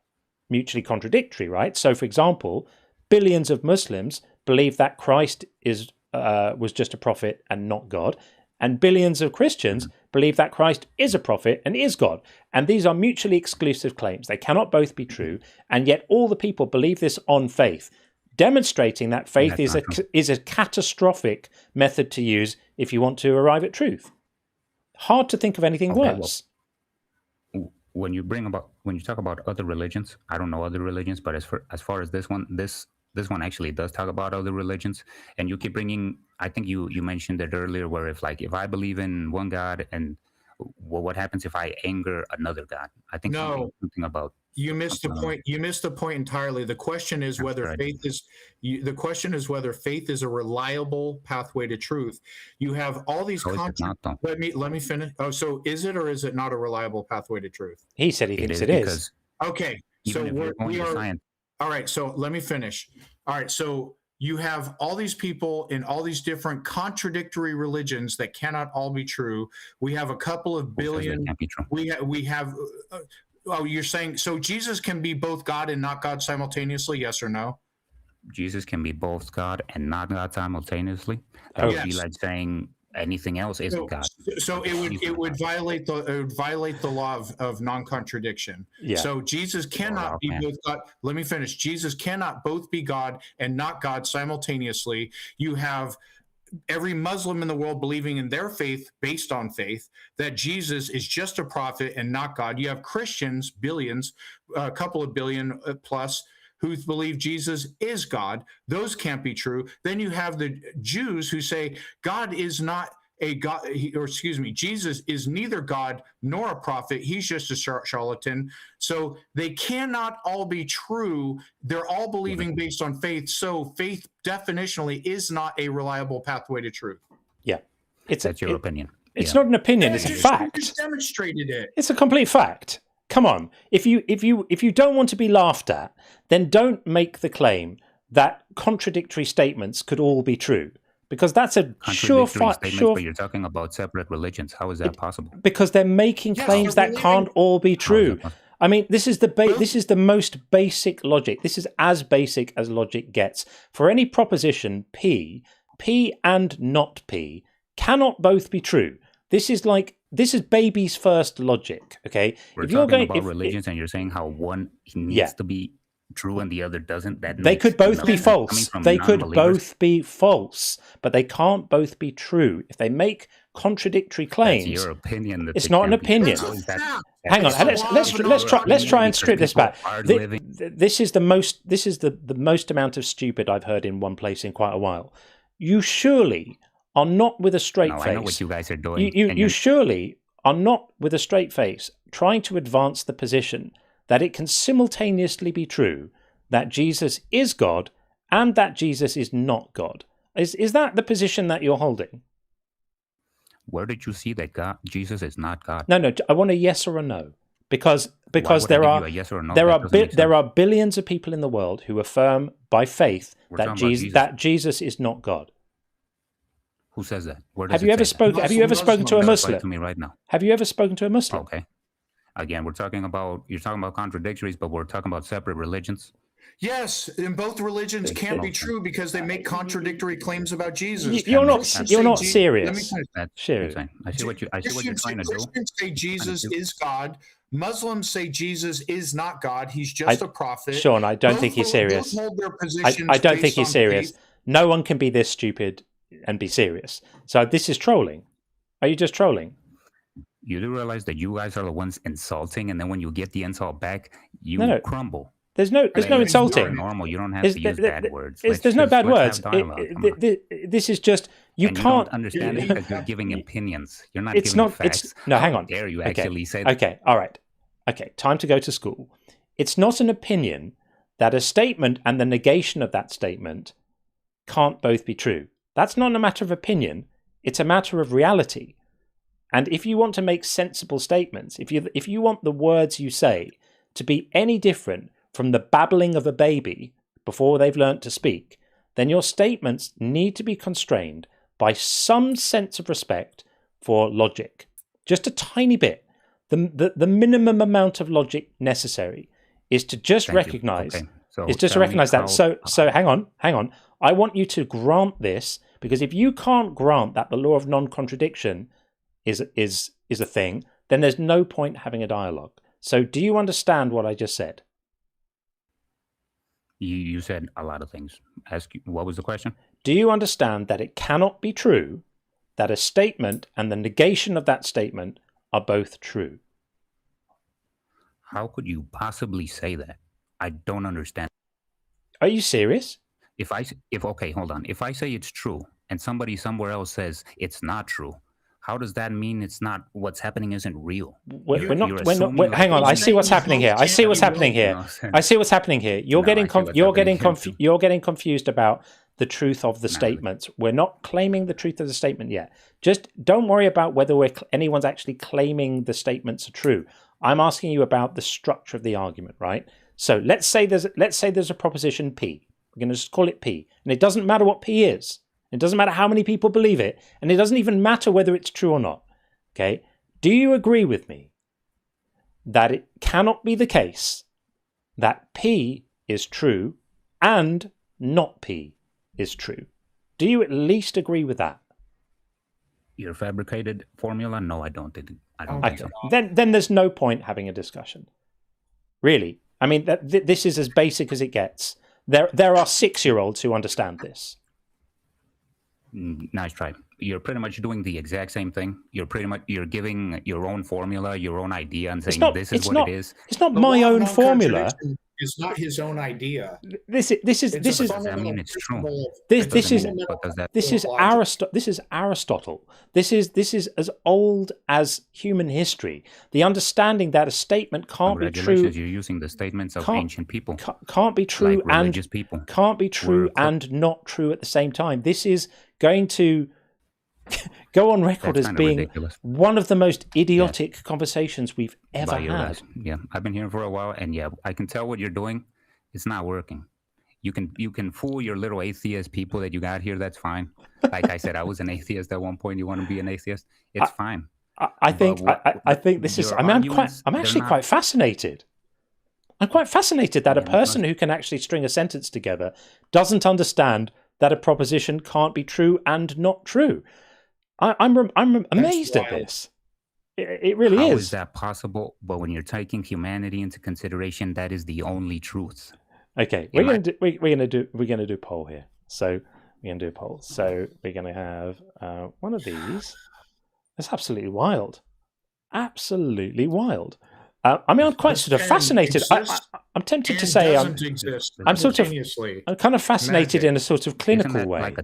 mutually contradictory, right? So, for example, billions of Muslims believe that Christ was just a prophet and not God, and billions of Christians believe that Christ is a prophet and is God. And these are mutually exclusive claims. They cannot both be true, and yet all the people believe this on faith, demonstrating that faith is a catastrophic method to use if you want to arrive at truth. Hard to think of anything worse. Well, when you talk about other religions, I don't know other religions, but as far as this one actually does talk about other religions, and you keep bringing. I think you mentioned it earlier, where if I believe in one God, and what happens if I anger another God? I think something about. You missed the point. You missed the point entirely. The question is whether faith is. The question is whether faith is a reliable pathway to truth. You have all these. Let me finish. Oh, so is it or is it not a reliable pathway to truth? He said he thinks it is. Okay, so we are. All right, so let me finish. All right, so you have all these people in all these different contradictory religions that cannot all be true. We have a couple of billion. We have. Oh, you're saying so Jesus can be both God and not God simultaneously? Yes or no? Jesus can be both God and not God simultaneously. That would be like saying anything else isn't God. So it would violate the law of non-contradiction. Yeah. So Jesus cannot be both God. Let me finish. Jesus cannot both be God and not God simultaneously. You have every Muslim in the world believing in their faith, based on faith, that Jesus is just a prophet and not God. You have Christians, billions, a couple of billion plus, who believe Jesus is God. Those can't be true. Then you have the Jews who say God is not a God, Jesus is neither God nor a prophet. He's just a charlatan. So they cannot all be true. They're all believing based on faith. So faith definitionally is not a reliable pathway to truth. Yeah. That's your opinion. It's not an opinion, it's a fact. You just demonstrated it. It's a complete fact. Come on. If you don't want to be laughed at, then don't make the claim that contradictory statements could all be true. Because that's a surefire. But you're talking about separate religions. How is that possible? Because they're making claims that can't all be true. I mean, this is the most basic logic. This is as basic as logic gets. For any proposition, P and not P cannot both be true. This is baby's first logic. Okay, We're talking about religions, and you're saying how one needs to be true and the other doesn't. They could both be false. They could both be false, but they can't both be true. If they make contradictory claims, that's your opinion. It's not an opinion. Hang on, let's try and strip this back. This is the most amount of stupid I've heard in one place in quite a while. You surely are not with a straight face. I know what you guys are doing. You surely are not with a straight face trying to advance the position that it can simultaneously be true that Jesus is God and that Jesus is not God. Is that the position that you're holding? Where did you see that Jesus is not God? No, I want a yes or a no. because would I there give are you a yes or a no? there That are doesn't make there sense. are billions of people in the world who affirm by faith We're that talking about Jesus Jesus. that Jesus is not God. Who says that? Where does Have it you ever say that? spoken? Have you ever spoken to a Verify it Muslim? to me right now. Have you ever spoken to a Muslim? Okay. Again, you're talking about contradictories, but we're talking about separate religions. Yes, and both religions can't be true because they make contradictory claims about Jesus. You're not Christians you're say not Jesus- serious. Let me finish. That's Serious. insane. I see what you're trying to do. Christians say Jesus is God. Muslims say Jesus is not God. He's just a prophet. Sean, I don't Both think he's both serious. hold their positions I don't think based he's on serious. faith. No one can be this stupid and be serious. So this is trolling. Are you just trolling? You do realize that you guys are the ones insulting, and then when you get the insult back, you No. crumble. There's no insulting. You're normal. You don't have to use bad words. There's no bad words. Have dialogue. Come on. This is just you And can't you don't understand it because you're giving opinions. You're not It's giving not. facts. It's no. Hang How on. dare you Okay. actually say that? Okay. All right. Okay. Time to go to school. It's not an opinion that a statement and the negation of that statement can't both be true. That's not a matter of opinion. It's a matter of reality. And if you want to make sensible statements, if you want the words you say to be any different from the babbling of a baby before they've learnt to speak, then your statements need to be constrained by some sense of respect for logic. Just a tiny bit. The minimum amount of logic necessary is to just recognize. Okay. So Is just to tell me recognize that. how- So hang on. I want you to grant this, because if you can't grant that the law of non-contradiction is a thing, then there's no point having a dialogue. So do you understand what I just said? You said a lot of things. What was the question? Do you understand that it cannot be true that a statement and the negation of that statement are both true? How could you possibly say that? I don't understand. Are you serious? If okay, hold on. If I say it's true and somebody somewhere else says it's not true, how does that mean it's not? What's happening isn't real. We're not. Hang on. I see what's happening here. I see what's happening here. You're getting confused about the truth of the statements. We're not claiming the truth of the statement yet. Just don't worry about whether anyone's actually claiming the statements are true. I'm asking you about the structure of the argument, right? So let's say there's a proposition P. We're going to just call it P, and it doesn't matter what P is. It doesn't matter how many people believe it, and it doesn't even matter whether it's true or not. Okay? Do you agree with me that it cannot be the case that P is true and not P is true? Do you at least agree with that? Your fabricated formula? No, I don't think. I don't think so. Then there's no point having a discussion. Really. I mean, this is as basic as it gets. There are 6-year-olds who understand this. Nice try. You're pretty much doing the exact same thing. You're giving your own formula, your own idea, and saying this is what it is. It's not my own formula. It's not his own idea. This is. Does that mean it's true? This is Aristotle. This is as old as human history. The understanding that a statement can't be true. You're using the statements of ancient people. Can't be true like religious people. Can't be true and not true at the same time. This is going to go on record as being ridiculous. One of the most idiotic conversations we've ever had. Yeah, I've been here for a while, and yeah, I can tell what you're doing. It's not working. You can fool your little atheist people that you got here. That's fine. Like I said, I was an atheist at one point. You want to be an atheist? It's fine. I think this is. I mean, I'm actually quite fascinated. I'm quite fascinated that a person who can actually string a sentence together doesn't understand that a proposition can't be true and not true. I'm amazed at this. It really is. How is that possible? But when you're taking humanity into consideration, that is the only truth. Okay, we're gonna do a poll here. So we're gonna do a poll. So we're gonna have one of these. That's absolutely wild. Absolutely wild. I mean, I'm quite sort of fascinated. I'm tempted to say I'm kind of fascinated in a sort of clinical way.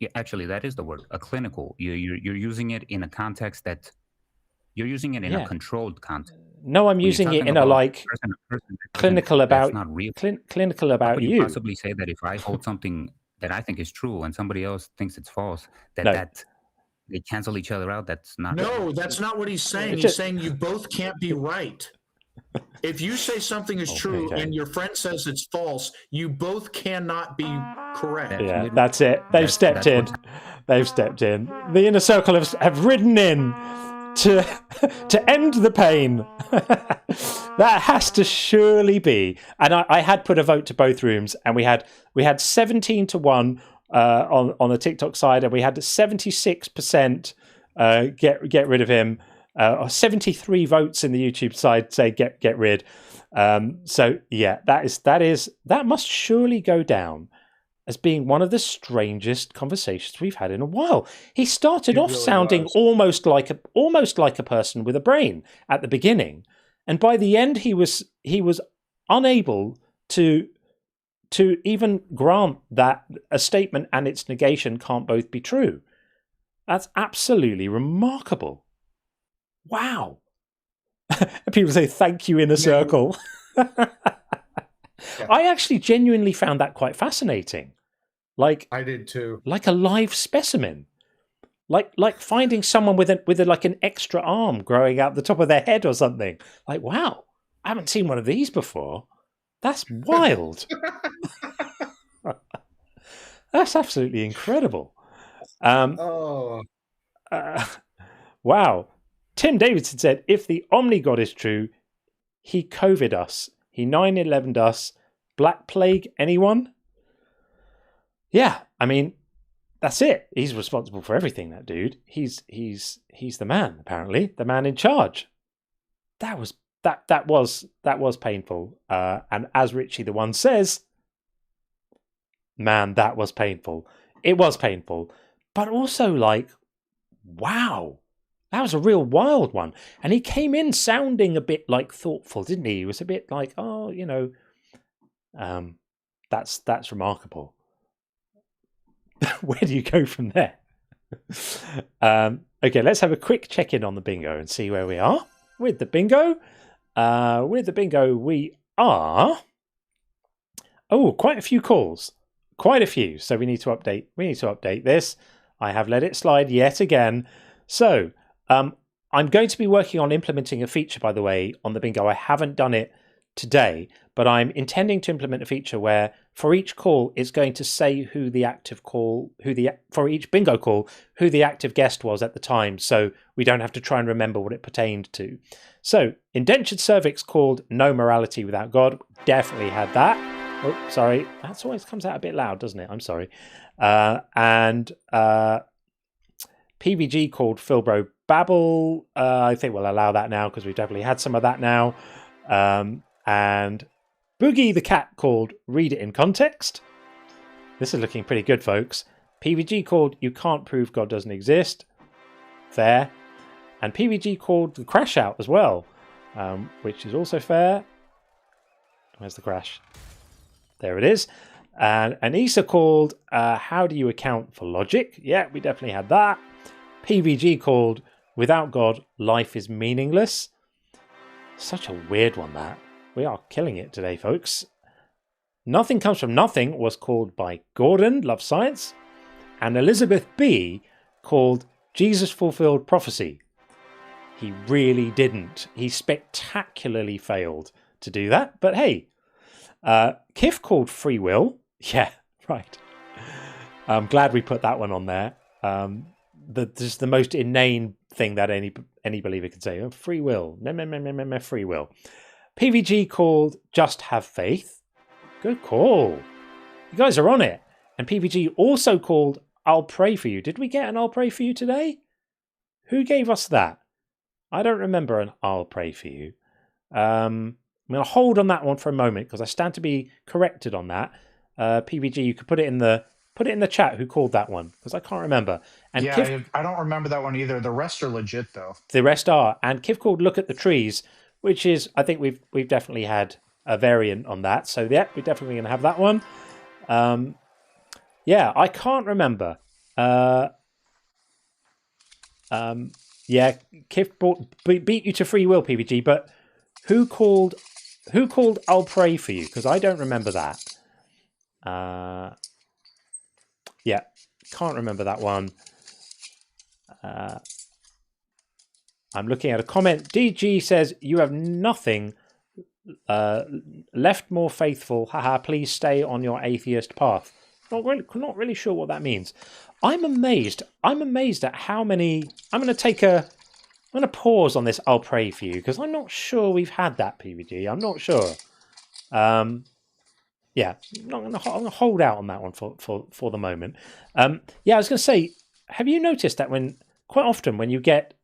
Yeah, actually, that is the word. A clinical. You're using it in a context that you're using it in a controlled context. No, I'm using it in a clinical about not real. Clinical about How could you. you possibly say that if I hold something that I think is true and somebody else thinks it's false, that they cancel each other out. That's not. No, that's not what he's saying. He's saying you both can't be right. If you say something is true and your friend says it's false, you both cannot be correct. Yeah, that's it. They've stepped in. They've stepped in. The inner circle have ridden in to end the pain. That has to surely be. And I had put a vote to both rooms, and we had 17-1 on the TikTok side, and we had 76% get rid of him. 73 votes in the YouTube side say get rid. So yeah, that must surely go down as being one of the strangest conversations we've had in a while. He started off really sounding almost like a person with a brain at the beginning, and by the end he was unable to even grant that a statement and its negation can't both be true. That's absolutely remarkable. Wow. People say thank you, inner circle. I actually genuinely found that quite fascinating. Like I did too. Like a live specimen. Like finding someone with like an extra arm growing out the top of their head or something. Like, wow, I haven't seen one of these before. That's wild. That's absolutely incredible. Wow. Tim Davidson said, if the Omni God is true, he COVID us. He 9/11'd us. Black Plague anyone? Yeah, I mean, that's it. He's responsible for everything, that dude. He's the man, apparently. The man in charge. That was painful. And as Richie the One says, man, that was painful. It was painful. But also like, wow. That was a real wild one. And he came in sounding a bit like thoughtful, didn't he? He was a bit like, oh, you know, that's remarkable. Where do you go from there? Okay, let's have a quick check-in on the bingo and see where we are. With the bingo, we are... Oh, quite a few calls. Quite a few. So we need to update this. I have let it slide yet again. So... I'm going to be working on implementing a feature, by the way, on the bingo. I haven't done it today, but I'm intending to implement a feature where for each call, it's going to say for each bingo call, who the active guest was at the time. So we don't have to try and remember what it pertained to. So indentured cervix called No Morality Without God. Definitely had that. Oh, sorry. That always comes out a bit loud, doesn't it? I'm sorry. And PVG called Philbro Babble. I think we'll allow that now because we've definitely had some of that now. And Boogie the Cat called Read It in Context. This is looking pretty good, folks. PVG called You Can't Prove God Doesn't Exist. Fair. And PVG called The Crash Out as well, which is also fair. Where's the crash? There it is. And Issa called How Do You Account for Logic? Yeah, we definitely had that. PVG called Without God, Life is Meaningless. Such a weird one, that. We are killing it today, folks. Nothing Comes From Nothing was called by Gordon, Love Science. And Elizabeth B called Jesus Fulfilled Prophecy. He really didn't. He spectacularly failed to do that. But hey, Kif called Free Will. Yeah, right. I'm glad we put that one on there. Just the most inane thing that any believer could say. Oh, free will. Free will. PVG called Just Have Faith. Good call. You guys are on it. And PVG also called I'll Pray For You. Did we get an I'll Pray For You today? Who gave us that? I don't remember an I'll Pray For You. I'm going to hold on that one for a moment because I stand to be corrected on that. PVG, you could put it in the chat who called that one because I can't remember. And yeah, Kif, I don't remember that one either. The rest are legit though. The rest are. And Kif called Look at the Trees, which is, I think we've definitely had a variant on that. So yeah, we're definitely going to have that one. Yeah, I can't remember. Yeah, Kif beat you to free will, PVG, but who called I'll Pray For You? Because I don't remember that. Yeah, can't remember that one. I'm looking at a comment. DG says, you have nothing left more faithful. Haha, please stay on your atheist path. Not really sure what that means. I'm amazed at how many. I'm going to pause on this. I'll pray for you, because I'm not sure we've had that, PVG. I'm not sure. Yeah, I'm going to hold out on that one for the moment. Yeah, I was going to say, have you noticed that quite often when you get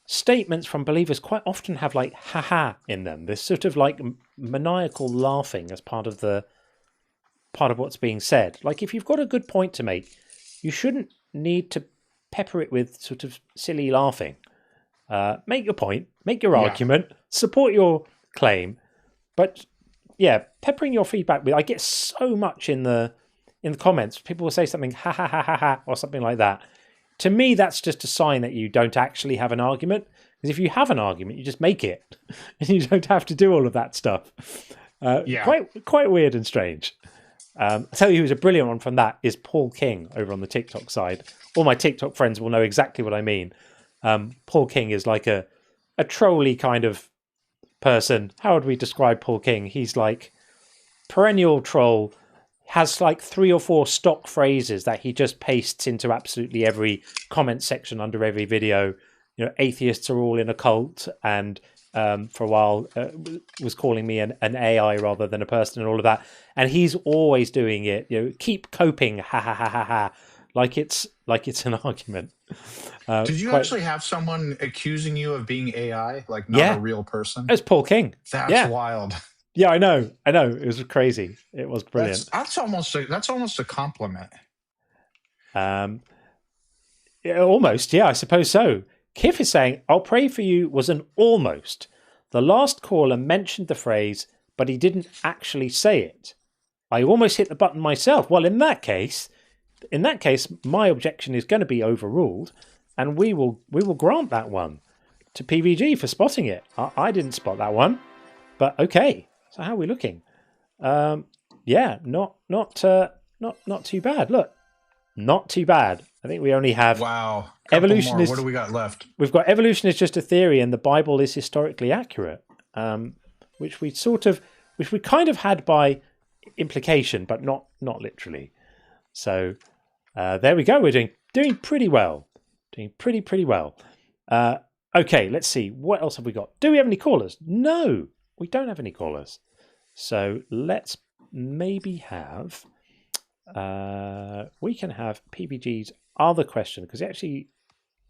statements from believers, quite often have like haha in them. There's sort of like maniacal laughing as part of what's being said. Like, if you've got a good point to make, you shouldn't need to pepper it with sort of silly laughing. Make your point, make your argument, support your claim, but yeah, peppering your feedback with. I get so much in the comments. People will say something ha ha ha ha ha or something like that. To me, that's just a sign that you don't actually have an argument. Because if you have an argument, you just make it, and you don't have to do all of that stuff. Quite weird and strange. I'll tell you who's a brilliant one from that is Paul King over on the TikTok side. All my TikTok friends will know exactly what I mean. Paul King is like a trolly kind of person. How would we describe Paul King? He's like perennial troll. Has like 3 or 4 stock phrases that he just pastes into absolutely every comment section under every video. You know, atheists are all in a cult, and for a while was calling me an AI rather than a person, and all of that. And he's always doing it. You know, keep coping, ha ha ha ha ha, like it's an argument. Did you actually have someone accusing you of being AI, like not a real person? It's Paul King. That's wild. Yeah, I know. It was crazy. It was brilliant. That's almost a compliment. Almost, yeah, I suppose so. Kif is saying, I'll pray for you was an almost. The last caller mentioned the phrase, but he didn't actually say it. I almost hit the button myself. Well, in that case, my objection is going to be overruled, and we will grant that one to PVG for spotting it. I didn't spot that one, but okay. So how are we looking? Yeah, not too bad. Look, not too bad. I think we only have evolution. More. What do we got left? We've got evolution is just a theory, and the Bible is historically accurate, which we kind of had by implication, but not literally. So there we go. We're doing pretty well. Doing pretty well. Okay, let's see. What else have we got? Do we have any callers? No, we don't have any callers. So let's maybe have. We can have PBG's other question, because he actually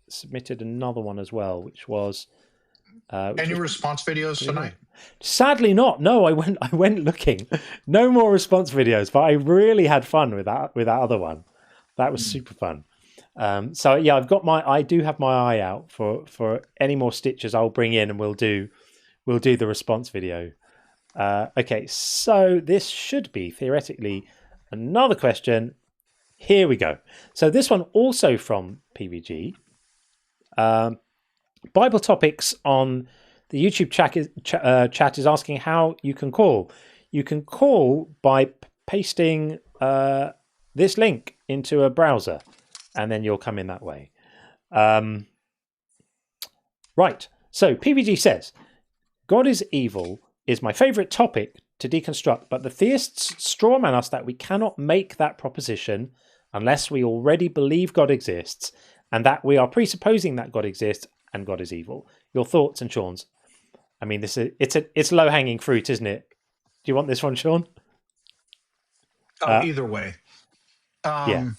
submitted another one as well, which was. Any response videos tonight? Sadly not. No, I went looking. No more response videos, but I really had fun with that other one. That was super fun. So yeah, I do have my eye out for any more stitches I'll bring in, and we'll do the response video. Okay, so this should be theoretically another question. Here we go. So this one also from PVG. Bible Topics on the YouTube chat is asking how you can call. You can call by pasting this link into a browser, and then you'll come in that way. Right. So PVG says, God is evil is my favorite topic to deconstruct, but the theists strawman us that we cannot make that proposition unless we already believe God exists, and that we are presupposing that God exists and God is evil. Your thoughts and Sean's? I mean, it's low hanging fruit, isn't it? Do you want this one, Sean? Either way. Yeah.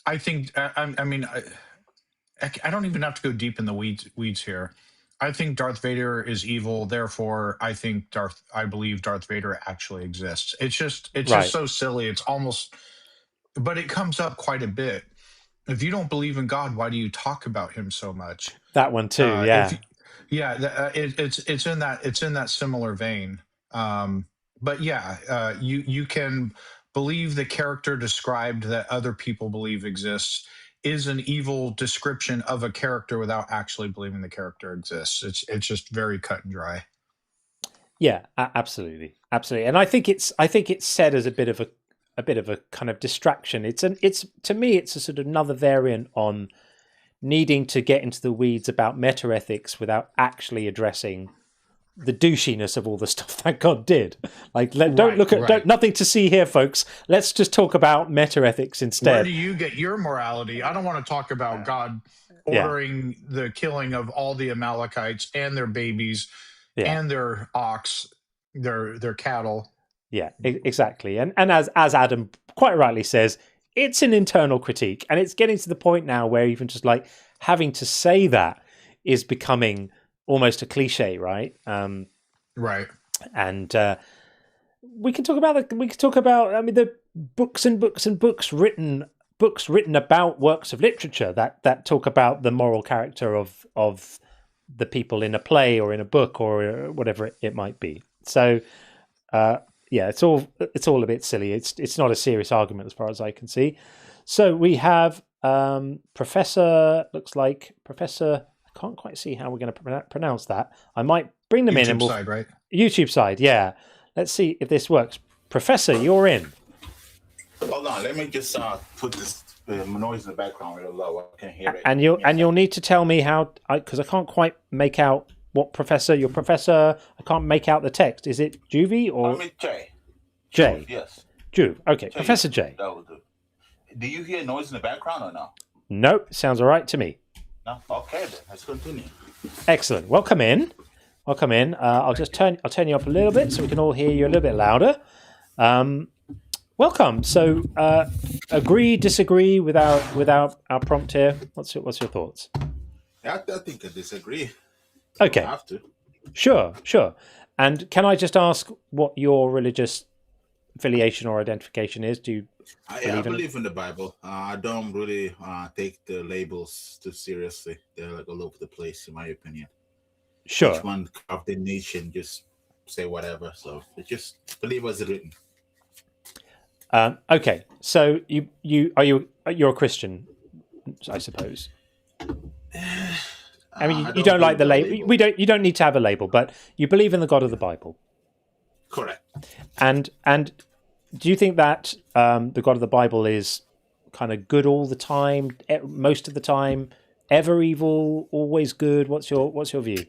I think. I mean, I don't even have to go deep in the weeds here. I think Darth Vader is evil. Therefore, I believe Darth Vader actually exists. It's just so silly. It's almost, but it comes up quite a bit. If you don't believe in God, why do you talk about him so much? That one too. Yeah. It's in that similar vein. But yeah, you can believe the character described that other people believe exists is an evil description of a character without actually believing the character exists. It's just very cut and dry. Yeah, absolutely, and I think it's said as a bit of a bit of a kind of distraction. It's to me, it's a sort of another variant on needing to get into the weeds about metaethics without actually addressing the douchiness of all the stuff that God did. Like, don't look at nothing to see here, folks. Let's just talk about metaethics instead. Where do you get your morality? I don't want to talk about God ordering the killing of all the Amalekites and their babies and their ox, their cattle. Yeah, exactly. And as Adam quite rightly says, it's an internal critique, and it's getting to the point now where even just like having to say that is becoming almost a cliche, right? Right. And we can talk about I mean, the books and books and books written about works of literature that talk about the moral character of the people in a play or in a book or whatever it might be. So yeah, it's all a bit silly. It's not a serious argument as far as I can see. So we have Professor. Looks like Professor. I can't quite see how we're going to pronounce that. I might bring them in. And side, right? YouTube side, yeah. Let's see if this works. Professor, you're in. Hold on, let me just put this noise in the background real low. I can't hear it. And you'll need to tell me how, because I can't quite make out what professor. Your professor. I can't make out the text. Is it Juvie or? I mean J. J. Yes. Juve. Okay, J, Professor J. That will do. Do you hear noise in the background or no? Nope. Sounds all right to me. No. Okay, then let's continue. Excellent. Welcome in. Welcome in. I'll turn you up a little bit so we can all hear you a little bit louder. Welcome. So, agree, disagree with our prompt here. What's your thoughts? I think I disagree. Okay. I have to. Sure. And can I just ask what your religious affiliation or identification is? Do you I believe in the Bible. I don't really take the labels too seriously. They're like all over the place, in my opinion. Sure. Each one of the nation just say whatever. So it's just believe as it's written. Okay. So you're a Christian, I suppose. I mean, you don't like the label. You don't need to have a label, but you believe in the God of the Bible. Correct. And do you think that the God of the Bible is kind of good all the time, most of the time, ever evil, always good? What's your view?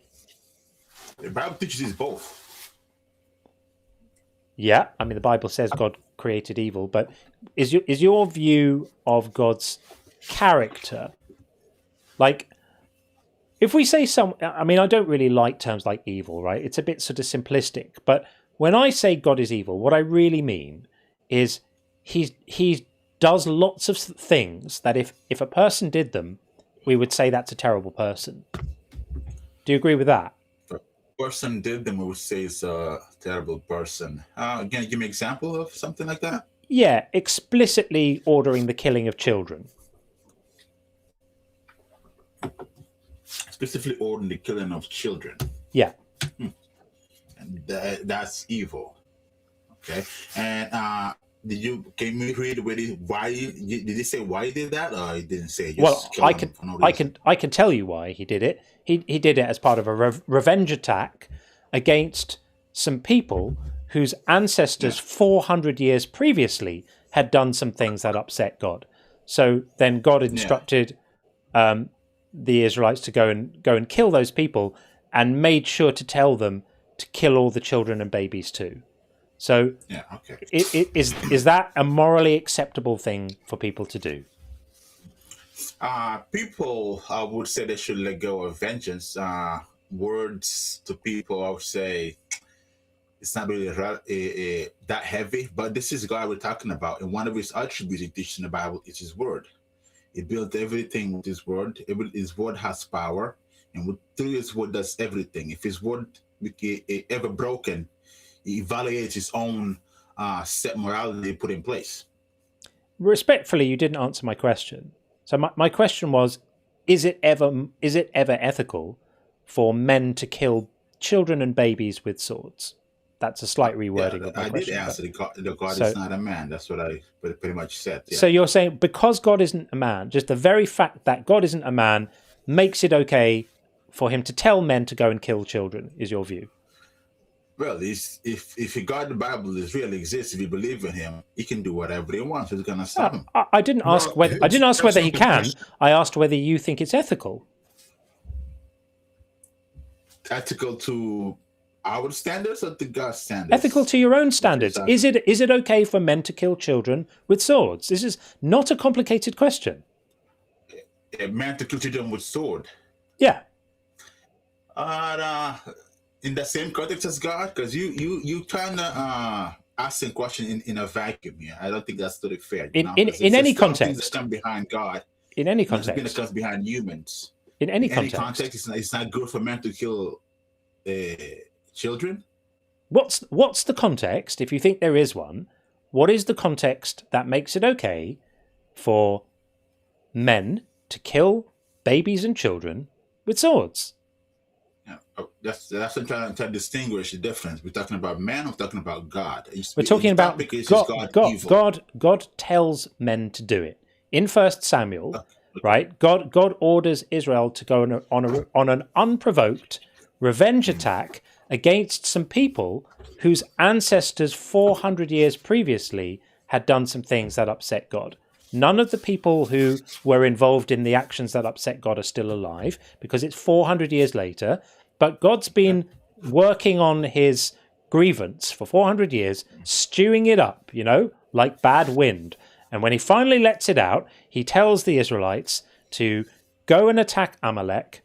The Bible teaches us both. Yeah, I mean, the Bible says God created evil, but is your view of God's character, like, if we say I mean, I don't really like terms like evil, right? It's a bit sort of simplistic, but when I say God is evil, what I really mean is he does lots of things that if a person did them, we would say that's a terrible person. Do you agree with that? If a person did them, we would say it's a terrible person. Again, give me an example of something like that. Yeah, explicitly ordering the killing of children. Specifically ordering the killing of children. Yeah. And that's evil. Okay. And can you read why did he say why he did that, or he didn't say? Well, I can tell you why he did it. He did it as part of a revenge attack against some people whose ancestors 400 years previously had done some things that upset God. So then God instructed the Israelites to go and kill those people, and made sure to tell them to kill all the children and babies too. So is that a morally acceptable thing for people to do? People would say they should let go of vengeance. Words to people, I would say it's not really that heavy, but this is God we're talking about. And one of his attributes he teaches in the Bible is his word. He built everything with his word. His word has power, and through his word does everything. If his word ever broken, he evaluates his own set morality put in place. Respectfully, you didn't answer my question. So my question was, is it ever ethical for men to kill children and babies with swords? That's a slight rewording of my question. I did answer the God is not a man. That's what I pretty much said. Yeah. So you're saying because God isn't a man, just the very fact that God isn't a man makes it okay for him to tell men to go and kill children, is your view? Well, if God, the Bible is really exists, if you believe in Him, He can do whatever He wants. Who's gonna stop Him? I didn't ask whether he can. I asked whether you think it's ethical. Ethical to our standards or to God's standards? Ethical to your own standards. Is it okay for men to kill children with swords? This is not a complicated question. A man to kill children with sword. Yeah. In the same context as God, because you trying to ask a question in a vacuum here. I don't think that's totally fair. In any context, that come behind God. In any context, that comes behind humans. In any context, it's not good for men to kill children. What's the context? If you think there is one, what is the context that makes it okay for men to kill babies and children with swords? Yeah, that's what I'm trying to distinguish the difference. We're talking about man. We're talking about God. We're talking about God tells men to do it in 1 Samuel, right? God orders Israel to go on an unprovoked revenge attack against some people whose ancestors 400 years previously had done some things that upset God. None of the people who were involved in the actions that upset God are still alive because it's 400 years later. But God's been working on his grievance for 400 years, stewing it up, like bad wind. And when he finally lets it out, he tells the Israelites to go and attack Amalek,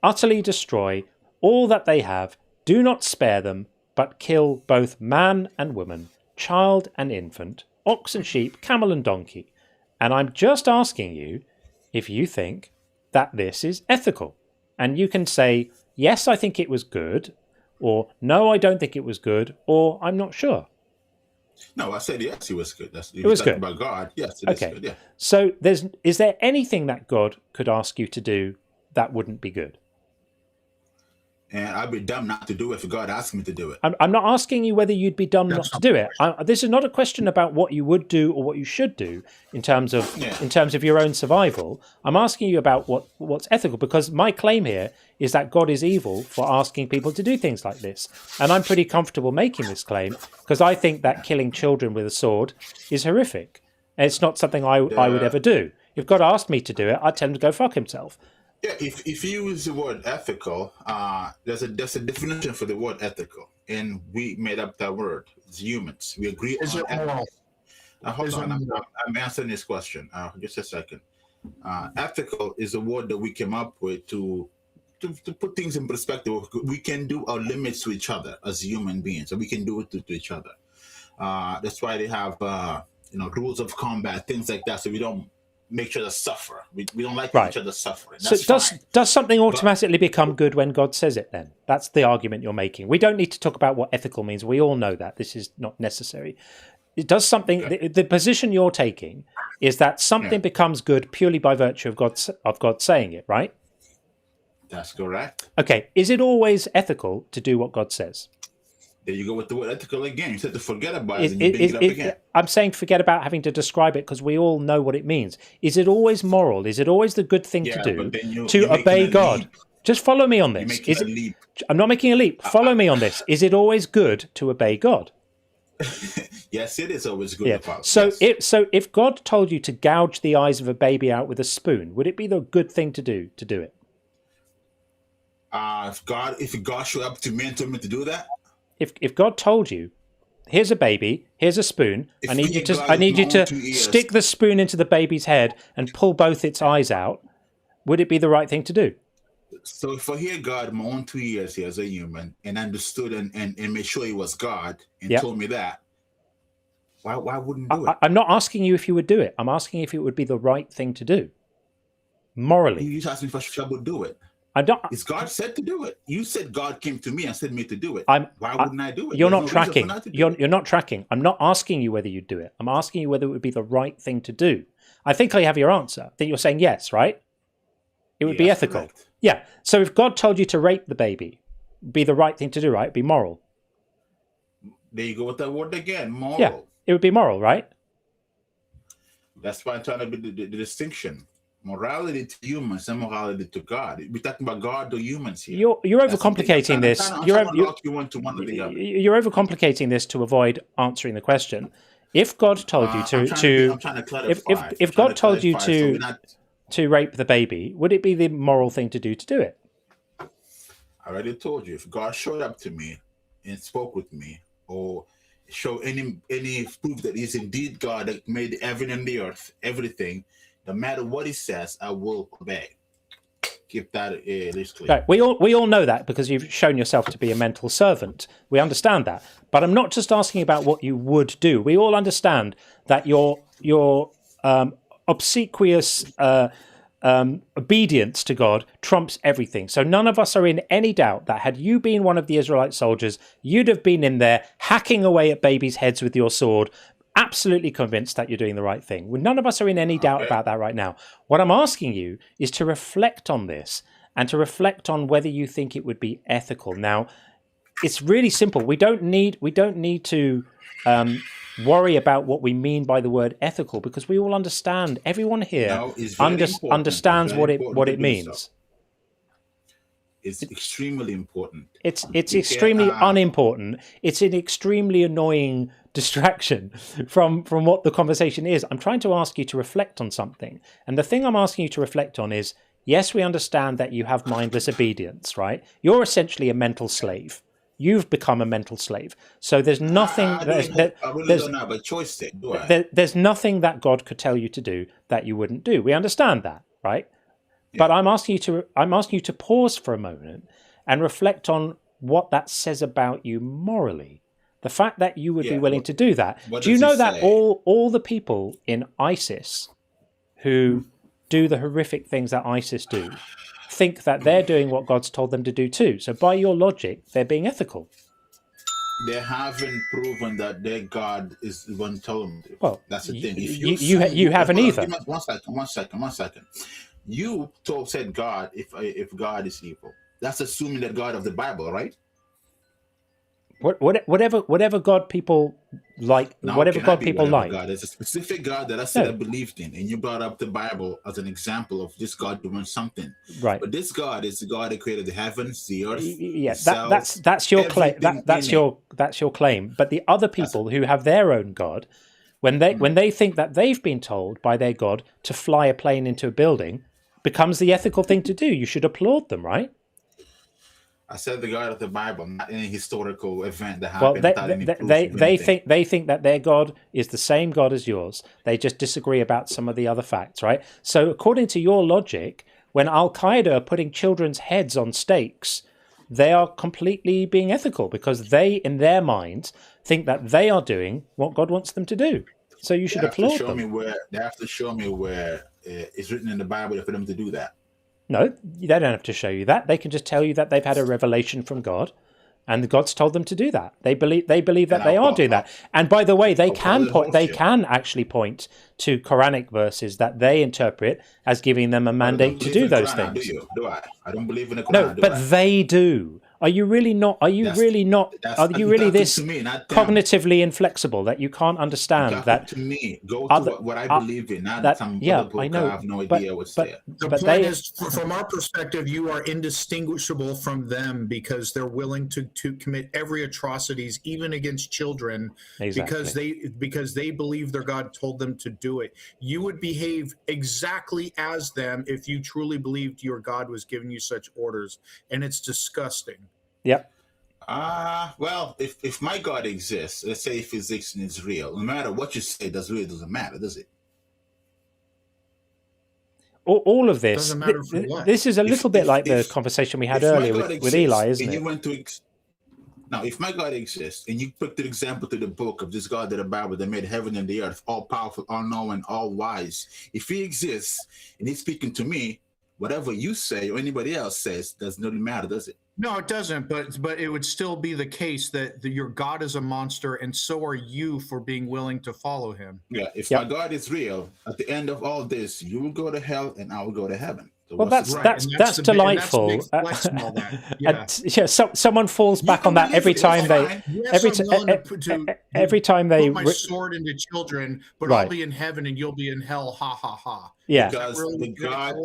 utterly destroy all that they have, do not spare them, but kill both man and woman, child and infant, ox and sheep, camel and donkey. And I'm just asking you if you think that this is ethical. And you can say, yes, I think it was good, or no, I don't think it was good, or I'm not sure. No, I said yes, it was good. It was good. About God, yes, it is good. Yeah. So is there anything that God could ask you to do that wouldn't be good? And I'd be dumb not to do it if God asked me to do it. I'm not asking you whether you'd be dumb not to do it. This is not a question about what you would do or what you should do in terms of your own survival. I'm asking you about what's ethical, because my claim here is that God is evil for asking people to do things like this. And I'm pretty comfortable making this claim because I think that killing children with a sword is horrific. And it's not something I would ever do. If God asked me to do it, I'd tell him to go fuck himself. Yeah, if you use the word ethical, there's a definition for the word ethical, and we made up that word. It's humans. We agree on ethical. Hold on, I'm answering this question. Just a second. Ethical is a word that we came up with to put things in perspective. We can do our limits to each other as human beings, and we can do it to each other. That's why they have rules of combat, things like that, so we don't make sure to suffer. We don't like each other suffering. That's so does something automatically become good when God says it then? That's the argument you're making. We don't need to talk about what ethical means. We all know that. This is not necessary. It does something. Okay. The position you're taking is that something becomes good purely by virtue of God saying it, right? That's correct. Okay. Is it always ethical to do what God says? There you go with the word ethical again. You said to forget about it and you bring it up again. I'm saying forget about having to describe it because we all know what it means. Is it always moral? Is it always the good thing to do to obey God? Leap. Just follow me on this. I'm not making a leap. Follow me on this. Is it always good to obey God? Yes, it is always good. Yeah. So if God told you to gouge the eyes of a baby out with a spoon, would it be the good thing to do it? If God showed up to me and told me to do that. If God told you, here's a baby, here's a spoon, I need you to stick the spoon into the baby's head and pull both its eyes out, would it be the right thing to do? So if I hear God in my own 2 years here as a human and understood and made sure he was God and told me that, why wouldn't do it? I'm not asking you if you would do it. I'm asking if it would be the right thing to do. Morally. You just asked me if I would do it. Is God said to do it? You said God came to me and said me to do it. Why wouldn't I do it? You're not tracking. You're not tracking. I'm not asking you whether you'd do it. I'm asking you whether it would be the right thing to do. I think I have your answer. I think you're saying yes, right? It would be ethical. Correct. Yeah. So if God told you to rape the baby, it'd be the right thing to do, right? It'd be moral. There you go with that word again, moral. Yeah, it would be moral, right? That's why I'm trying to be the distinction. morality to humans and morality to God. We're talking about God or humans here. You're overcomplicating this. You're overcomplicating this to avoid answering the question. If God told you if God told you to rape the baby, would it be the moral thing to do it? I already told you. If God showed up to me and spoke with me, or show any proof that He's indeed God that made heaven and the earth, everything, no matter what He says, I will obey. Keep that at least clear. Right. We all know that because you've shown yourself to be a mental servant. We understand that. But I'm not just asking about what you would do. We all understand that your obsequious obedience to God trumps everything. So none of us are in any doubt that had you been one of the Israelite soldiers, you'd have been in there hacking away at babies' heads with your sword, absolutely convinced that you're doing the right thing. None of us are in any doubt about that right now. What I'm asking you is to reflect on this and to reflect on whether you think it would be ethical. Now, it's really simple. We don't need to worry about what we mean by the word ethical, because we all understand. Everyone here understands what it means. It's extremely important. It's extremely unimportant. It's an extremely annoying distraction from what the conversation is. I'm trying to ask you to reflect on something. And the thing I'm asking you to reflect on is, yes, we understand that you have mindless obedience, right? You're essentially a mental slave. You've become a mental slave. So there's nothing. There's nothing that God could tell you to do that you wouldn't do. We understand that, right? Yeah. But I'm asking you to pause for a moment and reflect on what that says about you morally. The fact that you would be willing to do that. Do you know that all the people in ISIS who do the horrific things that ISIS do think that they're doing what God's told them to do too? So by your logic, they're being ethical. They haven't proven that their God is the one telling them to. Well, that's the thing. If you haven't either. One second. You said God, if God is evil, that's assuming that God of the Bible, right? Whatever God people like, whatever God people like. God. There's a specific God that I said I believed in, and you brought up the Bible as an example of this God doing something. Right. But this God is the God that created the heavens, the earth. Yeah, that's your claim. That's your claim. But the other people who have their own God, when they think that they've been told by their God to fly a plane into a building, becomes the ethical thing to do. You should applaud them, right? I said the God of the Bible, not any historical event that happened. Well, they think that their God is the same God as yours. They just disagree about some of the other facts, right? So according to your logic, when Al-Qaeda are putting children's heads on stakes, they are completely being ethical because they, in their minds, think that they are doing what God wants them to do. So you should applaud them. They have to show me where it's written in the Bible for them to do that. No, they don't have to show you that. They can just tell you that they've had a revelation from God, and God's told them to do that. They believe that they are doing that. And by the way, they can actually point to Quranic verses that they interpret as giving them a mandate to do those things. Do I? I don't believe in the Quran. No, but they do. Are you really not? Are you really this cognitively inflexible that you can't understand that? To me, go to what I believe in, not some other book. I know. I have no idea what's there. The point is, from our perspective, you are indistinguishable from them because they're willing to commit every atrocities, even against children, because they believe their God told them to do it. You would behave exactly as them if you truly believed your God was giving you such orders, and it's disgusting. Yep. Well, if my God exists, let's say physics is real, no matter what you say, doesn't matter, does it? All of this, this is a little bit like the conversation we had earlier with Eli, isn't it? Now, if my God exists, and you put the example to the book of this God that the Bible that made heaven and the earth, all powerful, all knowing, all wise, if he exists and he's speaking to me, whatever you say or anybody else says doesn't really matter, does it? No, it doesn't. But it would still be the case that your God is a monster, and so are you for being willing to follow him. Yeah. If my God is real, at the end of all this, you will go to hell and I will go to heaven. Well, Right, that's and that's the delightful. big flex and all that. Yeah. Yeah, someone falls back on that every time they Yes, I'm willing to every time they put my sword into children, but Right. I'll be in heaven and you'll be in hell. Ha ha ha. Yeah. Because really the God,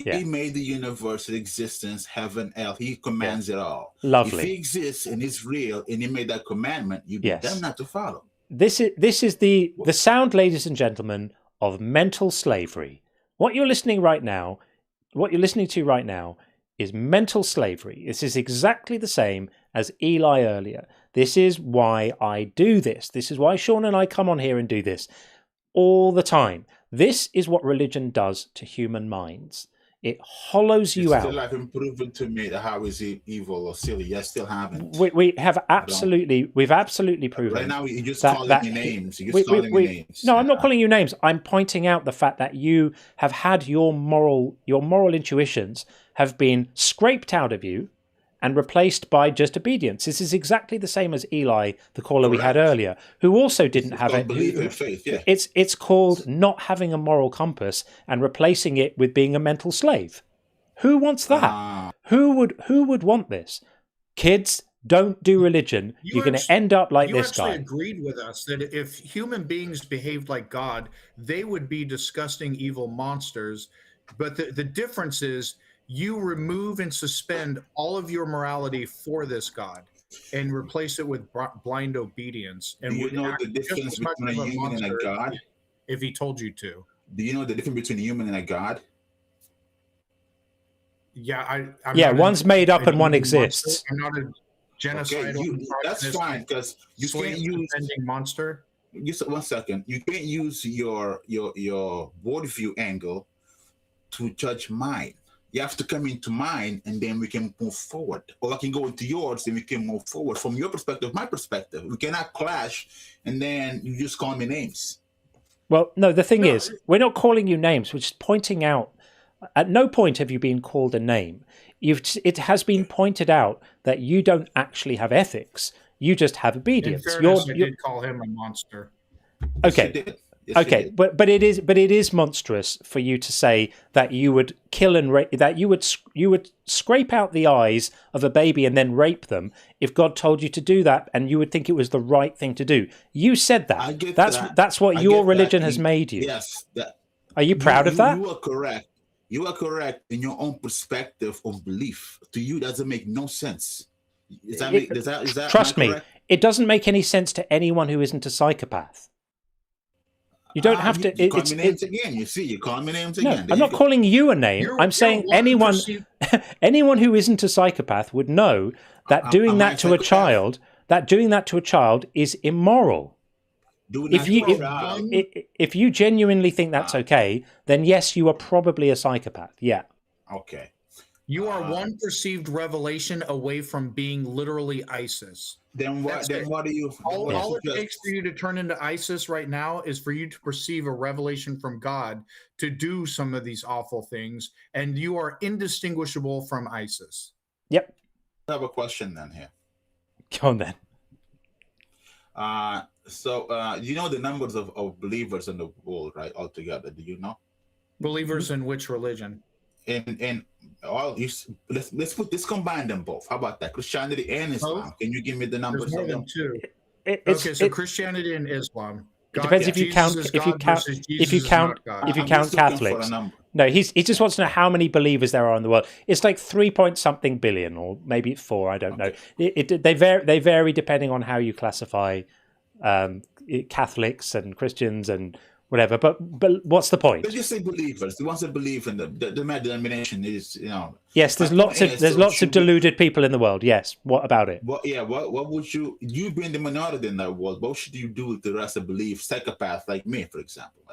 Yeah. He made the universe, the existence, heaven, hell. He commands it all. Lovely. If He exists and is real, and He made that commandment, you be them not to follow. This is the sound, ladies and gentlemen, of mental slavery. What you're listening to right now is mental slavery. This is exactly the same as Eli earlier. This is why I do this. This is why Sean and I come on here and do this all the time. This is what religion does to human minds. It hollows you out. Still haven't proven to me that how is it evil or silly. You still haven't. We've absolutely proven. Right now, you're just calling me names. You're just calling me names. No, I'm not calling you names. I'm pointing out the fact that you have had your moral intuitions have been scraped out of you and replaced by just obedience. This is exactly the same as Eli, the caller we had earlier, who also didn't have it. Belief in faith, yeah. It's called not having a moral compass and replacing it with being a mental slave. Who wants that? Who would want this? Kids, don't do religion. You're going to end up like this guy. You actually agreed with us that if human beings behaved like God, they would be disgusting, evil monsters. But the difference is you remove and suspend all of your morality for this God and replace it with blind obedience. And do you know the difference between a human and a God? If He told you to. Do you know the difference between a human and a God? Yeah, one's made up and one exists. I'm not a genocidal. That's fine because you can't use monster. Just 1 second. You can't use your worldview angle to judge mine. You have to come into mine, and then we can move forward. Or I can go into yours, and we can move forward. From your perspective, my perspective, we cannot clash, and then you just call me names. Well, no, the thing is, we're not calling you names. We're just pointing out. At no point have you been called a name. It has been pointed out that you don't actually have ethics. You just have obedience. In fairness, I did call him a monster. Okay. Okay, but it is monstrous for you to say that you would kill and rape, that you would scrape out the eyes of a baby and then rape them if God told you to do that, and you would think it was the right thing to do. You said that. That's what your religion has made you. Yes. Are you proud of that? You are correct. You are correct in your own perspective of belief. To you, doesn't make no sense. Is that trust me, it doesn't make any sense to anyone who isn't a psychopath. You don't have to. You call me names again. You see, you call me names again. I'm not calling you a name. I'm saying anyone who isn't a psychopath would know that doing that to a child, is immoral. If you genuinely think that's okay, then yes, you are probably a psychopath. Yeah. Okay. You are one perceived revelation away from being literally ISIS. Then what? What do you? All it takes for you to turn into ISIS right now is for you to perceive a revelation from God to do some of these awful things, and you are indistinguishable from ISIS. Yep. I have a question then here. Go on then. So you know the numbers of believers in the world, right? Altogether, do you know? Believers in which religion? In all, let's combine them both. How about that? Christianity and Islam. Can you give me the numbers? There's more of them? than two. So Christianity and Islam. It depends if you count Catholics. No, he just wants to know how many believers there are in the world. It's like 3-point-something billion, or maybe 4. I don't know. They vary depending on how you classify Catholics and Christians and whatever. But what's the point? Let's just say believers. The ones that believe in the denomination is, Yes, there's lots of deluded people in the world. Yes. What about it? What would you be in the minority in that world? What should you do with the rest of belief? Psychopath like me, for example.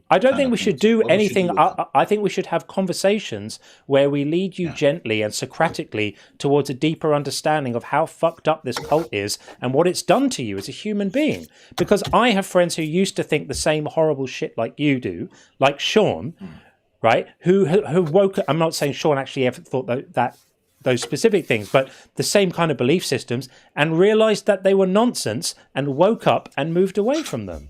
I don't think we should do anything. I think we should have conversations where we lead you gently and Socratically towards a deeper understanding of how fucked up this cult is and what it's done to you as a human being. Because I have friends who used to think the same horrible shit like you do, like Sean, right? Who woke up. I'm not saying Sean actually ever thought that those specific things, but the same kind of belief systems, and realized that they were nonsense and woke up and moved away from them.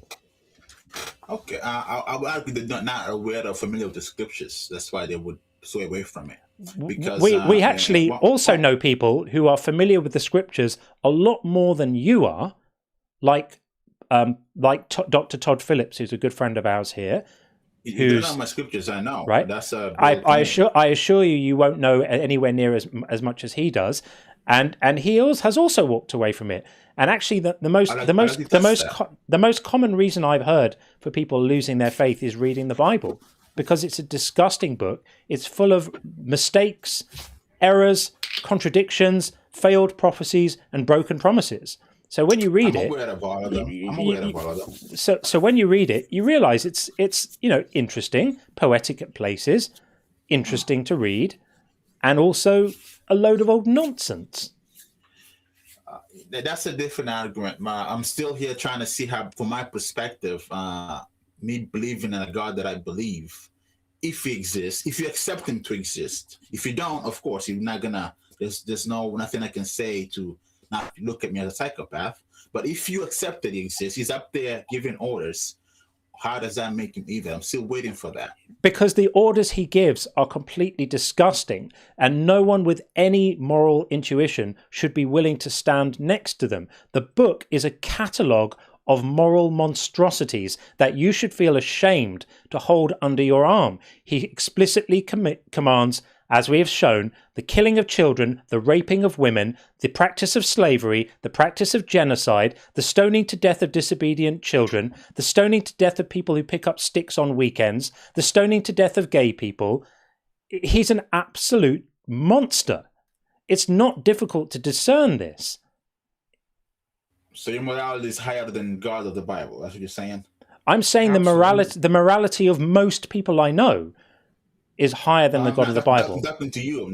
Okay, I would argue they're not aware or familiar with the scriptures. That's why they would sway away from it. Because we actually also know people who are familiar with the scriptures a lot more than you are, like Dr. Todd Phillips, who's a good friend of ours here. You don't know my scriptures, I know. Right. That's a I assure you won't know anywhere near as much as he does, and he has also walked away from it. And actually, the most common reason I've heard for people losing their faith is reading the Bible, because it's a disgusting book. It's full of mistakes, errors, contradictions, failed prophecies, and broken promises. So when you read it, so when you read it, you realize it's interesting, poetic at places, interesting to read, and also a load of old nonsense. That's a different argument. I'm still here trying to see how, from my perspective, me believing in a God that I believe, if he exists, if you accept him to exist. If you don't, of course, you're not gonna. There's nothing I can say to not look at me as a psychopath. But if you accept that he exists, he's up there giving orders. How does that make him evil? I'm still waiting for that. Because the orders he gives are completely disgusting, and no one with any moral intuition should be willing to stand next to them. The book is a catalogue of moral monstrosities that you should feel ashamed to hold under your arm. He explicitly commands, as we have shown, the killing of children, the raping of women, the practice of slavery, the practice of genocide, the stoning to death of disobedient children, the stoning to death of people who pick up sticks on weekends, the stoning to death of gay people. He's an absolute monster. It's not difficult to discern this. So your morality is higher than God of the Bible. That's what you're saying? I'm saying the morality of most people I know is higher than the God of the Bible. I'm talking to you.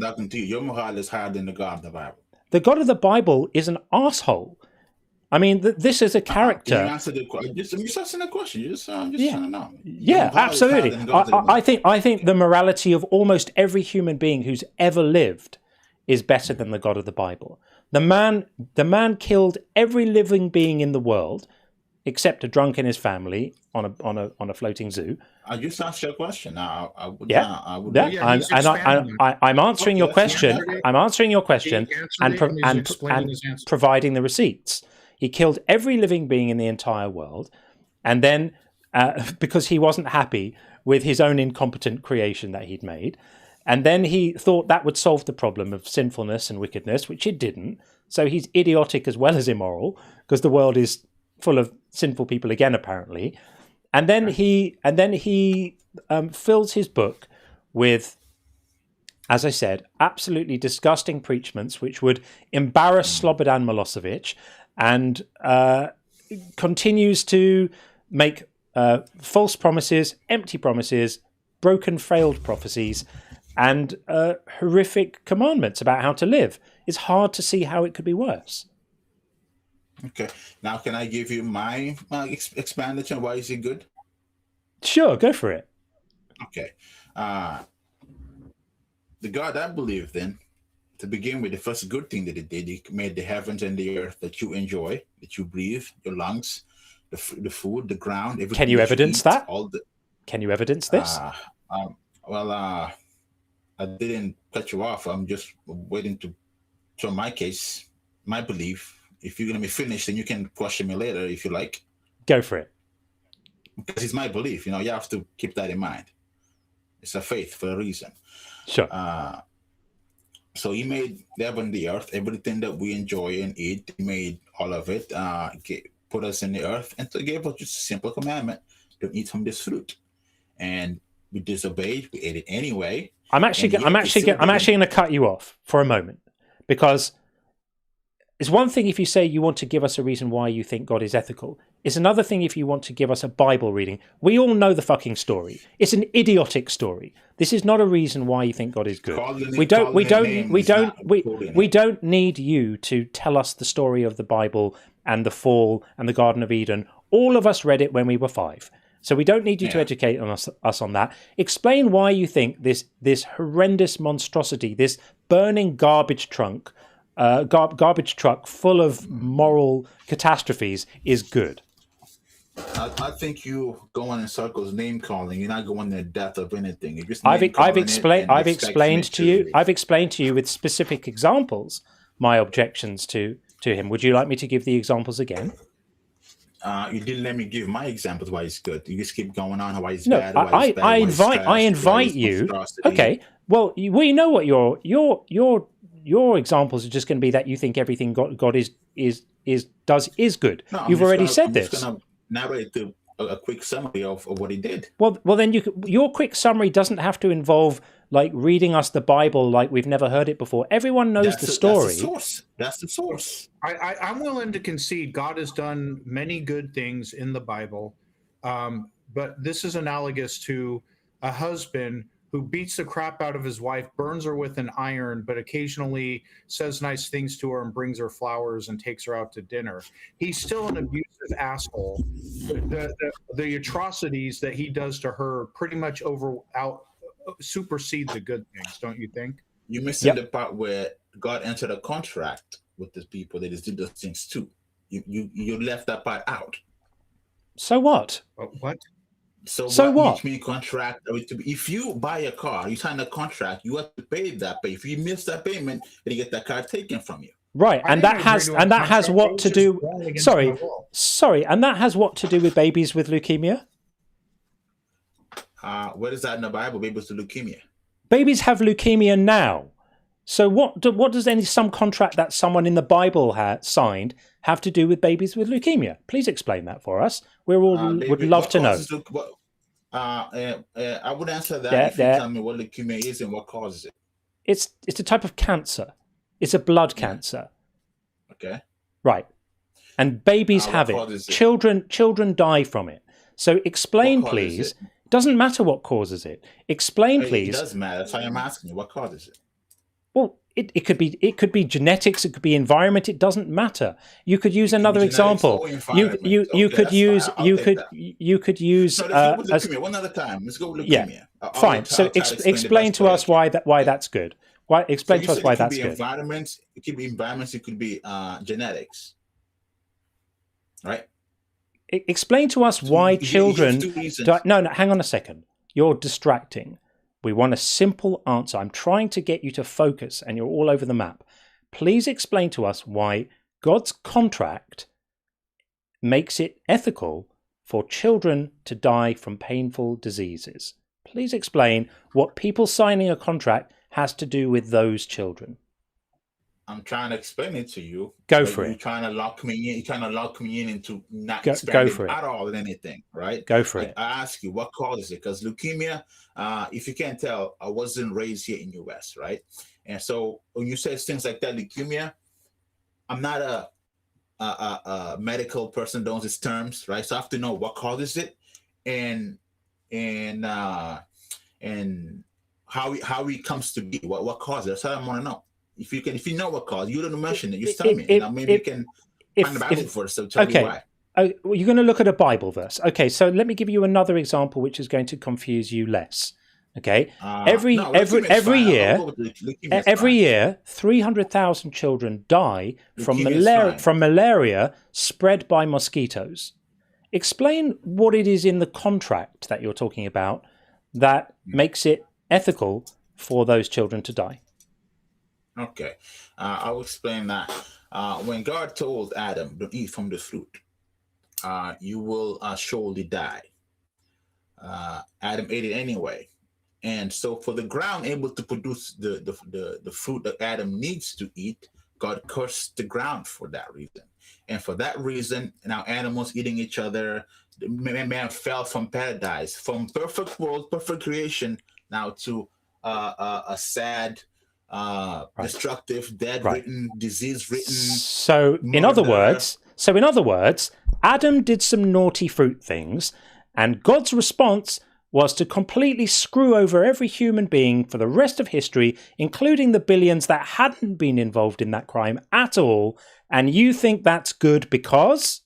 Your morality is higher than the God of the Bible. The God of the Bible is an asshole. I mean, this is a character. You answered the question. I'm just asking a question. I'm just trying to know. Yeah, absolutely. I think the morality of almost every human being who's ever lived is better than the God of the Bible. The man killed every living being in the world, except a drunk in his family on a floating zoo. I just asked you a question. I'm answering your question. I'm answering your question and providing the receipts. He killed every living being in the entire world, and then because he wasn't happy with his own incompetent creation that he'd made, and then he thought that would solve the problem of sinfulness and wickedness, which it didn't. So he's idiotic as well as immoral, because the world is full of sinful people again, apparently. And then he fills his book with, as I said, absolutely disgusting preachments, which would embarrass Slobodan Milosevic, and continues to make false promises, empty promises, broken, failed prophecies, and horrific commandments about how to live. It's hard to see how it could be worse. Okay. Now, can I give you my explanation? Why is it good? Sure, go for it. Okay. The God I believe in, to begin with, the first good thing that he did, he made the heavens and the earth that you enjoy, that you breathe, your lungs, the food, the ground. Everything. Can you evidence that? Can you evidence this? I didn't cut you off. I'm just waiting to show my case, my belief. If you're going to be finished, then you can question me later if you like. Go for it. Because it's my belief. You have to keep that in mind. It's a faith for a reason. Sure. So he made the heaven and the earth, everything that we enjoy and eat. He made all of it, put us in the earth, and to give us just a simple commandment: don't eat from this fruit. And we disobeyed. We ate it anyway. I'm actually going to cut you off for a moment, because it's one thing if you say you want to give us a reason why you think God is ethical. It's another thing if you want to give us a Bible reading. We all know the fucking story. It's an idiotic story. This is not a reason why you think God is good. We don't need you to tell us the story of the Bible and the fall and the Garden of Eden. All of us read it when we were 5. So we don't need you to educate us on that. Explain why you think this horrendous monstrosity, this burning garbage truck full of moral catastrophes is good. I think you going in circles, name calling. You're not going to the depth of anything. You're just I've explained to you with specific examples my objections to him. Would you like me to give the examples again? You didn't let me give my examples why he's good. You just keep going on how he's No, bad. Why he's bad, I why he's invite trash, you. monstrosity. Okay, well, we know what your examples are just going to be that you think everything God is good. No, You've already said I'm this. just gonna narrate a quick summary of what he did. Well, then your quick summary doesn't have to involve like reading us the Bible like we've never heard it before. Everyone knows the story. That's the source. I'm willing to concede God has done many good things in the Bible, but this is analogous to a husband who beats the crap out of his wife, burns her with an iron, but occasionally says nice things to her and brings her flowers and takes her out to dinner. He's still an abusive asshole. The atrocities that he does to her pretty much supersede the good things, don't you think? You missing the part where God entered a contract with the people that did those things too. You left that part out. So what? What? So what? Contract. If you buy a car, you sign a contract, you have to pay that. But if you miss that payment, then you get that car taken from you. Right, and that has what to do. Sorry, and that has what to do with babies with leukemia? Where is that in the Bible? Babies with leukemia. Babies have leukemia now. So what does some contract that someone in the Bible had signed have to do with babies with leukemia? Please explain that for us. We would love to know. I would answer that if you tell me what leukemia is and what causes it. It's a type of cancer. It's a blood cancer. Okay. Right. And babies have it. Children die from it. So explain, please. It doesn't matter what causes it. Explain, please. It does matter. That's why I'm asking you. What causes it? Well, it could be genetics. It could be environment. It doesn't matter. You could use another example. You could use. One other time. Let's go with leukemia. Yeah. Fine. So explain to us why that's good. Explain to us why that's good. Environments. It could be environments. It could be genetics. Right. Explain to us why children. No, hang on a second. You're distracting. We want a simple answer. I'm trying to get you to focus, and you're all over the map. Please explain to us why God's contract makes it ethical for children to die from painful diseases. Please explain what people signing a contract has to do with those children. I'm trying to explain it to you. Go for it. You're trying to lock me in. You're trying to lock me in into not expanding at all in anything, right? Go for it. I ask you, what causes it? Because leukemia, if you can't tell, I wasn't raised here in U.S., right? And so when you say things like that, leukemia, I'm not a medical person, knows its terms, right? So I have to know what causes it, and how it comes to be. What causes it? That's what I want to know. If you know what cause, you don't mention it. You tell me, and maybe you can find the Bible for us. So tell me why. Well, you're going to look at a Bible verse. Okay, so let me give you another example, which is going to confuse you less. Okay, every year, 300,000 children die from malaria spread by mosquitoes. Explain what it is in the contract that you're talking about that makes it ethical for those children to die. Okay, I'll explain that. When God told Adam, "Don't eat from the fruit, you will surely die." Adam ate it anyway, and so for the ground able to produce the fruit that Adam needs to eat, God cursed the ground for that reason. And for that reason, now animals eating each other, man fell from paradise, from perfect world, perfect creation, now to a sad, destructive, dead-ridden, disease-ridden. So in other words, Adam did some naughty fruit things, and God's response was to completely screw over every human being for the rest of history, including the billions that hadn't been involved in that crime at all. And you think that's good because?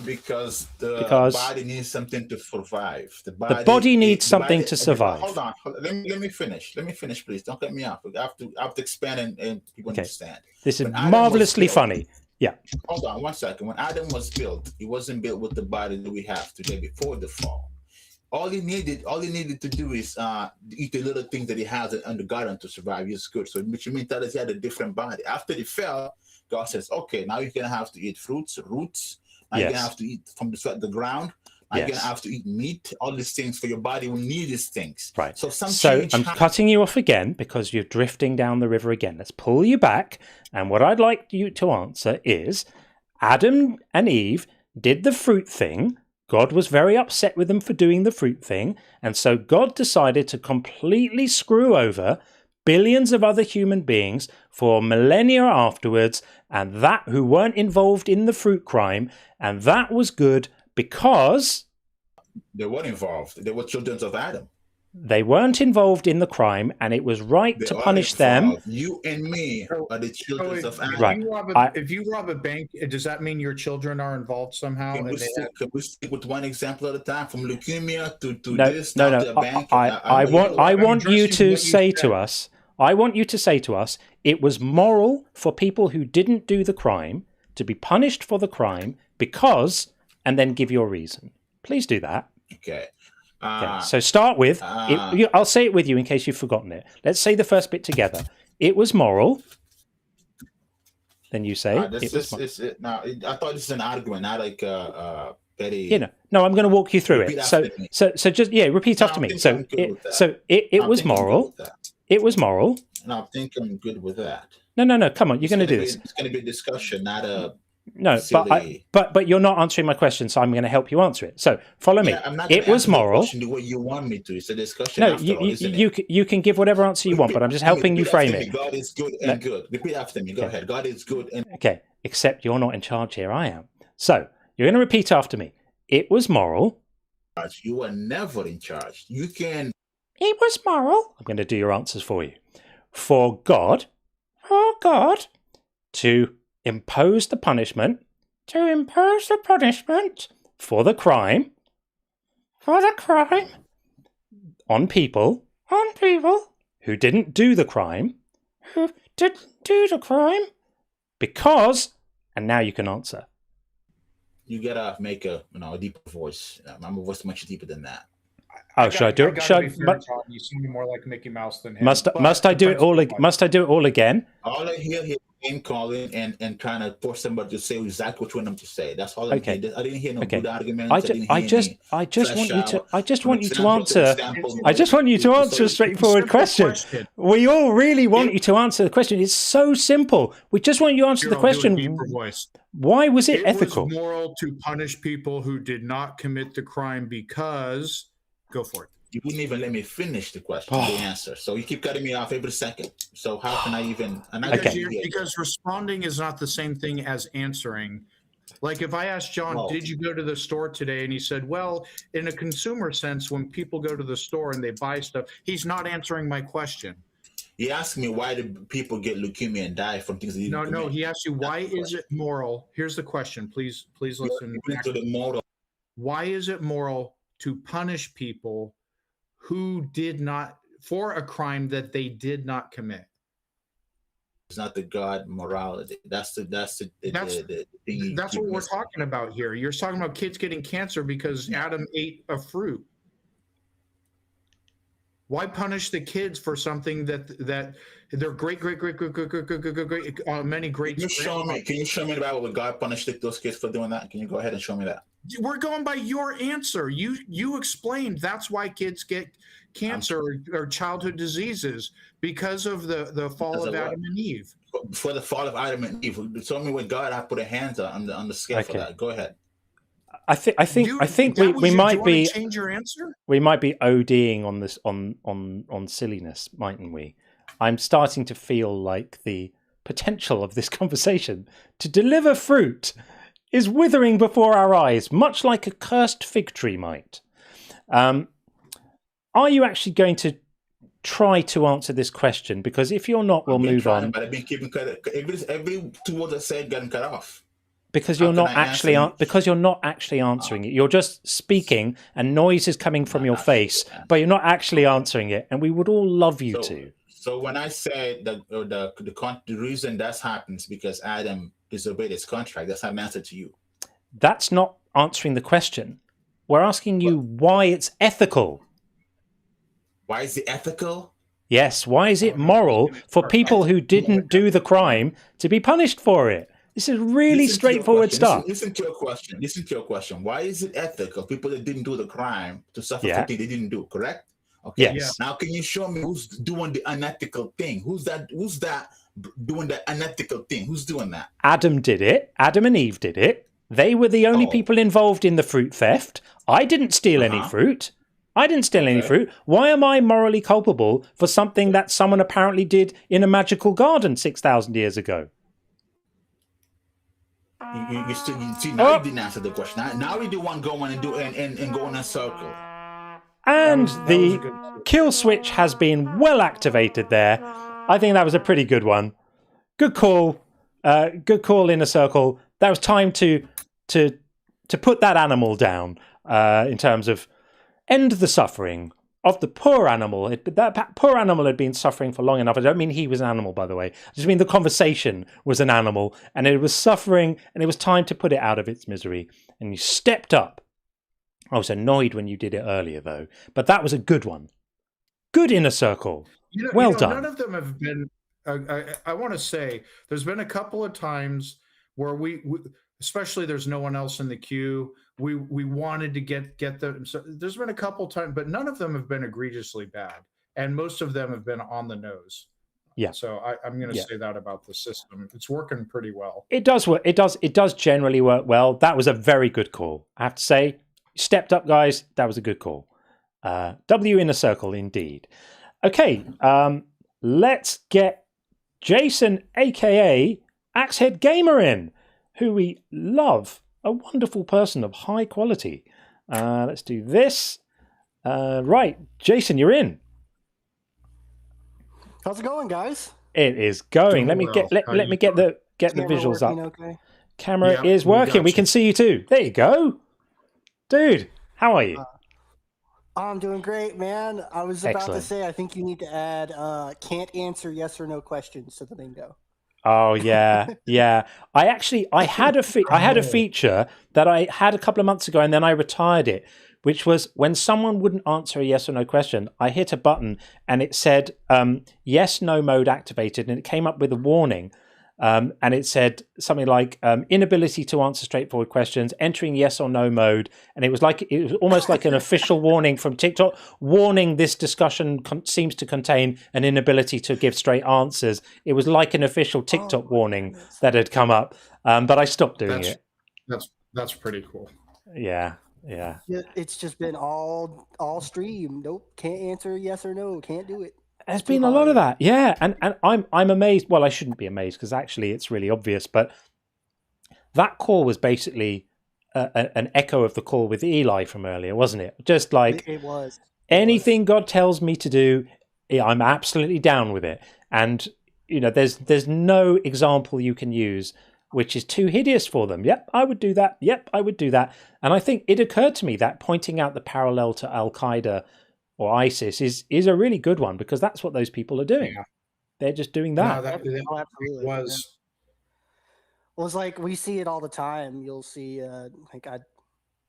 Because the body needs something to survive. The body needs something to survive. Hold on. Let me finish. Let me finish, please. Don't cut me off. I have to expand and people understand. This is marvelously funny. Yeah. Hold on 1 second. When Adam was built, he wasn't built with the body that we have today before the fall. All he needed to do is eat the little things that he has in the garden to survive. He's good. So which means that he had a different body. After he fell, God says, okay, now you're gonna have to eat fruits, roots. Now you're gonna have to eat from the ground. Now you're gonna have to eat meat. All these things for your body will need these things. Right. So I'm cutting you off again because you're drifting down the river again. Let's pull you back. And what I'd like you to answer is Adam and Eve did the fruit thing. God was very upset with them for doing the fruit thing. And so God decided to completely screw over billions of other human beings for millennia afterwards, and that who weren't involved in the fruit crime. And that was good because they weren't involved. They were children of Adam. They weren't involved in the crime, and it was right to punish them. You and me are the children of Adam. Right. If you rob a bank, does that mean your children are involved somehow? Can we stick with one example at a time, from leukemia to No. to a bank? I want you to say to us. I want you to say to us, it was moral for people who didn't do the crime to be punished for the crime because, and then give your reason. Please do that. Okay. Okay, so start with, I'll say it with you in case you've forgotten it. Let's say the first bit together. It was moral. Then you say I thought this is an argument, not like petty. No, I'm going to walk you through it. So just repeat after me. It was moral. It was moral. And I think I'm good with that. No. Come on, you're going to do this. It's going to be a discussion, not a. No, but you're not answering my question, so I'm going to help you answer it. So follow me. I'm not it was moral. The way you want me to. It's a discussion. No, you can give whatever answer you want, but I'm just helping you frame it. God is good and good. Repeat after me. Go ahead. God is good and. Okay, except you're not in charge here. I am. So you're going to repeat after me. It was moral. You were never in charge. You can. It was moral. I'm going to do your answers for you. For God, to impose the punishment for the crime on people who didn't do the crime, because, and now you can answer. You gotta make a deeper voice. My voice is much deeper than that. Should I do it? You seem more like Mickey Mouse than him. Must I do it all again? All I hear is name calling and trying to force somebody to say exactly what you want them to say. That's all I hear. I didn't hear no good arguments. I just want you to answer. I just want you to answer a straightforward question. We all really want you to answer the question. It's so simple. We just want you to answer the question. Why was it ethical? It was moral to punish people who did not commit the crime because. Go for it. You wouldn't even let me finish the question, the answer. So you keep cutting me off every second. So how can I even? Because responding is not the same thing as answering. Like if I asked John, did you go to the store today? And he said, well, in a consumer sense, when people go to the store and they buy stuff, he's not answering my question. He asked me, why do people get leukemia and die from things they didn't commit? No. He asked you, why is it moral? Here's the question. Please listen. To the moral. Why is it moral to punish people who did not, for a crime that they did not commit? It's not the God morality. That's the thing. That's what we're talking about here. You're talking about kids getting cancer because Adam ate a fruit. Why punish the kids for something that their great many great? Can you show me the Bible where God punished those kids for doing that? Can you go ahead and show me that? We're going by your answer. You explained that's why kids get cancer or childhood diseases because of the fall of Adam and Eve. For the fall of Adam and Eve, tell me what God I put a hand on the scale for that. Go ahead. I think we might be change your answer. We might be ODing on this on silliness, mightn't we? I'm starting to feel like the potential of this conversation to deliver fruit is withering before our eyes, much like a cursed fig tree might. Are you actually going to try to answer this question? Because if you're not, we'll move on. But I've been keeping cut. Every 2 words I said getting cut off. Because you're not actually answering it. You're just speaking, and noise is coming from your face, but you're not actually answering it. And we would all love you to. So when I said the reason that happens because Adam disobeyed his contract, that's an answer to you. That's not answering the question. We're asking you why it's ethical. Why is it ethical? Yes, why is it moral for people who didn't do the crime to be punished for it? This is really straightforward stuff. Listen to your question. Listen to your question. Why is it ethical for people that didn't do the crime to suffer for things they didn't do? Correct? Okay. Yes. Now, can you show me who's doing the unethical thing? Who's that doing the unethical thing? Who's doing that? Adam did it. Adam and Eve did it. They were the only people involved in the fruit theft. I didn't steal any fruit. I didn't steal any fruit. Why am I morally culpable for something that someone apparently did in a magical garden 6,000 years ago? You see, now you didn't answer the question. Now we do one go on and do and go in a circle. And the kill switch has been well activated there. I think that was a pretty good one. Good call. Good call in a circle. That was time to put that animal down in terms of end the suffering of the poor animal. That poor animal had been suffering for long enough. I don't mean he was an animal, by the way. I just mean the conversation was an animal and it was suffering and it was time to put it out of its misery. And you stepped up. I was annoyed when you did it earlier, though. But that was a good one. Good inner circle. Well done. None of them have been, I want to say, there's been a couple of times where we especially there's no one else in the queue. We wanted to get them. So there's been a couple times, but none of them have been egregiously bad. And most of them have been on the nose. Yeah. So I'm going to say that about the system. It's working pretty well. It does work. It does generally work well. That was a very good call. I have to say, stepped up, guys. That was a good call. W in a circle, indeed. Okay. Let's get Jason, aka Axehead Gamer, in, who we love. A wonderful person of high quality. Let's do this. Right, Jason, you're in. How's it going, guys? It is going. Let me get the visuals up. Okay? Camera is working. We can see you too. There you go, dude. How are you? I'm doing great, man. I was about to say I think you need to add can't answer yes or no questions to the bingo. Oh yeah, yeah. I had a feature that I had a couple of months ago, and then I retired it, which was when someone wouldn't answer a yes or no question, I hit a button and it said yes no mode activated, and it came up with a warning, and it said something like inability to answer straightforward questions, entering yes or no mode, and it was almost like an official warning from TikTok, warning this discussion seems to contain an inability to give straight answers. It was like an official TikTok warning that had come up, but I stopped doing it. That's pretty cool. Yeah. It's just been all stream. Nope, can't answer yes or no. Can't do it. There's been a lot of that, yeah, and I'm amazed. Well, I shouldn't be amazed because actually it's really obvious. But that call was basically an echo of the call with Eli from earlier, wasn't it? Just like it was. Anything God tells me to do, I'm absolutely down with it. And there's no example you can use which is too hideous for them. Yep, I would do that. Yep, I would do that. And I think it occurred to me that pointing out the parallel to Al Qaeda or ISIS is a really good one, because that's what those people are doing. Yeah. They're just doing that. No, that was. Well, it's like we see it all the time. You'll see, like, I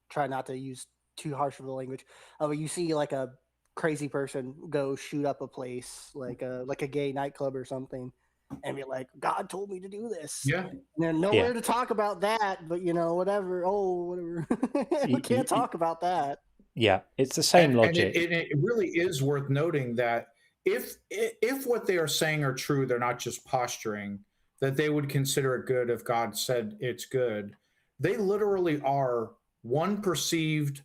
try not to use too harsh of a language. But you see like a crazy person go shoot up a place, like a gay nightclub or something, and be like, God told me to do this. Yeah. And there's nowhere to talk about that, but whatever. Oh, whatever. We can't talk about that. Yeah, it's the same logic. And it really is worth noting that if what they are saying are true, they're not just posturing, that they would consider it good if God said it's good. They literally are one perceived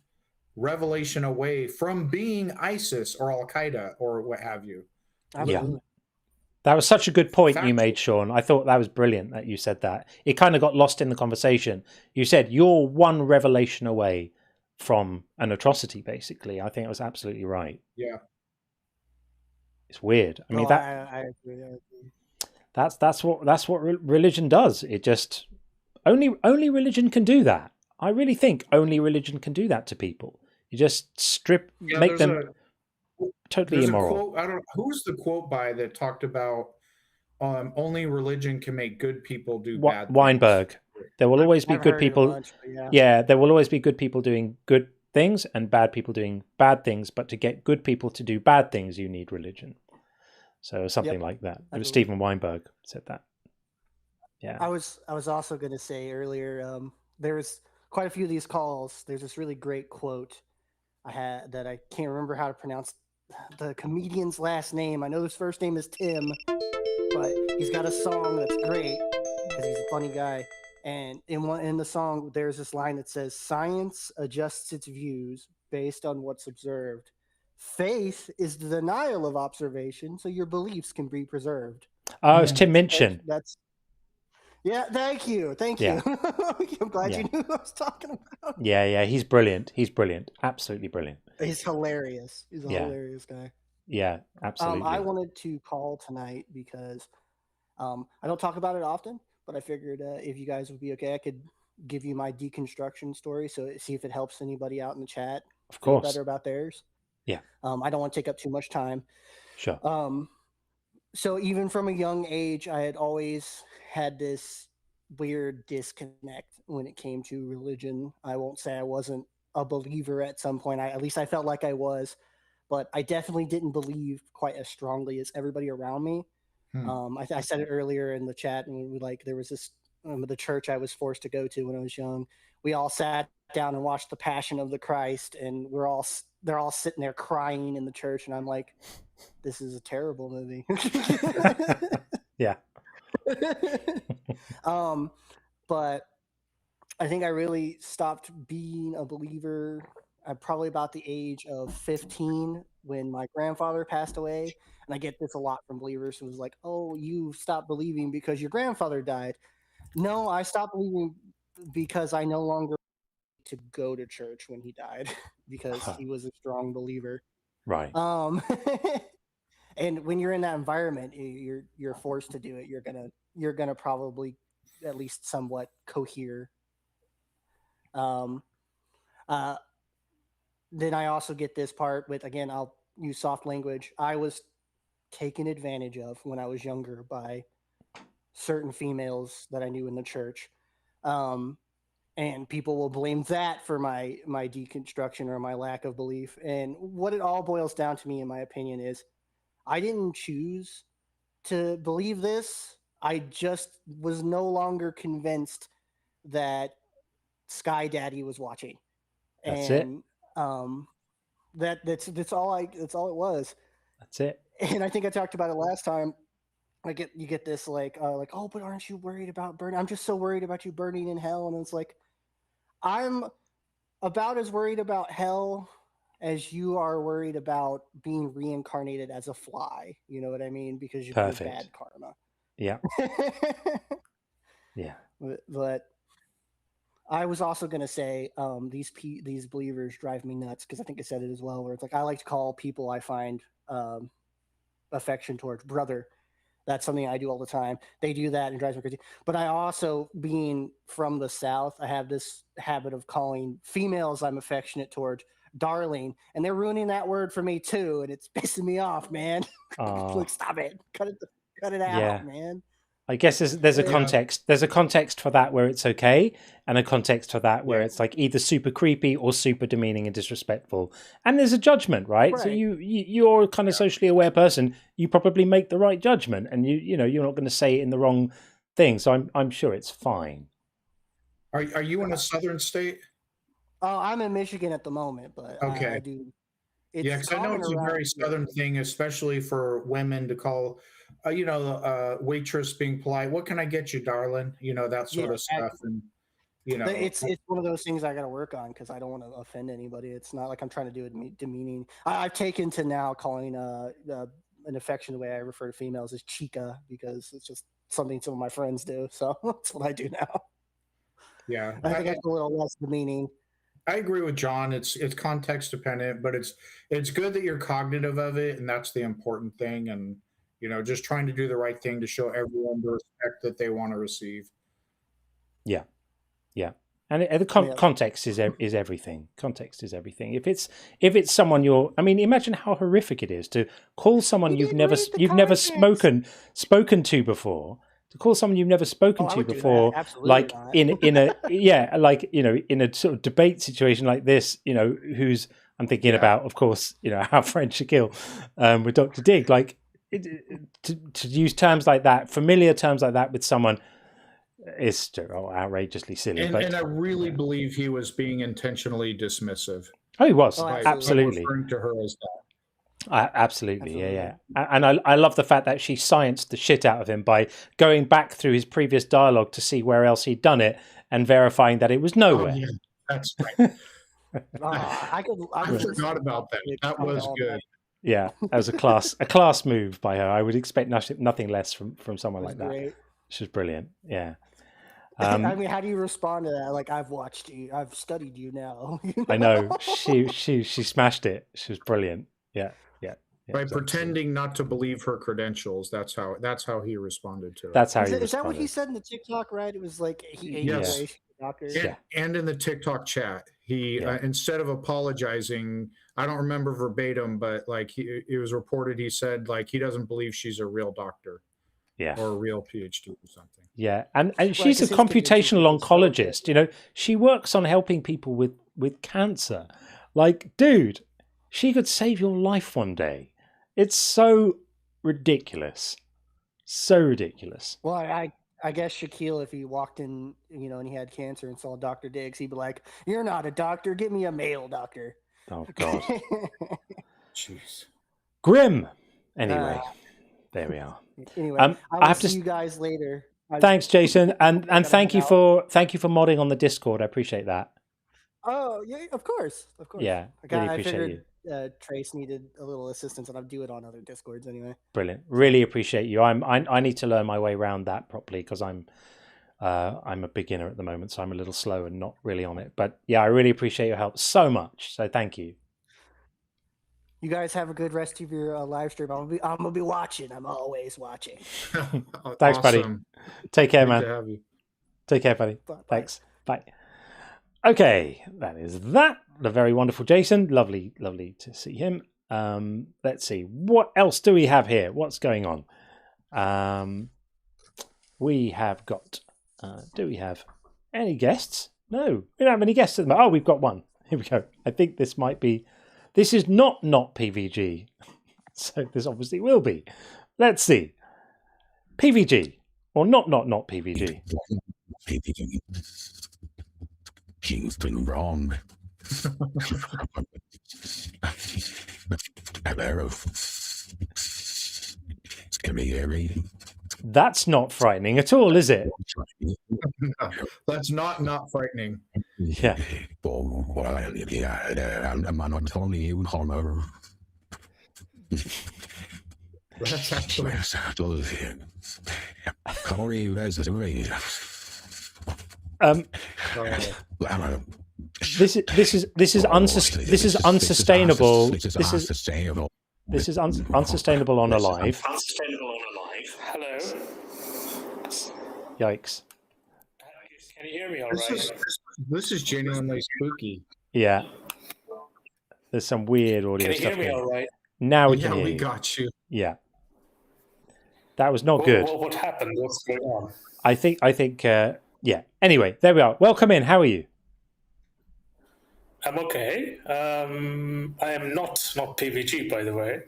revelation away from being ISIS or Al Qaeda or what have you. Absolutely. Yeah. That was such a good point you made, Sean. I thought that was brilliant that you said that. It kind of got lost in the conversation. You said you're one revelation away from an atrocity, basically. I think it was absolutely right. Yeah. It's weird. I mean, I agree. That's what religion does. It just only religion can do that. I really think only religion can do that to people. You just make them. totally there's immoral. a quote. I don't. Who's the quote by that talked about only religion can make good people do bad things? Weinberg. There will always be I've good heard it a people. bunch, but yeah. Yeah, there will always be good people doing good things and bad people doing bad things. But to get good people to do bad things, you need religion. So something like that. It was Stephen Weinberg said that. Yeah. I was also going to say earlier, there's quite a few of these calls. There's this really great quote I had that I can't remember how to pronounce the comedian's last name. I know his first name is Tim, but he's got a song that's great because he's a funny guy. And in the song, there's this line that says, "Science adjusts its views based on what's observed. Faith is the denial of observation, so your beliefs can be preserved." Oh, it's Tim Minchin. That's yeah. Thank you. Yeah. I'm glad Yeah. you knew what I was talking about. Yeah. He's brilliant. He's brilliant. Absolutely brilliant. He's hilarious. He's a Yeah. hilarious guy. Yeah, absolutely. I wanted to call tonight because I don't talk about it often, but I figured if you guys would be okay, I could give you my deconstruction story. So see if it helps anybody out in the chat. Of course. Feel better about theirs. Yeah. I don't want to take up too much time. Sure. So even from a young age, I had always had this weird disconnect when it came to religion. I won't say I wasn't a believer at some point. At least I felt like I was, but I definitely didn't believe quite as strongly as everybody around me. I said it earlier in the chat, and there was this the church I was forced to go to when I was young. We all sat down and watched The Passion of the Christ, and they're all sitting there crying in the church, and I'm like, this is a terrible movie. Yeah. But I think I really stopped being a believer probably about the age of 15 when my grandfather passed away. And I get this a lot from believers who was like, "Oh, you stopped believing because your grandfather died." No, I stopped believing because I no longer to go to church when he died because he was a strong believer. Right. And when you're in that environment, you're forced to do it. You're gonna probably at least somewhat cohere. Then I also get this part with, again, I'll use soft language. I was taken advantage of when I was younger by certain females that I knew in the church. And people will blame that for my deconstruction or my lack of belief. And what it all boils down to me, in my opinion, is I didn't choose to believe this. I just was no longer convinced that Sky Daddy was watching. That's and that's all it was. That's it. And I think I talked about it last time. You get this like, oh, but aren't you worried about burning? I'm just so worried about you burning in hell. And it's like, I'm about as worried about hell as you are worried about being reincarnated as a fly. You know what I mean? Because you're bad karma. Yeah. Yeah. But I was also going to say these believers drive me nuts because I think I said it as well, where it's like I like to call people I find affection towards brother. That's something I do all the time. They do that and it drives me crazy. But I also, being from the South, I have this habit of calling females I'm affectionate towards darling, and they're ruining that word for me too, and it's pissing me off, man. Like, stop it, cut it out, man. I guess there's a context. There's a context for that where it's okay, and a context for that where it's like either super creepy or super demeaning and disrespectful. And there's a judgment, right? So you're kind of socially aware person. You probably make the right judgment, and you know you're not going to say it in the wrong thing. So I'm sure it's fine. Are you in a southern state? Oh, I'm in Michigan at the moment, but okay. I do. Because I know it's a very southern thing, especially for women to call, waitress being polite. What can I get you, darling? You know, that sort of stuff. And it's one of those things I got to work on because I don't want to offend anybody. It's not like I'm trying to do it demeaning. I've taken to now calling an affectionate way I refer to females as chica because it's just something some of my friends do. So that's what I do now. Yeah, I think it's a little less demeaning. I agree with John. It's context dependent, but it's good that you're cognitive of it, and that's the important thing. And just trying to do the right thing to show everyone the respect that they want to receive. Yeah, yeah. And the context is everything. Context is everything. If it's someone I mean, imagine how horrific it is to call someone you've never spoken to before. To call someone you've never spoken to before, like in a like in a sort of debate situation like this, who's I'm thinking about, of course, our friend Shaquille with Dr. Dig, like to use terms like that, familiar terms like that with someone. Is outrageously silly, and I really believe he was being intentionally dismissive. Oh, he was absolutely referring to her as that. Absolutely, yeah. And I love the fact that she scienced the shit out of him by going back through his previous dialogue to see where else he'd done it and verifying that it was nowhere. Oh, yeah. That's right. I forgot about that. That was good. Yeah, that was a class move by her. I would expect nothing less from someone like that. Great. She's brilliant. Yeah. I mean, how do you respond to that? Like, I've watched you, I've studied you now. I know she smashed it. She was brilliant. Yeah. By pretending not to believe her credentials, that's how he responded to it. That's how is that what he said in the TikTok? Right? It was like he ate the doctor. And in the TikTok chat, he instead of apologizing, I don't remember verbatim, but like it was reported, he said like he doesn't believe she's a real doctor. Yeah. Or a real PhD or something. Yeah. And she's a computational oncologist. She works on helping people with cancer. Like, dude, she could save your life one day. It's so ridiculous. So ridiculous. Well, I guess Shaquille, if he walked in, and he had cancer and saw Dr. Diggs, he'd be like, "You're not a doctor. Get me a male doctor." Oh, God. Jeez. Grim. Anyway. There we are. Anyway, I will see you guys later. Thanks, Jason, and thank you for modding on the Discord. I appreciate that. Oh yeah, of course. Yeah, really appreciate you. Trace needed a little assistance, and I'll do it on other Discords anyway. Brilliant. Really appreciate you. I need to learn my way around that properly because I'm a beginner at the moment, so I'm a little slow and not really on it. But yeah, I really appreciate your help so much. So thank you. You guys have a good rest of your live stream. I'm gonna be watching. I'm always watching. Thanks, buddy. Take care, man. Good to have you. Take care, buddy. Thanks. Bye. Okay, that is that. The very wonderful Jason. Lovely to see him. Let's see. What else do we have here? What's going on? We have got... do we have any guests? No, we don't have any guests at the moment. Oh, we've got one. Here we go. I think this might be... This is not PVG. So this obviously will be. Let's see. PVG. Or not PVG. He's been wrong. That's not frightening at all, is it? No, that's not frightening. Yeah. That's actually... This is unsustainable. This is unsustainable on a live. Hello. Yikes. Can you hear me all right? This is genuinely spooky. Yeah. There's some weird audio stuff. Can you hear me here. all right? Now we can Yeah, hear we you. got you. Yeah. That was not good. What happened? What's going on? I think, yeah. Anyway, there we are. Welcome in. How are you? I'm okay. I am not PVG, by the way.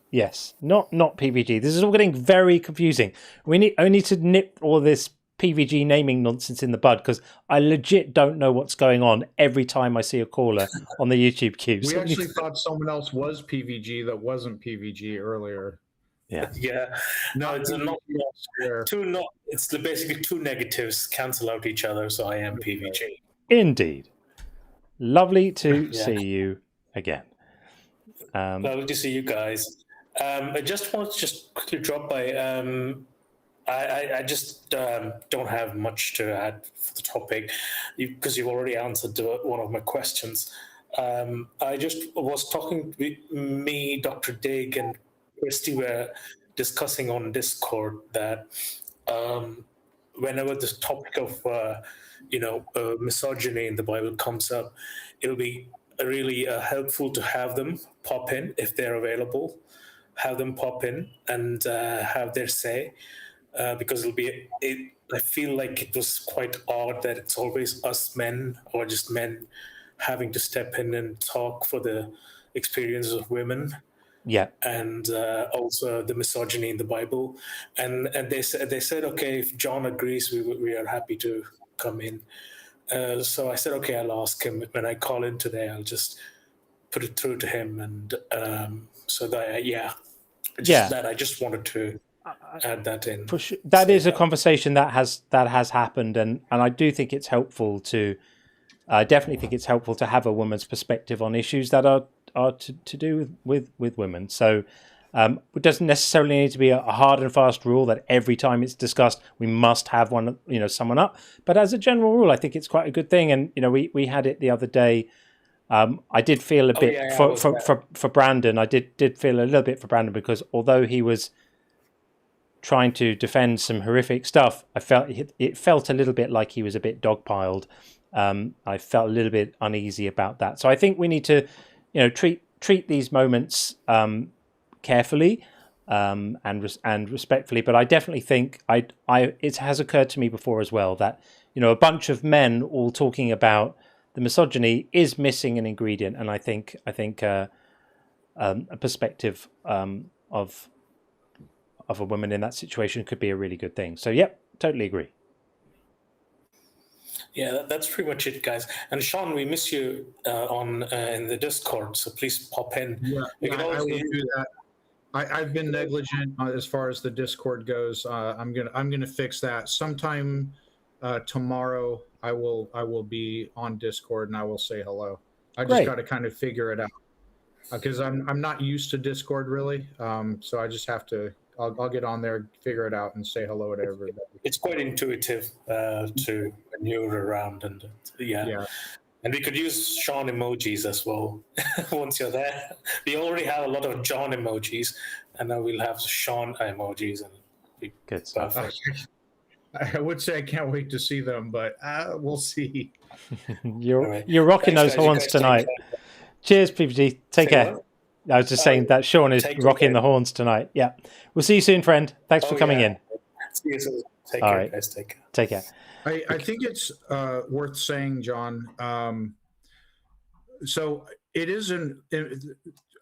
Yes, not PVG. This is all getting very confusing. I need to nip all this PVG naming nonsense in the bud because I legit don't know what's going on every time I see a caller on the YouTube queue. We actually thought someone else was PVG that wasn't PVG earlier. Yeah. Yeah. No, it's not it's basically two negatives cancel out each other, so I am PVG. Indeed. Lovely to see you again. Lovely to see you guys. I just want to quickly drop by. I just don't have much to add for the topic because you've already answered one of my questions. I just was talking with me, Dr. Dig, and Christy were discussing on Discord that whenever this topic of misogyny in the Bible comes up, it'll be really helpful to have them pop in if they're available. Have them pop in and have their say, because I feel like it was quite odd that it's always us men or just men having to step in and talk for the experiences of women. Yeah. And also the misogyny in the Bible, and they said, okay, if John agrees, we are happy to come in. So I said, okay, I'll ask him when I call in today. I'll just put it through to him, and so that I just wanted to add that in. For sure. That is a conversation that has happened, and I do think it's helpful to. I definitely think it's helpful to have a woman's perspective on issues that are to do with women. So it doesn't necessarily need to be a hard and fast rule that every time it's discussed we must have someone up. But as a general rule, I think it's quite a good thing. And we had it the other day. I did feel a bit for Brandon. I did feel a little bit for Brandon, because although he was trying to defend some horrific stuff, it felt a little bit like he was a bit dogpiled. I felt a little bit uneasy about that. So I think we need to, treat these moments carefully and respectfully. But I definitely think it has occurred to me before as well that a bunch of men all talking about the misogyny is missing an ingredient, and I think a perspective of a woman in that situation could be a really good thing. So yep, totally agree. Yeah, that's pretty much it, guys. And Sean, we miss you in the Discord, so please pop in. Yeah, I will do that. I've been negligent as far as the Discord goes. I'm gonna fix that. Sometime tomorrow, I will be on Discord and I will say hello. I just got to kind of figure it out, because I'm not used to Discord really. So I just have to. I'll get on there, figure it out, and say hello to everybody. It's quite intuitive to maneuver around, and and we could use Sean emojis as well once you're there. We already have a lot of John emojis, and now we'll have Sean emojis, and good stuff. I would say I can't wait to see them, but we'll see. You're rocking those horns tonight. Cheers, PPG. Take care. I was just saying that Sean is rocking the horns tonight. Yeah. We'll see you soon, friend. Thanks for coming in. See you soon. Take All care, right. guys. Take care. Take care. I think it's worth saying, John. So it isn't.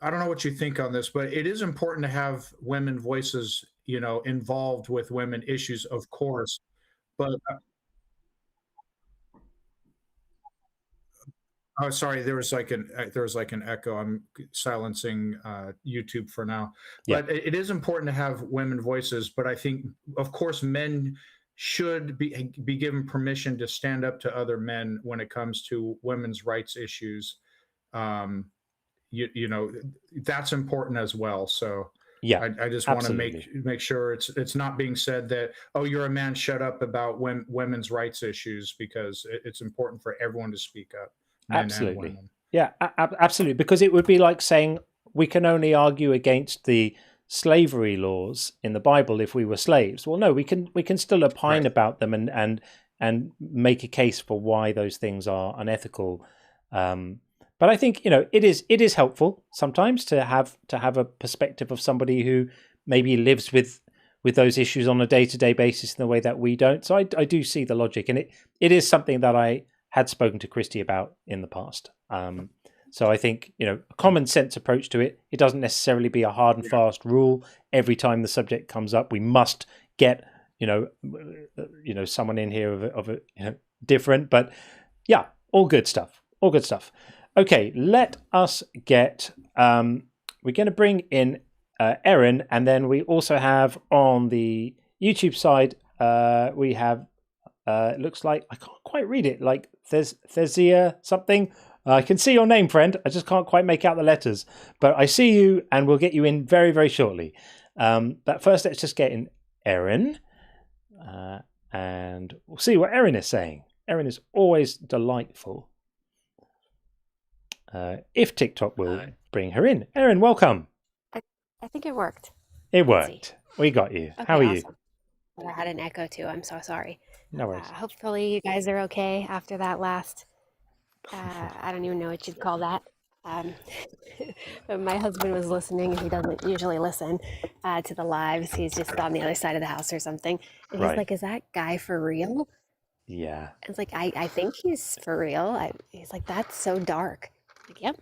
I don't know what you think on this, but it is important to have women voices, involved with women issues, of course. But oh, sorry. There was like an echo. I'm silencing YouTube for now. Yeah. But it is important to have women voices. But I think, of course, men should be given permission to stand up to other men when it comes to women's rights issues. That's important as well. So yeah, I just want to make sure it's not being said that, oh, you're a man, shut up about women's rights issues, because it's important for everyone to speak up. Absolutely. Yeah, absolutely. Because it would be like saying we can only argue against the slavery laws in the Bible if we were slaves. Well, no, we can still opine about them and make a case for why those things are unethical. But I think it is helpful sometimes to have a perspective of somebody who maybe lives with those issues on a day-to-day basis in the way that we don't. So I do see the logic, and it is something that I had spoken to Christy about in the past. So I think, a common sense approach to it. It doesn't necessarily be a hard and fast rule. Every time the subject comes up, we must get, someone in here of a different, but yeah, all good stuff. All good stuff. Okay, let us get, we're going to bring in Erin, and then we also have on the YouTube side, we have, it looks like, I can't quite read it, like Thezia something. I can see your name, friend. I just can't quite make out the letters. But I see you, and we'll get you in very, very shortly. But first, let's just get in Erin. And we'll see what Erin is saying. Erin is always delightful. If TikTok will bring her in. Erin, welcome. I think it worked. It worked. We got you. Okay, How are awesome. you? but I had an echo too. I'm so sorry. No worries. Hopefully you guys are okay after that last, I don't even know what you'd call that. But my husband was listening, and he doesn't usually listen to the lives. He's just on the other side of the house or something. And he's Right. like, is that guy for real? Yeah. It's like, I think he's for real. He's like, that's so dark. Like, yep.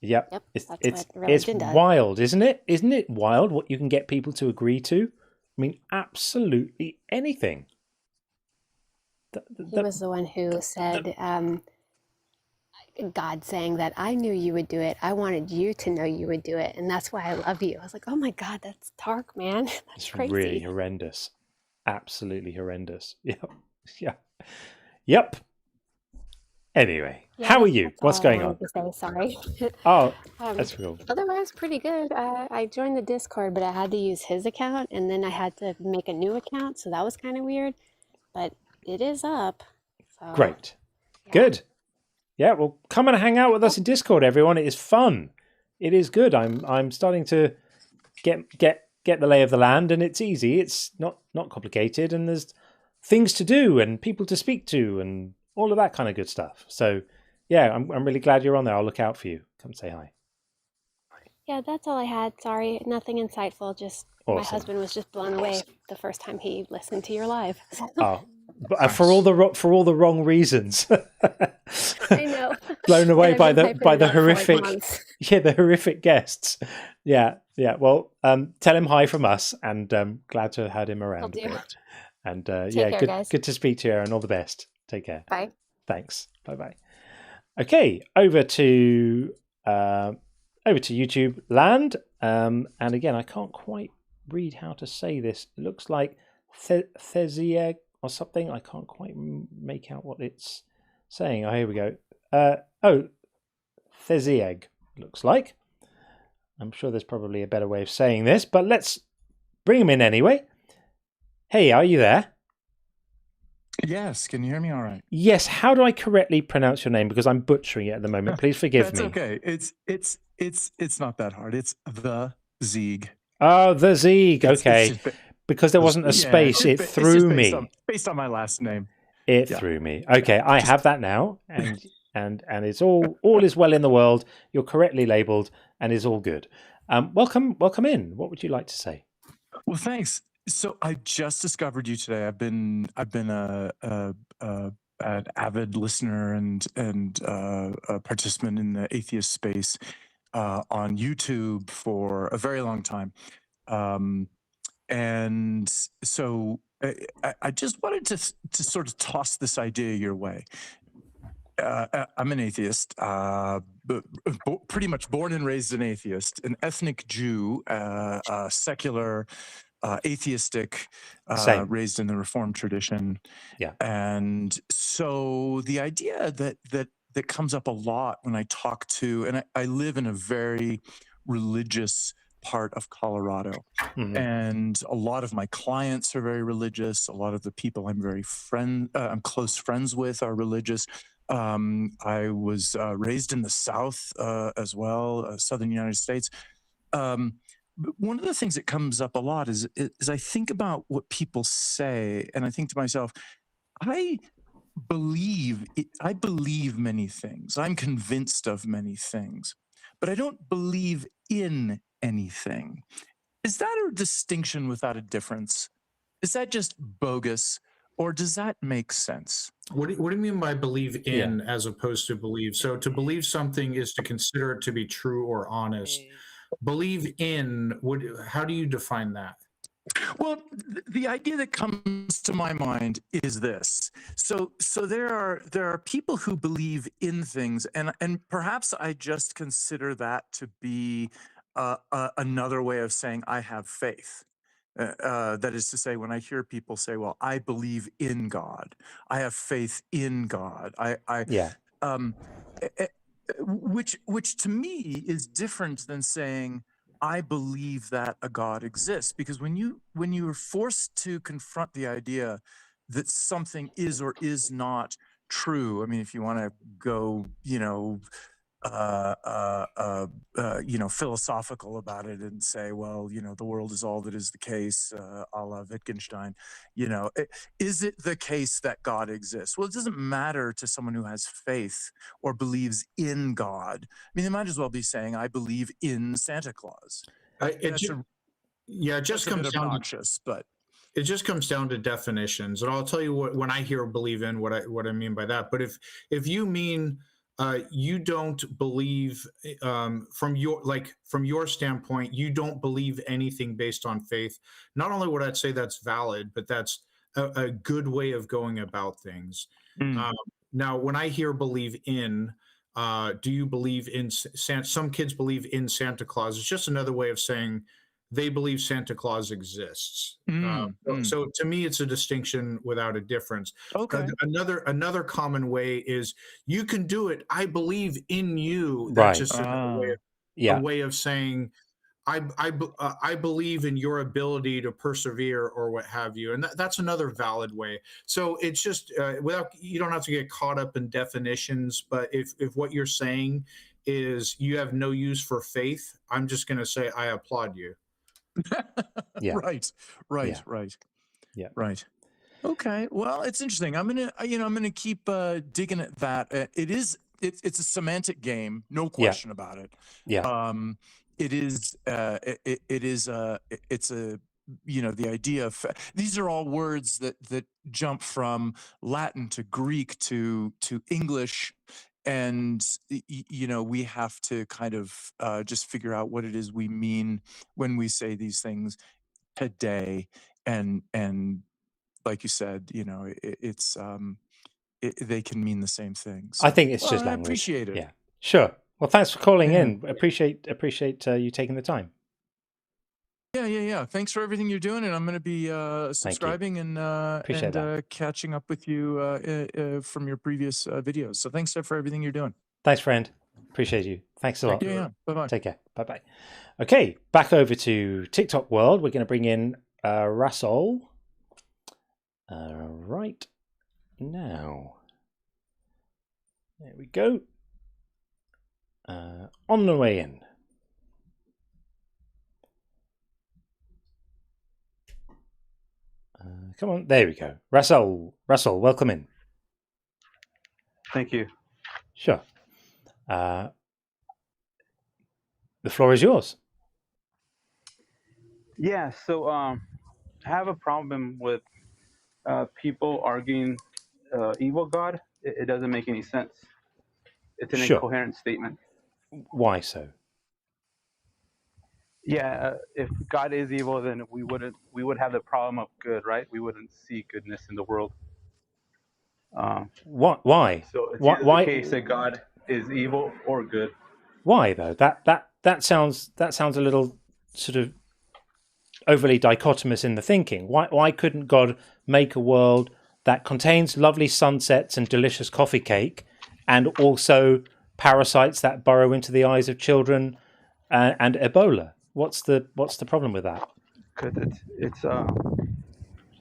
Yep. That's It's what religion does. wild, isn't it? Isn't it wild what you can get people to agree to? I mean, absolutely anything. He was the one who said, God saying that I knew you would do it. I wanted you to know you would do it. And that's why I love you. I was like, oh my God, that's dark, man. That's It's crazy. really horrendous. Absolutely horrendous. Yep. Yeah. Yep. Anyway, Yeah, how are you? that's What's all I going on? wanted to say. Sorry. Oh, that's cool. Otherwise, pretty good. I joined the Discord, but I had to use his account, and then I had to make a new account, so that was kind of weird. But it is up. So, Great. Good. Yeah, well, come and hang out with us in Discord, everyone. It is fun. It is good. I'm starting to get the lay of the land, and it's easy. It's not complicated, and there's things to do and people to speak to and all of that kind of good stuff. So, yeah, I'm really glad you're on there. I'll look out for you. Come say hi. yeah, that's all I had. Sorry, nothing insightful. Just my Awesome. husband was just blown away the first time he listened to your live. Oh, but for all the wrong reasons. I know. Blown away And by I've been the hyping it up for, like, horrific months. the horrific guests. Yeah. Well, tell him hi from us, and glad to have had him Will around a do. bit. And Take yeah, care, good guys. to speak to you, and all the best. Take care. Bye. Thanks. Bye. Okay, over to YouTube land. And again, I can't quite read how to say this. It looks like Thezieg or something. I can't quite make out what it's saying. Oh, here we go. Thezieg looks like. I'm sure there's probably a better way of saying this, but let's bring him in anyway. Hey, are you there? Yes, can you hear me all right? Yes. How do I correctly pronounce your name? Because I'm butchering it at the moment. Please forgive That's me. okay. It's not that hard. It's the Zieg. Oh, the Zieg. Okay. It's just because there wasn't a space, it threw me. Based on my last name. It threw me. Okay, I have that now, and it's all is well in the world. You're correctly labelled, and is all good. Welcome in. What would you like to say? Well, thanks. So I just discovered you today. I've been an avid listener and a participant in the atheist space on YouTube for a very long time, and so I just wanted to sort of toss this idea your way. I'm an atheist, pretty much born and raised an atheist, an ethnic Jew, secular. Atheistic, raised in the Reformed tradition, and so the idea that comes up a lot when I talk to, and I live in a very religious part of Colorado, and a lot of my clients are very religious. A lot of the people I'm close friends with are religious. I was raised in the South as well, Southern United States. One of the things that comes up a lot is I think about what people say, and I think to myself, I believe many things. I'm convinced of many things, but I don't believe in anything. Is that a distinction without a difference? Is that just bogus, or does that make sense? What do you mean by believe in as opposed to believe? So to believe something is to consider it to be true or honest. Believe in, how do you define that? Well, the idea that comes to my mind is this. So there are people who believe in things, and perhaps I just consider that to be another way of saying I have faith. That is to say, when I hear people say, "Well, I believe in God. I have faith in God," which to me is different than saying I believe that a God exists, because when you are forced to confront the idea that something is or is not true, I mean, if you want to go, philosophical about it and say, well, the world is all that is the case, a la Wittgenstein. Is it the case that God exists? Well, it doesn't matter to someone who has faith or believes in God. I mean, they might as well be saying, I believe in Santa Claus. It just comes down obnoxious, but it just comes down to definitions. And I'll tell you what, when I hear believe in, what I mean by that. But if you mean you don't believe from your standpoint, you don't believe anything based on faith, not only would I say that's valid, but that's a good way of going about things. Now, when I hear believe in, do you believe in some kids believe in Santa Claus? It's just another way of saying they believe Santa Claus exists. So to me, it's a distinction without a difference. Okay. Another common way is you can do it. I believe in you. Right. That's just a way of saying I believe in your ability to persevere or what have you. And that's another valid way. So it's just you don't have to get caught up in definitions. But if what you're saying is you have no use for faith, I'm just going to say I applaud you. Yeah. Right. Yeah. Right. Okay. Well, it's interesting. I'm gonna keep digging at that. It's a semantic game, no question about it. Yeah. It's the idea of these are all words that jump from Latin to Greek to English. And, we have to kind of just figure out what it is we mean when we say these things today. And like you said, they can mean the same thing. So, I think it's just language. I appreciate it. Yeah, sure. Well, thanks for calling in. Appreciate you taking the time. Yeah. Thanks for everything you're doing, and I'm going to be subscribing and catching up with you from your previous videos. So thanks for everything you're doing. Thanks, friend. Appreciate you. Thanks a lot. Yeah. Bye-bye. Take care. Bye-bye. Okay, back over to TikTok world. We're going to bring in Russell right now. There we go. On the way in. Come on, there we go. Russell, welcome in. Thank you. Sure. The floor is yours. Yeah, so I have a problem with people arguing evil God. It doesn't make any sense. It's an incoherent statement. Why so? Yeah, if God is evil, then we would have the problem of good, right? We wouldn't see goodness in the world. Why? So it's why the case that God is evil or good. Why though? That sounds a little sort of overly dichotomous in the thinking. Why couldn't God make a world that contains lovely sunsets and delicious coffee cake, and also parasites that burrow into the eyes of children and Ebola? What's the problem with that? Because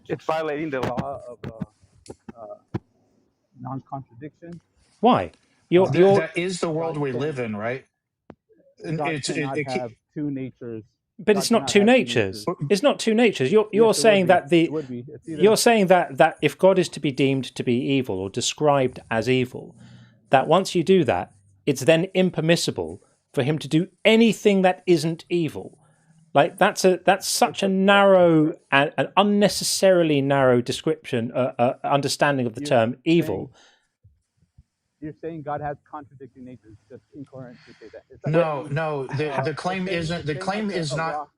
it's violating the law of non-contradiction. Why? That is the world we live in, right? God cannot have two natures. But it's not two natures. It's not two natures. You're saying that you're saying that if God is to be deemed to be evil or described as evil, that once you do that, it's then impermissible for him to do anything that isn't evil. Like that's such a narrow and an unnecessarily narrow description, understanding of the term evil. You're saying God has contradicting natures. It's just incoherent to say that. No. The claim isn't. The claim is not.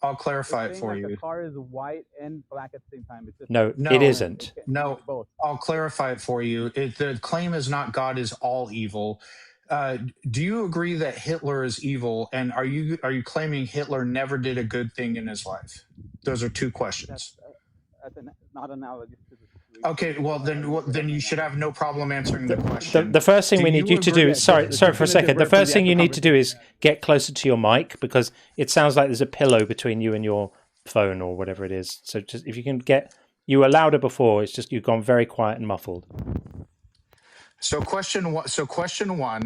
I'll clarify it for you. The car is white and black at the same time. It's just no, it isn't. No, I'll clarify it for you. The claim is not God is all evil. Do you agree that Hitler is evil? And are you claiming Hitler never did a good thing in his life? Those are two questions. That's not analogous to the situation. Okay, well then you should have no problem answering the question. The first thing we need you to do is sorry for a second. The first thing you need to do is get closer to your mic, because it sounds like there's a pillow between you and your phone or whatever it is. So just if you can you were louder before. It's just you've gone very quiet and muffled. So question one,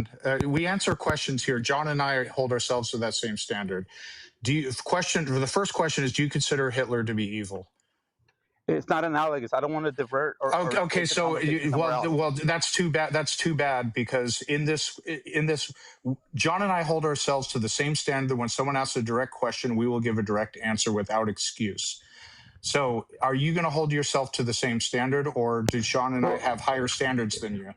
we answer questions here. John and I hold ourselves to that same standard. The first question is, do you consider Hitler to be evil? It's not analogous. I don't want to divert or Okay, take the so conversation somewhere else. well, that's too bad. That's too bad, because in this, John and I hold ourselves to the same standard. When someone asks a direct question, we will give a direct answer without excuse. So, are you going to hold yourself to the same standard, or do Sean and I have higher standards than you?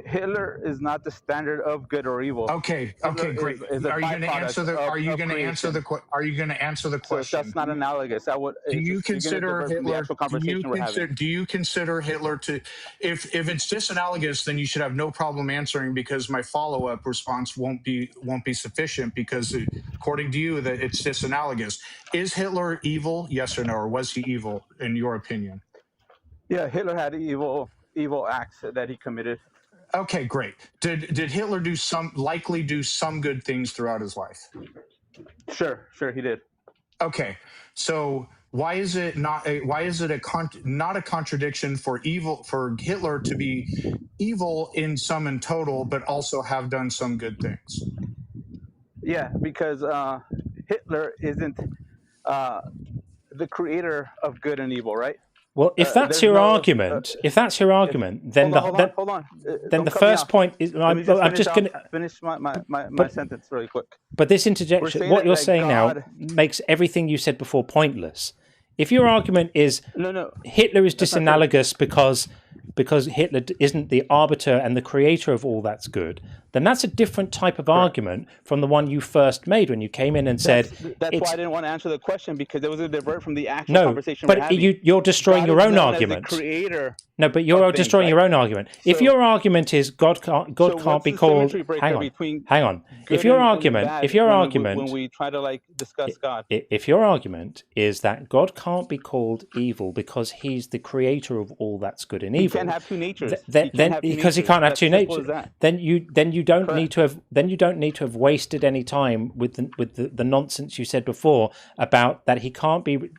Hitler is not the standard of good or evil. Okay, great. Are you going to answer the? Are you going to answer the? Are you going to answer the question? So that's not analogous. I would. Do you consider Hitler? Do you consider Hitler to? If it's disanalogous, then you should have no problem answering, because my follow-up response won't be sufficient, because according to you that it's disanalogous. Is Hitler evil? Yes or no? Or was he evil in your opinion? Yeah, Hitler had evil acts that he committed. Okay, great. Did Hitler likely do some good things throughout his life? Sure, he did. Okay, so why is it not a contradiction for Hitler to be evil in sum and total, but also have done some good things? Yeah, because Hitler isn't the creator of good and evil, right? Well, if that's your argument, then hold on. Then the first point is I'm just going to finish my sentence really quick. But this interjection, what you're saying now, makes everything you said before pointless. If your argument is Hitler is disanalogous because Hitler isn't the arbiter and the creator of all that's good, then that's a different type of argument from the one you first made when you came in and said. That's why I didn't want to answer the question, because it was a divert from the actual conversation we're having. You're destroying your own argument. No, but you're destroying your own argument. If your argument is God can't be called. Hang on. If your argument, when we try to discuss God, if your argument is that God can't be called evil because He's the creator of all that's good and evil, he can't have two natures. Then because he can't have two natures, then you don't need to have wasted any time with the nonsense you said before about that he can't be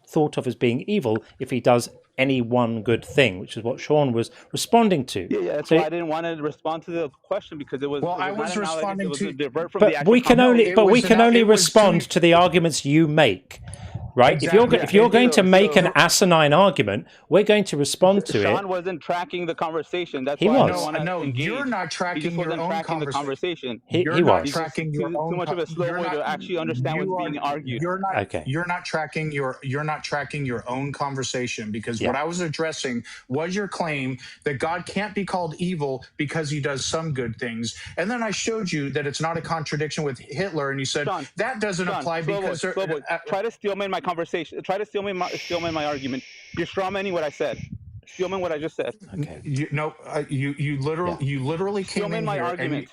thought of as being evil if he does any one good thing, which is what Sean was responding to. Yeah, that's why I didn't want to respond to the question, because it was. Well, I was responding to. Divert from the actual we can only respond to the arguments you make. Right? Exactly. If you're going to make an asinine argument, we're going to respond to it. Sean wasn't tracking the conversation. That's he why was. I don't want to engage. You're not tracking your own conversation. He was. Not tracking your own. Too much of a slow way to actually understand what's being argued. You're not tracking your own conversation, because what I was addressing was your claim that God can't be called evil because he does some good things, and then I showed you that it's not a contradiction with Hitler, and you said that doesn't apply because try to steal my conversation. Try to steal me my argument. You're strawmanning what I said. Stealman what I just said. Okay. You literally came in my here. Argument.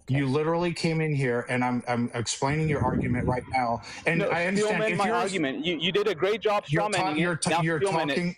You literally came in here, and I'm explaining your argument right now. And I understand if my argument. You did a great job strawmanning.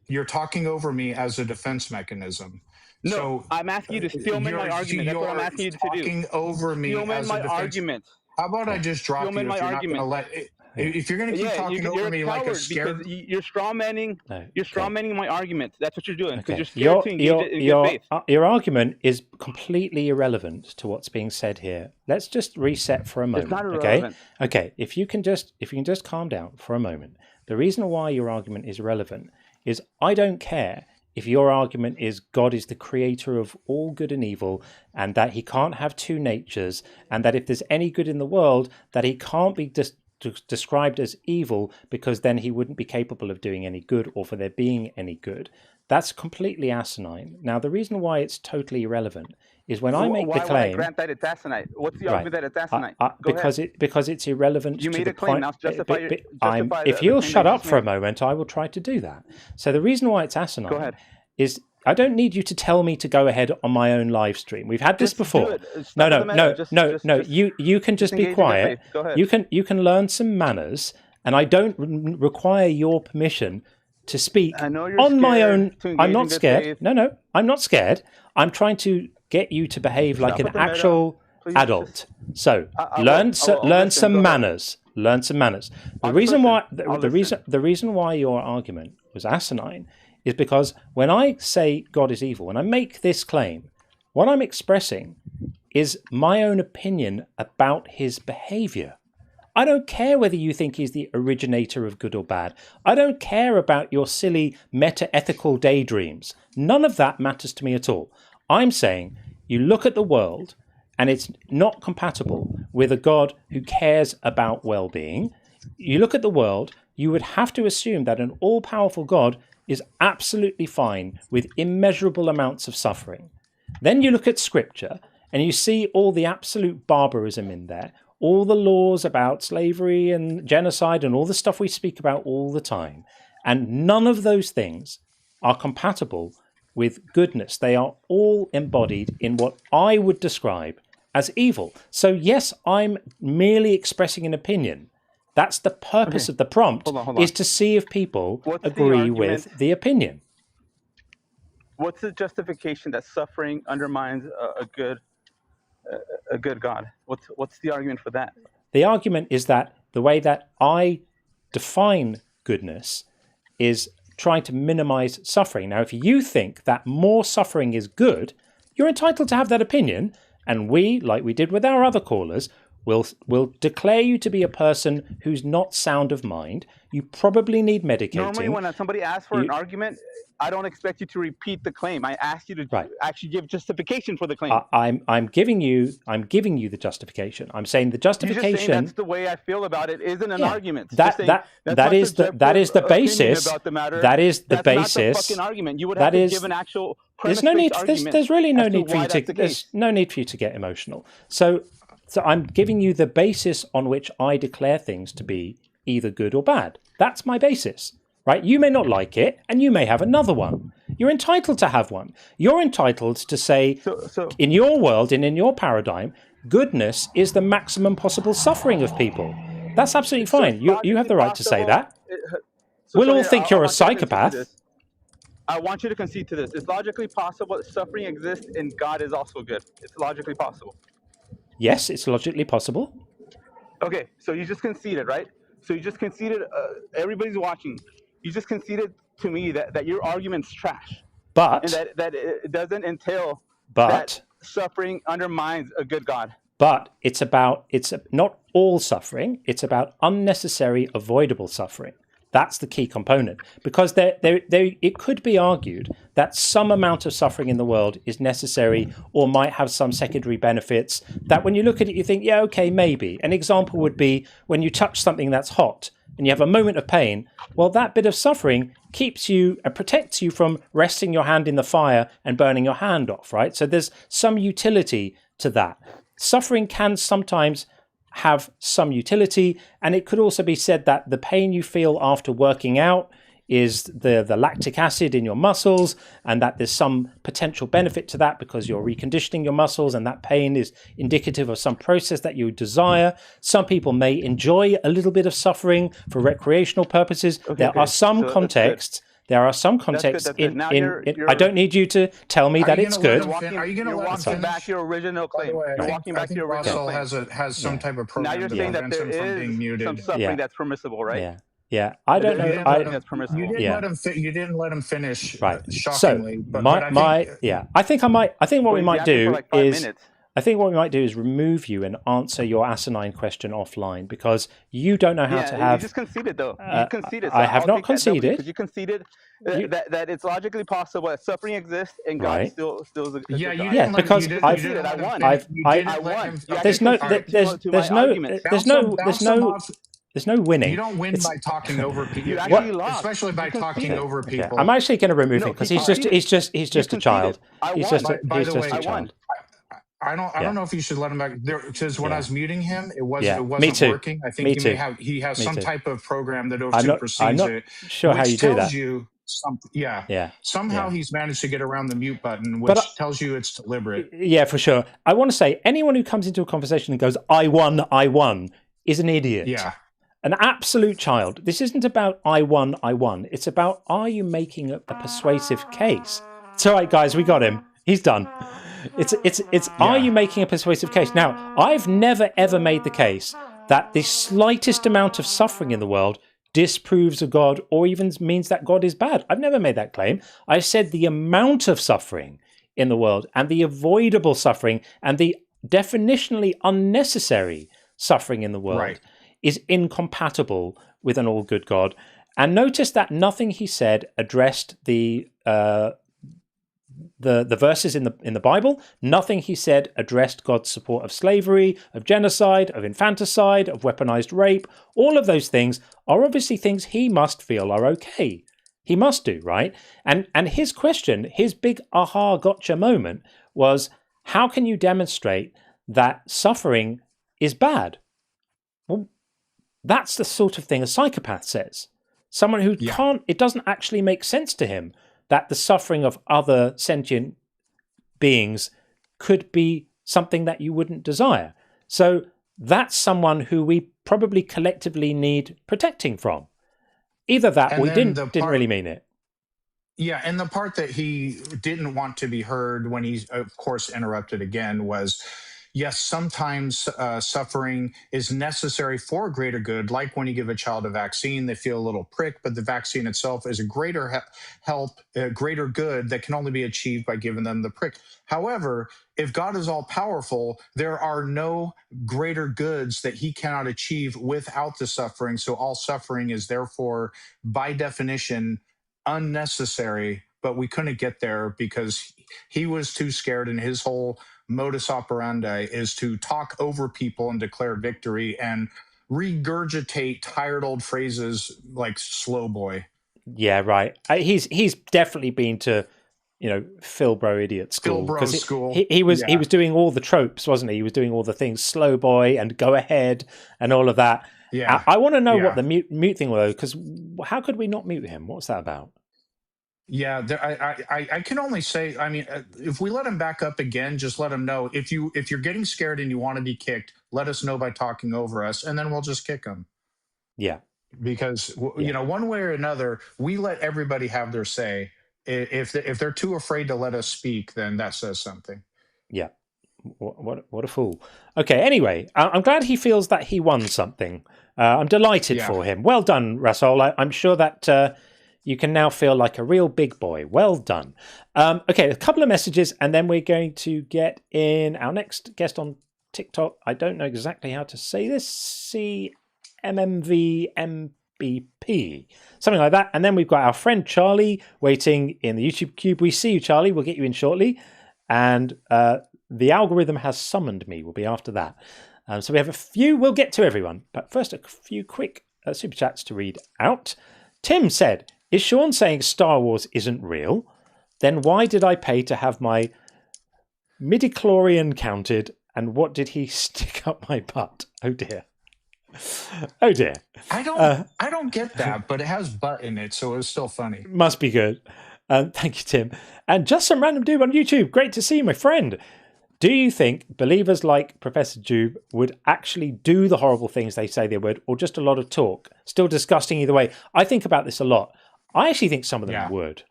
You're talking over me as a defense mechanism. No, so, I'm asking you to stealman my argument. That's what I'm asking you to do. Talking over me as a defense. Argument. How about I just drop you if you're not going to let it? If you're going to keep talking over me like a scared, you're strawmanning. You're strawmanning my argument. That's what you're doing, because you're scared to engage in good faith. Your argument is completely irrelevant to what's being said here. Let's just reset for a moment. It's not irrelevant. Okay. If you can just calm down for a moment. The reason why your argument is relevant is I don't care if your argument is God is the creator of all good and evil, and that he can't have two natures, and that if there's any good in the world, that he can't be described as evil because then he wouldn't be capable of doing any good or for there being any good. That's completely asinine. Now, the reason why it's totally irrelevant is when I make the claim. Why would I grant that it's asinine? What's the argument that it's asinine? Because it's irrelevant. You to made the a claim. point. Now justify If you'll shut up for a moment, I will try to do that. So the reason why it's asinine is I don't need you to tell me to go ahead on my own live stream. We've had this before. No. You can just be quiet. You can learn some manners, and I don't require your permission to speak on my own. I'm not scared. No, I'm not scared. I'm trying to get you to behave like an actual adult. So learn some manners. Learn some manners. The reason why your argument was asinine is because when I say God is evil, when I make this claim, what I'm expressing is my own opinion about his behavior. I don't care whether you think he's the originator of good or bad. I don't care about your silly meta-ethical daydreams. None of that matters to me at all. I'm saying you look at the world and it's not compatible with a God who cares about well-being. You look at the world, you would have to assume that an all-powerful God is absolutely fine with immeasurable amounts of suffering. Then you look at scripture and you see all the absolute barbarism in there, all the laws about slavery and genocide and all the stuff we speak about all the time. And none of those things are compatible with goodness. They are all embodied in what I would describe as evil. So yes, I'm merely expressing an opinion. That's the purpose of the prompt, Hold on. is to see if people What's the agree argument? with the opinion. What's the justification that suffering undermines a good God? What's the argument for that? The argument is that the way that I define goodness is trying to minimize suffering. Now, if you think that more suffering is good, you're entitled to have that opinion, and we, like we did with our other callers, will declare you to be a person who's not sound of mind. You probably need medicating. Normally, when somebody asks for an argument, I don't expect you to repeat the claim. I ask you to actually give justification for the claim. I'm giving you the justification. I'm saying the justification. You're just saying that's the way I feel about it isn't an argument. That is the basis. That is the basis. That's not the fucking argument. You would have to give an actual there's no need. argument. There's really no as to need for why you that's to. the There's case. no need for you to get emotional. So I'm giving you the basis on which I declare things to be either good or bad. That's my basis. Right? You may not like it, and you may have another one. You're entitled to have one. You're entitled to say, in your world and in your paradigm, goodness is the maximum possible suffering of people. That's absolutely fine. You have the right to say that. We'll all think you're a psychopath. I want you to concede to this. It's logically possible that suffering exists and God is also good. It's logically possible. Yes, it's logically possible. Okay, so you just conceded, right? So you just conceded, everybody's watching. You just conceded to me that your argument's trash. But and that it doesn't entail but that suffering undermines a good God. But it's not all suffering. It's about unnecessary, avoidable suffering. That's the key component, because it could be argued that some amount of suffering in the world is necessary or might have some secondary benefits that when you look at it, you think, yeah, okay, maybe. An example would be when you touch something that's hot and you have a moment of pain. Well, that bit of suffering keeps you and protects you from resting your hand in the fire and burning your hand off, right? So there's some utility to that. Suffering can sometimes have some utility, and it could also be said that the pain you feel after working out is the lactic acid in your muscles, and that there's some potential benefit to that because you're reconditioning your muscles, and that pain is indicative of some process that you desire. Some people may enjoy a little bit of suffering for recreational purposes. There are some contexts. There are some contexts in I don't need you to tell me that it's good. Are you going to walk back your original claim? You're walking back your original claim. Has some type of program. Now you're saying that there is some suffering that's permissible, right? Yeah. I don't know. You didn't let him finish. Right. Shockingly. So I think what we might do is. I think what we might do is remove you and answer your asinine question offline, because you don't know how to have. You just conceded, though. You conceded. So I have not conceded. Because you conceded that it's logically possible that suffering exists and God still is a good God. Yeah, because there's no winning. You don't win by talking over people. You actually lost, especially by talking over people. I'm actually going to remove him because he's just a child. He's just a child. I don't know if you should let him back there, because when I was muting him, it wasn't working. I think he has some type of program that supersedes I'm not it. sure how you do that. Somehow he's managed to get around the mute button, which tells you it's deliberate. Yeah, for sure. I want to say anyone who comes into a conversation and goes, I won, is an idiot. Yeah. An absolute child. This isn't about I won. It's about, are you making a persuasive case? It's all right, guys, we got him. He's done. Are you making a persuasive case? Now, I've never ever made the case that the slightest amount of suffering in the world disproves a God or even means that God is bad. I've never made that claim. I said the amount of suffering in the world and the avoidable suffering and the definitionally unnecessary suffering in the world is incompatible with an all good God. And notice that nothing he said addressed the verses in the Bible. Nothing he said addressed God's support of slavery, of genocide, of infanticide, of weaponized rape. All of those things are obviously things he must feel are okay. He must do, right? And his question, his big aha gotcha moment was, how can you demonstrate that suffering is bad? Well, that's the sort of thing a psychopath says. Someone who can't, it doesn't actually make sense to him that the suffering of other sentient beings could be something that you wouldn't desire. So that's someone who we probably collectively need protecting from. Either that or he didn't really mean it. Yeah, and the part that he didn't want to be heard when he, of course, interrupted again was, yes, sometimes suffering is necessary for a greater good, like when you give a child a vaccine, they feel a little prick, but the vaccine itself is a greater help, a greater good that can only be achieved by giving them the prick. However, if God is all powerful, there are no greater goods that he cannot achieve without the suffering. So all suffering is therefore, by definition, unnecessary, but we couldn't get there because he was too scared, and his whole modus operandi is to talk over people and declare victory and regurgitate tired old phrases like slow boy. Yeah, right. He's definitely been to, Philbro idiot school. Philbro school. He was doing all the tropes, wasn't he? He was doing all the things, slow boy and go ahead and all of that. Yeah. I want to know what the mute thing was, because how could we not mute him? What's that about? Yeah, I can only say, I mean, if we let him back up again, just let him know. If you're getting scared and you want to be kicked, let us know by talking over us, and then we'll just kick him. Yeah. Because, one way or another, we let everybody have their say. If they're too afraid to let us speak, then that says something. Yeah. What a fool. Okay, anyway, I'm glad he feels that he won something. I'm delighted for him. Well done, Rasol. I'm sure that... you can now feel like a real big boy. Well done. Okay, a couple of messages, and then we're going to get in our next guest on TikTok. I don't know exactly how to say this. CMMVMBP. Something like that. And then we've got our friend Charlie waiting in the YouTube cube. We see you, Charlie. We'll get you in shortly. And the algorithm has summoned me. We'll be after that. So we have a few. We'll get to everyone. But first, a few quick super chats to read out. Tim said, is Sean saying Star Wars isn't real? Then why did I pay to have my midichlorian counted? And what did he stick up my butt? Oh dear. Oh dear. I don't get that, but it has butt in it, so it was still funny. Must be good. Thank you, Tim. And just some random dude on YouTube. Great to see you, my friend. Do you think believers like Professor Jube would actually do the horrible things they say they would, or just a lot of talk? Still disgusting either way. I think about this a lot. I actually think some of them would.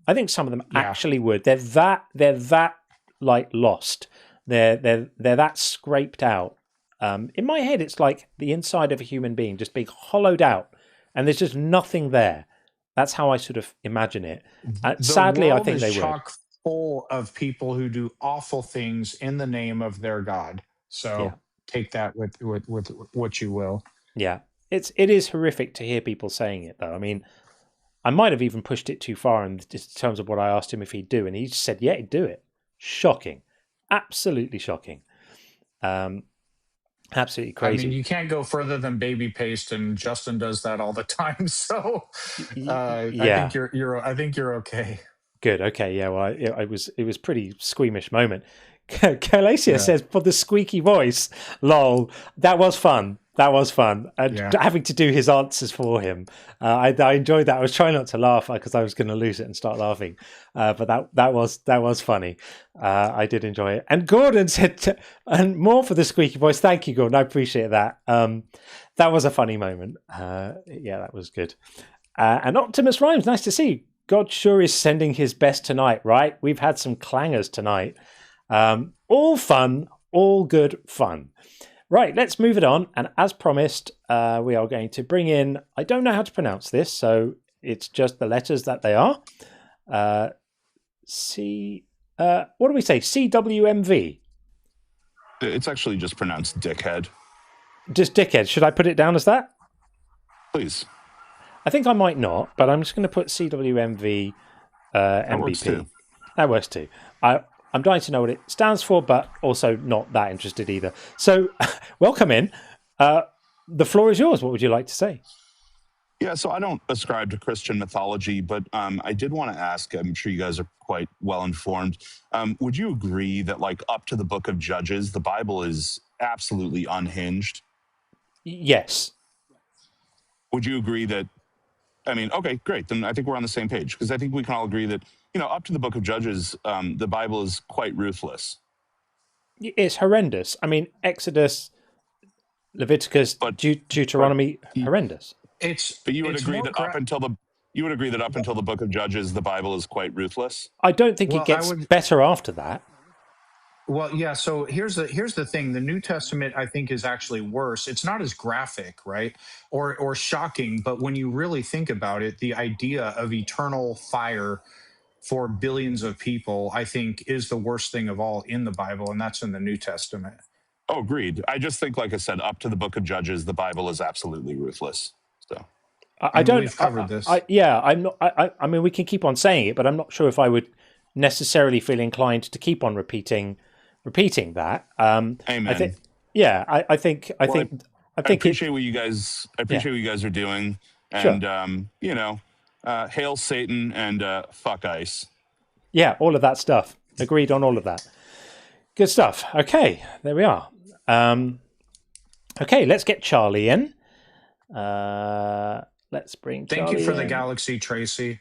I think some of them actually would. They're that like lost. They're that scraped out. In my head, it's like the inside of a human being just being hollowed out, and there's just nothing there. That's how I sort of imagine it. Sadly, I think they would. Chock full of people who do awful things in the name of their God. So take that with what you will. Yeah, it is horrific to hear people saying it, though. I mean, I might have even pushed it too far in terms of what I asked him if he'd do, and he just said, yeah, he'd do it. Shocking. Absolutely shocking. Absolutely crazy. I mean, you can't go further than baby paste, and Justin does that all the time. So I think you're okay. Good. Okay. Yeah. Well, it was pretty squeamish moment. Calacia says, for the squeaky voice, lol. That was fun. And having to do his answers for him. I enjoyed that. I was trying not to laugh because I was going to lose it and start laughing. But that was funny. I did enjoy it. And Gordon said, and more for the squeaky voice. Thank you, Gordon. I appreciate that. That was a funny moment. Yeah, that was good. And Optimus Rhymes, nice to see you. God sure is sending his best tonight, right? We've had some clangers tonight. All fun, all good fun. Right, let's move it on. And as promised, we are going to bring in, I don't know how to pronounce this, so it's just the letters that they are. What do we say? CWMV? It's actually just pronounced dickhead. Just dickhead. Should I put it down as that? Please. I think I might not, but I'm just going to put CWMV That works MVP. too. That works too. I'm dying to know what it stands for, but also not that interested either. So, welcome in. The floor is yours. What would you like to say? Yeah, so I don't ascribe to Christian mythology, but I did want to ask, I'm sure you guys are quite well informed. Would you agree that, like, up to the book of Judges, the Bible is absolutely unhinged? Yes. Would you agree that, I mean, okay, great. Then I think we're on the same page, because I think we can all agree that, you know, up to the book of Judges, the Bible is quite ruthless. It's horrendous. I mean, Exodus, Leviticus, Deuteronomy, horrendous. But you would agree that up until the book of Judges, the Bible is quite ruthless? I don't think it gets better after that. Well, yeah. So here's the thing. The New Testament, I think, is actually worse. It's not as graphic, right, or shocking. But when you really think about it, the idea of eternal fire for billions of people, I think, is the worst thing of all in the Bible, and that's in the New Testament. Oh, agreed. I just think, like I said, up to the book of Judges, the Bible is absolutely ruthless. So I don't. We've covered this. I'm not. I mean, we can keep on saying it, but I'm not sure if I would necessarily feel inclined to keep on repeating that. Amen. I think. Yeah, I think. I appreciate what you guys. I appreciate what you guys are doing, and you know, hail Satan and fuck ICE. Yeah, all of that stuff. Agreed on all of that. Good stuff. Okay, there we are. Okay, let's get Charlie in. Let's bring Charlie Thank you for the in. Galaxy, Tracy.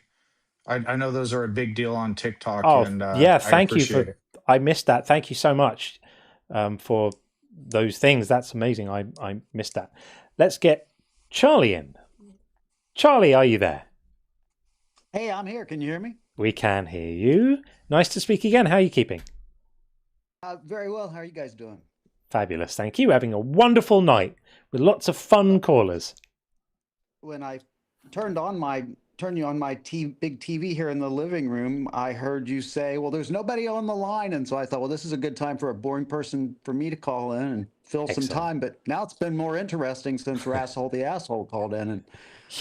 I know those are a big deal on TikTok. Oh, and, yeah, thank you for. it. I missed that. Thank you so much for those things. That's amazing. I missed that. Let's get Charlie in. Charlie, are you there? Hey, I'm here. Can you hear me? We can hear you. Nice to speak again. How are you keeping? Very well. How are you guys doing? Fabulous. Thank you. Having a wonderful night with lots of fun callers. When I turned you on my big TV here in the living room, I heard you say, well, there's nobody on the line. And so I thought, well, this is a good time for a boring person for me to call in and fill some time. But now it's been more interesting since Rasshole the Asshole called in.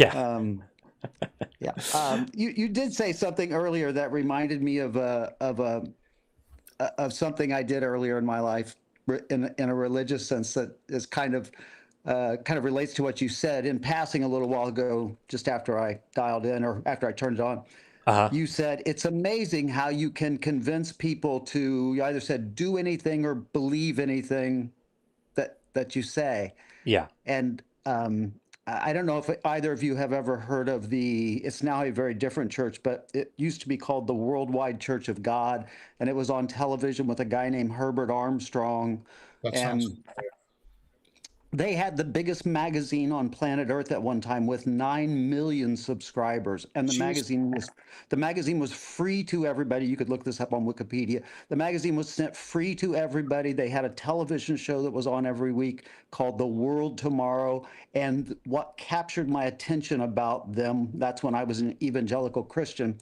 And you did say something earlier that reminded me of something I did earlier in my life in a religious sense that is kind of relates to what you said in passing a little while ago, just after I dialed in or after I turned it on. You said, it's amazing how you can convince people to, you either said, do anything or believe anything that you say. Yeah. And I don't know if either of you have ever heard of it's now a very different church, but it used to be called the Worldwide Church of God. And it was on television with a guy named Herbert Armstrong. They had the biggest magazine on planet Earth at one time with 9 million subscribers. And the magazine was free to everybody. You could look this up on Wikipedia. The magazine was sent free to everybody. They had a television show that was on every week called The World Tomorrow. And what captured my attention about them, that's when I was an evangelical Christian.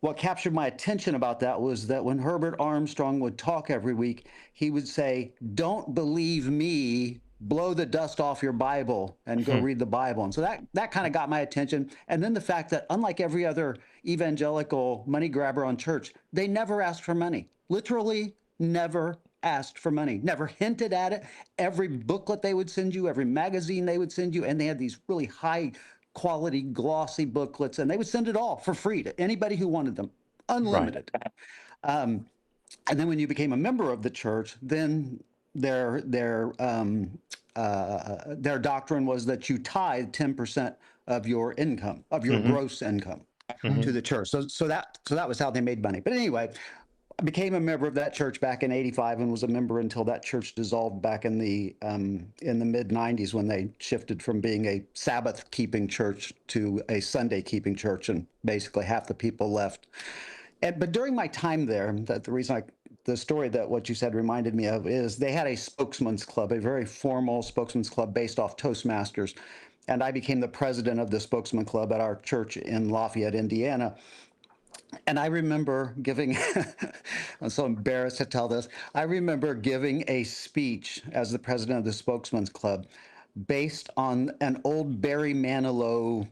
What captured my attention about that was that when Herbert Armstrong would talk every week, he would say, don't believe me, blow the dust off your Bible and go read the Bible. And so that kind of got my attention. And then the fact that unlike every other evangelical money grabber on church, they never asked for money. Literally never asked for money, never hinted at it. Every booklet they would send you, every magazine they would send you, and they had these really high quality glossy booklets, and they would send it all for free to anybody who wanted them, unlimited. And then when you became a member of the church, then their doctrine was that you tithe 10% of your income, of your gross income, to the church. So that was how they made money. But anyway, I became a member of that church back in '85 and was a member until that church dissolved back in the mid '90s when they shifted from being a Sabbath keeping church to a Sunday keeping church, and basically half the people left. But during my time there, the reason I the story that what you said reminded me of is they had a spokesman's club, a very formal spokesman's club based off Toastmasters. And I became the president of the spokesman club at our church in Lafayette, Indiana. And I remember giving, I'm so embarrassed to tell this, I remember giving a speech as the president of the spokesman's club based on an old Barry Manilow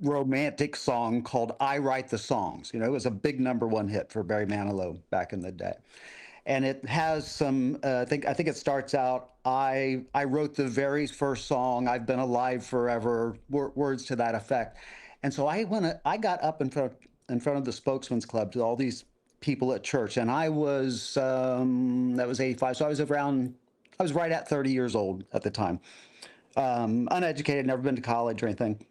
romantic song called I Write the Songs. You know, it was a big #1 hit for Barry Manilow back in the day. And it has some, I think it starts out, I wrote the very first song, I've been alive forever, words to that effect. And so I got up in front of the spokesman's club to all these people at church. And I was, that was 85. So I was right at 30 years old at the time. Uneducated, never been to college or anything.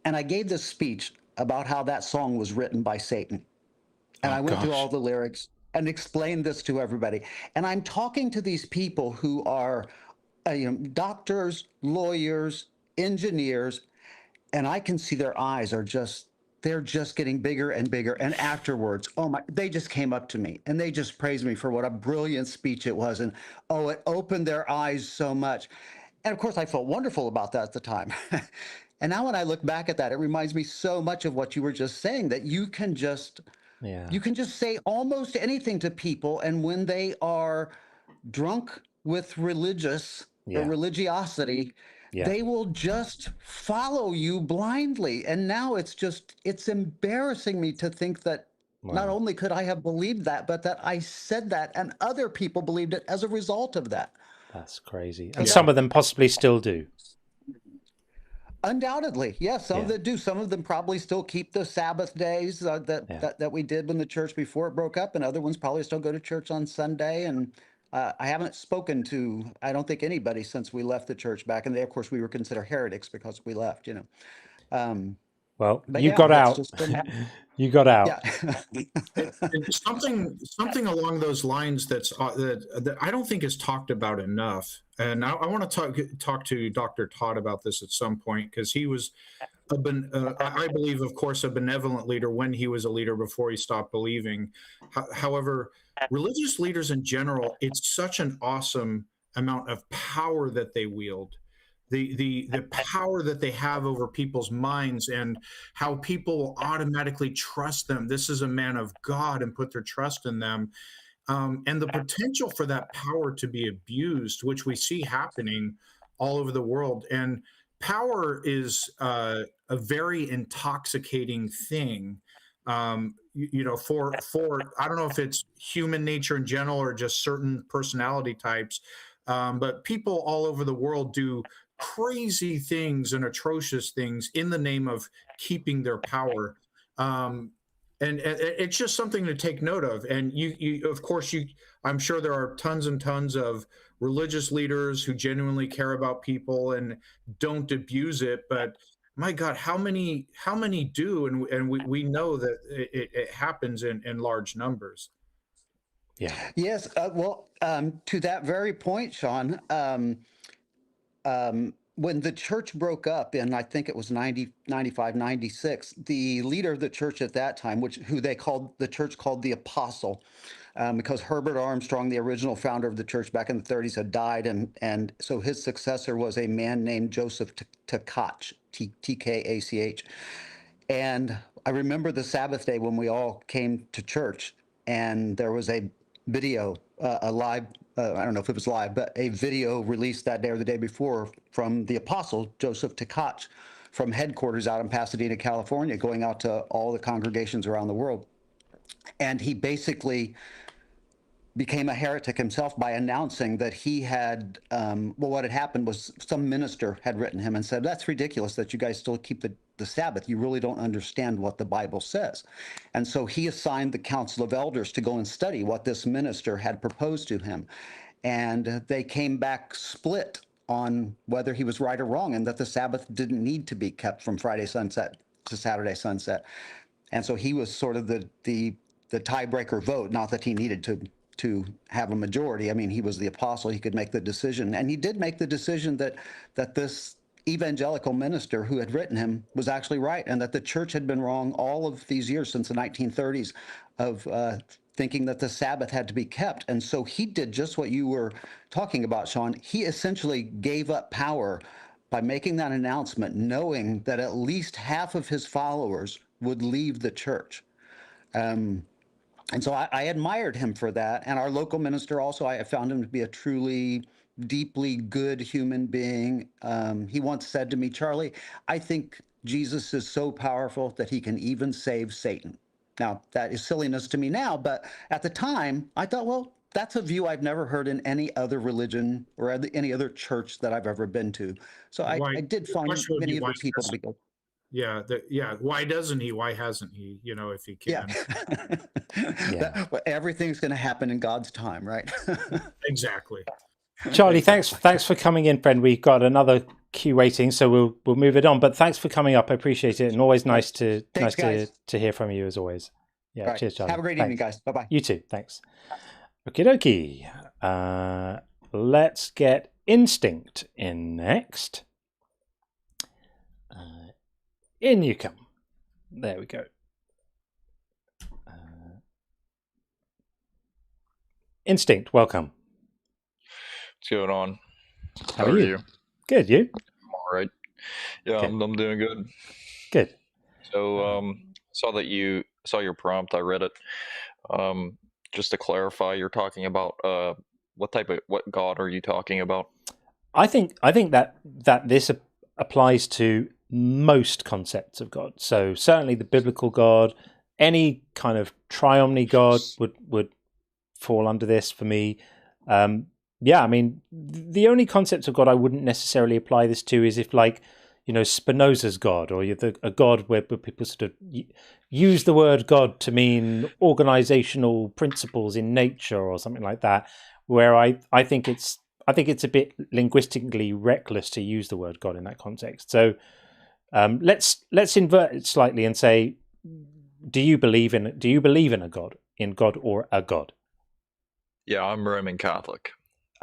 And I gave this speech about how that song was written by Satan. And I went through all the lyrics and explained this to everybody. And I'm talking to these people who are doctors, lawyers, engineers, and I can see their eyes are they're just getting bigger and bigger. And afterwards, they just came up to me and they just praised me for what a brilliant speech it was. And it opened their eyes so much. And of course, I felt wonderful about that at the time. And now when I look back at that, it reminds me so much of what you were just saying, that you can just say almost anything to people. And when they are drunk with religiosity, they will just follow you blindly. And now it's embarrassing me to think that not only could I have believed that, but that I said that and other people believed it as a result of that. That's crazy. And some of them possibly still do. Undoubtedly, yes. Some of them do. Some of them probably still keep the Sabbath days that we did when the church before it broke up, and other ones probably still go to church on Sunday. And I haven't spoken to, I don't think, anybody since we left the church back in the day. Of course, we were considered heretics because we left, Well, you got out. You got out. Something along those lines that I don't think is talked about enough. And I want to talk to Dr. Todd about this at some point, because he was, I believe, of course, a benevolent leader when he was a leader before he stopped believing. However, religious leaders in general, it's such an awesome amount of power that they wield. The power that they have over people's minds and how people will automatically trust them. This is a man of God, and put their trust in them. And the potential for that power to be abused, which we see happening all over the world. And power is a very intoxicating thing. For I don't know if it's human nature in general or just certain personality types, but people all over the world do crazy things and atrocious things in the name of keeping their power. And it's just something to take note of. And you of course, I'm sure there are tons and tons of religious leaders who genuinely care about people and don't abuse it. But my God, how many do? And we know that it happens in large numbers. Yeah. Yes. To that very point, Sean, when the church broke up in, I think it was 95, 96, the leader of the church at that time, who the church called the Apostle, because Herbert Armstrong, the original founder of the church back in the 30s, had died. And so his successor was a man named Joseph Tkach, Tkach. And I remember the Sabbath day when we all came to church, and there was a video, a live, I don't know if it was live, but a video released that day or the day before from the Apostle, Joseph Tkach, from headquarters out in Pasadena, California, going out to all the congregations around the world. And he basically became a heretic himself by announcing that he had, what had happened was some minister had written him and said, "That's ridiculous that you guys still keep the Sabbath. You really don't understand what the Bible says." And so he assigned the Council of Elders to go and study what this minister had proposed to him. And they came back split on whether he was right or wrong, and that the Sabbath didn't need to be kept from Friday sunset to Saturday sunset. And so he was sort of the tiebreaker vote, not that he needed to have a majority. I mean, he was the apostle, he could make the decision. And he did make the decision that this evangelical minister who had written him was actually right, and that the church had been wrong all of these years since the 1930s of thinking that the Sabbath had to be kept. And so he did just what you were talking about, Sean. He essentially gave up power by making that announcement, knowing that at least half of his followers would leave the church. And so I admired him for that. And our local minister also, I found him to be a truly deeply good human being. He once said to me, Charlie, I think Jesus is so powerful that he can even save Satan. Now, that is silliness to me now, but at the time, I thought, well, that's a view I've never heard in any other religion or any other church that I've ever been to. So I did find many other people to be good. Yeah, why doesn't he? Why hasn't he? You know, if he can. Yeah. Everything's going to happen in God's time, right? Exactly. Charlie, thanks for coming in, friend. We've got another queue waiting, so we'll move it on. But thanks for coming up. I appreciate it, and always nice to hear from you as always. Yeah, right. Cheers, Charlie. Have a great evening, guys. Bye bye. You too. Thanks. Okie dokie. Let's get Instinct in next. In you come. There we go. Instinct, welcome. What's going on? How are you? Good, you? I'm all right. Yeah, okay. I'm doing good. Good. So, saw your prompt. I read it. Just to clarify, you're talking about what God are you talking about? I think that this applies to most concepts of God. So certainly the biblical God, any kind of triomny God would fall under this for me. Yeah, I mean, the only concept of God I wouldn't necessarily apply this to is if, like, you know, Spinoza's God, or a God where people sort of use the word God to mean organizational principles in nature or something like that, where I think it's a bit linguistically reckless to use the word God in that context. So let's invert it slightly and say, do you believe in a God, or a God? Yeah, I'm Roman Catholic.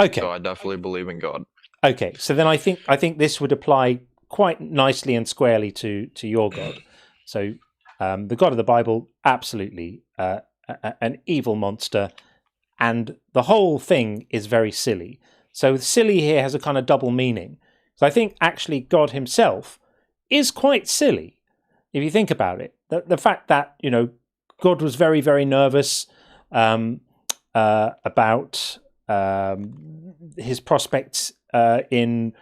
Okay. So I definitely believe in God. Okay, so then I think this would apply quite nicely and squarely to your God. So the God of the Bible, absolutely an evil monster, and the whole thing is very silly. So silly here has a kind of double meaning. So I think actually God himself is quite silly, if you think about it. The fact that, you know, God was very, very nervous about his prospects in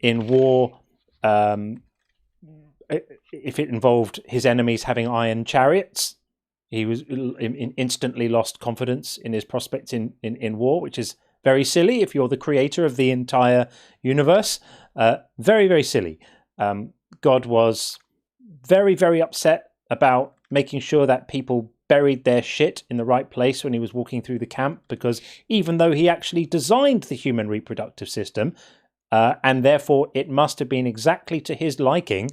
war, if it involved his enemies having iron chariots. He was instantly lost confidence in his prospects in war, which is very silly if you're the creator of the entire universe. Very, very silly. God was very, very upset about making sure that people buried their shit in the right place when he was walking through the camp, because even though he actually designed the human reproductive system, and therefore it must have been exactly to his liking,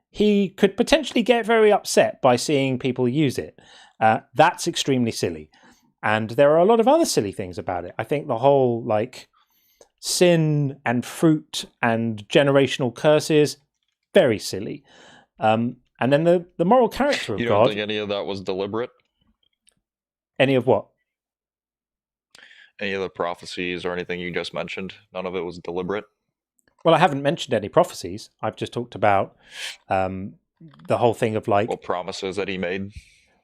he could potentially get very upset by seeing people use it. That's extremely silly. And there are a lot of other silly things about it. I think the whole, like, sin and fruit and generational curses, very silly. And then the moral character of God. You don't think any of that was deliberate? Any of what? Any of the prophecies or anything you just mentioned? None of it was deliberate? Well, I haven't mentioned any prophecies. I've just talked about the whole thing of, like... What promises that he made?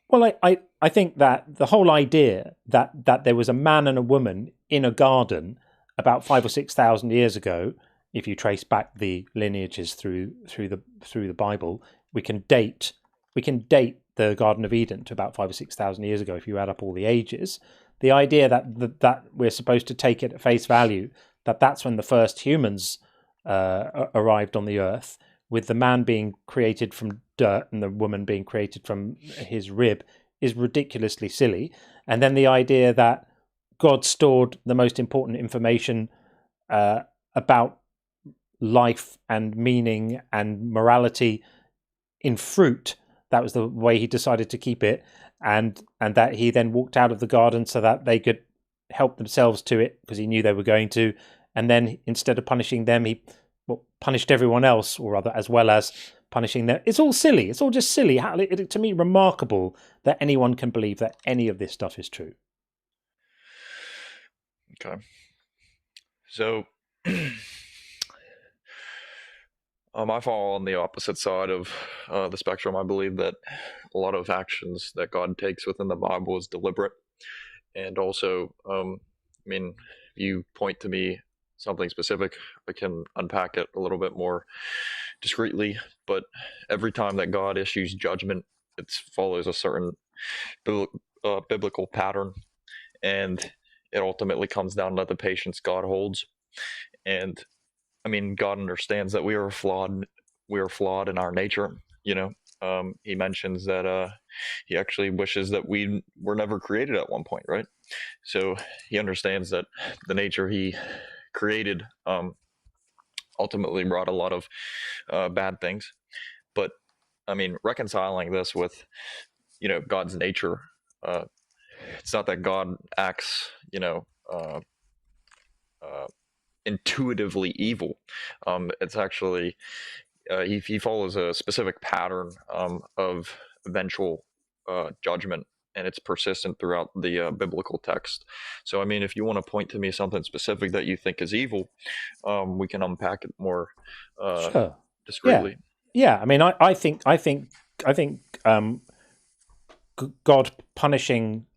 Well, I think that the whole idea that there was a man and a woman in a garden about 5,000 or 6,000 years ago, if you trace back the lineages through the Bible, we can date the Garden of Eden to about 5,000 or 6,000 years ago if you add up all the ages. The idea that we're supposed to take it at face value, that's when the first humans arrived on the earth, with the man being created from dirt and the woman being created from his rib, is ridiculously silly. And then the idea that God stored the most important information about life and meaning and morality in fruit, that was the way he decided to keep it, and that he then walked out of the garden so that they could help themselves to it because he knew they were going to, and then instead of punishing them, he punished everyone else, or rather, as well as punishing them. It's all silly. It's all just silly. To me, remarkable that anyone can believe that any of this stuff is true. Okay. So I fall on the opposite side of the spectrum. I believe that a lot of actions that God takes within the Bible is deliberate. And also, I mean, if you point to me something specific, I can unpack it a little bit more discreetly. But every time that God issues judgment, it follows a certain biblical pattern. And it ultimately comes down to the patience God holds. And I mean, God understands that we are flawed in our nature, you know. He mentions that he actually wishes that we were never created at one point, right? So he understands that the nature he created ultimately brought a lot of bad things. But I mean, reconciling this with, you know, God's nature, it's not that God acts, you know, intuitively evil. It's actually he follows a specific pattern of eventual judgment, and it's persistent throughout the biblical text. So I mean, if you want to point to me something specific that you think is evil, we can unpack it more Sure. discreetly. Yeah. I mean, I think God punishing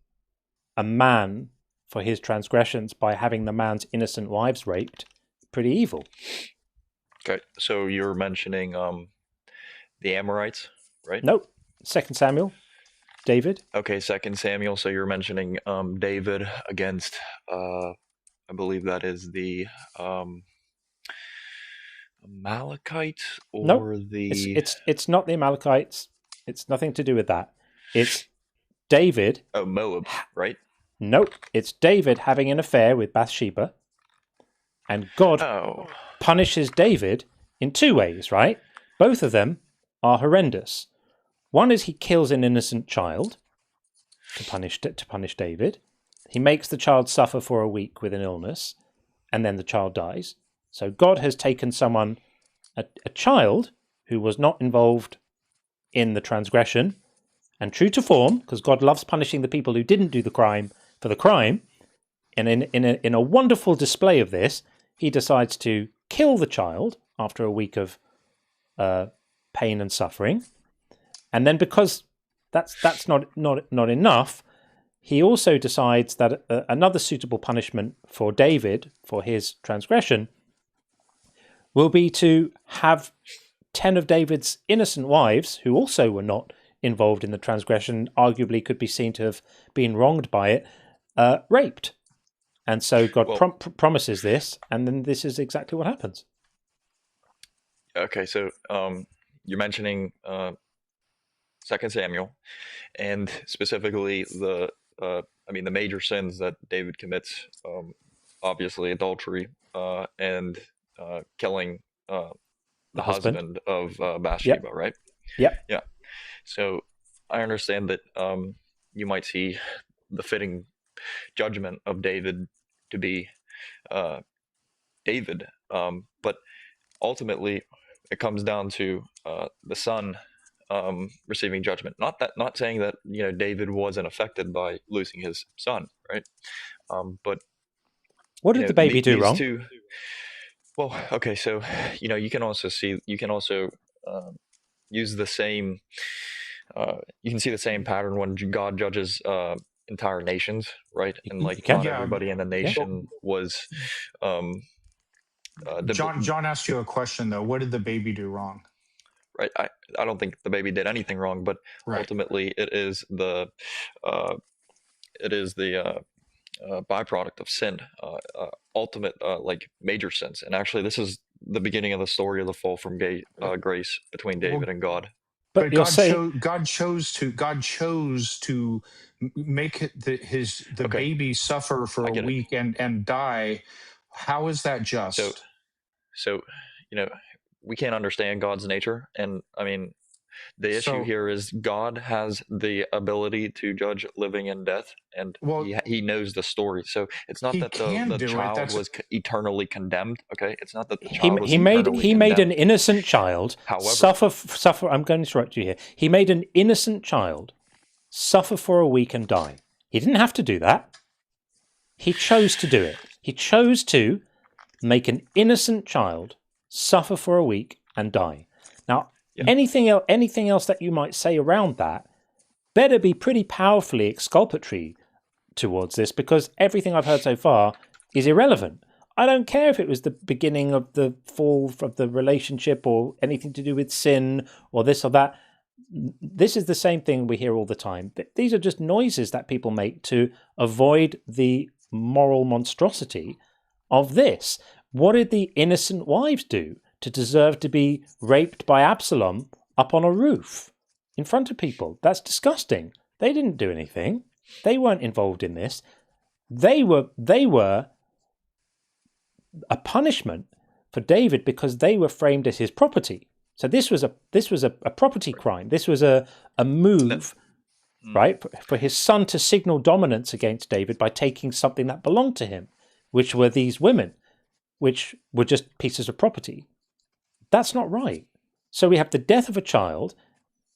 a man for his transgressions by having the man's innocent wives raped, pretty evil. Okay, so you're mentioning the Amorites, right? Nope. 2 Samuel, David. Okay, 2 Samuel. So you're mentioning David against, I believe that is the Amalekites, or Nope. the. It's not the Amalekites. It's nothing to do with that. It's David. Oh, Moab, right? Nope. It's David having an affair with Bathsheba, and God punishes David in two ways, right? Both of them are horrendous. One is he kills an innocent child to punish David. He makes the child suffer for a week with an illness, and then the child dies. So God has taken a child who was not involved in the transgression, and true to form, because God loves punishing the people who didn't do the crime for the crime, and in a wonderful display of this, he decides to kill the child after a week of pain and suffering. And then, because that's not enough, he also decides that another suitable punishment for David for his transgression will be to have 10 of David's innocent wives, who also were not involved in the transgression, arguably could be seen to have been wronged by it, raped. And so God promises this, and then this is exactly what happens. Okay, so you're mentioning 2 Samuel, and specifically the major sins that David commits, obviously adultery and killing the husband of Bathsheba, right? Yep. Yeah. So I understand that you might see the fitting judgment of David to be David, but ultimately it comes down to the son receiving judgment. Not saying that, you know, David wasn't affected by losing his son, right? But what did the baby do wrong? Well, okay, so you know, you can also use the same. You can see the same pattern when God judges entire nations, right? And like not everybody in the nation was. John asked you a question though. What did the baby do wrong? Right. I don't think the baby did anything wrong, but ultimately it is the byproduct of sin, ultimate like major sins. And actually, this is the beginning of the story of the fall from grace between David and God. But God chose to make the baby suffer for a week and die. How is that just? So you know, we can't understand God's nature, and I mean, the issue here is God has the ability to judge living and death, and he knows the story. So it's not that the child was eternally condemned. Okay, it's not that the child was eternally he made an condemned. innocent child suffer. I'm going to interrupt you here. He made an innocent child suffer for a week and die. He didn't have to do that. He chose to do it. He chose to make an innocent child suffer for a week and die. Now, anything else that you might say around that better be pretty powerfully exculpatory towards this, because everything I've heard so far is irrelevant. I don't care if it was the beginning of the fall of the relationship or anything to do with sin or this or that. This is the same thing we hear all the time. These are just noises that people make to avoid the moral monstrosity of this. What did the innocent wives do to deserve to be raped by Absalom up on a roof in front of people? That's disgusting. They didn't do anything. They weren't involved in this. They were a punishment for David because they were framed as his property. So this was a property crime. This was a move, right, for his son to signal dominance against David by taking something that belonged to him, which were these women, which were just pieces of property. That's not right. So we have the death of a child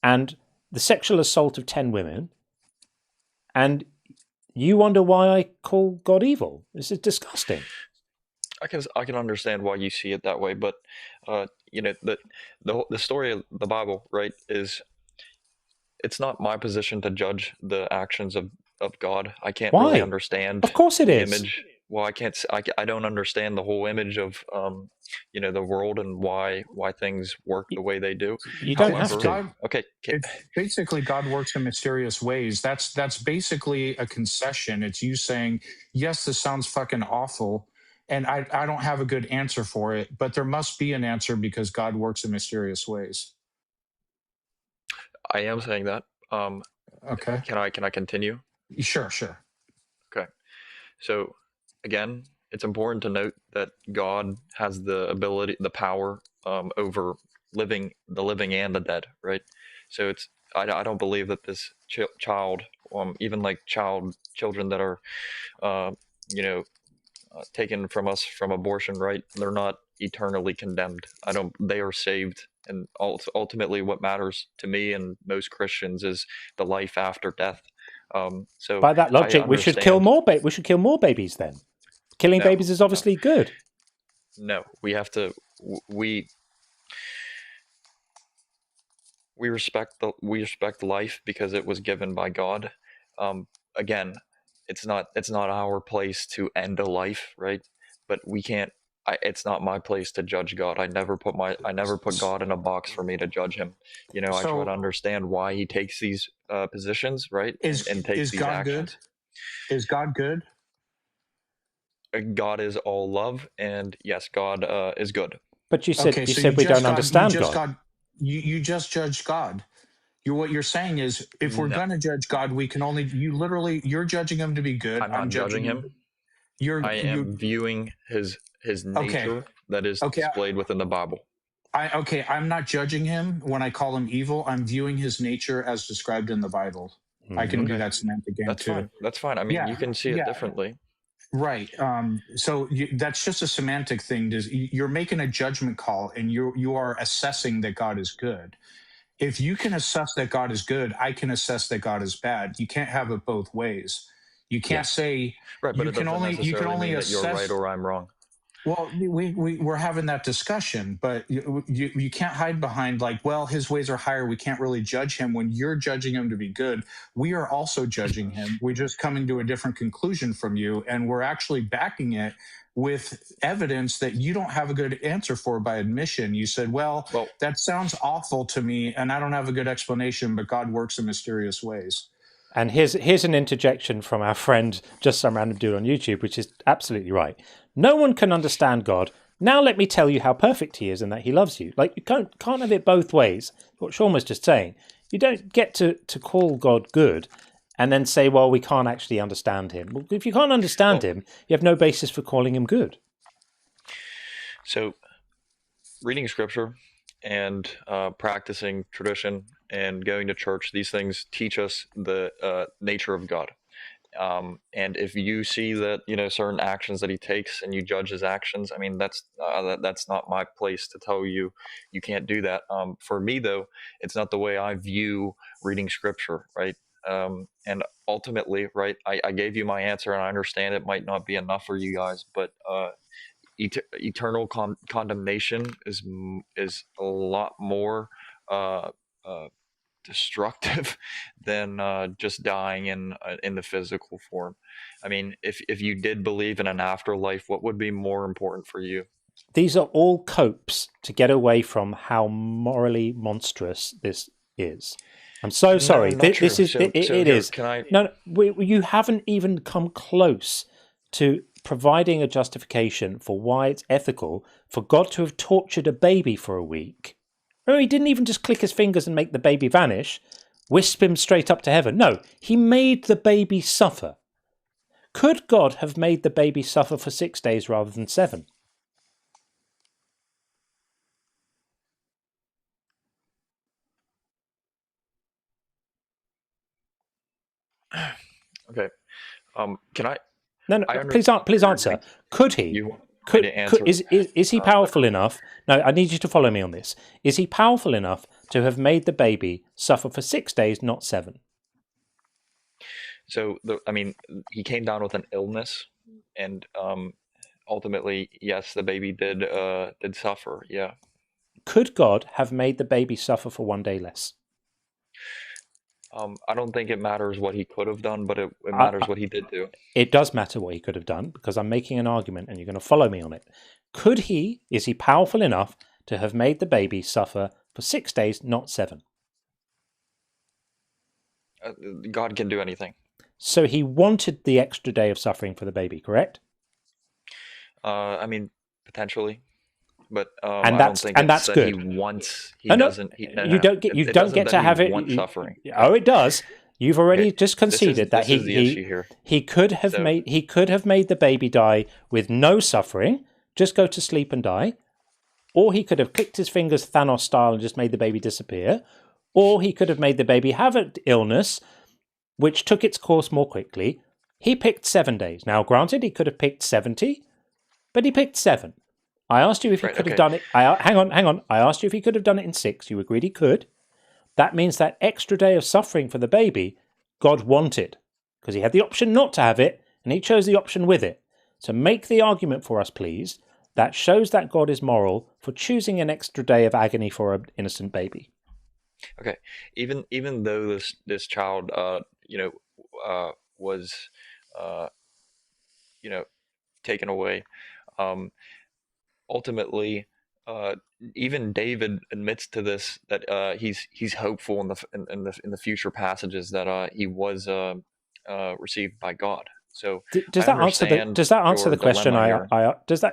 and the sexual assault of 10 women, and you wonder why I call God evil. This is disgusting. I can understand why you see it that way, but the story of the Bible, right, is it's not my position to judge the actions of God. I can't really understand. Of course it the is. Image. Well, I don't understand the whole image of the world and why things work the way they do. You don't have to. Okay. Basically, God works in mysterious ways. That's basically a concession. It's you saying, yes, this sounds fucking awful, and I don't have a good answer for it, but there must be an answer because God works in mysterious ways. I am saying that. Okay. Can I continue? Sure. Okay. So again, it's important to note that God has the ability, the power over the living and the dead, right? So I don't believe that this child, even like children that are, taken from us from abortion, right? They're not eternally condemned. They are saved. And ultimately what matters to me and most Christians is the life after death. So by that logic, we should kill more babies then. Killing babies is obviously good. No, we have to. We respect life because it was given by God. Again, it's not our place to end a life, right? But we can't. It's not my place to judge God. I never put God in a box for me to judge him. I try to understand why he takes these positions, right? And takes these actions. Is God good? God is all love, and yes, God is good. But you said we don't understand God. You just judged God. What you're saying is, if we're going to judge God, we can only. You're judging him to be good. I'm not judging him. I am viewing his nature that is displayed within the Bible. I'm not judging him when I call him evil. I'm viewing his nature as described in the Bible. I can do that semantic game too. That's fine. I mean, you can see it differently. Right. So that's just a semantic thing. You're making a judgment call, and you are assessing that God is good. If you can assess that God is good, I can assess that God is bad. You can't have it both ways. You can't say right, but you can only assess that you're right or I'm wrong. Well, we're having that discussion, but you can't hide behind like, well, his ways are higher. We can't really judge him. When you're judging him to be good, we are also judging him. We're just coming to a different conclusion from you, and we're actually backing it with evidence that you don't have a good answer for by admission. You said, well, that sounds awful to me, and I don't have a good explanation, but God works in mysterious ways. And here's an interjection from our friend, just some random dude on YouTube, which is absolutely right. No one can understand God. Now let me tell you how perfect he is and that he loves you. Like, you can't have it both ways. What Sean was just saying. You don't get to call God good and then say, well, we can't actually understand him. Well, if you can't understand him, you have no basis for calling him good. So, reading scripture, and practicing tradition and going to church, these things teach us the nature of God. And if you see that, certain actions that he takes and you judge his actions, I mean, that's not my place to tell you you can't do that. For me, though, it's not the way I view reading scripture, right? And ultimately, right, I gave you my answer, and I understand it might not be enough for you guys, but eternal condemnation is a lot more destructive than just dying in the physical form. I mean, if you did believe in an afterlife, what would be more important for you? These are all copes to get away from how morally monstrous this is. I'm so sorry. This is it is. Can I? No, you haven't even come close to providing a justification for why it's ethical for God to have tortured a baby for a week. Remember, he didn't even just click his fingers and make the baby vanish, wisp him straight up to heaven. No, he made the baby suffer. Could God have made the baby suffer for 6 days rather than 7? Okay. Can I? No. Please answer. Could he? Is he powerful enough? No, I need you to follow me on this. Is he powerful enough to have made the baby suffer for 6 days, not 7? So, he came down with an illness, and ultimately, yes, the baby did suffer. Yeah. Could God have made the baby suffer for 1 day less? I don't think it matters what he could have done, but it matters what he did do. It does matter what he could have done, because I'm making an argument and you're going to follow me on it. Is he powerful enough to have made the baby suffer for 6 days, not 7? God can do anything. So he wanted the extra day of suffering for the baby, correct? Potentially. But and that's good. He wants. You don't get to have it. Suffering. Oh, it does. You've already just conceded that he could have made the baby die with no suffering, just go to sleep and die, or he could have clicked his fingers Thanos style and just made the baby disappear, or he could have made the baby have an illness, which took its course more quickly. He picked 7 days. Now, granted, he could have picked 70, but he picked 7. I asked you if he could have done it. Hang on. I asked you if he could have done it in 6. You agreed he could. That means that extra day of suffering for the baby, God wanted, because he had the option not to have it, and he chose the option with it. So make the argument for us, please, that shows that God is moral for choosing an extra day of agony for an innocent baby. Okay, even though this child, was, taken away. Ultimately, even David admits to this, that he's hopeful in the future passages that he was received by God. So does that answer the question?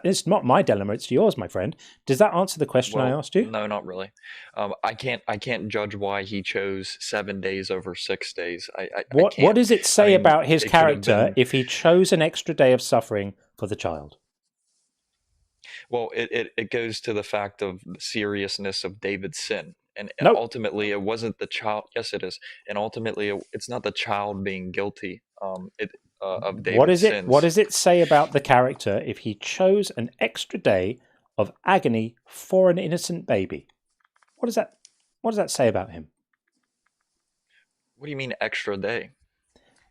It's not my dilemma; it's yours, my friend. Does that answer the question I asked you? No, not really. I can't judge why he chose 7 days over 6 days. What does it say about his character if he chose an extra day of suffering for the child? Well, it goes to the fact of the seriousness of David's sin. And ultimately, it wasn't the child. Yes, it is. And ultimately, it's not the child being guilty of David's sins. What does it say about the character if he chose an extra day of agony for an innocent baby? What does that say about him? What do you mean extra day?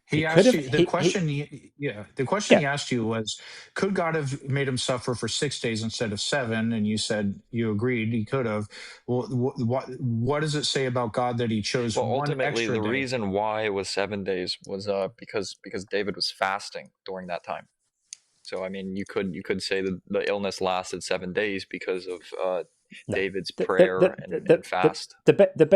He asked you the question. The question he asked you was, could God have made him suffer for 6 days instead of 7? And you said you agreed he could have. Well, what does it say about God that he chose one extra day? The reason why it was 7 days was because David was fasting during that time. So I mean, you could say that the illness lasted 7 days because of David's prayer and fast. The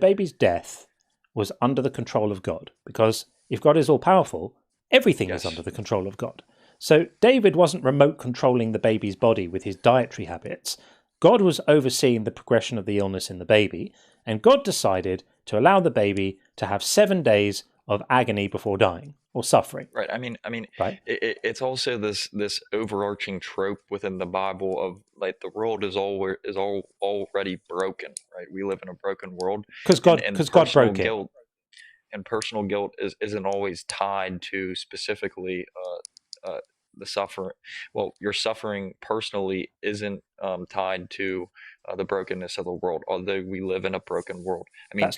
baby's death was under the control of God, because if God is all-powerful, everything is under the control of God. So David wasn't remote controlling the baby's body with his dietary habits. God was overseeing the progression of the illness in the baby, and God decided to allow the baby to have 7 days of agony before dying or suffering. Right. I mean, right? It's also this overarching trope within the Bible of like the world is already broken, right? We live in a broken world because God broke guilt, and personal guilt isn't always tied to specifically the suffering. Well, your suffering personally isn't tied to the brokenness of the world, although we live in a broken world. I mean,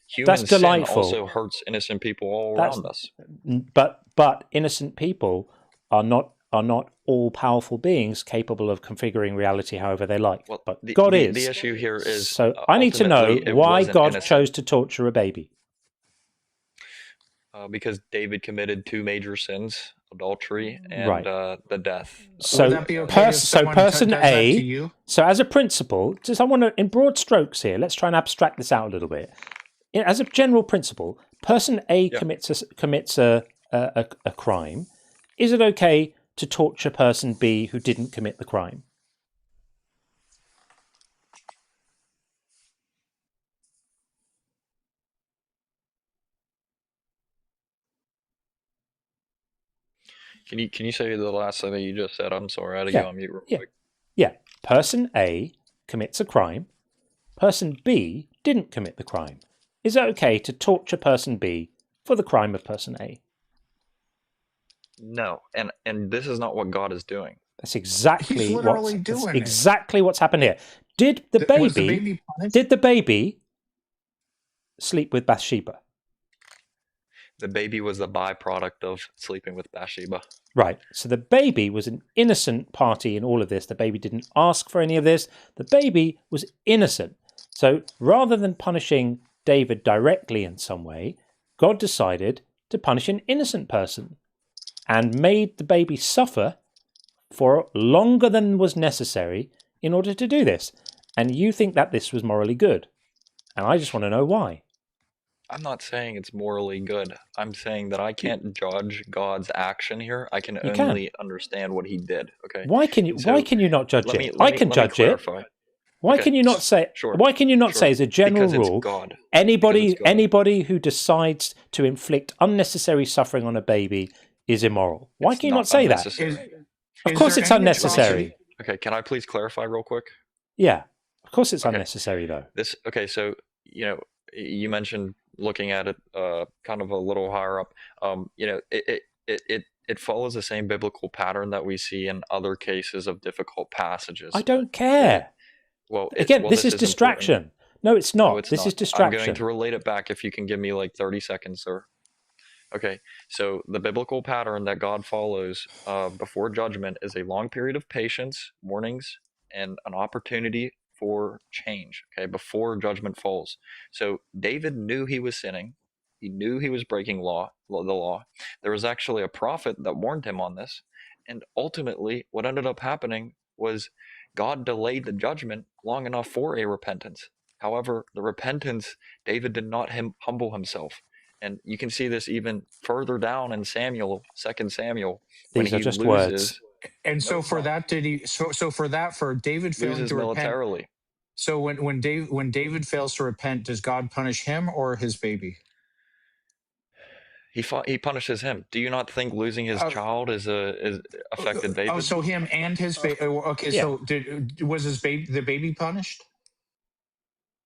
human sin also hurts innocent people all around us. But innocent people are not all powerful beings capable of configuring reality however they like. Well, but God is. The issue here is so I need to know why God innocent. chose to torture a baby. Because David committed 2 major sins: adultery and the death. So, person A. So, as a principle, just I want to, in broad strokes here, let's try and abstract this out a little bit. As a general principle, person A commits a crime. Is it okay to torture person B who didn't commit the crime? Can you say the last thing that you just said? I'm sorry, I had to go on mute real quick. Yeah. Person A commits a crime. Person B didn't commit the crime. Is it okay to torture person B for the crime of person A? No, and this is not what God is doing. That's exactly what's happened here. Did the baby sleep with Bathsheba? The baby was the byproduct of sleeping with Bathsheba. Right. So the baby was an innocent party in all of this. The baby didn't ask for any of this. The baby was innocent. So rather than punishing David directly in some way, God decided to punish an innocent person and made the baby suffer for longer than was necessary in order to do this. And you think that this was morally good. And I just want to know why. I'm not saying it's morally good. I'm saying that I can't judge God's action here. I can only understand what he did. Okay. Why can you not judge it? I can judge it. Why can you not say why can you not say as a general rule anybody who decides to inflict unnecessary suffering on a baby is immoral? Why can you not say that? Of course it's unnecessary. Okay, can I please clarify real quick? Yeah. Of course it's unnecessary though. So you mentioned looking at it kind of a little higher up. It follows the same biblical pattern that we see in other cases of difficult passages. I don't care. Well, this is distraction. Important. No, it's not. No, it's this not. is distraction. I'm going to relate it back if you can give me like 30 seconds, sir. Okay, so the biblical pattern that God follows before judgment is a long period of patience, warnings, and an opportunity for change, okay, before judgment falls. So David knew he was sinning. He knew he was breaking the law. There was actually a prophet that warned him on this. And ultimately, what ended up happening was God delayed the judgment long enough for a repentance. However, the repentance, David did not humble himself. And you can see this even further down in Samuel, 2 Samuel. These are just words. And so for that, for David failing to militarily. repent. So when David fails to repent, does God punish him or his baby? He punishes him. Do you not think losing his child is affected David? Oh, so him and his baby. Okay, yeah. So was the baby punished?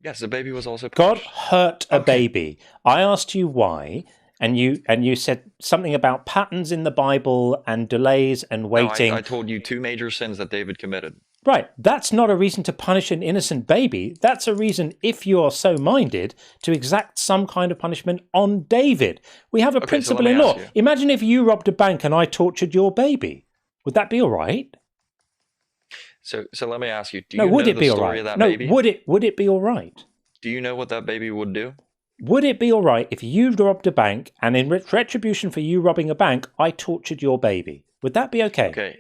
Yes, the baby was also punished. God hurt a baby. I asked you why, and you said something about patterns in the Bible and delays and waiting. No, I told you 2 major sins that David committed. Right. That's not a reason to punish an innocent baby. That's a reason, if you're so minded, to exact some kind of punishment on David. We have a principle in law. Imagine if you robbed a bank and I tortured your baby. Would that be all right? So let me ask you, do you know the story of that baby? Would it be all right? Do you know what that baby would do? Would it be all right if you robbed a bank and in retribution for you robbing a bank, I tortured your baby? Would that be okay? Okay.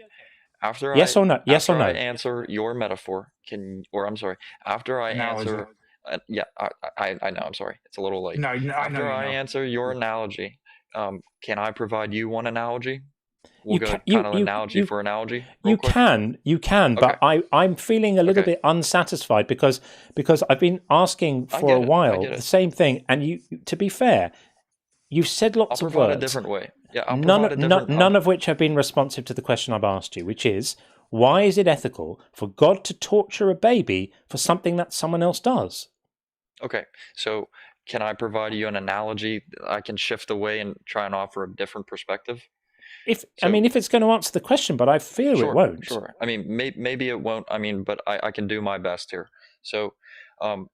After yes or no? I answer your metaphor, after I answer, I know, I'm sorry, it's a little late. After I answer your analogy, can I provide you one analogy? We'll go kind of analogy for analogy. You can, but I'm feeling a little bit unsatisfied because I've been asking for a while the same thing, and to be fair, You've said lots I'll of provide words. a different way. Yeah, I'll provide a different. None of which have been responsive to the question I've asked you, which is, why is it ethical for God to torture a baby for something that someone else does? Okay, so can I provide you an analogy? I can shift away and try and offer a different perspective. If it's going to answer the question, but I fear it won't. Sure. I mean, maybe it won't. I mean, but I can do my best here. So, I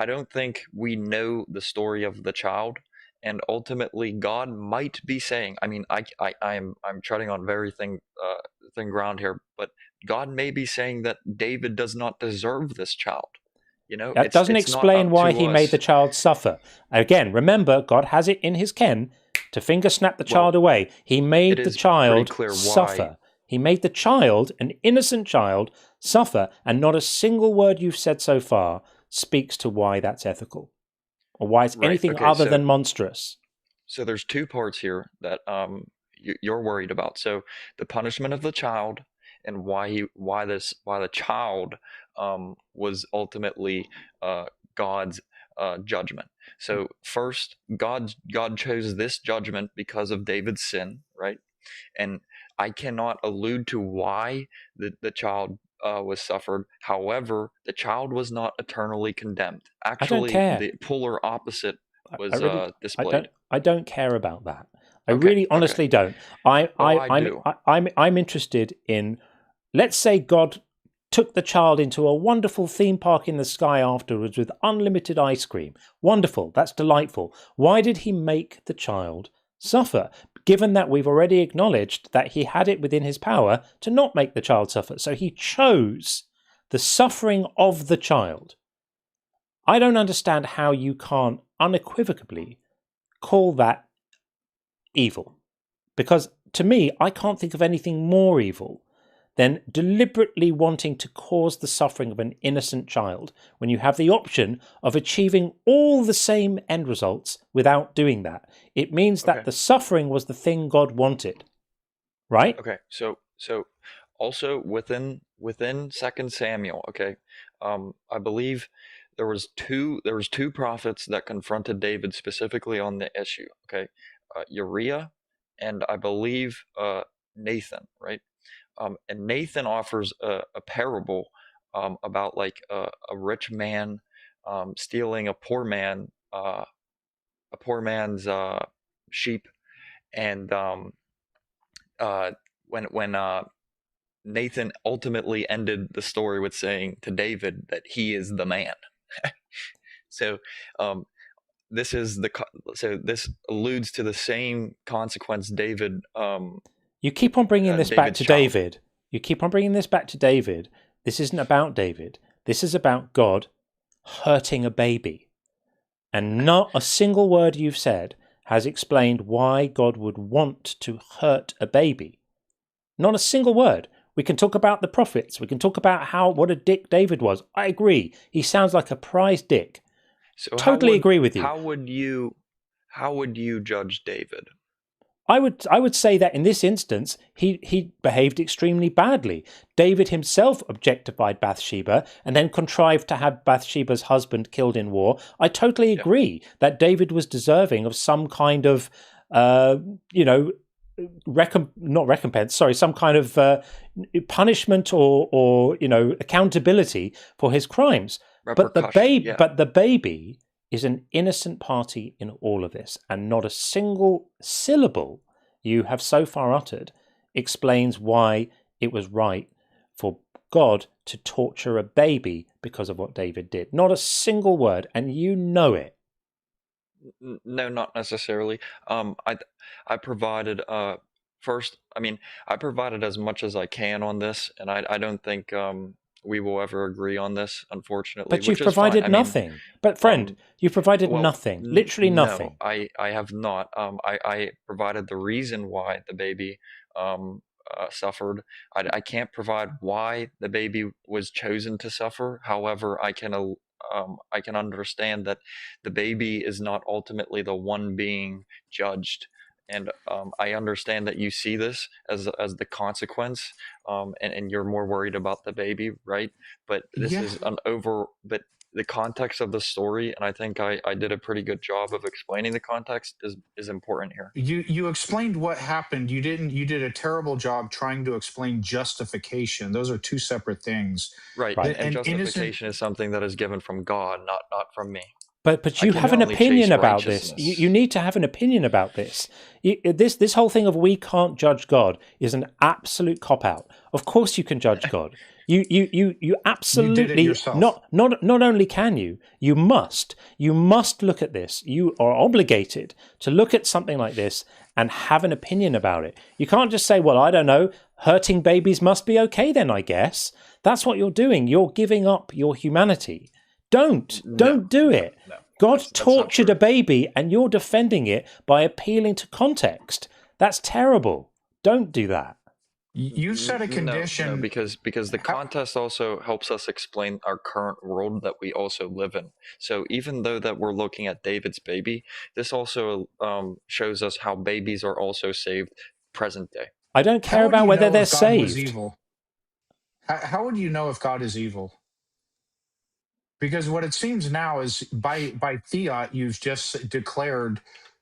don't think we know the story of the child, and ultimately, God might be saying. I mean, I'm treading on very thin ground here, but God may be saying that David does not deserve this child. That doesn't explain why he made the child suffer. Again, remember, God has it in his ken to finger snap the child away. He made the child suffer. He made the child, an innocent child, suffer, and not a single word you've said so far speaks to why that's ethical or why it's anything other than monstrous. So there's two parts here that you're worried about. So the punishment of the child and why the child was ultimately God's judgment. So first, God chose this judgment because of David's sin, right? And I cannot allude to why the child was suffered. However, the child was not eternally condemned. Actually, the polar opposite was displayed. I don't care about that. I really honestly don't. I'm interested in, let's say God took the child into a wonderful theme park in the sky afterwards with unlimited ice cream. Wonderful. That's delightful. Why did he make the child suffer? Given that we've already acknowledged that he had it within his power to not make the child suffer. So he chose the suffering of the child. I don't understand how you can't unequivocally call that evil. Because to me, I can't think of anything more evil than deliberately wanting to cause the suffering of an innocent child when you have the option of achieving all the same end results without doing that. It means that the suffering was the thing God wanted, right? Okay, so also within 2 Samuel, I believe there was two prophets that confronted David specifically on the issue, Uriah and I believe Nathan, right? And Nathan offers a parable about like a rich man stealing a poor man's sheep, and when Nathan ultimately ended the story with saying to David that he is the man. So this alludes to the same consequence David. You keep on bringing this back to David. You keep on bringing this back to David. This isn't about David. This is about God hurting a baby. And not a single word you've said has explained why God would want to hurt a baby. Not a single word. We can talk about the prophets. We can talk about what a dick David was. I agree. He sounds like a prize dick. So totally agree with you. How would you judge David? I would say that in this instance, he behaved extremely badly. David himself objectified Bathsheba and then contrived to have Bathsheba's husband killed in war. I totally agree that David was deserving of some kind of, some kind of punishment or accountability for his crimes. But the baby is an innocent party in all of this, and not a single syllable you have so far uttered explains why it was right for God to torture a baby because of what David did. Not a single word, and you know it. No, not necessarily. I provided first. I mean, I provided as much as I can on this, and I don't think we will ever agree on this, unfortunately. But you've provided nothing. But friend, you've provided nothing. Literally nothing. No, I have not. I provided the reason why the baby suffered. I can't provide why the baby was chosen to suffer. However, I can understand that the baby is not ultimately the one being judged. And I understand that you see this as the consequence, and you're more worried about the baby, right? But this is but the context of the story, and I think I did a pretty good job of explaining the context, is important here. You explained what happened. You didn't. You did a terrible job trying to explain justification. Those are two separate things. Right. And justification is something that is given from God, not from me. But you have an opinion about this. You need to have an opinion about this. This whole thing of we can't judge God is an absolute cop out. Of course you can judge God. You absolutely you did it not only can you must look at this. You are obligated to look at something like this and have an opinion about it. You can't just say, well, I don't know, hurting babies must be okay then, I guess. That's what you're doing. You're giving up your humanity. Don't do it. No, God tortured a baby and you're defending it by appealing to context. That's terrible. Don't do that. You set a condition. No, because the context also helps us explain our current world that we also live in. So even though that we're looking at David's baby, this also shows us how babies are also saved present day. I don't care about whether they're saved. How would you know if God is evil? Because what it seems now is by fiat, you've just declared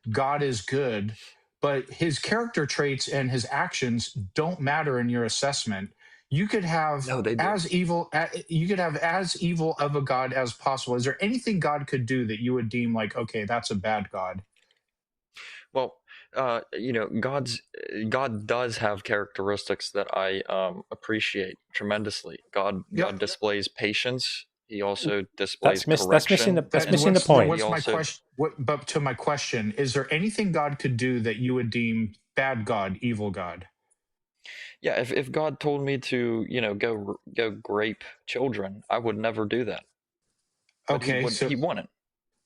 God is good, but his character traits and his actions don't matter in your assessment. You could have as evil of a God as possible. Is there anything God could do that you would deem like, okay, that's a bad God? Well, God does have characteristics that I appreciate tremendously. God displays patience. He also displays correction. That's missing the point. What's my question? But to my question, is there anything God could do that you would deem bad God, evil God? Yeah, if God told me to, go grape children, I would never do that. But Okay, he wouldn't.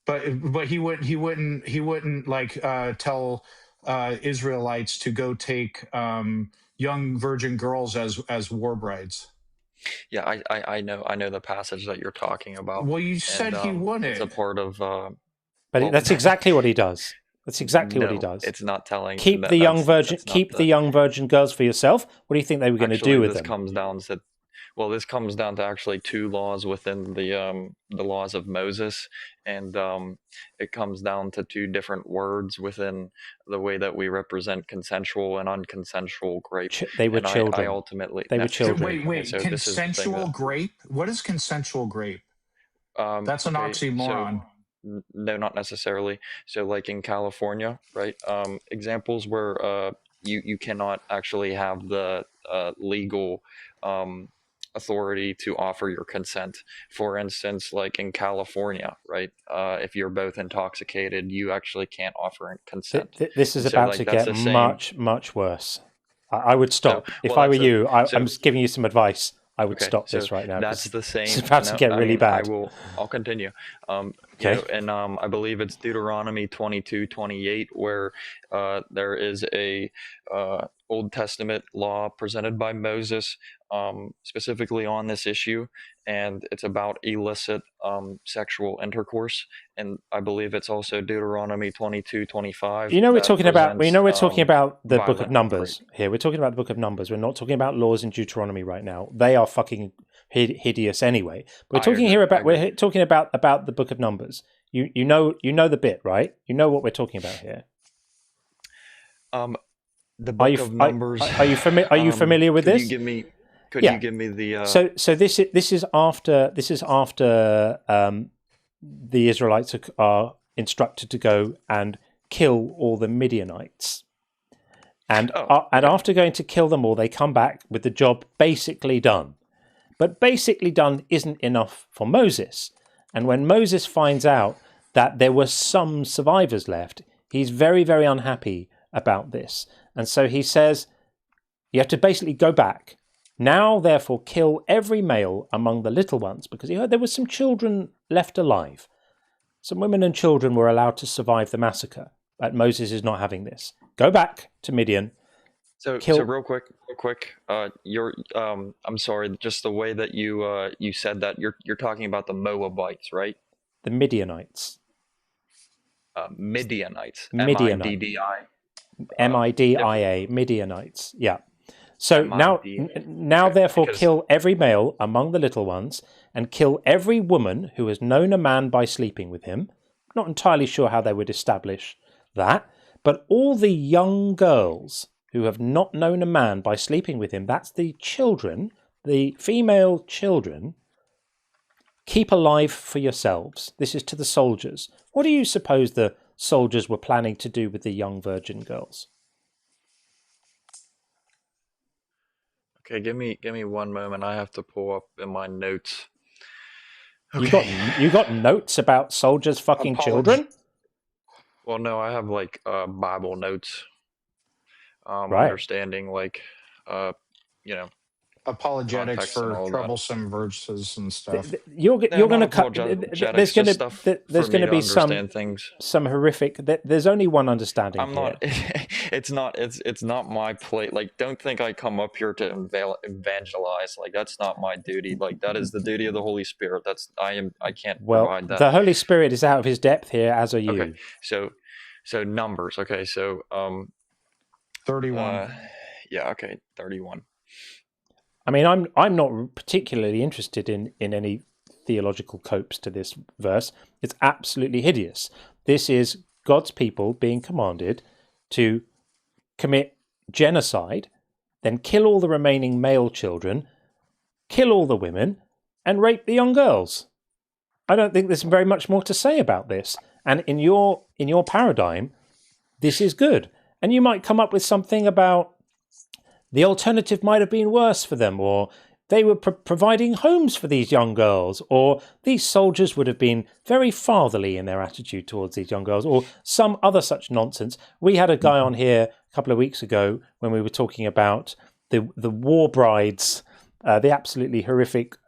But he wouldn't like tell Israelites to go take young virgin girls as war brides. Yeah, I know the passage that you're talking about. Well, you said he wouldn't. It's a part of. But that's exactly what he does. That's exactly what he does. It's not telling. Keep the young virgin girls for yourself. What do you think they were going to do with them? This comes down to actually two laws within the laws of Moses, and it comes down to two different words within the way that we represent consensual and unconsensual grape. They were children. They were children. Wait, so consensual grape? What is consensual grape? That's an oxymoron. No, not necessarily. So like in California, right? Examples where you cannot actually have the legal authority to offer your consent. For instance, like in California, right? If you're both intoxicated, you actually can't offer consent. This is about to get much worse. I would stop. If I were you, I'm just giving you some advice. I would stop this right now. That's the same. It's about to get really bad. I'll continue. And I believe it's Deuteronomy 22:28, where there is a Old Testament law presented by Moses specifically on this issue, and it's about illicit sexual intercourse. And I believe it's also Deuteronomy 22:25. We're talking about the Book of Numbers here. We're talking about the Book of Numbers. We're not talking about laws in Deuteronomy right now. They are fucking hideous anyway. We're talking talking about the Book of Numbers. You know the bit, right? You know what we're talking about here. The Book of Numbers. Are you familiar with this? Could you give me the? So this is after the Israelites are instructed to go and kill all the Midianites, and after going to kill them all, they come back with the job basically done. But basically done isn't enough for Moses, and when Moses finds out that there were some survivors left, he's very, very unhappy about this, and so he says, "You have to basically go back." Now, therefore, kill every male among the little ones, because he heard there were some children left alive. Some women and children were allowed to survive the massacre, but Moses is not having this. Go back to Midian. So real quick, I'm sorry, just the way that you said that, you're talking about the Moabites, right? The Midianites. Midianites. Midianite. Middia. Midia, Midianites. Yeah. So That might now, be now, therefore, because kill every male among the little ones, and kill every woman who has known a man by sleeping with him. Not entirely sure how they would establish that, but all the young girls who have not known a man by sleeping with him, that's the children, the female children, keep alive for yourselves. This is to the soldiers. What do you suppose the soldiers were planning to do with the young virgin girls? Okay, give me 1 moment. I have to pull up in my notes. Okay. You got notes about soldiers fucking children? Well, no, I have like Bible notes. Right. Understanding like you know, apologetics context and for all that. troublesome verses and stuff. You're No, going to not cut. apologetics, There's going just to stuff there's for going me to to be understand things. some horrific. There's only one understanding I'm here. not. It's not my plate. Like, don't think I come up here to evangelize. Like, that's not my duty. Like, that is the duty of the Holy Spirit. I can't Well, provide that. the Holy Spirit is out of his depth here, as are you. Okay, so numbers. Okay, so 31. Yeah. Okay, 31. I mean, I'm not particularly interested in any theological copes to this verse. It's absolutely hideous. This is God's people being commanded to commit genocide, then kill all the remaining male children, kill all the women, and rape the young girls. I don't think there's very much more to say about this. And in your paradigm, this is good. And you might come up with something about the alternative might have been worse for them, or they were providing homes for these young girls, or these soldiers would have been very fatherly in their attitude towards these young girls, or some other such nonsense. We had a guy on here a couple of weeks ago when we were talking about the war brides, the absolutely horrific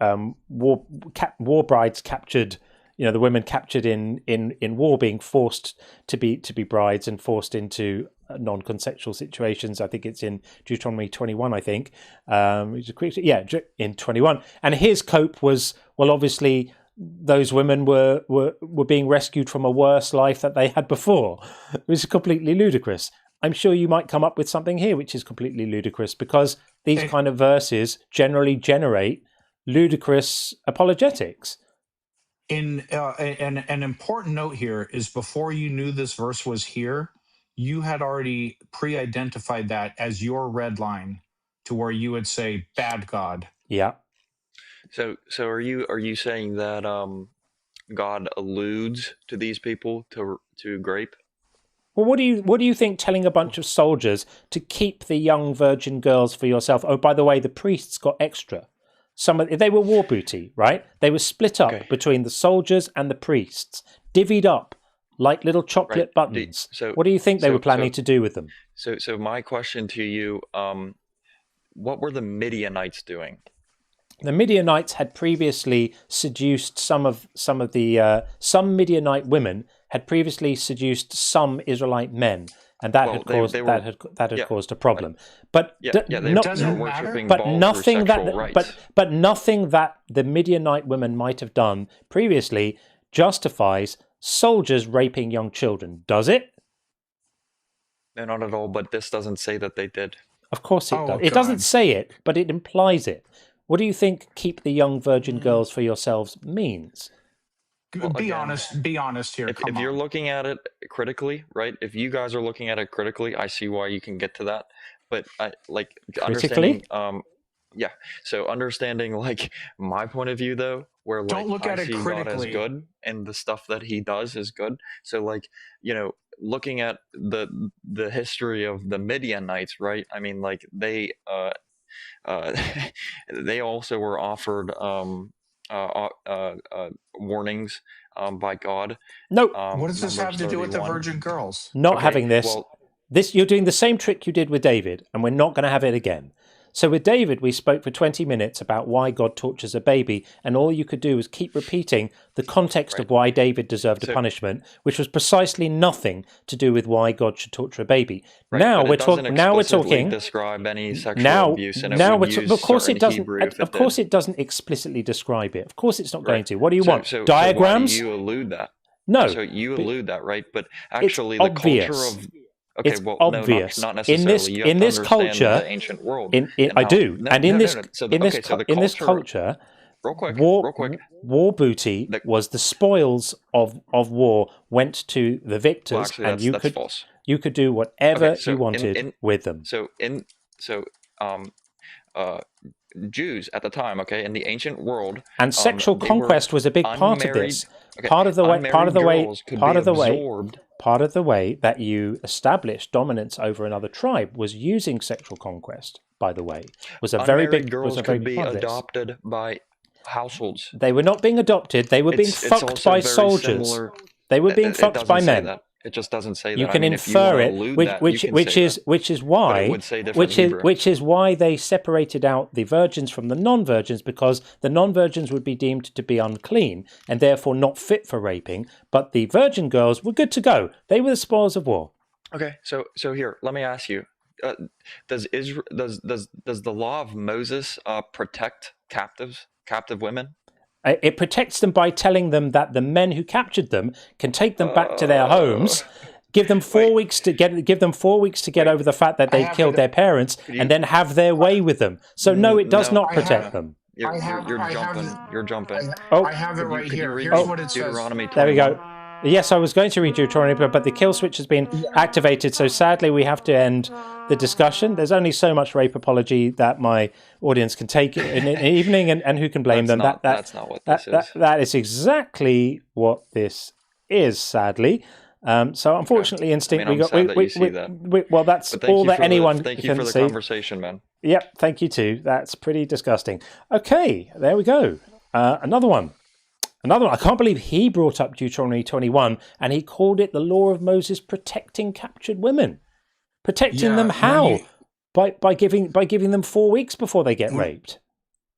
war brides captured. You know, the women captured in war being forced to be brides and forced into non-consensual situations. I think it's in Deuteronomy 21, I think. In 21. And his cope was, well, obviously those women were being rescued from a worse life that they had before. It was completely ludicrous. I'm sure you might come up with something here which is completely ludicrous, because these kind of verses generally generate ludicrous apologetics. An important note here is, before you knew this verse was here, you had already pre-identified that as your red line, to where you would say bad God. Yeah. So are you saying that God alludes to these people to grape? Well, what do you think telling a bunch of soldiers to keep the young virgin girls for yourself? Oh, by the way, the priests got extra. They were war booty, right? They were split up between the soldiers and the priests, divvied up like little chocolate buttons. What do you think they were planning to do with them? So my question to you, what were the Midianites doing? The Midianites had previously seduced some Midianite women had previously seduced some Israelite men, and that had caused a problem. But nothing that the Midianite women might have done previously justifies soldiers raping young children, does it? No, not at all. But this doesn't say that they did. Of course it does. It doesn't say it, but it implies it. What do you think "keep the young virgin girls for yourselves" means? Well, be honest here. If you're looking at it critically, right? If you guys are looking at it critically, I see why you can get to that. But understanding, so understanding like my point of view, though, where like don't look at I it see critically. God as good and the stuff that He does is good. So like, you know, looking at the history of the Midianites, right? I mean, like they also were offered warnings by God. No. What does this have to do with the virgin girls? Not having this. You're doing the same trick you did with David, and we're not going to have it again. So with David, we spoke for 20 minutes about why God tortures a baby, and all you could do was keep repeating the context of why David deserved a punishment, which was precisely nothing to do with why God should torture a baby. Right, now we're talking. Describe any sexual abuse, and of course it doesn't. Of course, it doesn't explicitly describe it. Of course, it's not going to. What do you want? Diagrams? So why do you allude that? No. So you allude that, right? But actually, the culture of Okay, it's well, obvious. no, not necessarily. You have In to this understand culture, the ancient world. I do, and in this culture, real quick, war booty was the spoils of war went to the victors, Well, actually, and that's false. you could do whatever Okay, so you wanted with them. Jews at the time, okay, in the ancient world, and sexual conquest was a big part of this. Okay, Part of the way that you established dominance over another tribe was using sexual conquest. By the way, was a very big. Girls was a very could big be part of this. adopted by households. They were not being adopted. They were being fucked by soldiers. They were being fucked by men. That. It just doesn't say that. You can infer it, which is why they separated out the virgins from the non-virgins, because the non-virgins would be deemed to be unclean and therefore not fit for raping, but the virgin girls were good to go. They were the spoils of war. Okay, so here, let me ask you: does the law of Moses protect captive women? It protects them by telling them that the men who captured them can take them back to their homes, give them 4 weeks to get over the fact that they killed their parents, and then have their way with them. So no, it does not protect them. You're jumping. I have it right here. Here's what it says. Deuteronomy 21. There we go. Yes, I was going to read Deuteronomy, but the kill switch has been activated, so sadly we have to end the discussion. There's only so much rape apology that my audience can take in an evening, and who can blame them? That's not what this is. That is exactly what this is, sadly. So unfortunately, Instinct, well, that's all that anyone can see. Thank you for the conversation, man. Yep, thank you too. That's pretty disgusting. Okay, there we go. Another one. I can't believe he brought up Deuteronomy 21 and he called it the law of Moses protecting captured women. Protecting them how? By giving them 4 weeks before they get raped.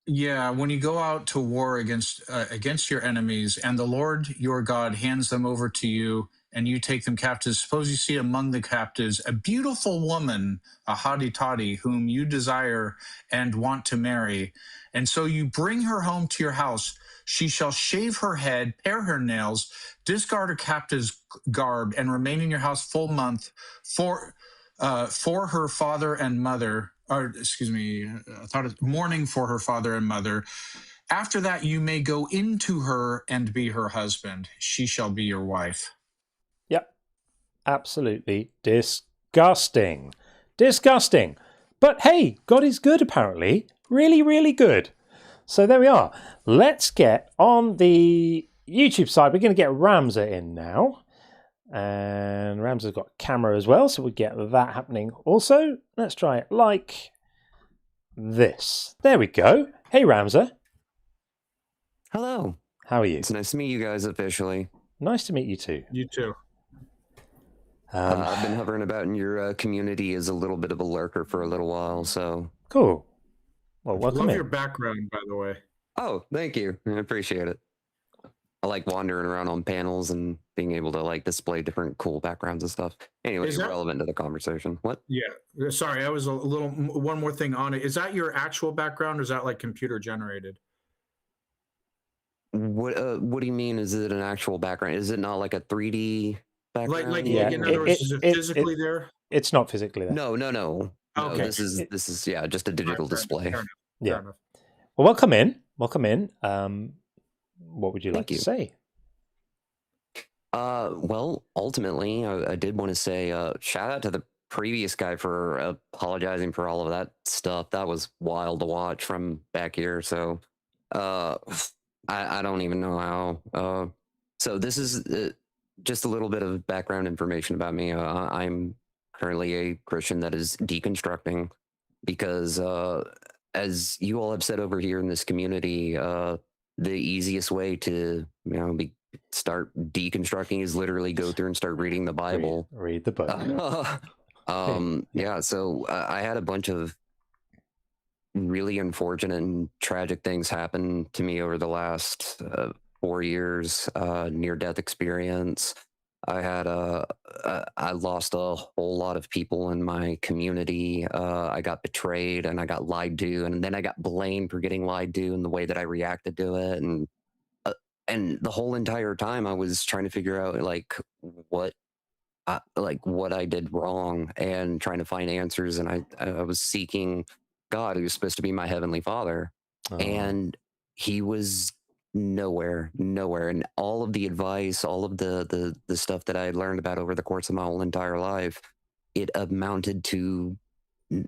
Yeah, when you go out to war against your enemies, and the Lord your God hands them over to you, and you take them captives. Suppose you see among the captives a beautiful woman, a hottie toddy, whom you desire and want to marry, and so you bring her home to your house. She shall shave her head, pare her nails, discard her captive's garb, and remain in your house full month for her father and mother. Or excuse me, I thought it's mourning for her father and mother. After that, you may go into her and be her husband. She shall be your wife. Yep, absolutely disgusting. Disgusting. But hey, God is good apparently. Really, really good. So there we are. Let's get on the YouTube side. We're going to get Ramsa in now. And Ramsa's got camera as well, so we'll get that happening also. Let's try it like this. There we go. Hey, Ramsa. Hello. How are you? It's nice to meet you guys officially. Nice to meet you too. You too. I've been hovering about in your community as a little bit of a lurker for a little while, so... Cool. Well, welcome I love in. your background, by the way. Oh, thank you. I appreciate it. I like wandering around on panels and being able to like display different cool backgrounds and stuff. Anyway, relevant to the conversation. What? Yeah. Sorry, I was a little... One more thing on it. Is that your actual background, or is that like computer generated? What do you mean? Is it an actual background? Is it not like a 3D background? Like in other words, is it physically there? It's not physically there. No. Okay. This is just a digital display. Fair enough. Yeah. Well, welcome in. Welcome in. What would you like to say? Well, ultimately, I did want to say shout out to the previous guy for apologizing for all of that stuff. That was wild to watch from back here. So I don't even know how. So this is just a little bit of background information about me. I'm currently a Christian that is deconstructing because, as you all have said over here in this community, the easiest way to start deconstructing is literally go through and start reading the Bible. Read the book. Yeah. So I had a bunch of really unfortunate and tragic things happen to me over the last 4 years. Near-death experience. I lost a whole lot of people in my community. I got betrayed and I got lied to, and then I got blamed for getting lied to and the way that I reacted to it. And the whole entire time I was trying to figure out like what like what I did wrong and trying to find answers. And I was seeking God, who's supposed to be my heavenly Father, and he was nowhere. And all of the advice, all of the stuff that I had learned about over the course of my whole entire life, it amounted to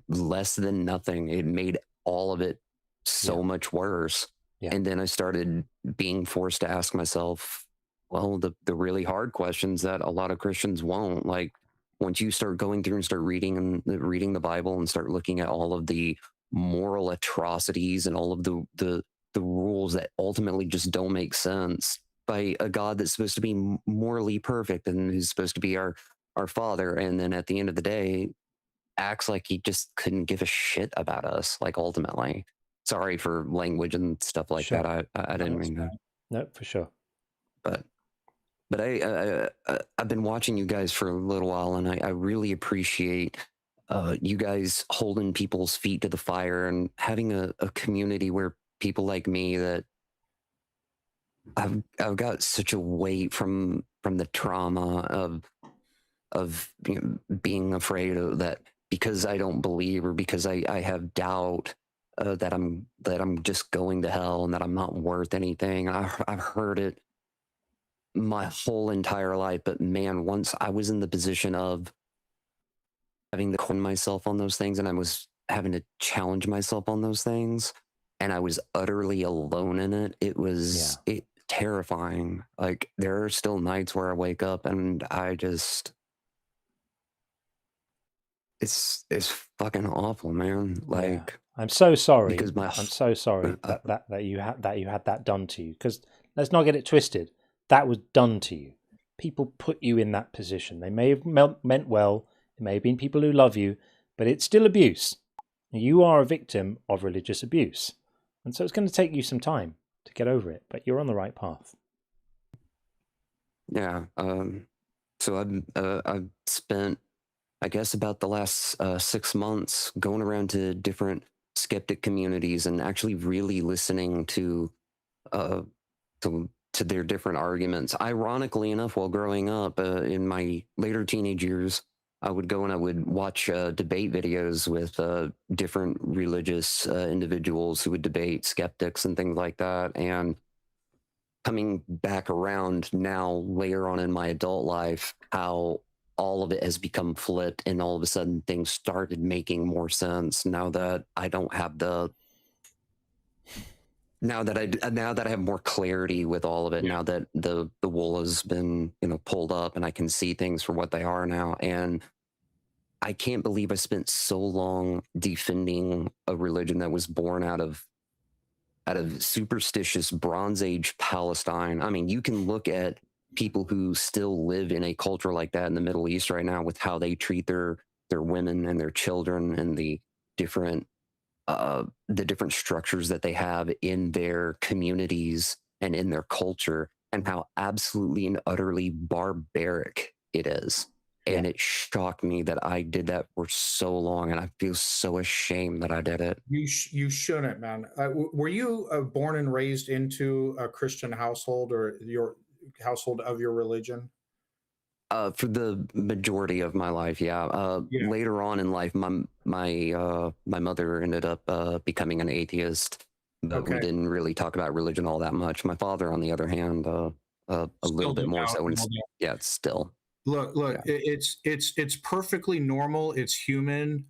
less than nothing. It made all of it so much worse. And then I started being forced to ask myself, well, the really hard questions that a lot of Christians won't. Like, once you start going through and start reading the Bible and start looking at all of the moral atrocities and all of the rules that ultimately just don't make sense by a God that's supposed to be morally perfect and who's supposed to be our Father, and then at the end of the day acts like he just couldn't give a shit about us. Like, ultimately, sorry for language and stuff like that. I didn't mean that. No, for sure. But I've been watching you guys for a little while, and I really appreciate you guys holding people's feet to the fire and having a community where people like me that I've got such a weight from the trauma of being afraid of that, because I don't believe, or because I have doubt that I'm just going to hell and that I'm not worth anything. I've heard it my whole entire life, but man, once I was in the position of having to question myself on those things, and I was having to challenge myself on those things, and I was utterly alone in it, it was terrifying. Like, there are still nights where I wake up and I just, it's fucking awful, man. Like, I'm so sorry. Because I'm so sorry that you had that done to you. Because let's not get it twisted. That was done to you. People put you in that position. They may have meant well. It may have been people who love you, but it's still abuse. You are a victim of religious abuse, and so it's going to take you some time to get over it. But you're on the right path. Yeah. So I've spent, I guess, about the last 6 months going around to different skeptic communities and actually really listening to their different arguments. Ironically enough, while growing up in my later teenage years, I would go and I would watch debate videos with different religious individuals who would debate skeptics and things like that. And coming back around now, later on in my adult life, how all of it has become flipped, and all of a sudden things started making more sense now that I don't have now that I have more clarity with all of it, now that the wool has been, pulled up, and I can see things for what they are now. And I can't believe I spent so long defending a religion that was born out of superstitious Bronze Age Palestine. I mean, you can look at people who still live in a culture like that in the Middle East right now, with how they treat their women and their children, and the different structures that they have in their communities and in their culture, and how absolutely and utterly barbaric it is. And it shocked me that I did that for so long, and I feel so ashamed that I did it. You shouldn't, man. Were you born and raised into a Christian household, or your household of your religion? For the majority of my life, yeah. Later on in life, my mother ended up becoming an atheist, but we didn't really talk about religion all that much. My father, on the other hand, a little bit more so. And it's still. Look, it's perfectly normal. It's human.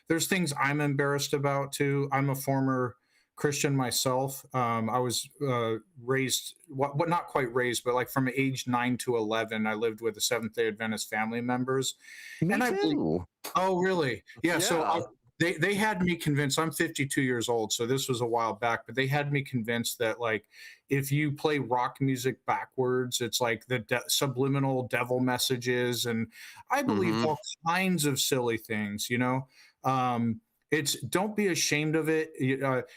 There's things I'm embarrassed about too. I'm a former Christian myself. I was raised, what not quite raised, but like from age 9 to 11, I lived with the Seventh-day Adventist family members. Me too. Oh, really? Yeah. So they had me convinced. I'm 52 years old, so this was a while back, but they had me convinced that, like, if you play rock music backwards, it's like the subliminal devil messages, and I believe all kinds of silly things. It's, don't be ashamed of it.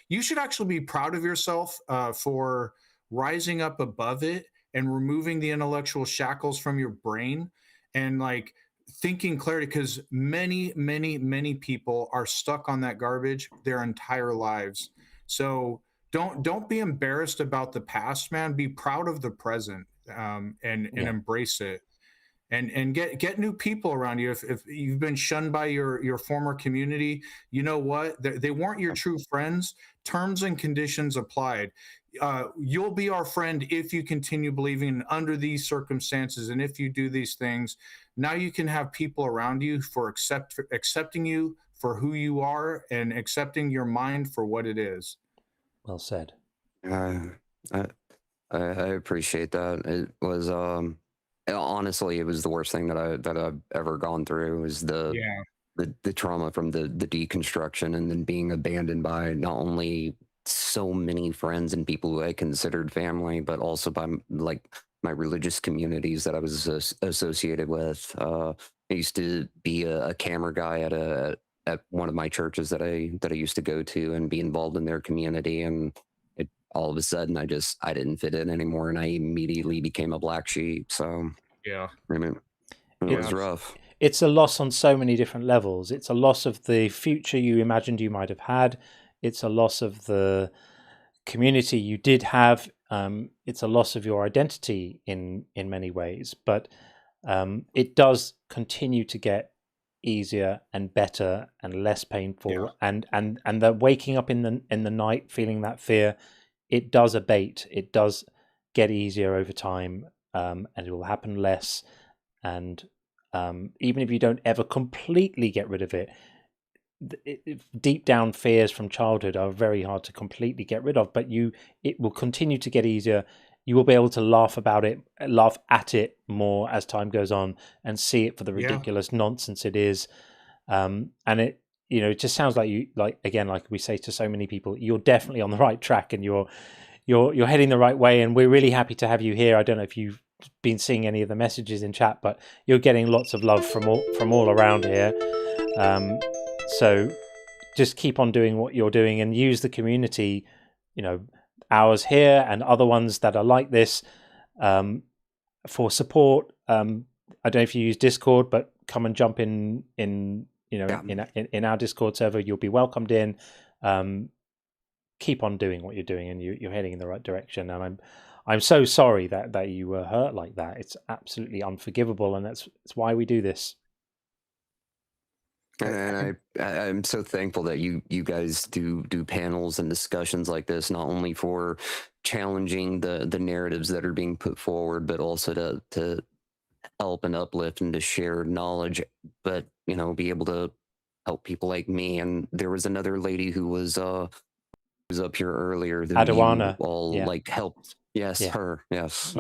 You should actually be proud of yourself for rising up above it and removing the intellectual shackles from your brain, and like thinking clarity, because many people are stuck on that garbage their entire lives. So don't be embarrassed about the past, man. Be proud of the present, and embrace it. and get new people around you. If you've been shunned by your former community, you know what? They weren't your true friends. Terms and conditions applied. You'll be our friend if you continue believing under these circumstances, and if you do these things. Now you can have people around you for accepting you for who you are and accepting your mind for what it is. Well said. I appreciate that. It was honestly, it was the worst thing that I've ever gone through. Was the trauma from the deconstruction, and then being abandoned by not only so many friends and people who I considered family, but also by like my religious communities that I was associated with. I used to be a camera guy at one of my churches that I used to go to and be involved in their community, and all of a sudden I didn't fit in anymore, and I immediately became a black sheep. So yeah, I mean, it was rough. It's a loss on so many different levels. It's a loss of the future you imagined you might have had. It's a loss of the community you did have. It's a loss of your identity in many ways, but it does continue to get easier and better and less painful. And the waking up in the night feeling that fear, it does abate. It does get easier over time, and it will happen less. And even if you don't ever completely get rid of it, deep down fears from childhood are very hard to completely get rid of, but it will continue to get easier. You will be able to laugh at it more as time goes on, and see it for the ridiculous nonsense it is. And it just sounds like like we say to so many people, you're definitely on the right track, and you're heading the right way. And we're really happy to have you here. I don't know if you've been seeing any of the messages in chat, but you're getting lots of love from all around here. So just keep on doing what you're doing, and use the community, ours here and other ones that are like this, for support. I don't know if you use Discord, but come and jump in our Discord server. You'll be welcomed in. Keep on doing what you're doing, and you're heading in the right direction. And I'm so sorry that you were hurt like that. It's absolutely unforgivable, and that's why we do this. And I'm so thankful that you guys do panels and discussions like this, not only for challenging the narratives that are being put forward, but also to help and uplift and to share knowledge, but be able to help people like me. And there was another lady who was up here earlier that Adana. you all helped. Yes, her. Yes. She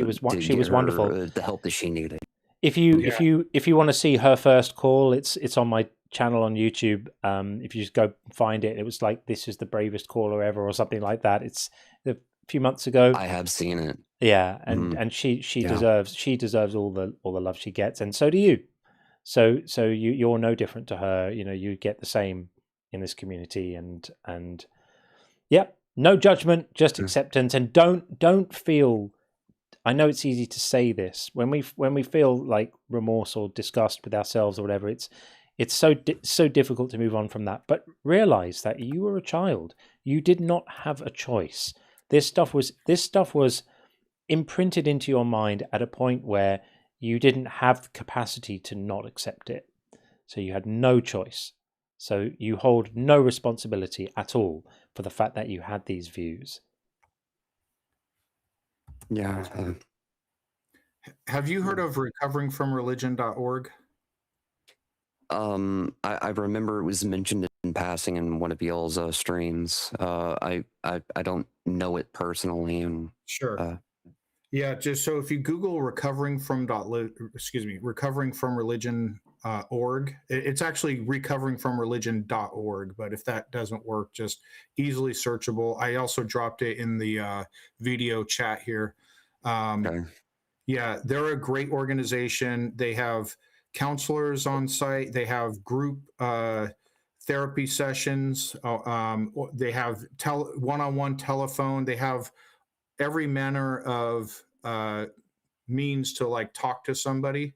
was wonderful. The help that she needed. If you want to see her first call, it's on my channel on YouTube. If you just go find it, it was like, "This is the bravest caller ever," or something like that. It's a few months ago. I have seen it. Yeah, and she deserves all the love she gets, and so do you. So you're no different to her. You get the same in this community, and no judgment, just acceptance, and don't feel. I know it's easy to say this when we feel like remorse or disgust with ourselves or whatever. It's so difficult to move on from that. But realize that you were a child. You did not have a choice. This stuff was imprinted into your mind at a point where you didn't have the capacity to not accept it. So you had no choice. So you hold no responsibility at all for the fact that you had these views. Yeah. Have you heard of recoveringfromreligion.org? I remember it was mentioned in passing in one of y'all's streams. I don't know it personally. And sure. Just so if you Google recoveringfromreligion.org, it's actually recoveringfromreligion.org, but if that doesn't work, just easily searchable. I also dropped it in the video chat here. Okay. Yeah, they're a great organization. They have counselors on site. They have group therapy sessions. They have one-on-one telephone. They have every manner of means to talk to somebody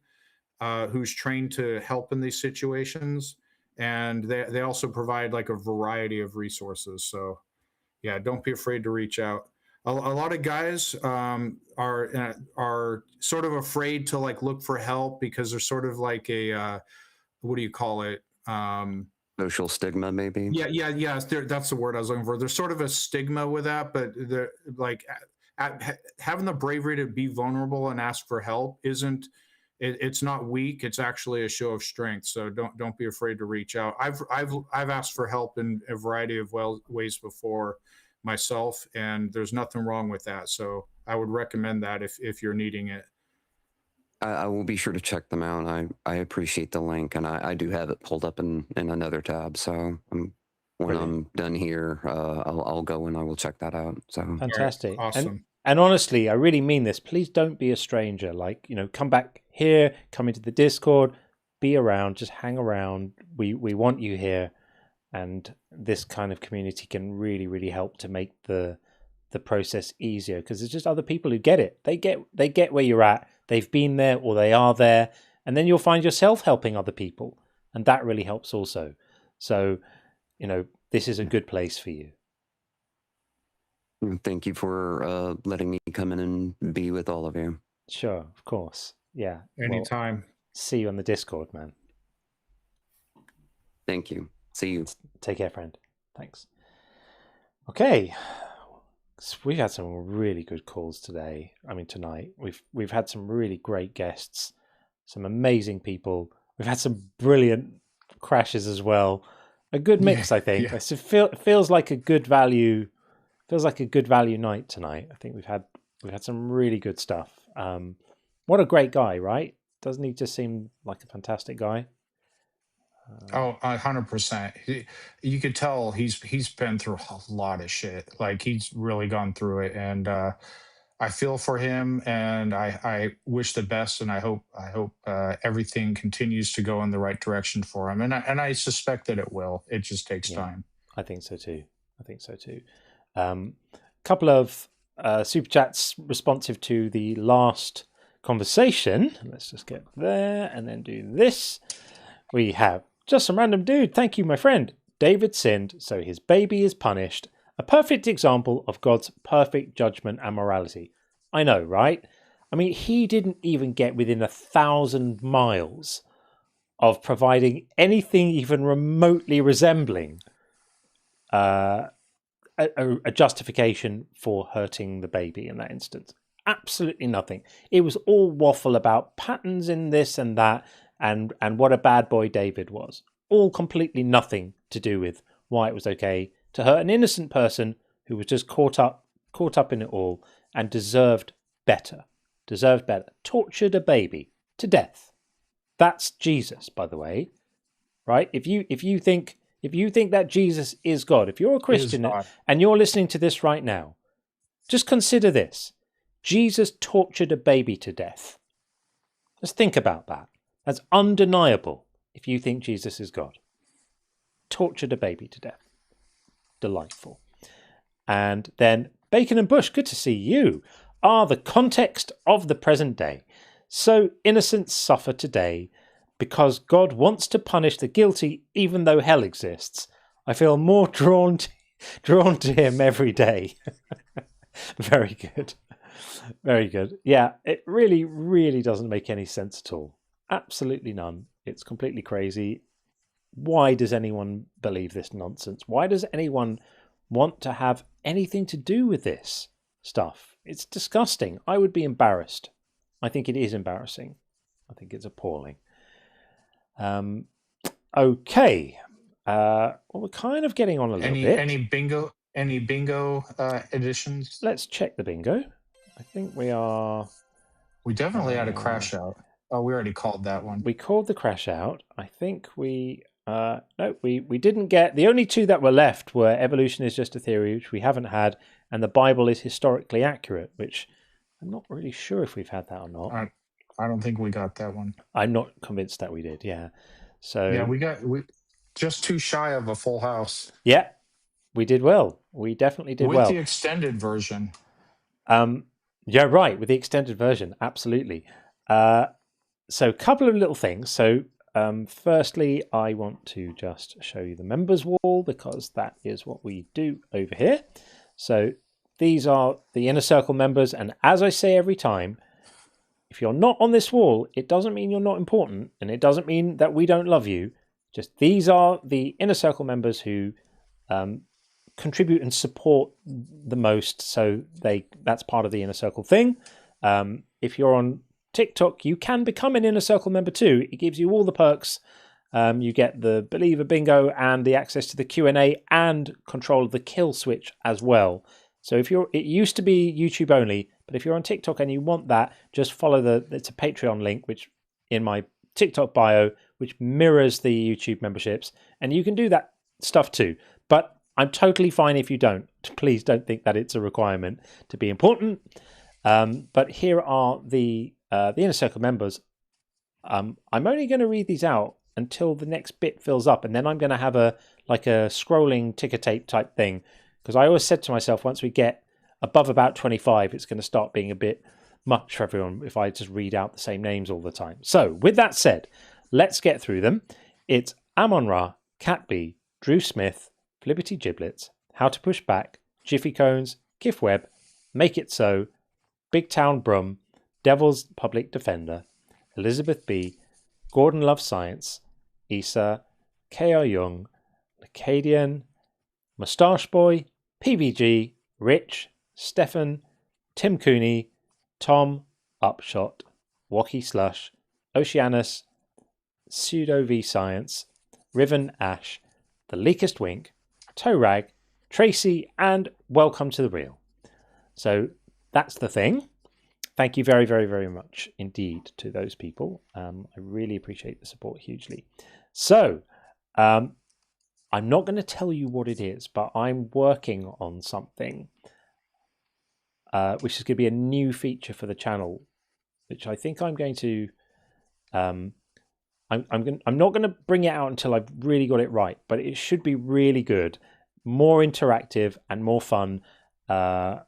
who's trained to help in these situations. And they also provide a variety of resources. So yeah, don't be afraid to reach out. a lot of guys are sort of afraid to like look for help because they're sort of like a what do you call it? Social stigma, maybe. Yeah. That's the word I was looking for. There's sort of a stigma with that, but they're like having the bravery to be vulnerable and ask for help isn't. It's not weak. It's actually a show of strength. So don't be afraid to reach out. I've asked for help in a variety of ways before myself, and there's nothing wrong with that. So I would recommend that if you're needing it. I will be sure to check them out. I appreciate the link, and I do have it pulled up in another tab. So when I'm done here, I'll go and I will check that out. So fantastic, awesome. And honestly, I really mean this. Please don't be a stranger. Like, come back here, come into the Discord, be around, just hang around. We want you here, and this kind of community can really, really help to make the process easier, because there's just other people who get it. They get where you're at. They've been there or they are there, and then you'll find yourself helping other people, and that really helps also. So, this is a good place for you. Thank you for letting me come in and be with all of you. Sure, of course. Yeah. Anytime. Well, see you on the Discord, man. Thank you. See you. Take care, friend. Thanks. Okay. So we've had some really good calls today. I mean, tonight. We've had some really great guests, some amazing people. We've had some brilliant crashes as well. A good mix, I think. Yeah. It feels like a good value. Feels like a good value night tonight. I think we've had some really good stuff. What a great guy, right? Doesn't he just seem like a fantastic guy? 100%. You could tell he's been through a lot of shit. Like, he's really gone through it, and I feel for him, and I wish the best, and I hope everything continues to go in the right direction for him, and I suspect that it will. It just takes time. I think so too. Couple of super chats responsive to the last conversation. Let's just get there and then do this. We have just some random dude. Thank you, my friend. David sinned, so his baby is punished. A perfect example of God's perfect judgment and morality. I know, right? I mean, he didn't even get within 1,000 miles of providing anything even remotely resembling a justification for hurting the baby in that instance. Absolutely nothing. It was all waffle about patterns in this and that, and what a bad boy David was. All completely nothing to do with why it was okay to hurt an innocent person who was just caught up in it all and deserved better. Tortured a baby to death. That's Jesus, by the way. Right? If you think that Jesus is God, if you're a Christian and you're listening to this right now, just consider this. Jesus tortured a baby to death. Just think about that. That's undeniable if you think Jesus is God. Tortured a baby to death. Delightful. And then Bacon and Bush, good to see you, are the context of the present day. So innocents suffer today because God wants to punish the guilty even though hell exists. I feel more drawn to him every day. Very good. Very good. Yeah, it really, really doesn't make any sense at all. Absolutely none. It's completely crazy. Why does anyone believe this nonsense? Why does anyone want to have anything to do with this stuff? It's disgusting. I would be embarrassed. I think it is embarrassing. I think it's appalling. Okay. Well, we're kind of getting on a little bit. Any bingo editions? Let's check the bingo. I think we are. We definitely had a crash out. Oh, we already called that one. We called the crash out. I think we no, we didn't get. The only two that were left were evolution is just a theory, which we haven't had, and the Bible is historically accurate, which I'm not really sure if we've had that or not. I don't think we got that one. I'm not convinced that we did. Yeah. So yeah, we just too shy of a full house. Yeah, we did well. We definitely did well with the extended version. Yeah, right. With the extended version, absolutely. So a couple of little things. So firstly, I want to just show you the members wall because that is what we do over here. So these are the inner circle members. And as I say every time, if you're not on this wall, it doesn't mean you're not important, and it doesn't mean that we don't love you. Just these are the inner circle members who contribute and support the most. So that's part of the inner circle thing. If you're on TikTok, you can become an inner circle member too. It gives you all the perks. You get the believer bingo and the access to the Q&A and control of the kill switch as well. So it used to be YouTube only, but if you're on TikTok and you want that, just follow it's a Patreon link, which in my TikTok bio, which mirrors the YouTube memberships, and you can do that stuff too. But I'm totally fine if you don't. Please don't think that it's a requirement to be important. But here are the inner circle members. I'm only going to read these out until the next bit fills up, and then I'm going to have a scrolling ticker tape type thing, because I always said to myself, once we get above about 25, it's going to start being a bit much for everyone if I just read out the same names all the time. So with that said, let's get through them. It's Amon Ra, Cat B, Drew Smith, Liberty Giblets, How to Push Back, Jiffy Cones, Kif Web, Make It So, Big Town Brum, Devil's Public Defender, Elizabeth B, Gordon Loves Science, Issa, K.R. Young, Acadian, Moustache Boy, PBG, Rich, Stefan, Tim Cooney, Tom, Upshot, Wacky Slush, Oceanus, Pseudo V Science, Riven Ash, The Leakest Wink, Toe Rag, Tracy, and Welcome to the Real. So that's the thing. Thank you very, very, very much indeed to those people. I really appreciate the support hugely. So I'm not going to tell you what it is, but I'm working on something which is going to be a new feature for the channel, which I think I'm going to. I'm not going to bring it out until I've really got it right, but it should be really good, more interactive and more fun. I'm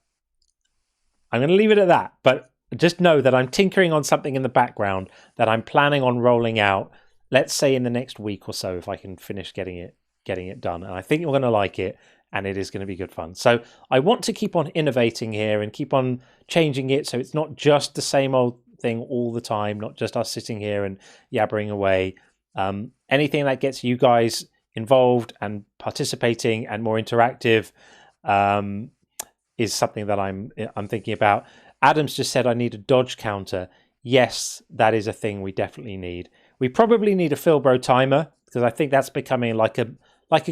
going to leave it at that, but just know that I'm tinkering on something in the background that I'm planning on rolling out, let's say in the next week or so, if I can finish getting it done. And I think you're going to like it, and it is going to be good fun. So I want to keep on innovating here and keep on changing it, so it's not just the same old thing all the time, not just us sitting here and yabbering away. Anything that gets you guys involved and participating and more interactive is something that I'm thinking about. Adam's just said I need a dodge counter. Yes, that is a thing we definitely need. We probably need a Philbro timer, because I think that's becoming like a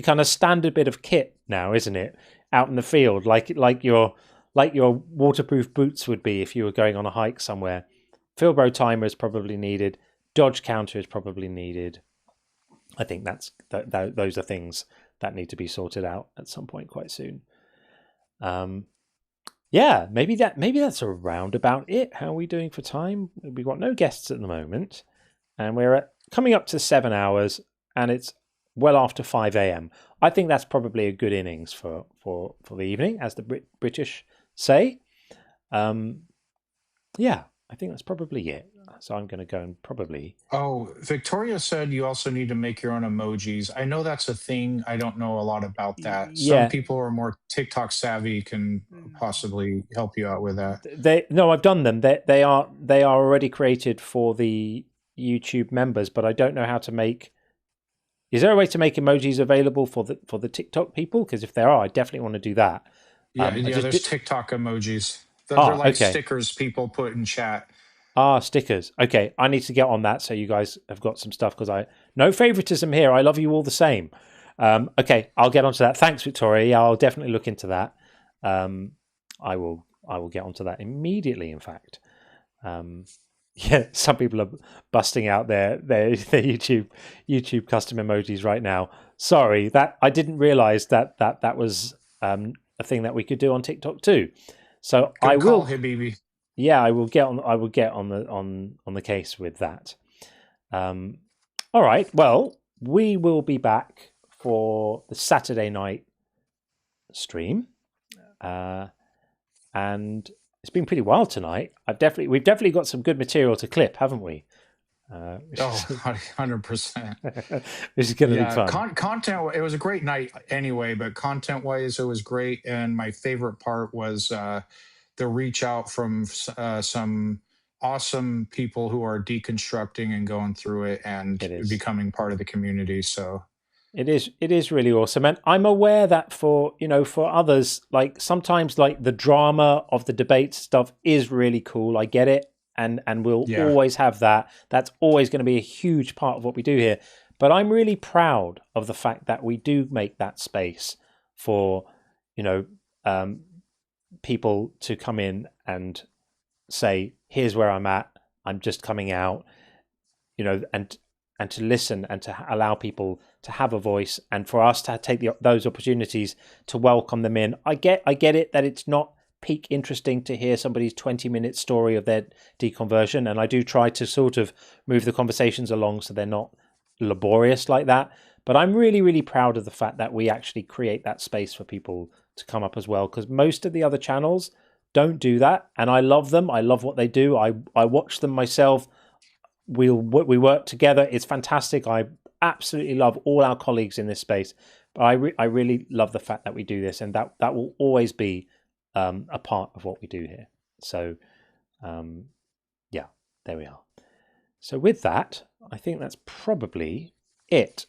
kind of standard bit of kit now, isn't it? Out in the field, like your waterproof boots would be if you were going on a hike somewhere. Philbro timer is probably needed. Dodge counter is probably needed. I think those are things that need to be sorted out at some point quite soon. Yeah, maybe that's around about it. How are we doing for time? We've got no guests at the moment, and we're coming up to 7 hours, and it's well after 5 a.m. I think that's probably a good innings for the evening, as the British say. Yeah, I think that's probably it. So I'm going to go and probably... Oh, Victoria said you also need to make your own emojis. I know that's a thing. I don't know a lot about that. Yeah. Some people who are more TikTok savvy can possibly help you out with that. I've done them. They are already created for the YouTube members, but I don't know how to make... Is there a way to make emojis available for the TikTok people? Because if there are, I definitely want to do that. There's TikTok emojis. They're like stickers people put in chat. Stickers. Okay, I need to get on that so you guys have got some stuff, because no favoritism here. I love you all the same. Okay, I'll get onto that. Thanks, Victoria. Yeah, I'll definitely look into that. I will get onto that immediately, in fact. Yeah, some people are busting out their YouTube custom emojis right now. Sorry, that I didn't realize that was a thing that we could do on TikTok too. So Good I will, call, Habibi. yeah, I will get on the case with that. All right. Well, we will be back for the Saturday night stream, and it's been pretty wild tonight. We've definitely got some good material to clip, haven't we? Oh, 100%. This is going to be Yeah, fun. content. It was a great night anyway, but content-wise, it was great. And my favorite part was the reach out from some awesome people who are deconstructing and going through it and becoming part of the community. So it is really awesome. And I'm aware that for others, like sometimes like the drama of the debate stuff is really cool. I get it. And we'll always have that. That's always going to be a huge part of what we do here. But I'm really proud of the fact that we do make that space for, people to come in and say, here's where I'm at. I'm just coming out, and to listen and to allow people to have a voice, and for us to take those opportunities to welcome them in. I get it that it's not peak interesting to hear somebody's 20-minute story of their deconversion, and I do try to sort of move the conversations along so they're not laborious like that. But I'm really, really proud of the fact that we actually create that space for people to come up as well, because most of the other channels don't do that, and I love them. I love what they do. I watch them myself. We work together. It's fantastic. I absolutely love all our colleagues in this space, but I really love the fact that we do this, and that will always be a part of what we do here. So yeah, there we are. So with that, I think that's probably it.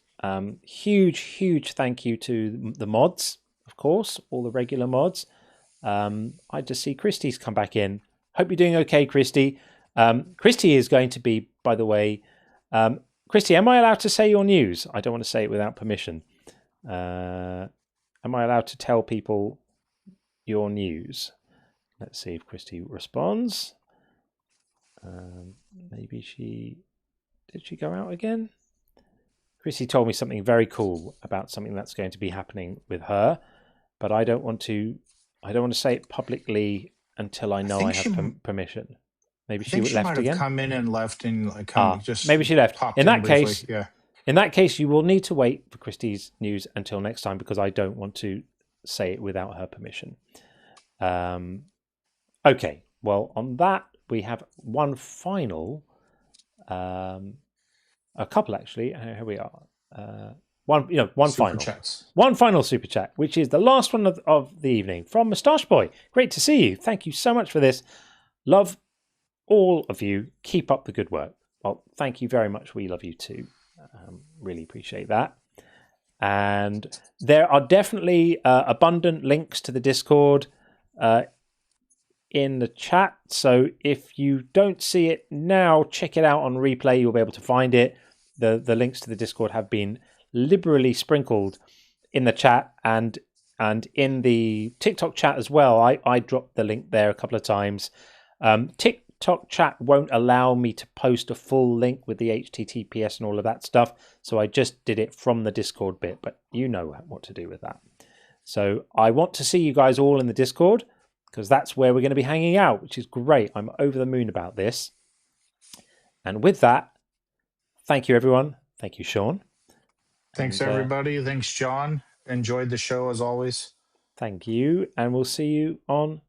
Huge thank you to the mods, of course, all the regular mods. I just see Christy's come back in. Hope you're doing okay, Christy. Christy is going to be, by the way, Christy, am I allowed to say your news? I don't want to say it without permission. Am I allowed to tell people your news? Let's see if Christy responds. Maybe did she go out again? Christy told me something very cool about something that's going to be happening with her, but I don't want to say it publicly until I know I have permission. Maybe she left might again. have come in and left and just maybe she left. In that briefly. case, yeah. In that case, you will need to wait for Christy's news until next time, because I don't want to say it without her permission. Okay. Well, on that we have one final, a couple actually. Here we are. One Super chats. One final super chat, which is the last one of the evening from Moustache Boy. Great to see you. Thank you so much for this. Love all of you. Keep up the good work. Well, thank you very much. We love you too. Really appreciate that. And there are definitely abundant links to the Discord in the chat. So if you don't see it now, check it out on replay. You'll be able to find it. The links to the Discord have been liberally sprinkled in the chat and in the TikTok chat as well. I dropped the link there a couple of times. TikTok chat won't allow me to post a full link with the HTTPS and all of that stuff, so I just did it from the Discord bit, but you know what to do with that. So I want to see you guys all in the Discord, because that's where we're going to be hanging out, which is great. I'm over the moon about this. And with that, thank you, everyone. Thank you, Sean. Thanks, everybody. Thanks, John. Enjoyed the show as always. Thank you. And we'll see you on